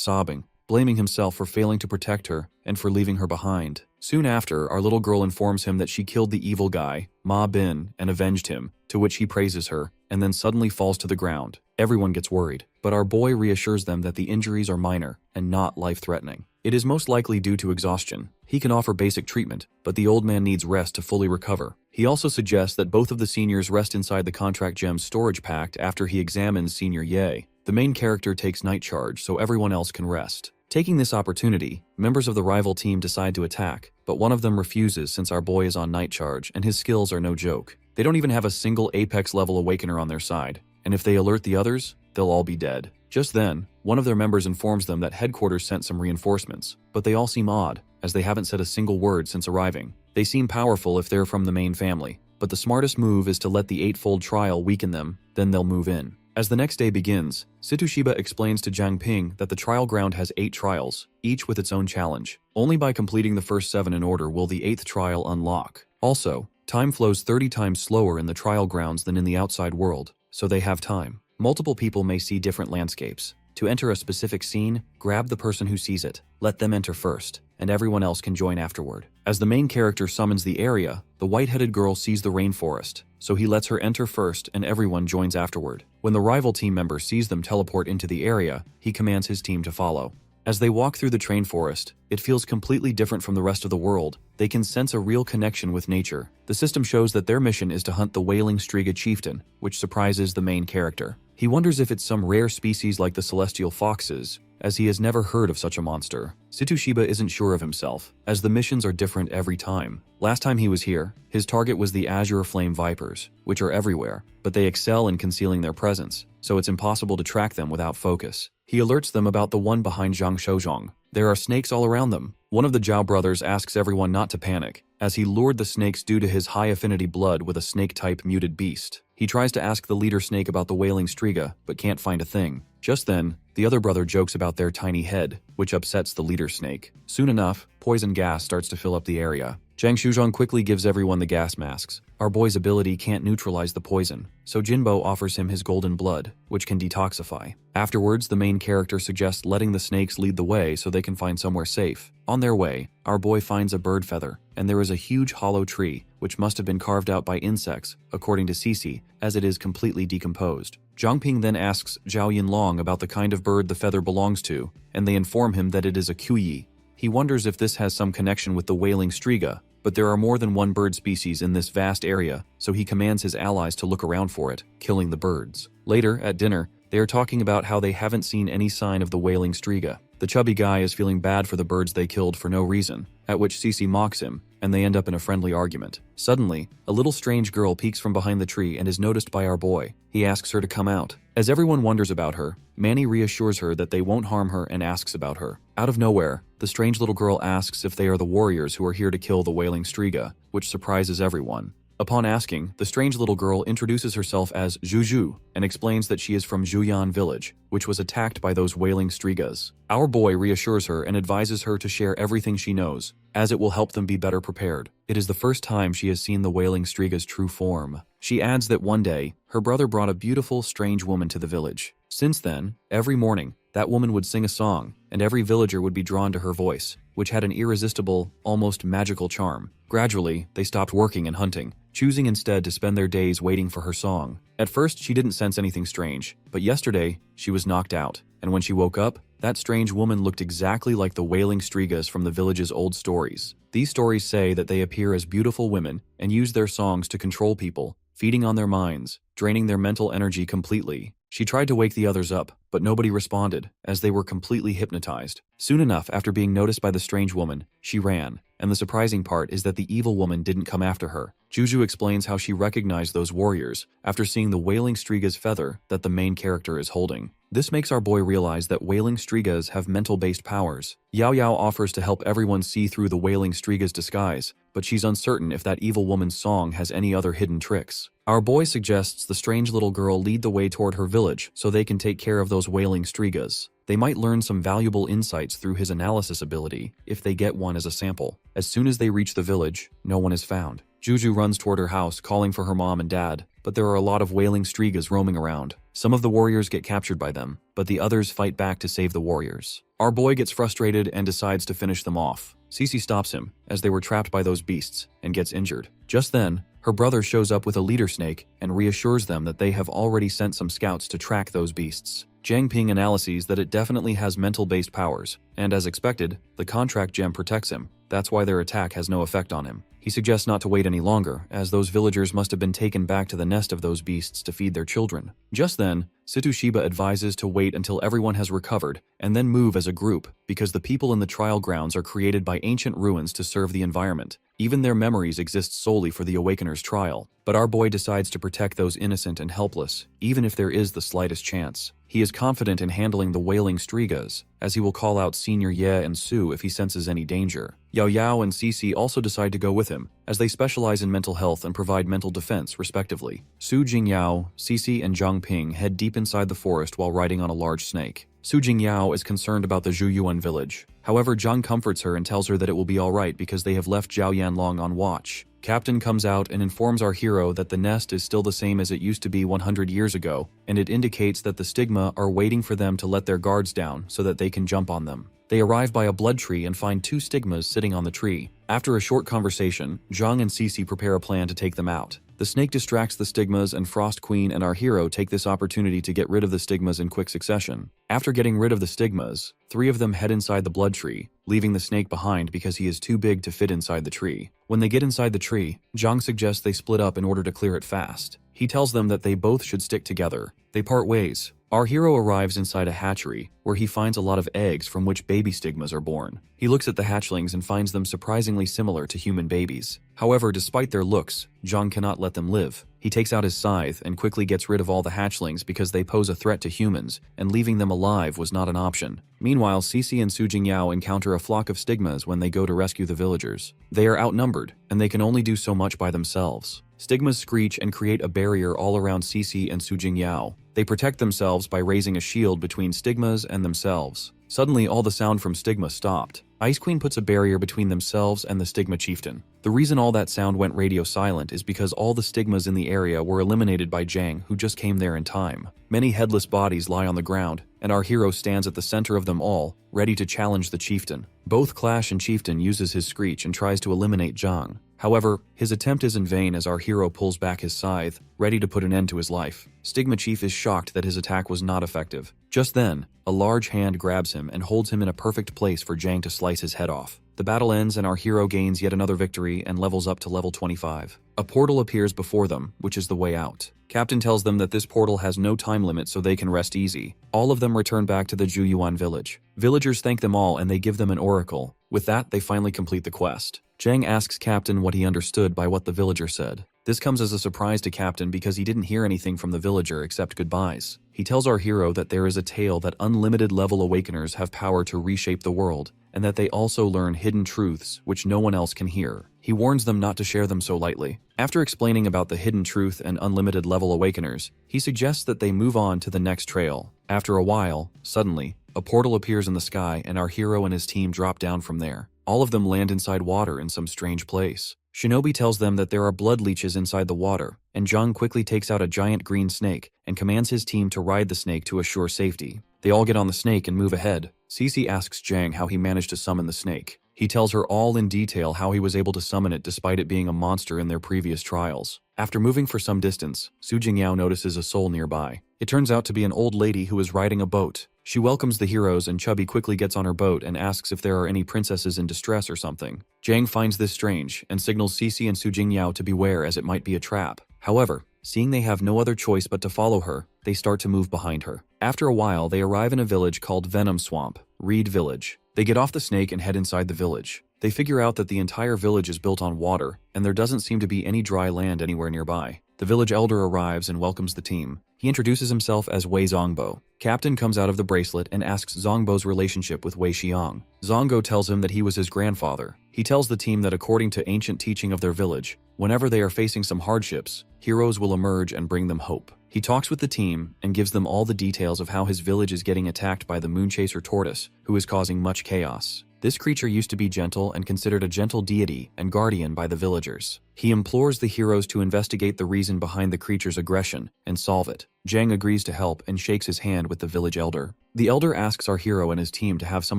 sobbing, blaming himself for failing to protect her and for leaving her behind. Soon after, our little girl informs him that she killed the evil guy, Ma Bin, and avenged him, to which he praises her, and then suddenly falls to the ground. Everyone gets worried, but our boy reassures them that the injuries are minor and not life-threatening. It is most likely due to exhaustion. He can offer basic treatment, but the old man needs rest to fully recover. He also suggests that both of the seniors rest inside the contract gem's storage pact after he examines Senior Ye. The main character takes night charge so everyone else can rest. Taking this opportunity, members of the rival team decide to attack, but one of them refuses since our boy is on night charge and his skills are no joke. They don't even have a single Apex-level Awakener on their side, and if they alert the others, they'll all be dead. Just then, one of their members informs them that headquarters sent some reinforcements, but they all seem odd, as they haven't said a single word since arriving. They seem powerful if they're from the main family, but the smartest move is to let the eightfold trial weaken them, then they'll move in. As the next day begins, Situshiba explains to Jiang Ping that the trial ground has 8 trials, each with its own challenge. Only by completing the first 7 in order will the 8th trial unlock. Also, time flows 30 times slower in the trial grounds than in the outside world, so they have time. Multiple people may see different landscapes. To enter a specific scene, grab the person who sees it, let them enter first, and everyone else can join afterward. As the main character summons the area, the white-headed girl sees the rainforest, so he lets her enter first and everyone joins afterward. When the rival team member sees them teleport into the area, he commands his team to follow. As they walk through the train forest, it feels completely different from the rest of the world. They can sense a real connection with nature. The system shows that their mission is to hunt the Wailing Striga chieftain, which surprises the main character. He wonders if it's some rare species like the celestial foxes, as he has never heard of such a monster. Situshiba isn't sure of himself, as the missions are different every time. Last time he was here, his target was the Azure Flame Vipers, which are everywhere, but they excel in concealing their presence, so it's impossible to track them without focus. He alerts them about the one behind Zhang Shozhong. There are snakes all around them, One of the Zhao brothers asks everyone not to panic, as he lured the snakes due to his high-affinity blood with a snake-type muted beast. He tries to ask the leader snake about the wailing striga, but can't find a thing. Just then, the other brother jokes about their tiny head, which upsets the leader snake. Soon enough, poison gas starts to fill up the area. Zhang Shuzhong quickly gives everyone the gas masks. Our boy's ability can't neutralize the poison, so Jinbo offers him his golden blood, which can detoxify. Afterwards, the main character suggests letting the snakes lead the way so they can find somewhere safe. On their way, our boy finds a bird feather, and there is a huge hollow tree, which must have been carved out by insects, according to Cici, as it is completely decomposed. Zhangping then asks Zhao Yinlong about the kind of bird the feather belongs to, and they inform him that it is a kuyi. He wonders if this has some connection with the wailing striga, but there are more than one bird species in this vast area, so he commands his allies to look around for it, killing the birds. Later, at dinner, they are talking about how they haven't seen any sign of the wailing striga. The chubby guy is feeling bad for the birds they killed for no reason, at which Cici mocks him, and they end up in a friendly argument. Suddenly, a little strange girl peeks from behind the tree and is noticed by our boy. He asks her to come out. As everyone wonders about her, Manny reassures her that they won't harm her and asks about her. Out of nowhere, the strange little girl asks if they are the warriors who are here to kill the wailing striga, which surprises everyone. Upon asking, the strange little girl introduces herself as Zhu and explains that she is from Zhuyan village, which was attacked by those wailing strigas. Our boy reassures her and advises her to share everything she knows, as it will help them be better prepared. It is the first time she has seen the wailing striga's true form. She adds that one day, her brother brought a beautiful, strange woman to the village. Since then, every morning, that woman would sing a song, and every villager would be drawn to her voice, which had an irresistible, almost magical charm. Gradually, they stopped working and hunting, choosing instead to spend their days waiting for her song. At first, she didn't sense anything strange, but yesterday, she was knocked out, and when she woke up, that strange woman looked exactly like the wailing strigas from the village's old stories. These stories say that they appear as beautiful women and use their songs to control people, feeding on their minds, draining their mental energy completely. She tried to wake the others up, but nobody responded, as they were completely hypnotized. Soon enough, after being noticed by the strange woman, she ran, and the surprising part is that the evil woman didn't come after her. Juju explains how she recognized those warriors after seeing the wailing striga's feather that the main character is holding. This makes our boy realize that wailing strigas have mental-based powers. Yao Yao offers to help everyone see through the wailing striga's disguise, but she's uncertain if that evil woman's song has any other hidden tricks. Our boy suggests the strange little girl lead the way toward her village so they can take care of those wailing strigas. They might learn some valuable insights through his analysis ability if they get one as a sample. As soon as they reach the village, no one is found. Juju runs toward her house, calling for her mom and dad, but there are a lot of wailing strigas roaming around. Some of the warriors get captured by them, but the others fight back to save the warriors. Our boy gets frustrated and decides to finish them off. Cici stops him, as they were trapped by those beasts, and gets injured. Just then, her brother shows up with a leader snake and reassures them that they have already sent some scouts to track those beasts. Jiang Ping analyses that it definitely has mental-based powers, and as expected, the contract gem protects him. That's why their attack has no effect on him. He suggests not to wait any longer, as those villagers must have been taken back to the nest of those beasts to feed their children. Just then, Situshiba advises to wait until everyone has recovered, and then move as a group, because the people in the trial grounds are created by ancient ruins to serve the environment. Even their memories exist solely for the Awakener's trial. But our boy decides to protect those innocent and helpless, even if there is the slightest chance. He is confident in handling the wailing strigas, as he will call out Senior Ye and Su if he senses any danger. Yao Yao and Cici also decide to go with him, as they specialize in mental health and provide mental defense, respectively. Su Jingyao, Cici, and Zhang Ping head deep inside the forest while riding on a large snake. Su Jingyao is concerned about the Zhuyuan village. However, Zhang comforts her and tells her that it will be alright because they have left Zhao Yanlong on watch. Captain comes out and informs our hero that the nest is still the same as it used to be 100 years ago, and it indicates that the stigma are waiting for them to let their guards down so that they can jump on them. They arrive by a blood tree and find 2 stigmas sitting on the tree. After a short conversation, Zhang and Cici prepare a plan to take them out. The snake distracts the stigmas, and Frost Queen and our hero take this opportunity to get rid of the stigmas in quick succession. After getting rid of the stigmas, 3 of them head inside the blood tree, leaving the snake behind because he is too big to fit inside the tree. When they get inside the tree, Zhang suggests they split up in order to clear it fast. He tells them that they both should stick together. They part ways, Our hero arrives inside a hatchery, where he finds a lot of eggs from which baby stigmas are born. He looks at the hatchlings and finds them surprisingly similar to human babies. However, despite their looks, Jang cannot let them live. He takes out his scythe and quickly gets rid of all the hatchlings because they pose a threat to humans, and leaving them alive was not an option. Meanwhile, Cece and Su Jingyao encounter a flock of stigmas when they go to rescue the villagers. They are outnumbered, and they can only do so much by themselves. Stigmas screech and create a barrier all around Cece and Su Jingyao. They protect themselves by raising a shield between stigmas and themselves. Suddenly, all the sound from stigma stopped. Ice Queen puts a barrier between themselves and the stigma chieftain. The reason all that sound went radio silent is because all the stigmas in the area were eliminated by Jang, who just came there in time. Many headless bodies lie on the ground, and our hero stands at the center of them all, ready to challenge the chieftain. Both clash and chieftain uses his screech and tries to eliminate Jang. However, his attempt is in vain as our hero pulls back his scythe, ready to put an end to his life. Stigma Chief is shocked that his attack was not effective. Just then, a large hand grabs him and holds him in a perfect place for Jang to slice his head off. The battle ends and our hero gains yet another victory and levels up to level 25. A portal appears before them, which is the way out. Captain tells them that this portal has no time limit so they can rest easy. All of them return back to the Juyuan village. Villagers thank them all and they give them an oracle. With that, they finally complete the quest. Jang asks Captain what he understood by what the villager said. This comes as a surprise to Captain because he didn't hear anything from the villager except goodbyes. He tells our hero that there is a tale that unlimited level awakeners have power to reshape the world, and that they also learn hidden truths which no one else can hear. He warns them not to share them so lightly. After explaining about the hidden truth and unlimited level awakeners, he suggests that they move on to the next trail. After a while, suddenly, a portal appears in the sky and our hero and his team drop down from there. All of them land inside water in some strange place. Shinobi tells them that there are blood leeches inside the water, and Jang quickly takes out a giant green snake and commands his team to ride the snake to assure safety. They all get on the snake and move ahead. Cece asks Jang how he managed to summon the snake. He tells her all in detail how he was able to summon it despite it being a monster in their previous trials. After moving for some distance, Su Jingyao notices a soul nearby. It turns out to be an old lady who is riding a boat. She welcomes the heroes and Chubby quickly gets on her boat and asks if there are any princesses in distress or something. Jang finds this strange and signals Cece and Su Jingyao to beware as it might be a trap. However, seeing they have no other choice but to follow her, they start to move behind her. After a while, they arrive in a village called Venom Swamp, Reed Village. They get off the snake and head inside the village. They figure out that the entire village is built on water, and there doesn't seem to be any dry land anywhere nearby. The village elder arrives and welcomes the team. He introduces himself as Wei Zongbo. Captain comes out of the bracelet and asks Zongbo's relationship with Wei Xiang. Zongo tells him that he was his grandfather. He tells the team that according to ancient teaching of their village, whenever they are facing some hardships, heroes will emerge and bring them hope. He talks with the team and gives them all the details of how his village is getting attacked by the Moonchaser tortoise, who is causing much chaos. This creature used to be gentle and considered a gentle deity and guardian by the villagers. He implores the heroes to investigate the reason behind the creature's aggression and solve it. Jang agrees to help and shakes his hand with the village elder. The elder asks our hero and his team to have some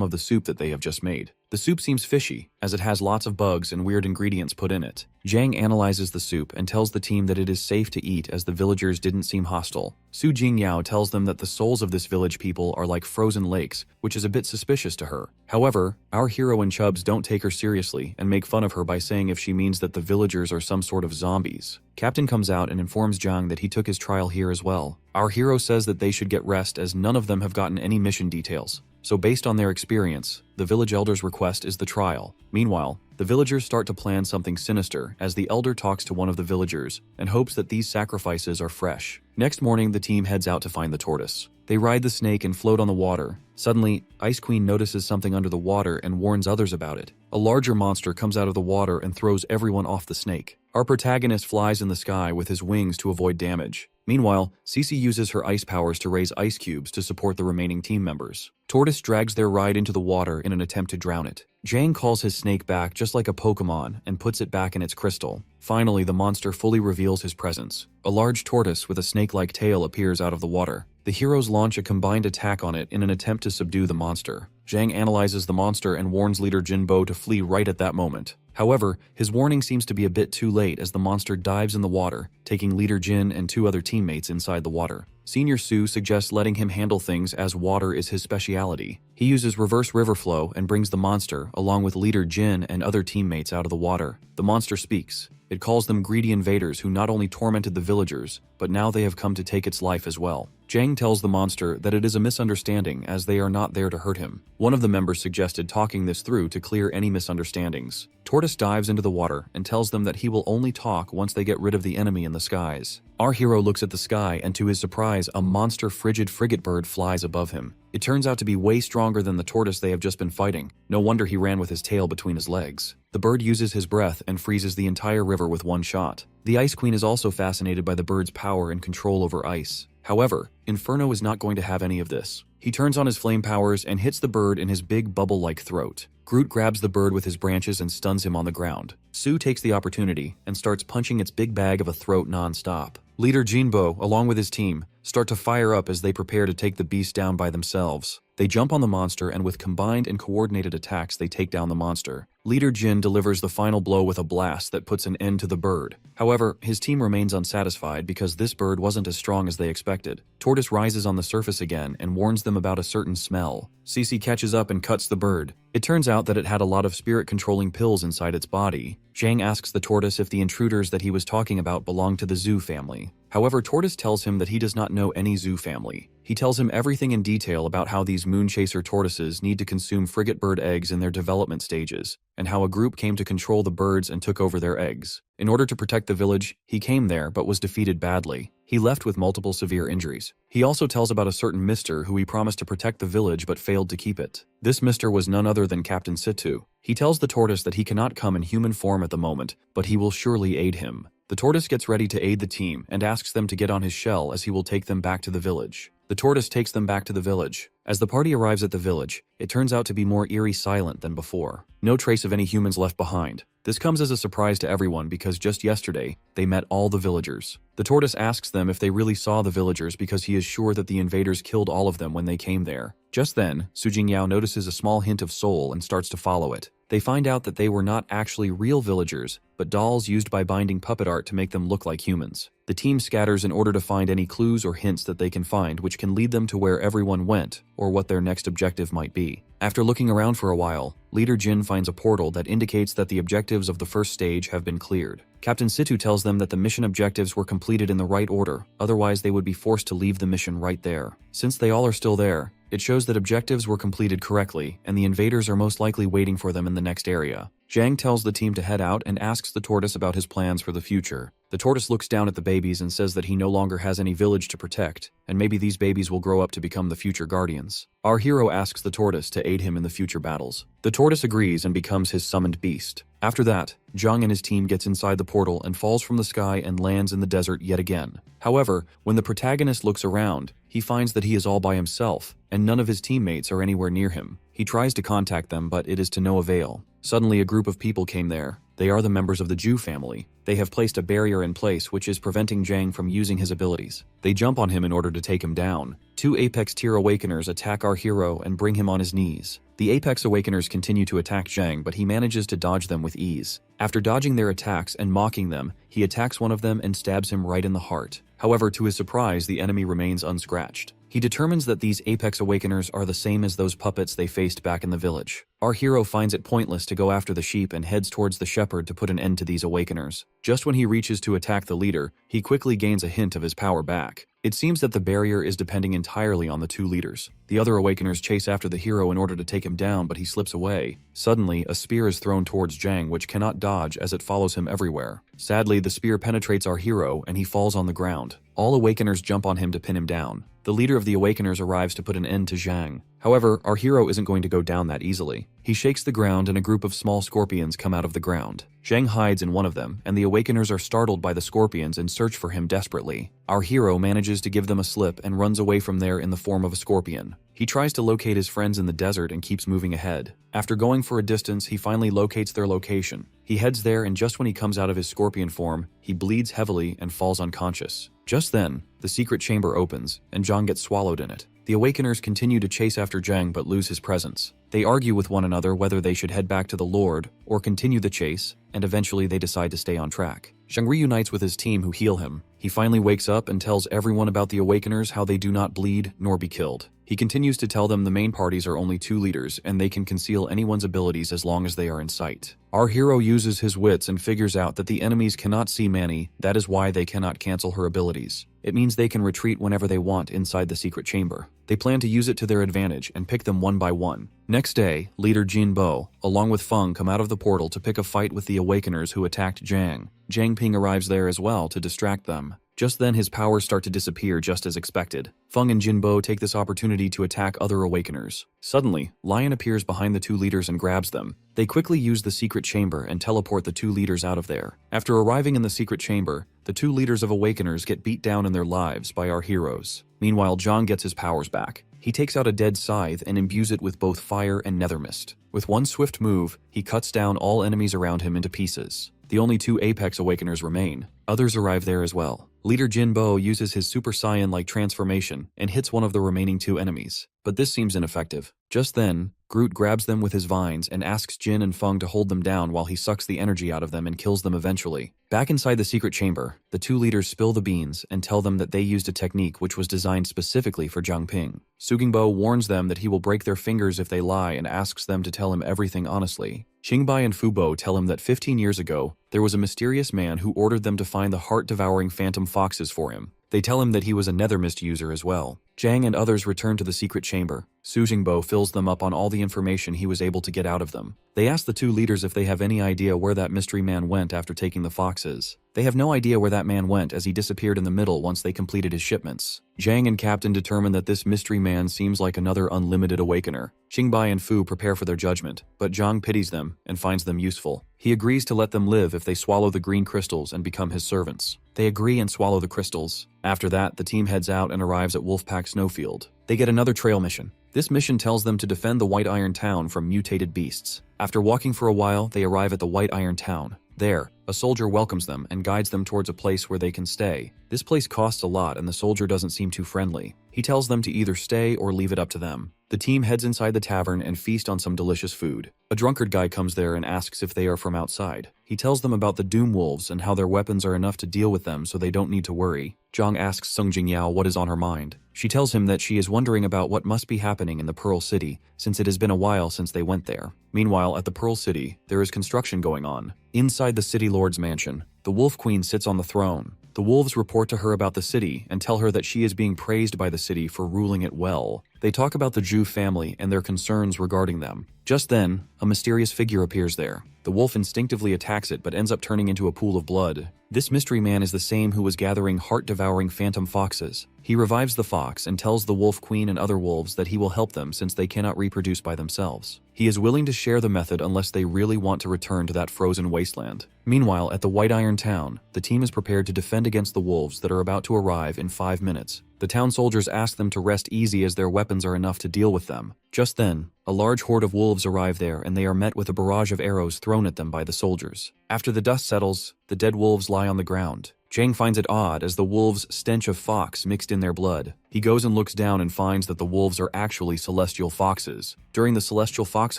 of the soup that they have just made. The soup seems fishy, as it has lots of bugs and weird ingredients put in it. Jang analyzes the soup and tells the team that it is safe to eat as the villagers didn't seem hostile. Su Jingyao tells them that the souls of this village people are like frozen lakes, which is a bit suspicious to her. However, our hero and Chubbs don't take her seriously and make fun of her by saying if she means that the villagers are some sort of zombies. Captain comes out and informs Jang that he took his trial here as well. Our hero says that they should get rest as none of them have gotten any mission details. So based on their experience, the village elder's request is the trial. Meanwhile, the villagers start to plan something sinister as the elder talks to one of the villagers and hopes that these sacrifices are fresh. Next morning, the team heads out to find the tortoise. They ride the snake and float on the water. Suddenly, Ice Queen notices something under the water and warns others about it. A larger monster comes out of the water and throws everyone off the snake. Our protagonist flies in the sky with his wings to avoid damage. Meanwhile, Cece uses her ice powers to raise ice cubes to support the remaining team members. Tortoise drags their ride into the water in an attempt to drown it. Jang calls his snake back just like a Pokemon and puts it back in its crystal. Finally, the monster fully reveals his presence. A large tortoise with a snake-like tail appears out of the water. The heroes launch a combined attack on it in an attempt to subdue the monster. Jang analyzes the monster and warns leader Jinbo to flee right at that moment. However, his warning seems to be a bit too late as the monster dives in the water, taking leader Jin and two other teammates inside the water. Senior Su suggests letting him handle things as water is his speciality. He uses reverse river flow and brings the monster, along with leader Jin and other teammates out of the water. The monster speaks. It calls them greedy invaders who not only tormented the villagers, but now they have come to take its life as well. Jang tells the monster that it is a misunderstanding as they are not there to hurt him. One of the members suggested talking this through to clear any misunderstandings. Tortoise dives into the water and tells them that he will only talk once they get rid of the enemy in the skies. Our hero looks at the sky and to his surprise, a monster frigid frigate bird flies above him. It turns out to be way stronger than the tortoise they have just been fighting. No wonder he ran with his tail between his legs. The bird uses his breath and freezes the entire river with one shot. The Ice Queen is also fascinated by the bird's power and control over ice. However, Inferno is not going to have any of this. He turns on his flame powers and hits the bird in his big bubble-like throat. Groot grabs the bird with his branches and stuns him on the ground. Sue takes the opportunity and starts punching its big bag of a throat non-stop. Leader Jinbo, along with his team, start to fire up as they prepare to take the beast down by themselves. They jump on the monster and with combined and coordinated attacks they take down the monster. Leader Jin delivers the final blow with a blast that puts an end to the bird. However, his team remains unsatisfied because this bird wasn't as strong as they expected. Tortoise rises on the surface again and warns them about a certain smell. Cece catches up and cuts the bird. It turns out that it had a lot of spirit-controlling pills inside its body. Zhang asks the tortoise if the intruders that he was talking about belong to the Zhu family. However, Tortoise tells him that he does not know any Zhu family. He tells him everything in detail about how these moonchaser tortoises need to consume frigate bird eggs in their development stages, and how a group came to control the birds and took over their eggs. In order to protect the village, he came there but was defeated badly. He left with multiple severe injuries. He also tells about a certain mister who he promised to protect the village but failed to keep it. This mister was none other than Captain Situ. He tells the tortoise that he cannot come in human form at the moment, but he will surely aid him. The tortoise gets ready to aid the team and asks them to get on his shell as he will take them back to the village. The tortoise takes them back to the village. As the party arrives at the village, it turns out to be more eerie silent than before. No trace of any humans left behind. This comes as a surprise to everyone because just yesterday, they met all the villagers. The tortoise asks them if they really saw the villagers because he is sure that the invaders killed all of them when they came there. Just then, Su Jingyao notices a small hint of soul and starts to follow it. They find out that they were not actually real villagers, but dolls used by binding puppet art to make them look like humans. The team scatters in order to find any clues or hints that they can find which can lead them to where everyone went or what their next objective might be. After looking around for a while, Leader Jin finds a portal that indicates that the objectives of the first stage have been cleared. Captain Situ tells them that the mission objectives were completed in the right order, otherwise they would be forced to leave the mission right there. Since they all are still there, it shows that objectives were completed correctly, and the invaders are most likely waiting for them in the next area. Zhang tells the team to head out and asks the tortoise about his plans for the future. The tortoise looks down at the babies and says that he no longer has any village to protect, and maybe these babies will grow up to become the future guardians. Our hero asks the tortoise to aid him in the future battles. The tortoise agrees and becomes his summoned beast. After that, Zhang and his team gets inside the portal and falls from the sky and lands in the desert yet again. However, when the protagonist looks around, he finds that he is all by himself, and none of his teammates are anywhere near him. He tries to contact them, but it is to no avail. Suddenly, a group of people came there. They are the members of the Zhu family. They have placed a barrier in place which is preventing Zhang from using his abilities. They jump on him in order to take him down. 2 Apex Tier Awakeners attack our hero and bring him on his knees. The Apex Awakeners continue to attack Zhang, but he manages to dodge them with ease. After dodging their attacks and mocking them, he attacks one of them and stabs him right in the heart. However, to his surprise, the enemy remains unscratched. He determines that these Apex Awakeners are the same as those puppets they faced back in the village. Our hero finds it pointless to go after the sheep and heads towards the shepherd to put an end to these Awakeners. Just when he reaches to attack the leader, he quickly gains a hint of his power back. It seems that the barrier is depending entirely on the 2 leaders. The other Awakeners chase after the hero in order to take him down, but he slips away. Suddenly, a spear is thrown towards Zhang, which cannot dodge as it follows him everywhere. Sadly, the spear penetrates our hero and he falls on the ground. All Awakeners jump on him to pin him down. The leader of the Awakeners arrives to put an end to Zhang. However, our hero isn't going to go down that easily. He shakes the ground and a group of small scorpions come out of the ground. Zhang hides in one of them, and the Awakeners are startled by the scorpions and search for him desperately. Our hero manages to give them a slip and runs away from there in the form of a scorpion. He tries to locate his friends in the desert and keeps moving ahead. After going for a distance, he finally locates their location. He heads there, and just when he comes out of his scorpion form, he bleeds heavily and falls unconscious. Just then, the secret chamber opens, and Zhang gets swallowed in it. The Awakeners continue to chase after Zhang but lose his presence. They argue with one another whether they should head back to the Lord or continue the chase, and eventually they decide to stay on track. Zheng reunites with his team who heal him. He finally wakes up and tells everyone about the Awakeners, how they do not bleed nor be killed. He continues to tell them the main parties are only 2 leaders and they can conceal anyone's abilities as long as they are in sight. Our hero uses his wits and figures out that the enemies cannot see Manny, that is why they cannot cancel her abilities. It means they can retreat whenever they want inside the secret chamber. They plan to use it to their advantage and pick them one by one. Next day, leader Jin Bo, along with Feng, come out of the portal to pick a fight with the Awakeners who attacked Zhang. Zhang Ping arrives there as well to distract them. Just then his powers start to disappear just as expected. Feng and Jinbo take this opportunity to attack other Awakeners. Suddenly, Lion appears behind the 2 leaders and grabs them. They quickly use the secret chamber and teleport the 2 leaders out of there. After arriving in the secret chamber, the 2 leaders of Awakeners get beat down in their lives by our heroes. Meanwhile, Zhang gets his powers back. He takes out a dead scythe and imbues it with both fire and nether mist. With one swift move, he cuts down all enemies around him into pieces. The only 2 Apex Awakeners remain. Others arrive there as well. Leader Jin Bo uses his Super Saiyan-like transformation and hits one of the remaining 2 enemies. But this seems ineffective. Just then, Groot grabs them with his vines and asks Jin and Feng to hold them down while he sucks the energy out of them and kills them eventually. Back inside the secret chamber, the 2 leaders spill the beans and tell them that they used a technique which was designed specifically for Zhang Ping. Sugingbo warns them that he will break their fingers if they lie and asks them to tell him everything honestly. Qingbai and Fubo tell him that 15 years ago, there was a mysterious man who ordered them to find the heart-devouring phantom foxes for him. They tell him that he was a nether mist user as well. Zhang and others return to the secret chamber. Su Jingbo fills them up on all the information he was able to get out of them. They ask the 2 leaders if they have any idea where that mystery man went after taking the foxes. They have no idea where that man went as he disappeared in the middle once they completed his shipments. Zhang and Captain determine that this mystery man seems like another unlimited awakener. Qingbai and Fu prepare for their judgment, but Zhang pities them and finds them useful. He agrees to let them live if they swallow the green crystals and become his servants. They agree and swallow the crystals. After that, the team heads out and arrives at Wolfpack Snowfield. They get another trail mission. This mission tells them to defend the White Iron Town from mutated beasts. After walking for a while, they arrive at the White Iron Town. There, a soldier welcomes them and guides them towards a place where they can stay. This place costs a lot and the soldier doesn't seem too friendly. He tells them to either stay or leave it up to them. The team heads inside the tavern and feast on some delicious food. A drunkard guy comes there and asks if they are from outside. He tells them about the Doom Wolves and how their weapons are enough to deal with them so they don't need to worry. Zhang asks Sung Jingyao what is on her mind. She tells him that she is wondering about what must be happening in the Pearl City, since it has been a while since they went there. Meanwhile, at the Pearl City, there is construction going on. Inside the City Lord's mansion, the Wolf Queen sits on the throne. The wolves report to her about the city and tell her that she is being praised by the city for ruling it well. They talk about the Zhu family and their concerns regarding them. Just then, a mysterious figure appears there. The wolf instinctively attacks it but ends up turning into a pool of blood. This mystery man is the same who was gathering heart-devouring phantom foxes. He revives the fox and tells the Wolf Queen and other wolves that he will help them since they cannot reproduce by themselves. He is willing to share the method unless they really want to return to that frozen wasteland. Meanwhile, at the White Iron Town, the team is prepared to defend against the wolves that are about to arrive in 5 minutes. The town soldiers ask them to rest easy as their weapons are enough to deal with them. Just then, a large horde of wolves arrive there and they are met with a barrage of arrows thrown at them by the soldiers. After the dust settles, the dead wolves lie on the ground. Zhang finds it odd as the wolves' stench of fox mixed in their blood. He goes and looks down and finds that the wolves are actually celestial foxes. During the celestial fox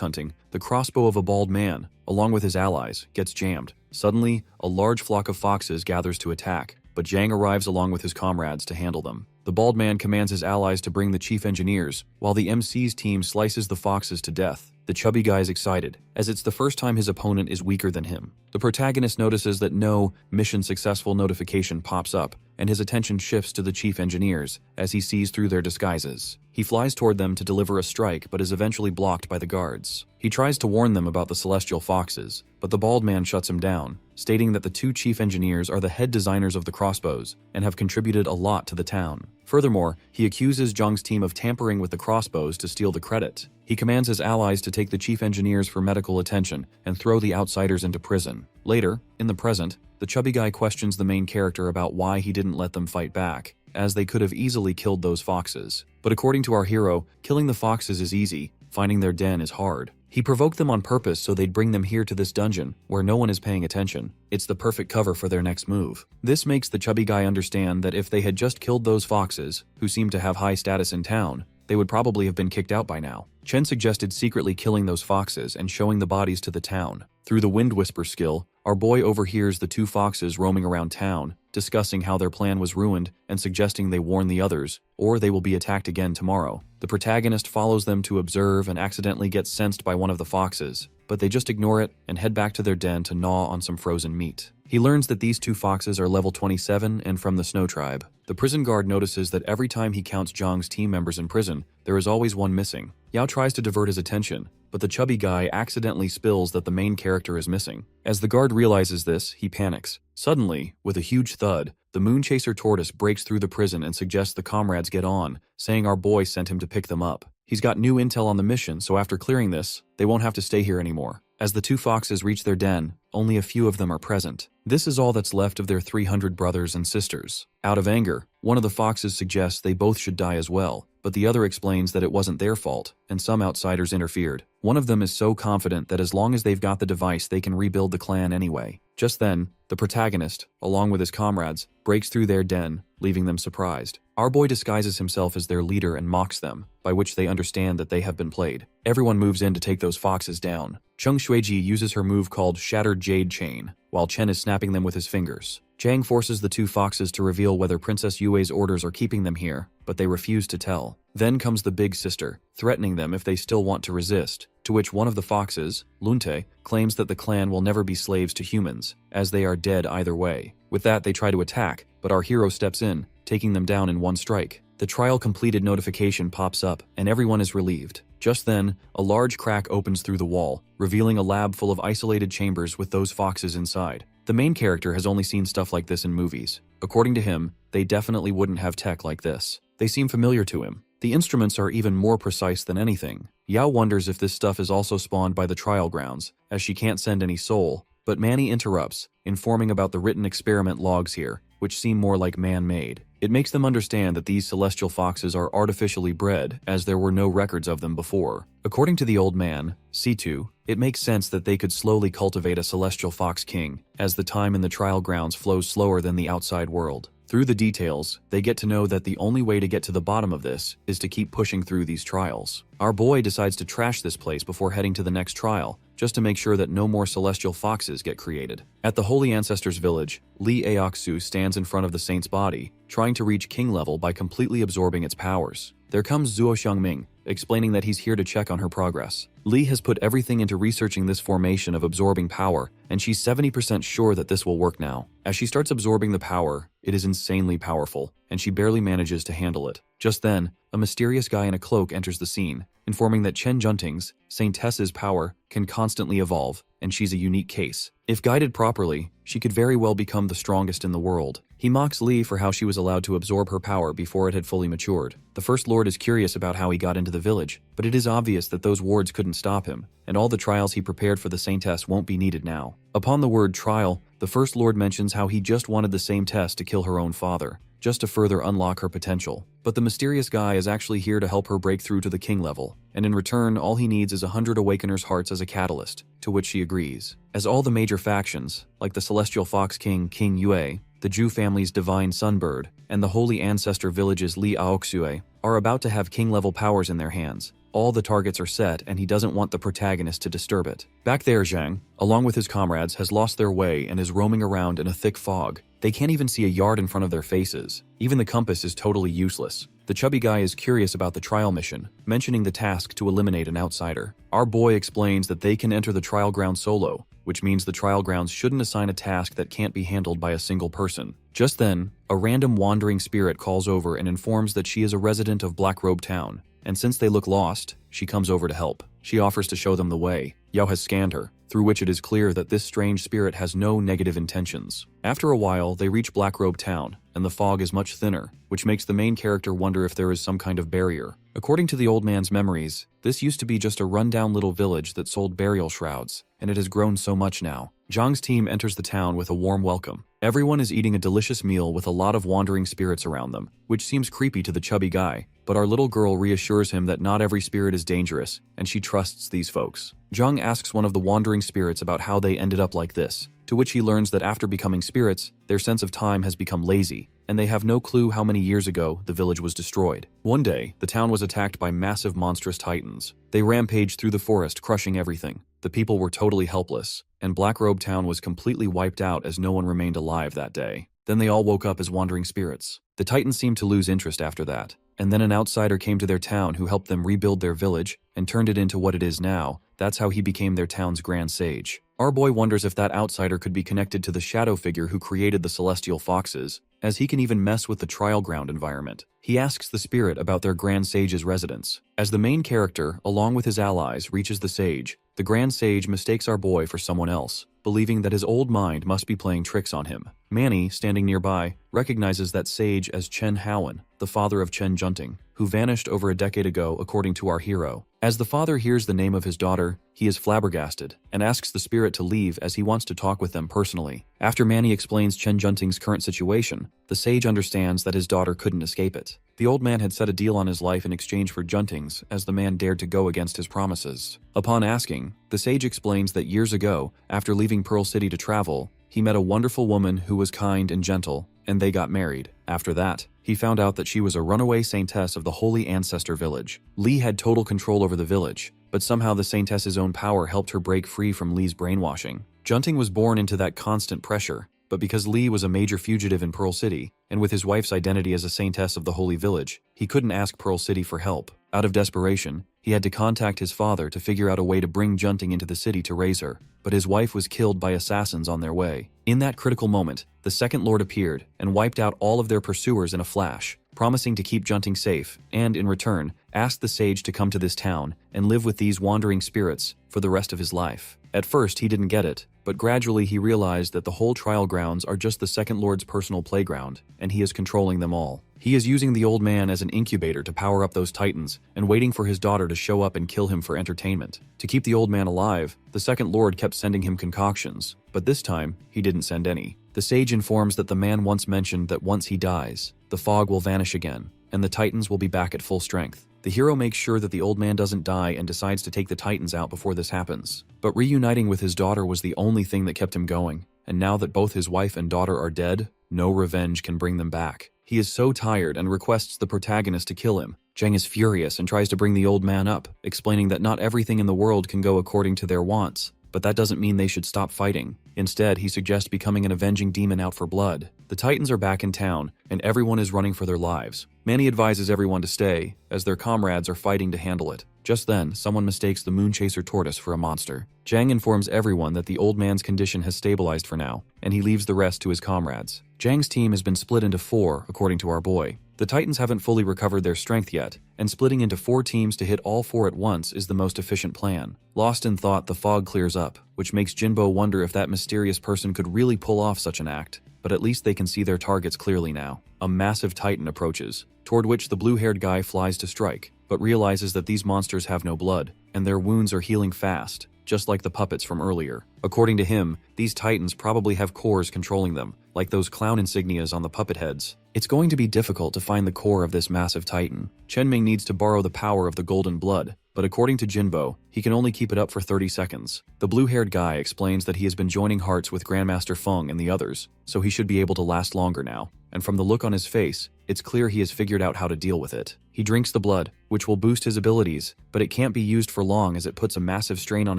hunting, the crossbow of a bald man, along with his allies, gets jammed. Suddenly, a large flock of foxes gathers to attack, but Zhang arrives along with his comrades to handle them. The bald man commands his allies to bring the chief engineers, while the MC's team slices the foxes to death. The chubby guy is excited, as it's the first time his opponent is weaker than him. The protagonist notices that no mission successful notification pops up, and his attention shifts to the chief engineers as he sees through their disguises. He flies toward them to deliver a strike but is eventually blocked by the guards. He tries to warn them about the celestial foxes, but the bald man shuts him down, stating that the 2 chief engineers are the head designers of the crossbows and have contributed a lot to the town. Furthermore, he accuses Zhang's team of tampering with the crossbows to steal the credit. He commands his allies to take the chief engineers for medical attention and throw the outsiders into prison. Later, in the present, the chubby guy questions the main character about why he didn't let them fight back, as they could have easily killed those foxes. But according to our hero, killing the foxes is easy, finding their den is hard. He provoked them on purpose so they'd bring them here to this dungeon, where no one is paying attention. It's the perfect cover for their next move. This makes the chubby guy understand that if they had just killed those foxes, who seem to have high status in town, they would probably have been kicked out by now. Chen suggested secretly killing those foxes and showing the bodies to the town. Through the wind whisper skill, our boy overhears the two foxes roaming around town, discussing how their plan was ruined and suggesting they warn the others, or they will be attacked again tomorrow. The protagonist follows them to observe and accidentally gets sensed by one of the foxes, but they just ignore it and head back to their den to gnaw on some frozen meat. He learns that these two foxes are level 27 and from the Snow Tribe. The prison guard notices that every time he counts Zhang's team members in prison, there is always one missing. Yao tries to divert his attention, but the chubby guy accidentally spills that the main character is missing. As the guard realizes this, he panics. Suddenly, with a huge thud, the Moonchaser tortoise breaks through the prison and suggests the comrades get on, saying our boy sent him to pick them up. He's got new intel on the mission, so after clearing this, they won't have to stay here anymore. As the two foxes reach their den, only a few of them are present. This is all that's left of their 300 brothers and sisters. Out of anger, one of the foxes suggests they both should die as well, but the other explains that it wasn't their fault, and some outsiders interfered. One of them is so confident that as long as they've got the device, they can rebuild the clan anyway. Just then, the protagonist, along with his comrades, breaks through their den, leaving them surprised. Our boy disguises himself as their leader and mocks them, by which they understand that they have been played. Everyone moves in to take those foxes down. Cheng Shuiji uses her move called Shattered Jade Chain, while Chen is snapping them with his fingers. Zhang forces the two foxes to reveal whether Princess Yue's orders are keeping them here, but they refuse to tell. Then comes the big sister, threatening them if they still want to resist, to which one of the foxes, Lunte, claims that the clan will never be slaves to humans, as they are dead either way. With that, they try to attack, but our hero steps in, taking them down in one strike. The trial completed notification pops up, and everyone is relieved. Just then, a large crack opens through the wall, revealing a lab full of isolated chambers with those foxes inside. The main character has only seen stuff like this in movies. According to him, they definitely wouldn't have tech like this. They seem familiar to him. The instruments are even more precise than anything. Yao wonders if this stuff is also spawned by the trial grounds, as she can't send any soul, but Manny interrupts, informing about the written experiment logs here, which seem more like man-made. It makes them understand that these celestial foxes are artificially bred, as there were no records of them before. According to the old man, Situ, it makes sense that they could slowly cultivate a celestial fox king, as the time in the trial grounds flows slower than the outside world. Through the details, they get to know that the only way to get to the bottom of this is to keep pushing through these trials. Our boy decides to trash this place before heading to the next trial, just to make sure that no more celestial foxes get created. At the Holy Ancestors village, Li Aoxu stands in front of the saint's body, trying to reach king level by completely absorbing its powers. There comes Zuo Xiangming, explaining that he's here to check on her progress. Li has put everything into researching this formation of absorbing power, and she's 70% sure that this will work now. As she starts absorbing the power, it is insanely powerful, and she barely manages to handle it. Just then, a mysterious guy in a cloak enters the scene, informing that Chen Junting's, Saintess's power, can constantly evolve, and she's a unique case. If guided properly, she could very well become the strongest in the world. He mocks Li for how she was allowed to absorb her power before it had fully matured. The First Lord is curious about how he got into the village, but it is obvious that those wards couldn't stop him, and all the trials he prepared for the Saintess won't be needed now. Upon the word trial, the First Lord mentions how he just wanted the same test to kill her own father, just to further unlock her potential. But the mysterious guy is actually here to help her break through to the king level, and in return, all he needs is 100 Awakeners' hearts as a catalyst, to which she agrees. As all the major factions, like the Celestial Fox King King Yue, the Zhu family's Divine Sunbird, and the Holy Ancestor village's Li Aoxue, are about to have king-level powers in their hands. All the targets are set, and he doesn't want the protagonist to disturb it. Back there, Zhang, along with his comrades, has lost their way and is roaming around in a thick fog. They can't even see a yard in front of their faces. Even the compass is totally useless. The chubby guy is curious about the trial mission, mentioning the task to eliminate an outsider. Our boy explains that they can enter the trial ground solo, which means the trial grounds shouldn't assign a task that can't be handled by a single person. Just then, a random wandering spirit calls over and informs that she is a resident of Blackrobe Town, and since they look lost, she comes over to help. She offers to show them the way. Yao has scanned her, through which it is clear that this strange spirit has no negative intentions. After a while, they reach Blackrobe Town, and the fog is much thinner, which makes the main character wonder if there is some kind of barrier. According to the old man's memories, this used to be just a rundown little village that sold burial shrouds, and it has grown so much now. Zhang's team enters the town with a warm welcome. Everyone is eating a delicious meal with a lot of wandering spirits around them, which seems creepy to the chubby guy, but our little girl reassures him that not every spirit is dangerous, and she trusts trusts these folks. Jung asks one of the wandering spirits about how they ended up like this, to which he learns that after becoming spirits, their sense of time has become lazy, and they have no clue how many years ago the village was destroyed. One day, the town was attacked by massive monstrous titans. They rampaged through the forest, crushing everything. The people were totally helpless, and Blackrobe Town was completely wiped out as no one remained alive that day. Then they all woke up as wandering spirits. The titans seemed to lose interest after that, and then an outsider came to their town who helped them rebuild their village and turned it into what it is now. That's how he became their town's grand sage. Our boy wonders if that outsider could be connected to the shadow figure who created the celestial foxes, as he can even mess with the trial ground environment. He asks the spirit about their grand sage's residence. As the main character, along with his allies, reaches the sage, the grand sage mistakes our boy for someone else, believing that his old mind must be playing tricks on him. Manny, standing nearby, recognizes that sage as Chen Howen, the father of Chen Junting, who vanished over a decade ago according to our hero. As the father hears the name of his daughter, he is flabbergasted and asks the spirit to leave as he wants to talk with them personally. After Manny explains Chen Junting's current situation, the sage understands that his daughter couldn't escape it. The old man had set a deal on his life in exchange for Junting's, as the man dared to go against his promises. Upon asking, the sage explains that years ago, after leaving Pearl City to travel, he met a wonderful woman who was kind and gentle, and they got married. After that, he found out that she was a runaway saintess of the Holy Ancestor Village. Lee had total control over the village, but somehow the saintess's own power helped her break free from Lee's brainwashing. Junting was born into that constant pressure, but because Lee was a major fugitive in Pearl City, and with his wife's identity as a saintess of the Holy Village, he couldn't ask Pearl City for help. Out of desperation, he had to contact his father to figure out a way to bring Junting into the city to raise her, but his wife was killed by assassins on their way. In that critical moment, the Second Lord appeared and wiped out all of their pursuers in a flash, promising to keep Junting safe, and in return, asked the sage to come to this town and live with these wandering spirits for the rest of his life. At first, he didn't get it, but gradually he realized that the whole trial grounds are just the Second Lord's personal playground, and he is controlling them all. He is using the old man as an incubator to power up those titans, and waiting for his daughter to show up and kill him for entertainment. To keep the old man alive, the Second Lord kept sending him concoctions, but this time, he didn't send any. The sage informs that the man once mentioned that once he dies, the fog will vanish again, and the titans will be back at full strength. The hero makes sure that the old man doesn't die and decides to take the titans out before this happens. But reuniting with his daughter was the only thing that kept him going, and now that both his wife and daughter are dead, no revenge can bring them back. He is so tired and requests the protagonist to kill him. Zhang is furious and tries to bring the old man up, explaining that not everything in the world can go according to their wants, but that doesn't mean they should stop fighting. Instead, he suggests becoming an avenging demon out for blood. The Titans are back in town, and everyone is running for their lives. Manny advises everyone to stay, as their comrades are fighting to handle it. Just then, someone mistakes the Moonchaser tortoise for a monster. Zhang informs everyone that the old man's condition has stabilized for now, and he leaves the rest to his comrades. Zhang's team has been split into 4, according to our boy. The Titans haven't fully recovered their strength yet, and splitting into 4 teams to hit all 4 at once is the most efficient plan. Lost in thought, the fog clears up, which makes Jinbo wonder if that mysterious person could really pull off such an act, but at least they can see their targets clearly now. A massive Titan approaches, toward which the blue-haired guy flies to strike, but realizes that these monsters have no blood, and their wounds are healing fast, just like the puppets from earlier. According to him, these Titans probably have cores controlling them, like those clown insignias on the puppet heads. It's going to be difficult to find the core of this massive Titan. Chenming needs to borrow the power of the golden blood, but according to Jinbo, he can only keep it up for 30 seconds. The blue-haired guy explains that he has been joining hearts with Grandmaster Feng and the others, so he should be able to last longer now. And from the look on his face, it's clear he has figured out how to deal with it. He drinks the blood, which will boost his abilities, but it can't be used for long as it puts a massive strain on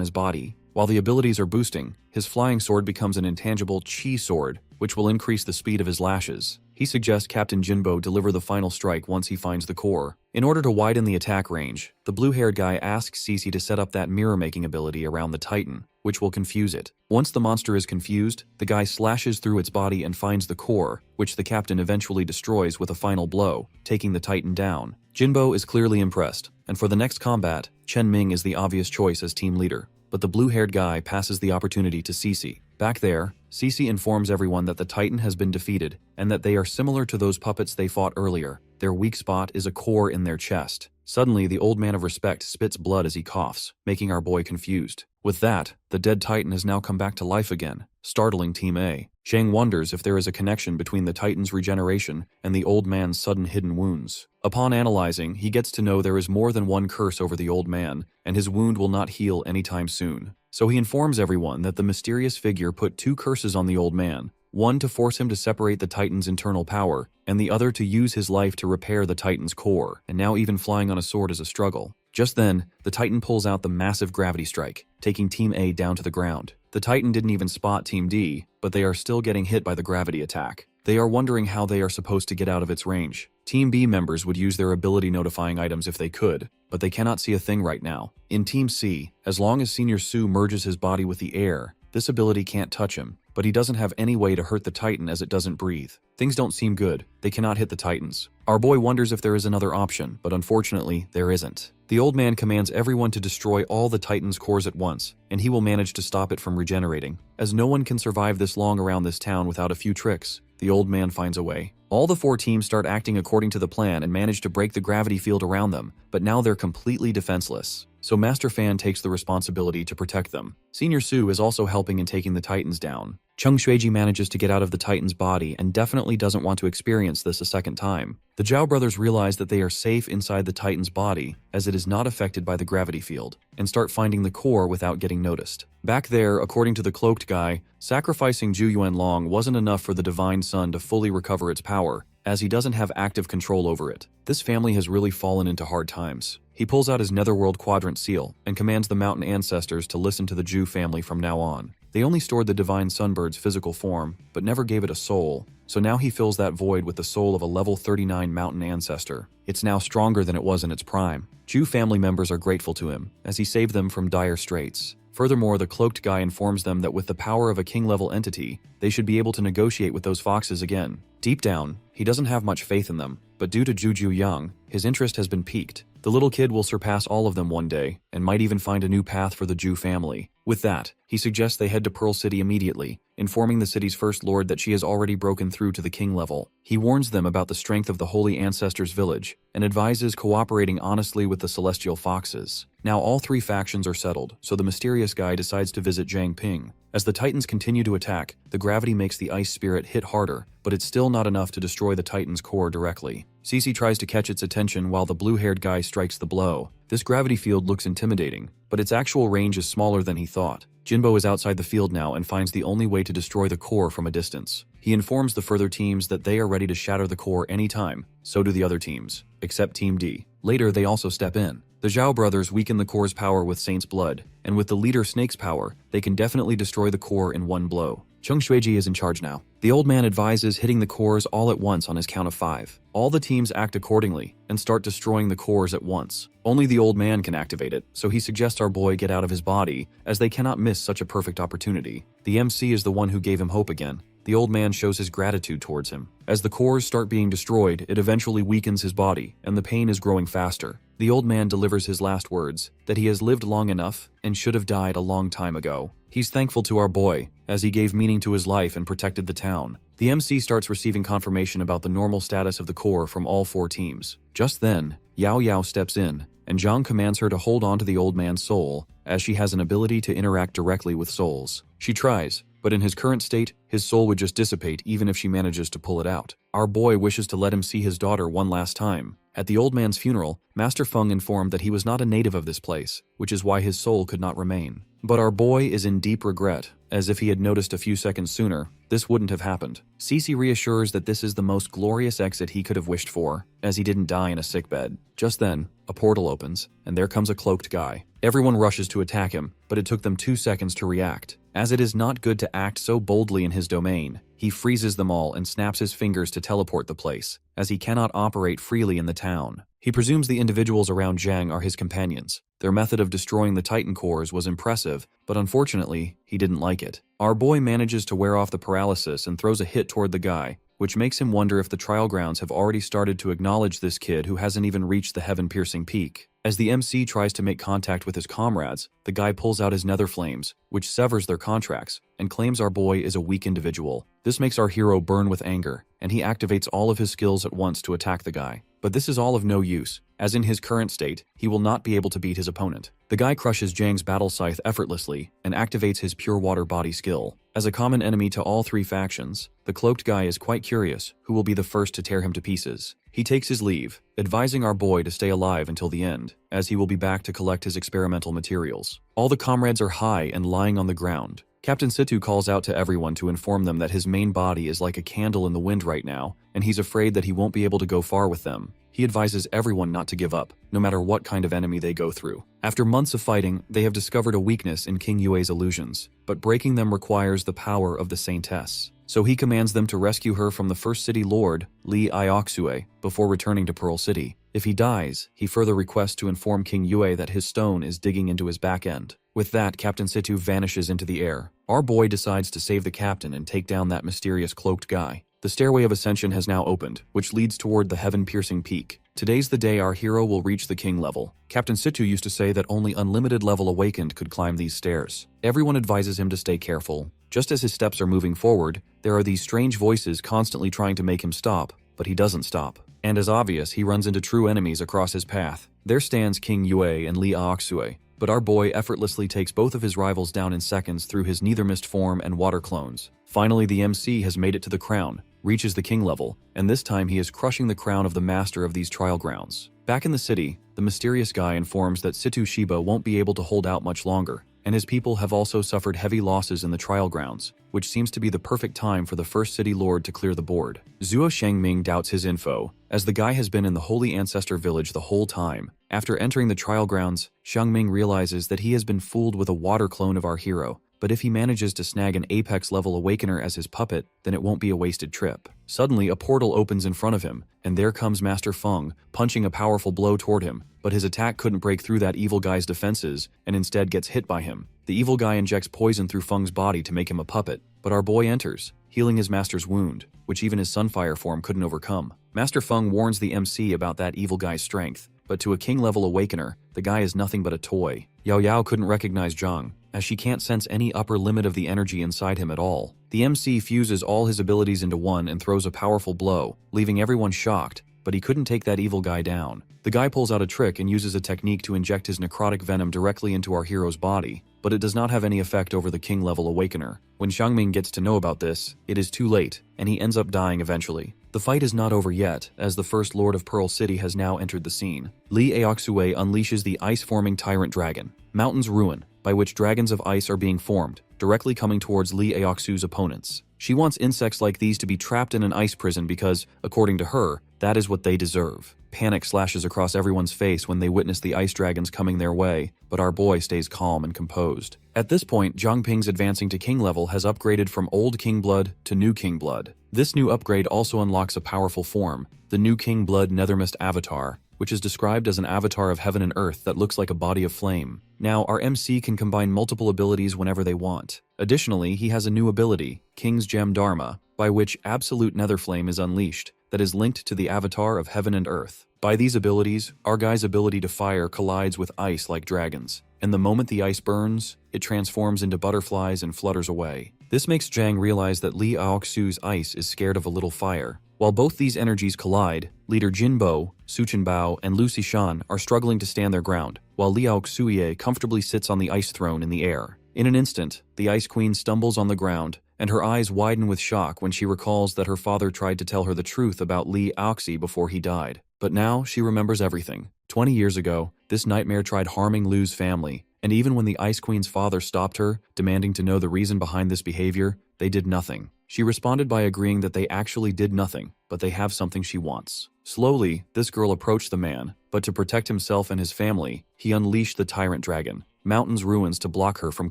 his body. While the abilities are boosting, his flying sword becomes an intangible chi sword, which will increase the speed of his lashes. He suggests Captain Jinbo deliver the final strike once he finds the core. In order to widen the attack range, the blue-haired guy asks Cece to set up that mirror-making ability around the Titan, which will confuse it. Once the monster is confused, the guy slashes through its body and finds the core, which the captain eventually destroys with a final blow, taking the Titan down. Jinbo is clearly impressed, and for the next combat, Chen Ming is the obvious choice as team leader. But the blue-haired guy passes the opportunity to Cece. Back there, Cece informs everyone that the Titan has been defeated, and that they are similar to those puppets they fought earlier. Their weak spot is a core in their chest. Suddenly, the old man of respect spits blood as he coughs, making our boy confused. With that, the dead Titan has now come back to life again, startling Team A. Zhang wonders if there is a connection between the Titan's regeneration and the old man's sudden hidden wounds. Upon analyzing, he gets to know there is more than one curse over the old man, and his wound will not heal anytime soon. So he informs everyone that the mysterious figure put 2 curses on the old man, one to force him to separate the Titan's internal power, and the other to use his life to repair the Titan's core, and now even flying on a sword is a struggle. Just then, the Titan pulls out the massive gravity strike, taking Team A down to the ground. The Titan didn't even spot Team D, but they are still getting hit by the gravity attack. They are wondering how they are supposed to get out of its range. Team B members would use their ability notifying items if they could, but they cannot see a thing right now. In Team C, as long as Senior Sue merges his body with the air, this ability can't touch him, but he doesn't have any way to hurt the Titan as it doesn't breathe. Things don't seem good. They cannot hit the Titans. Our boy wonders if there is another option, but unfortunately, there isn't. The old man commands everyone to destroy all the Titan's cores at once, and he will manage to stop it from regenerating. As no one can survive this long around this town without a few tricks, the old man finds a way. All the 4 teams start acting according to the plan and manage to break the gravity field around them, but now they're completely defenseless. So Master Fan takes the responsibility to protect them. Senior Sue is also helping in taking the Titans down. Chung Xueji manages to get out of the Titan's body and definitely doesn't want to experience this a second time. The Zhao brothers realize that they are safe inside the Titan's body, as it is not affected by the gravity field, and start finding the core without getting noticed. Back there, according to the cloaked guy, sacrificing Zhu Yuanlong wasn't enough for the Divine Sun to fully recover its power, as he doesn't have active control over it. This family has really fallen into hard times. He pulls out his Netherworld Quadrant seal and commands the mountain ancestors to listen to the Zhu family from now on. They only stored the Divine Sunbird's physical form, but never gave it a soul, so now he fills that void with the soul of a level 39 mountain ancestor. It's now stronger than it was in its prime. Zhu family members are grateful to him, as he saved them from dire straits. Furthermore, the cloaked guy informs them that with the power of a king-level entity, they should be able to negotiate with those foxes again. Deep down, he doesn't have much faith in them, but due to Juju Yang, his interest has been piqued. The little kid will surpass all of them one day, and might even find a new path for the Zhu family. With that, he suggests they head to Pearl City immediately, informing the city's first lord that she has already broken through to the king level. He warns them about the strength of the Holy Ancestors village, and advises cooperating honestly with the Celestial Foxes. Now all 3 factions are settled, so the mysterious guy decides to visit Jiang Ping. As the Titans continue to attack, the gravity makes the ice spirit hit harder, but it's still not enough to destroy the Titan's core directly. Cece tries to catch its attention while the blue-haired guy strikes the blow. This gravity field looks intimidating, but its actual range is smaller than he thought. Jinbo is outside the field now and finds the only way to destroy the core from a distance. He informs the further teams that they are ready to shatter the core anytime, so do the other teams, except Team D. Later, they also step in. The Zhao brothers weaken the core's power with Saint's blood, and with the leader Snake's power, they can definitely destroy the core in one blow. Chung Xueji is in charge now. The old man advises hitting the cores all at once on his count of 5. All the teams act accordingly and start destroying the cores at once. Only the old man can activate it, so he suggests our boy get out of his body, as they cannot miss such a perfect opportunity. The MC is the one who gave him hope again. The old man shows his gratitude towards him. As the cores start being destroyed, it eventually weakens his body, and the pain is growing faster. The old man delivers his last words, that he has lived long enough and should have died a long time ago. He's thankful to our boy, as he gave meaning to his life and protected the town. The MC starts receiving confirmation about the normal status of the core from all 4 teams. Just then, Yao Yao steps in, and Zhang commands her to hold on to the old man's soul, as she has an ability to interact directly with souls. She tries, but in his current state, his soul would just dissipate even if she manages to pull it out. Our boy wishes to let him see his daughter one last time. At the old man's funeral, Master Feng informed that he was not a native of this place, which is why his soul could not remain. But our boy is in deep regret, as if he had noticed a few seconds sooner, this wouldn't have happened. Cece reassures that this is the most glorious exit he could have wished for, as he didn't die in a sickbed. Just then, a portal opens, and there comes a cloaked guy. Everyone rushes to attack him, but it took them 2 seconds to react. As it is not good to act so boldly in his domain, he freezes them all and snaps his fingers to teleport the place, as he cannot operate freely in the town. He presumes the individuals around Zhang are his companions. Their method of destroying the Titan cores was impressive, but unfortunately, he didn't like it. Our boy manages to wear off the paralysis and throws a hit toward the guy, which makes him wonder if the trial grounds have already started to acknowledge this kid who hasn't even reached the heaven-piercing peak. As the MC tries to make contact with his comrades, the guy pulls out his nether flames, which severs their contracts, and claims our boy is a weak individual. This makes our hero burn with anger, and he activates all of his skills at once to attack the guy. But this is all of no use, as in his current state, he will not be able to beat his opponent. The guy crushes Jang's battle scythe effortlessly and activates his pure water body skill. As a common enemy to all three factions, the cloaked guy is quite curious who will be the first to tear him to pieces. He takes his leave, advising our boy to stay alive until the end, as he will be back to collect his experimental materials. All the comrades are high and lying on the ground. Captain Situ calls out to everyone to inform them that his main body is like a candle in the wind right now, and he's afraid that he won't be able to go far with them. He advises everyone not to give up, no matter what kind of enemy they go through. After months of fighting, they have discovered a weakness in King Yue's illusions, but breaking them requires the power of the Saintess. So he commands them to rescue her from the first city lord, Lee Ioxue, before returning to Pearl City. If he dies, he further requests to inform King Yue that his stone is digging into his back end. With that, Captain Situ vanishes into the air. Our boy decides to save the captain and take down that mysterious cloaked guy. The stairway of ascension has now opened, which leads toward the heaven-piercing peak. Today's the day our hero will reach the king level. Captain Situ used to say that only unlimited level awakened could climb these stairs. Everyone advises him to stay careful. Just as his steps are moving forward, there are these strange voices constantly trying to make him stop, but he doesn't stop. And as obvious, he runs into true enemies across his path. There stands King Yue and Lee Aoxue, but our boy effortlessly takes both of his rivals down in seconds through his Neither Mist form and water clones. Finally, the MC has made it to the crown, reaches the king level, and this time he is crushing the crown of the master of these trial grounds. Back in the city, the mysterious guy informs that Situ Shiba won't be able to hold out much longer, and his people have also suffered heavy losses in the trial grounds, which seems to be the perfect time for the first city lord to clear the board. Zuo Shengming doubts his info, as the guy has been in the Holy Ancestor village the whole time. After entering the trial grounds, Shengming realizes that he has been fooled with a water clone of our hero, but if he manages to snag an apex-level awakener as his puppet, then it won't be a wasted trip. Suddenly, a portal opens in front of him, and there comes Master Feng, punching a powerful blow toward him, but his attack couldn't break through that evil guy's defenses, and instead gets hit by him. The evil guy injects poison through Feng's body to make him a puppet, but our boy enters, healing his master's wound, which even his Sunfire form couldn't overcome. Master Feng warns the MC about that evil guy's strength, but to a king-level awakener, the guy is nothing but a toy. Yao Yao couldn't recognize Zhang, as she can't sense any upper limit of the energy inside him at all. The MC fuses all his abilities into one and throws a powerful blow, leaving everyone shocked, but he couldn't take that evil guy down. The guy pulls out a trick and uses a technique to inject his necrotic venom directly into our hero's body, but it does not have any effect over the king-level awakener. When Shangming gets to know about this, it is too late, and he ends up dying eventually. The fight is not over yet, as the first Lord of Pearl City has now entered the scene. Lee Aoxue unleashes the ice-forming tyrant dragon, Mountain's Ruin, by which dragons of ice are being formed, directly coming towards Lee Aoxu's opponents. She wants insects like these to be trapped in an ice prison because, according to her, that is what they deserve. Panic slashes across everyone's face when they witness the ice dragons coming their way, but our boy stays calm and composed. At this point, Zhang Ping's advancing to king level has upgraded from old king blood to new king blood. This new upgrade also unlocks a powerful form, the new king blood Nethermist avatar, which is described as an avatar of heaven and earth that looks like a body of flame. Now, our MC can combine multiple abilities whenever they want. Additionally, he has a new ability, King's Gem Dharma, by which absolute nether flame is unleashed, that is linked to the avatar of heaven and earth. By these abilities, our guy's ability to fire collides with ice like dragons, and the moment the ice burns, it transforms into butterflies and flutters away. This makes Zhang realize that Li Aoxu's ice is scared of a little fire. While both these energies collide, leader Jinbo, Su Chenbao, and Lu Xishan are struggling to stand their ground, while Li Aoxuye comfortably sits on the ice throne in the air. In an instant, the Ice Queen stumbles on the ground, and her eyes widen with shock when she recalls that her father tried to tell her the truth about Li Aoxi before he died. But now she remembers everything. 20 years ago, this nightmare tried harming Lu's family, and even when the Ice Queen's father stopped her, demanding to know the reason behind this behavior, they did nothing. She responded by agreeing that they actually did nothing, but they have something she wants. Slowly, this girl approached the man, but to protect himself and his family, he unleashed the tyrant dragon, Mountain's Ruins, to block her from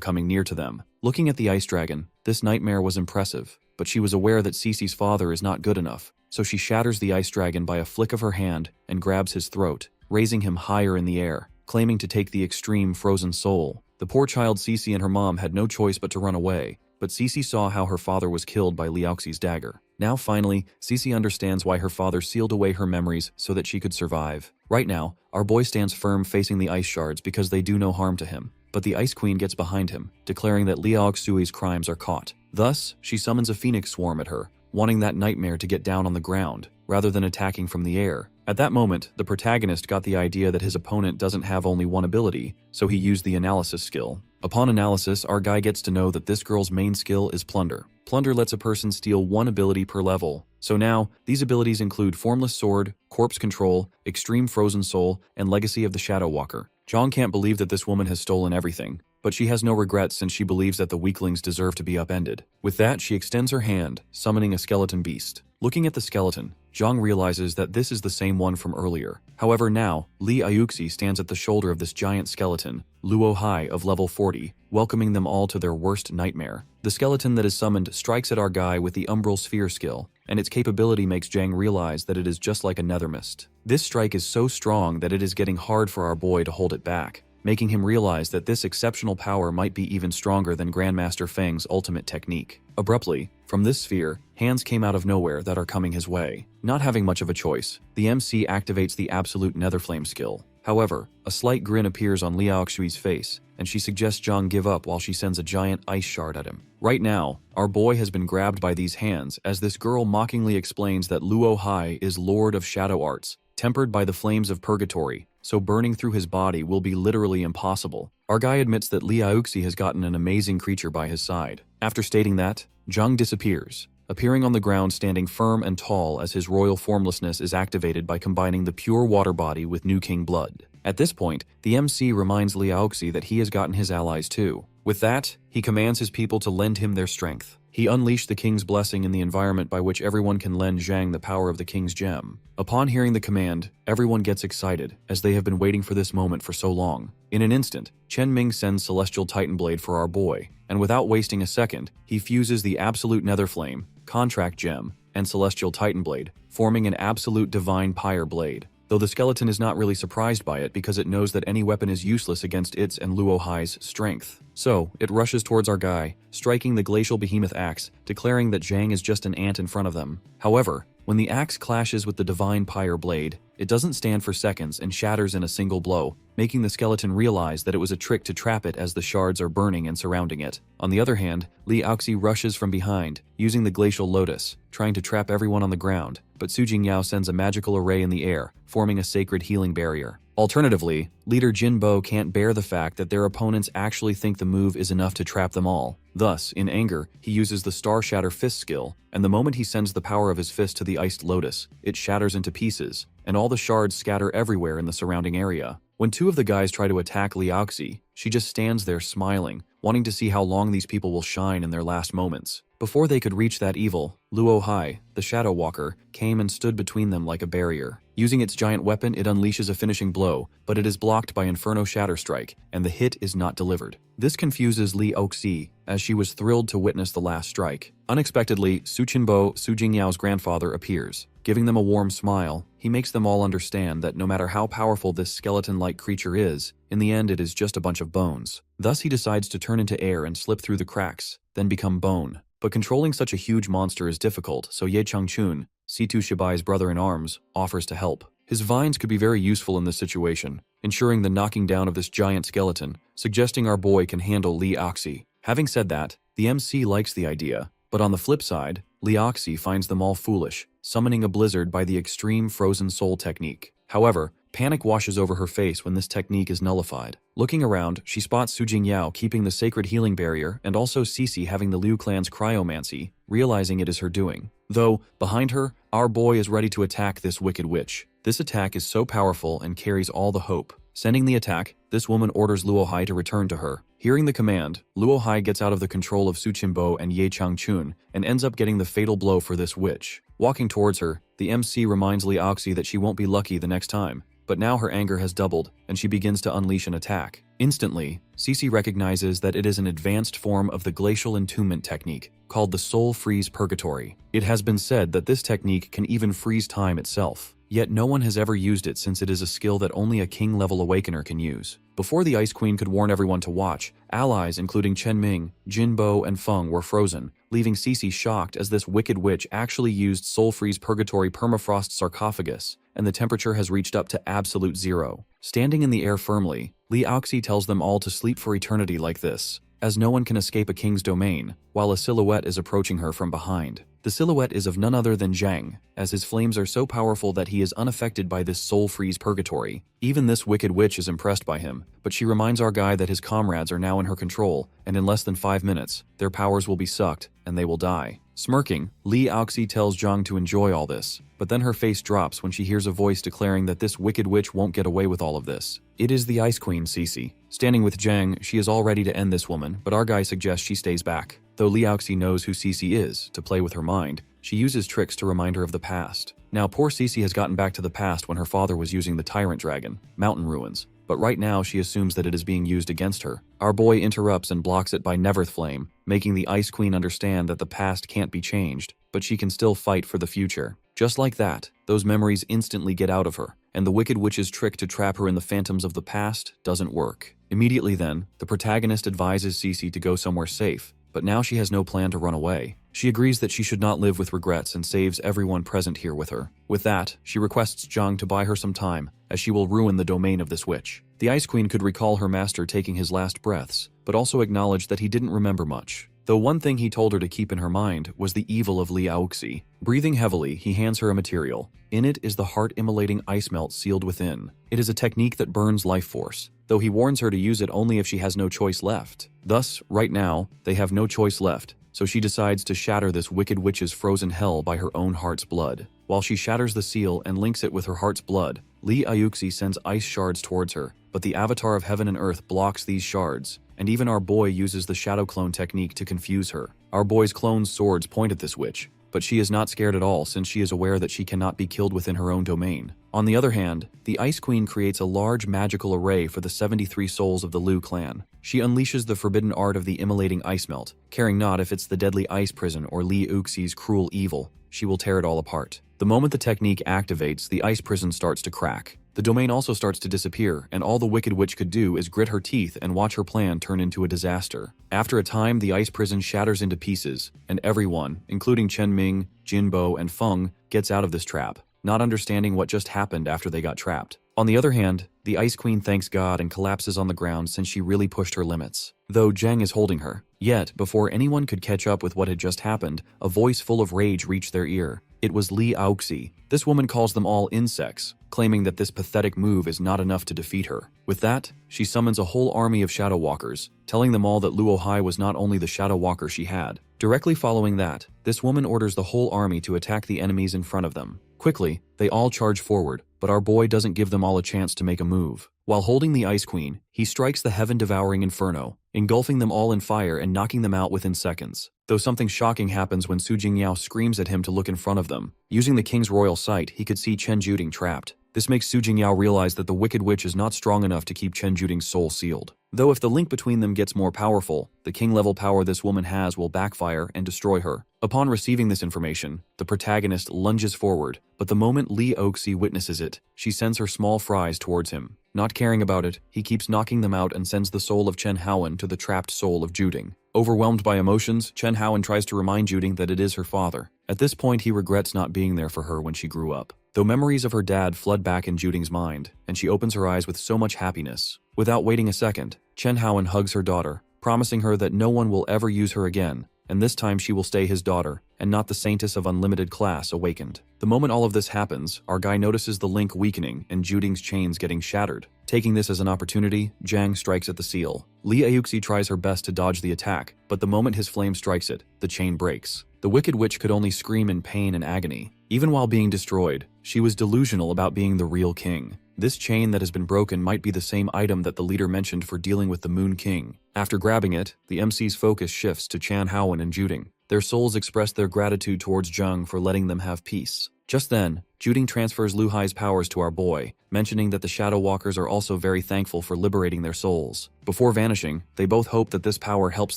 coming near to them. Looking at the ice dragon, this nightmare was impressive, but she was aware that Cece's father is not good enough, so she shatters the ice dragon by a flick of her hand and grabs his throat, raising him higher in the air, claiming to take the extreme frozen soul. The poor child Cece and her mom had no choice but to run away, but Cece saw how her father was killed by Liaoxi's dagger. Now finally, Cece understands why her father sealed away her memories so that she could survive. Right now, our boy stands firm facing the ice shards because they do no harm to him, but the Ice Queen gets behind him, declaring that Liaoxui's crimes are caught. Thus, she summons a phoenix swarm at her, wanting that nightmare to get down on the ground. rather than attacking from the air. At that moment, the protagonist got the idea that his opponent doesn't have only one ability, so he used the analysis skill. Upon analysis, our guy gets to know that this girl's main skill is plunder. Plunder lets a person steal one ability per level. So now, these abilities include Formless Sword, Corpse Control, Extreme Frozen Soul, and Legacy of the Shadow Walker. Jong can't believe that this woman has stolen everything, but she has no regrets since she believes that the weaklings deserve to be upended. With that, she extends her hand, summoning a skeleton beast. Looking at the skeleton, Jong realizes that this is the same one from earlier. However, now, Lee Ayuxi stands at the shoulder of this giant skeleton, Luo Hai of level 40, welcoming them all to their worst nightmare. The skeleton that is summoned strikes at our guy with the Umbral Sphere skill, and its capability makes Jang realize that it is just like a nether mist. This strike is so strong that it is getting hard for our boy to hold it back, making him realize that this exceptional power might be even stronger than Grandmaster Feng's ultimate technique. Abruptly, from this sphere, hands came out of nowhere that are coming his way. Not having much of a choice, the MC activates the Absolute Netherflame skill. However, a slight grin appears on Liao Xui's face, and she suggests Zhang give up while she sends a giant ice shard at him. Right now, our boy has been grabbed by these hands as this girl mockingly explains that Luo Hai is Lord of Shadow Arts, tempered by the flames of purgatory, so burning through his body will be literally impossible. Our guy admits that Li Auxi has gotten an amazing creature by his side. After stating that, Zhang disappears, appearing on the ground standing firm and tall as his royal formlessness is activated by combining the pure water body with New King blood. At this point, the MC reminds Li Auxi that he has gotten his allies too. With that, he commands his people to lend him their strength. He unleashed the king's blessing in the environment by which everyone can lend Zhang the power of the king's gem. Upon hearing the command, everyone gets excited, as they have been waiting for this moment for so long. In an instant, Chen Ming sends Celestial Titan Blade for our boy, and without wasting a second, he fuses the Absolute Netherflame, Contract Gem, and Celestial Titan Blade, forming an Absolute Divine Pyre Blade. Though the skeleton is not really surprised by it because it knows that any weapon is useless against its and Luo Hai's strength. So, it rushes towards our guy, striking the Glacial Behemoth Axe, declaring that Zhang is just an ant in front of them. However, when the axe clashes with the Divine Pyre Blade, it doesn't stand for seconds and shatters in a single blow, making the skeleton realize that it was a trick to trap it as the shards are burning and surrounding it. On the other hand, Li Auxi rushes from behind, using the Glacial Lotus, trying to trap everyone on the ground, but Su Jingyao sends a magical array in the air, forming a sacred healing barrier. Alternatively, leader Jinbo can't bear the fact that their opponents actually think the move is enough to trap them all. Thus, in anger, he uses the Star Shatter Fist skill, and the moment he sends the power of his fist to the Iced Lotus, it shatters into pieces, and all the shards scatter everywhere in the surrounding area. When two of the guys try to attack Li Auxi, she just stands there smiling, wanting to see how long these people will shine in their last moments. Before they could reach that evil, Luo Hai, the Shadow Walker, came and stood between them like a barrier. Using its giant weapon, it unleashes a finishing blow, but it is blocked by Inferno Shatter Strike, and the hit is not delivered. This confuses Li Auxi, as she was thrilled to witness the last strike. Unexpectedly, Su Qinbo, Su Jingyao's grandfather, appears. Giving them a warm smile, he makes them all understand that no matter how powerful this skeleton-like creature is, in the end it is just a bunch of bones. Thus he decides to turn into air and slip through the cracks, then become bone. But controlling such a huge monster is difficult, so Ye Changchun, Situ Shibai's brother-in-arms, offers to help. His vines could be very useful in this situation, ensuring the knocking down of this giant skeleton, suggesting our boy can handle Li Auxi. Having said that, the MC likes the idea, but on the flip side, Li Auxi finds them all foolish, summoning a blizzard by the Extreme Frozen Soul technique. However, panic washes over her face when this technique is nullified. Looking around, she spots Su Jingyao keeping the sacred healing barrier and also Cece having the Liu clan's cryomancy, realizing it is her doing. Though, behind her, our boy is ready to attack this wicked witch. This attack is so powerful and carries all the hope. Sending the attack, this woman orders Luo Hai to return to her. Hearing the command, Luo Hai gets out of the control of Su Qinbo and Ye Changchun and ends up getting the fatal blow for this witch. Walking towards her, the MC reminds Li Auxi that she won't be lucky the next time, but now her anger has doubled and she begins to unleash an attack. Instantly, Cece recognizes that it is an advanced form of the glacial entombment technique called the Soul Freeze Purgatory. It has been said that this technique can even freeze time itself. Yet no one has ever used it since it is a skill that only a king-level awakener can use. Before the Ice Queen could warn everyone to watch, allies including Chen Ming, Jinbo, and Feng were frozen, leaving Cece shocked as this wicked witch actually used Soul Freeze Purgatory Permafrost Sarcophagus, and the temperature has reached up to absolute zero. Standing in the air firmly, Li Auxi tells them all to sleep for eternity like this. as no one can escape a king's domain, while a silhouette is approaching her from behind. The silhouette is of none other than Zhang, as his flames are so powerful that he is unaffected by this soul freeze purgatory. Even this wicked witch is impressed by him, but she reminds our guy that his comrades are now in her control, and in less than 5 minutes, their powers will be sucked, and they will die. Smirking, Li Aoxi tells Zhang to enjoy all this, but then her face drops when she hears a voice declaring that this wicked witch won't get away with all of this. It is the Ice Queen, Cece. Standing with Zhang, she is all ready to end this woman, but our guy suggests she stays back. Though Li Aoxi knows who Cece is, to play with her mind, she uses tricks to remind her of the past. Now, poor Cece has gotten back to the past when her father was using the Tyrant Dragon, Mountain Ruins, but right now she assumes that it is being used against her. Our boy interrupts and blocks it by Neverth Flame, making the Ice Queen understand that the past can't be changed, but she can still fight for the future. Just like that, those memories instantly get out of her, and the Wicked Witch's trick to trap her in the phantoms of the past doesn't work. Immediately then, the protagonist advises Cece to go somewhere safe, but now she has no plan to run away. She agrees that she should not live with regrets and saves everyone present here with her. With that, she requests Zhang to buy her some time, as she will ruin the domain of this witch. The Ice Queen could recall her master taking his last breaths, but also acknowledge that he didn't remember much. Though one thing he told her to keep in her mind was the evil of Li Aoxi. Breathing heavily, he hands her a material. In it is the heart-immolating ice melt sealed within. It is a technique that burns life force, though he warns her to use it only if she has no choice left. Thus, right now, they have no choice left, so she decides to shatter this wicked witch's frozen hell by her own heart's blood. While she shatters the seal and links it with her heart's blood, Li Aoxi sends ice shards towards her, but the avatar of heaven and earth blocks these shards, and even our boy uses the shadow clone technique to confuse her. Our boy's clone's swords point at this witch, but she is not scared at all since she is aware that she cannot be killed within her own domain. On the other hand, the Ice Queen creates a large magical array for the 73 souls of the Liu clan. She unleashes the forbidden art of the immolating ice melt, caring not if it's the deadly ice prison or Li Aoxi's cruel evil. She will tear it all apart. The moment the technique activates, the ice prison starts to crack. The domain also starts to disappear, and all the Wicked Witch could do is grit her teeth and watch her plan turn into a disaster. After a time, the ice prison shatters into pieces, and everyone, including Chen Ming, Jinbo, and Feng, gets out of this trap, not understanding what just happened after they got trapped. On the other hand, the Ice Queen thanks God and collapses on the ground since she really pushed her limits, though Zhang is holding her. Yet, before anyone could catch up with what had just happened, a voice full of rage reached their ear. It was Li Aoxi. This woman calls them all insects, claiming that this pathetic move is not enough to defeat her. With that, she summons a whole army of Shadow Walkers, telling them all that Luo Hai was not only the Shadow Walker she had. Directly following that, this woman orders the whole army to attack the enemies in front of them. Quickly, they all charge forward, but our boy doesn't give them all a chance to make a move. While holding the Ice Queen, he strikes the heaven-devouring inferno, engulfing them all in fire and knocking them out within seconds. Though something shocking happens when Su Jingyao screams at him to look in front of them. Using the king's royal sight, he could see Chen Juding trapped. This makes Su Jingyao realize that the Wicked Witch is not strong enough to keep Chen Juding's soul sealed. Though if the link between them gets more powerful, the king-level power this woman has will backfire and destroy her. Upon receiving this information, the protagonist lunges forward, but the moment Li Aoxi witnesses it, she sends her small fries towards him. Not caring about it, he keeps knocking them out and sends the soul of Chen Haowen to the trapped soul of Juding. Overwhelmed by emotions, Chen Haowen tries to remind Juding that it is her father. At this point, he regrets not being there for her when she grew up. Though memories of her dad flood back in Juding's mind, and she opens her eyes with so much happiness. Without waiting a second, Chen Haowen hugs her daughter, promising her that no one will ever use her again, and this time she will stay his daughter, and not the saintess of unlimited class awakened. The moment all of this happens, our guy notices the link weakening and Juding's chains getting shattered. Taking this as an opportunity, Zhang strikes at the seal. Li Aoxi tries her best to dodge the attack, but the moment his flame strikes it, the chain breaks. The Wicked Witch could only scream in pain and agony. Even while being destroyed, she was delusional about being the real king. This chain that has been broken might be the same item that the leader mentioned for dealing with the Moon King. After grabbing it, the MC's focus shifts to Chen Haowen and Juding. Their souls express their gratitude towards Zhang for letting them have peace. Just then, Juding transfers Lu Hai's powers to our boy, mentioning that the Shadow Walkers are also very thankful for liberating their souls. Before vanishing, they both hope that this power helps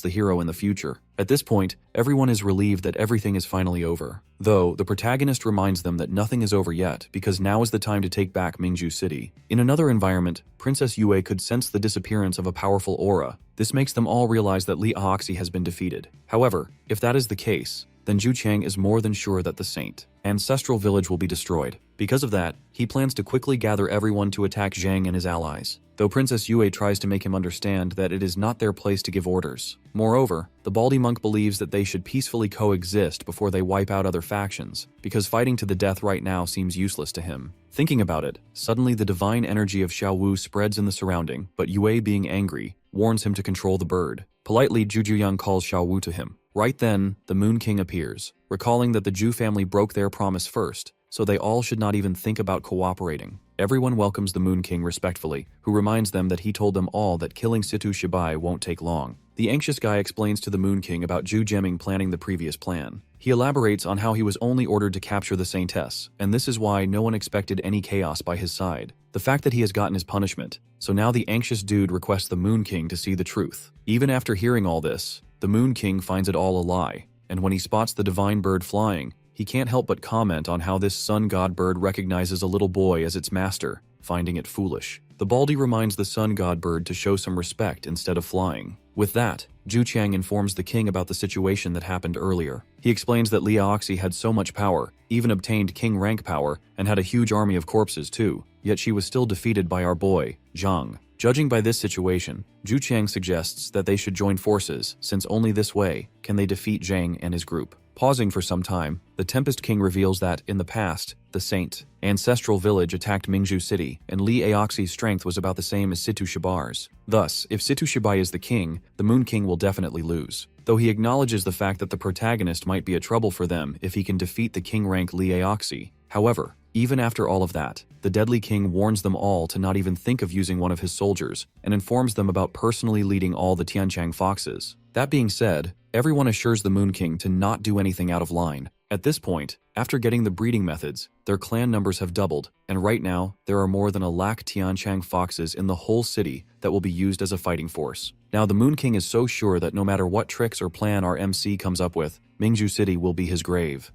the hero in the future. At this point, everyone is relieved that everything is finally over. Though, the protagonist reminds them that nothing is over yet, because now is the time to take back Mingju City. In another environment, Princess Yue could sense the disappearance of a powerful aura. This makes them all realize that Li Aoxi has been defeated. However, if that is the case, then Zhu Qiang is more than sure that the Saint ancestral village will be destroyed. Because of that, he plans to quickly gather everyone to attack Zhang and his allies, though Princess Yue tries to make him understand that it is not their place to give orders. Moreover, the Baldy monk believes that they should peacefully coexist before they wipe out other factions, because fighting to the death right now seems useless to him. Thinking about it, suddenly the divine energy of Xiao Wu spreads in the surrounding, but Yue, being angry, warns him to control the bird. Politely, Zhu Juyang calls Xiao Wu to him. Right then, the Moon King appears, recalling that the Zhu family broke their promise first, so they all should not even think about cooperating. Everyone welcomes the Moon King respectfully, who reminds them that he told them all that killing Situ Shibai won't take long. The anxious guy explains to the Moon King about Zhu Jeming planning the previous plan. He elaborates on how he was only ordered to capture the Saintess, and this is why no one expected any chaos by his side. The fact that he has gotten his punishment, so now the anxious dude requests the Moon King to see the truth. Even after hearing all this, the Moon King finds it all a lie, and when he spots the divine bird flying, he can't help but comment on how this sun god bird recognizes a little boy as its master, finding it foolish. The Baldy reminds the sun god bird to show some respect instead of flying. With that, Zhu Qiang informs the king about the situation that happened earlier. He explains that Liaoxi had so much power, even obtained king rank power, and had a huge army of corpses too, yet she was still defeated by our boy, Zhang. Judging by this situation, Zhu Qiang suggests that they should join forces, since only this way can they defeat Zhang and his group. Pausing for some time, the Tempest King reveals that, in the past, the Saint ancestral village attacked Mingzhu City, and Li Aoxi's strength was about the same as Situ Shibar's. Thus, if Situ Shibai is the king, the Moon King will definitely lose. Though he acknowledges the fact that the protagonist might be a trouble for them if he can defeat the king rank Li Aoxi. However, even after all of that, the Deadly King warns them all to not even think of using one of his soldiers, and informs them about personally leading all the Tianchang foxes. That being said, everyone assures the Moon King to not do anything out of line. At this point, after getting the breeding methods, their clan numbers have doubled, and right now, there are more than 100,000 Tianchang foxes in the whole city that will be used as a fighting force. Now, the Moon King is so sure that no matter what tricks or plan our MC comes up with, Mingzhu City will be his grave.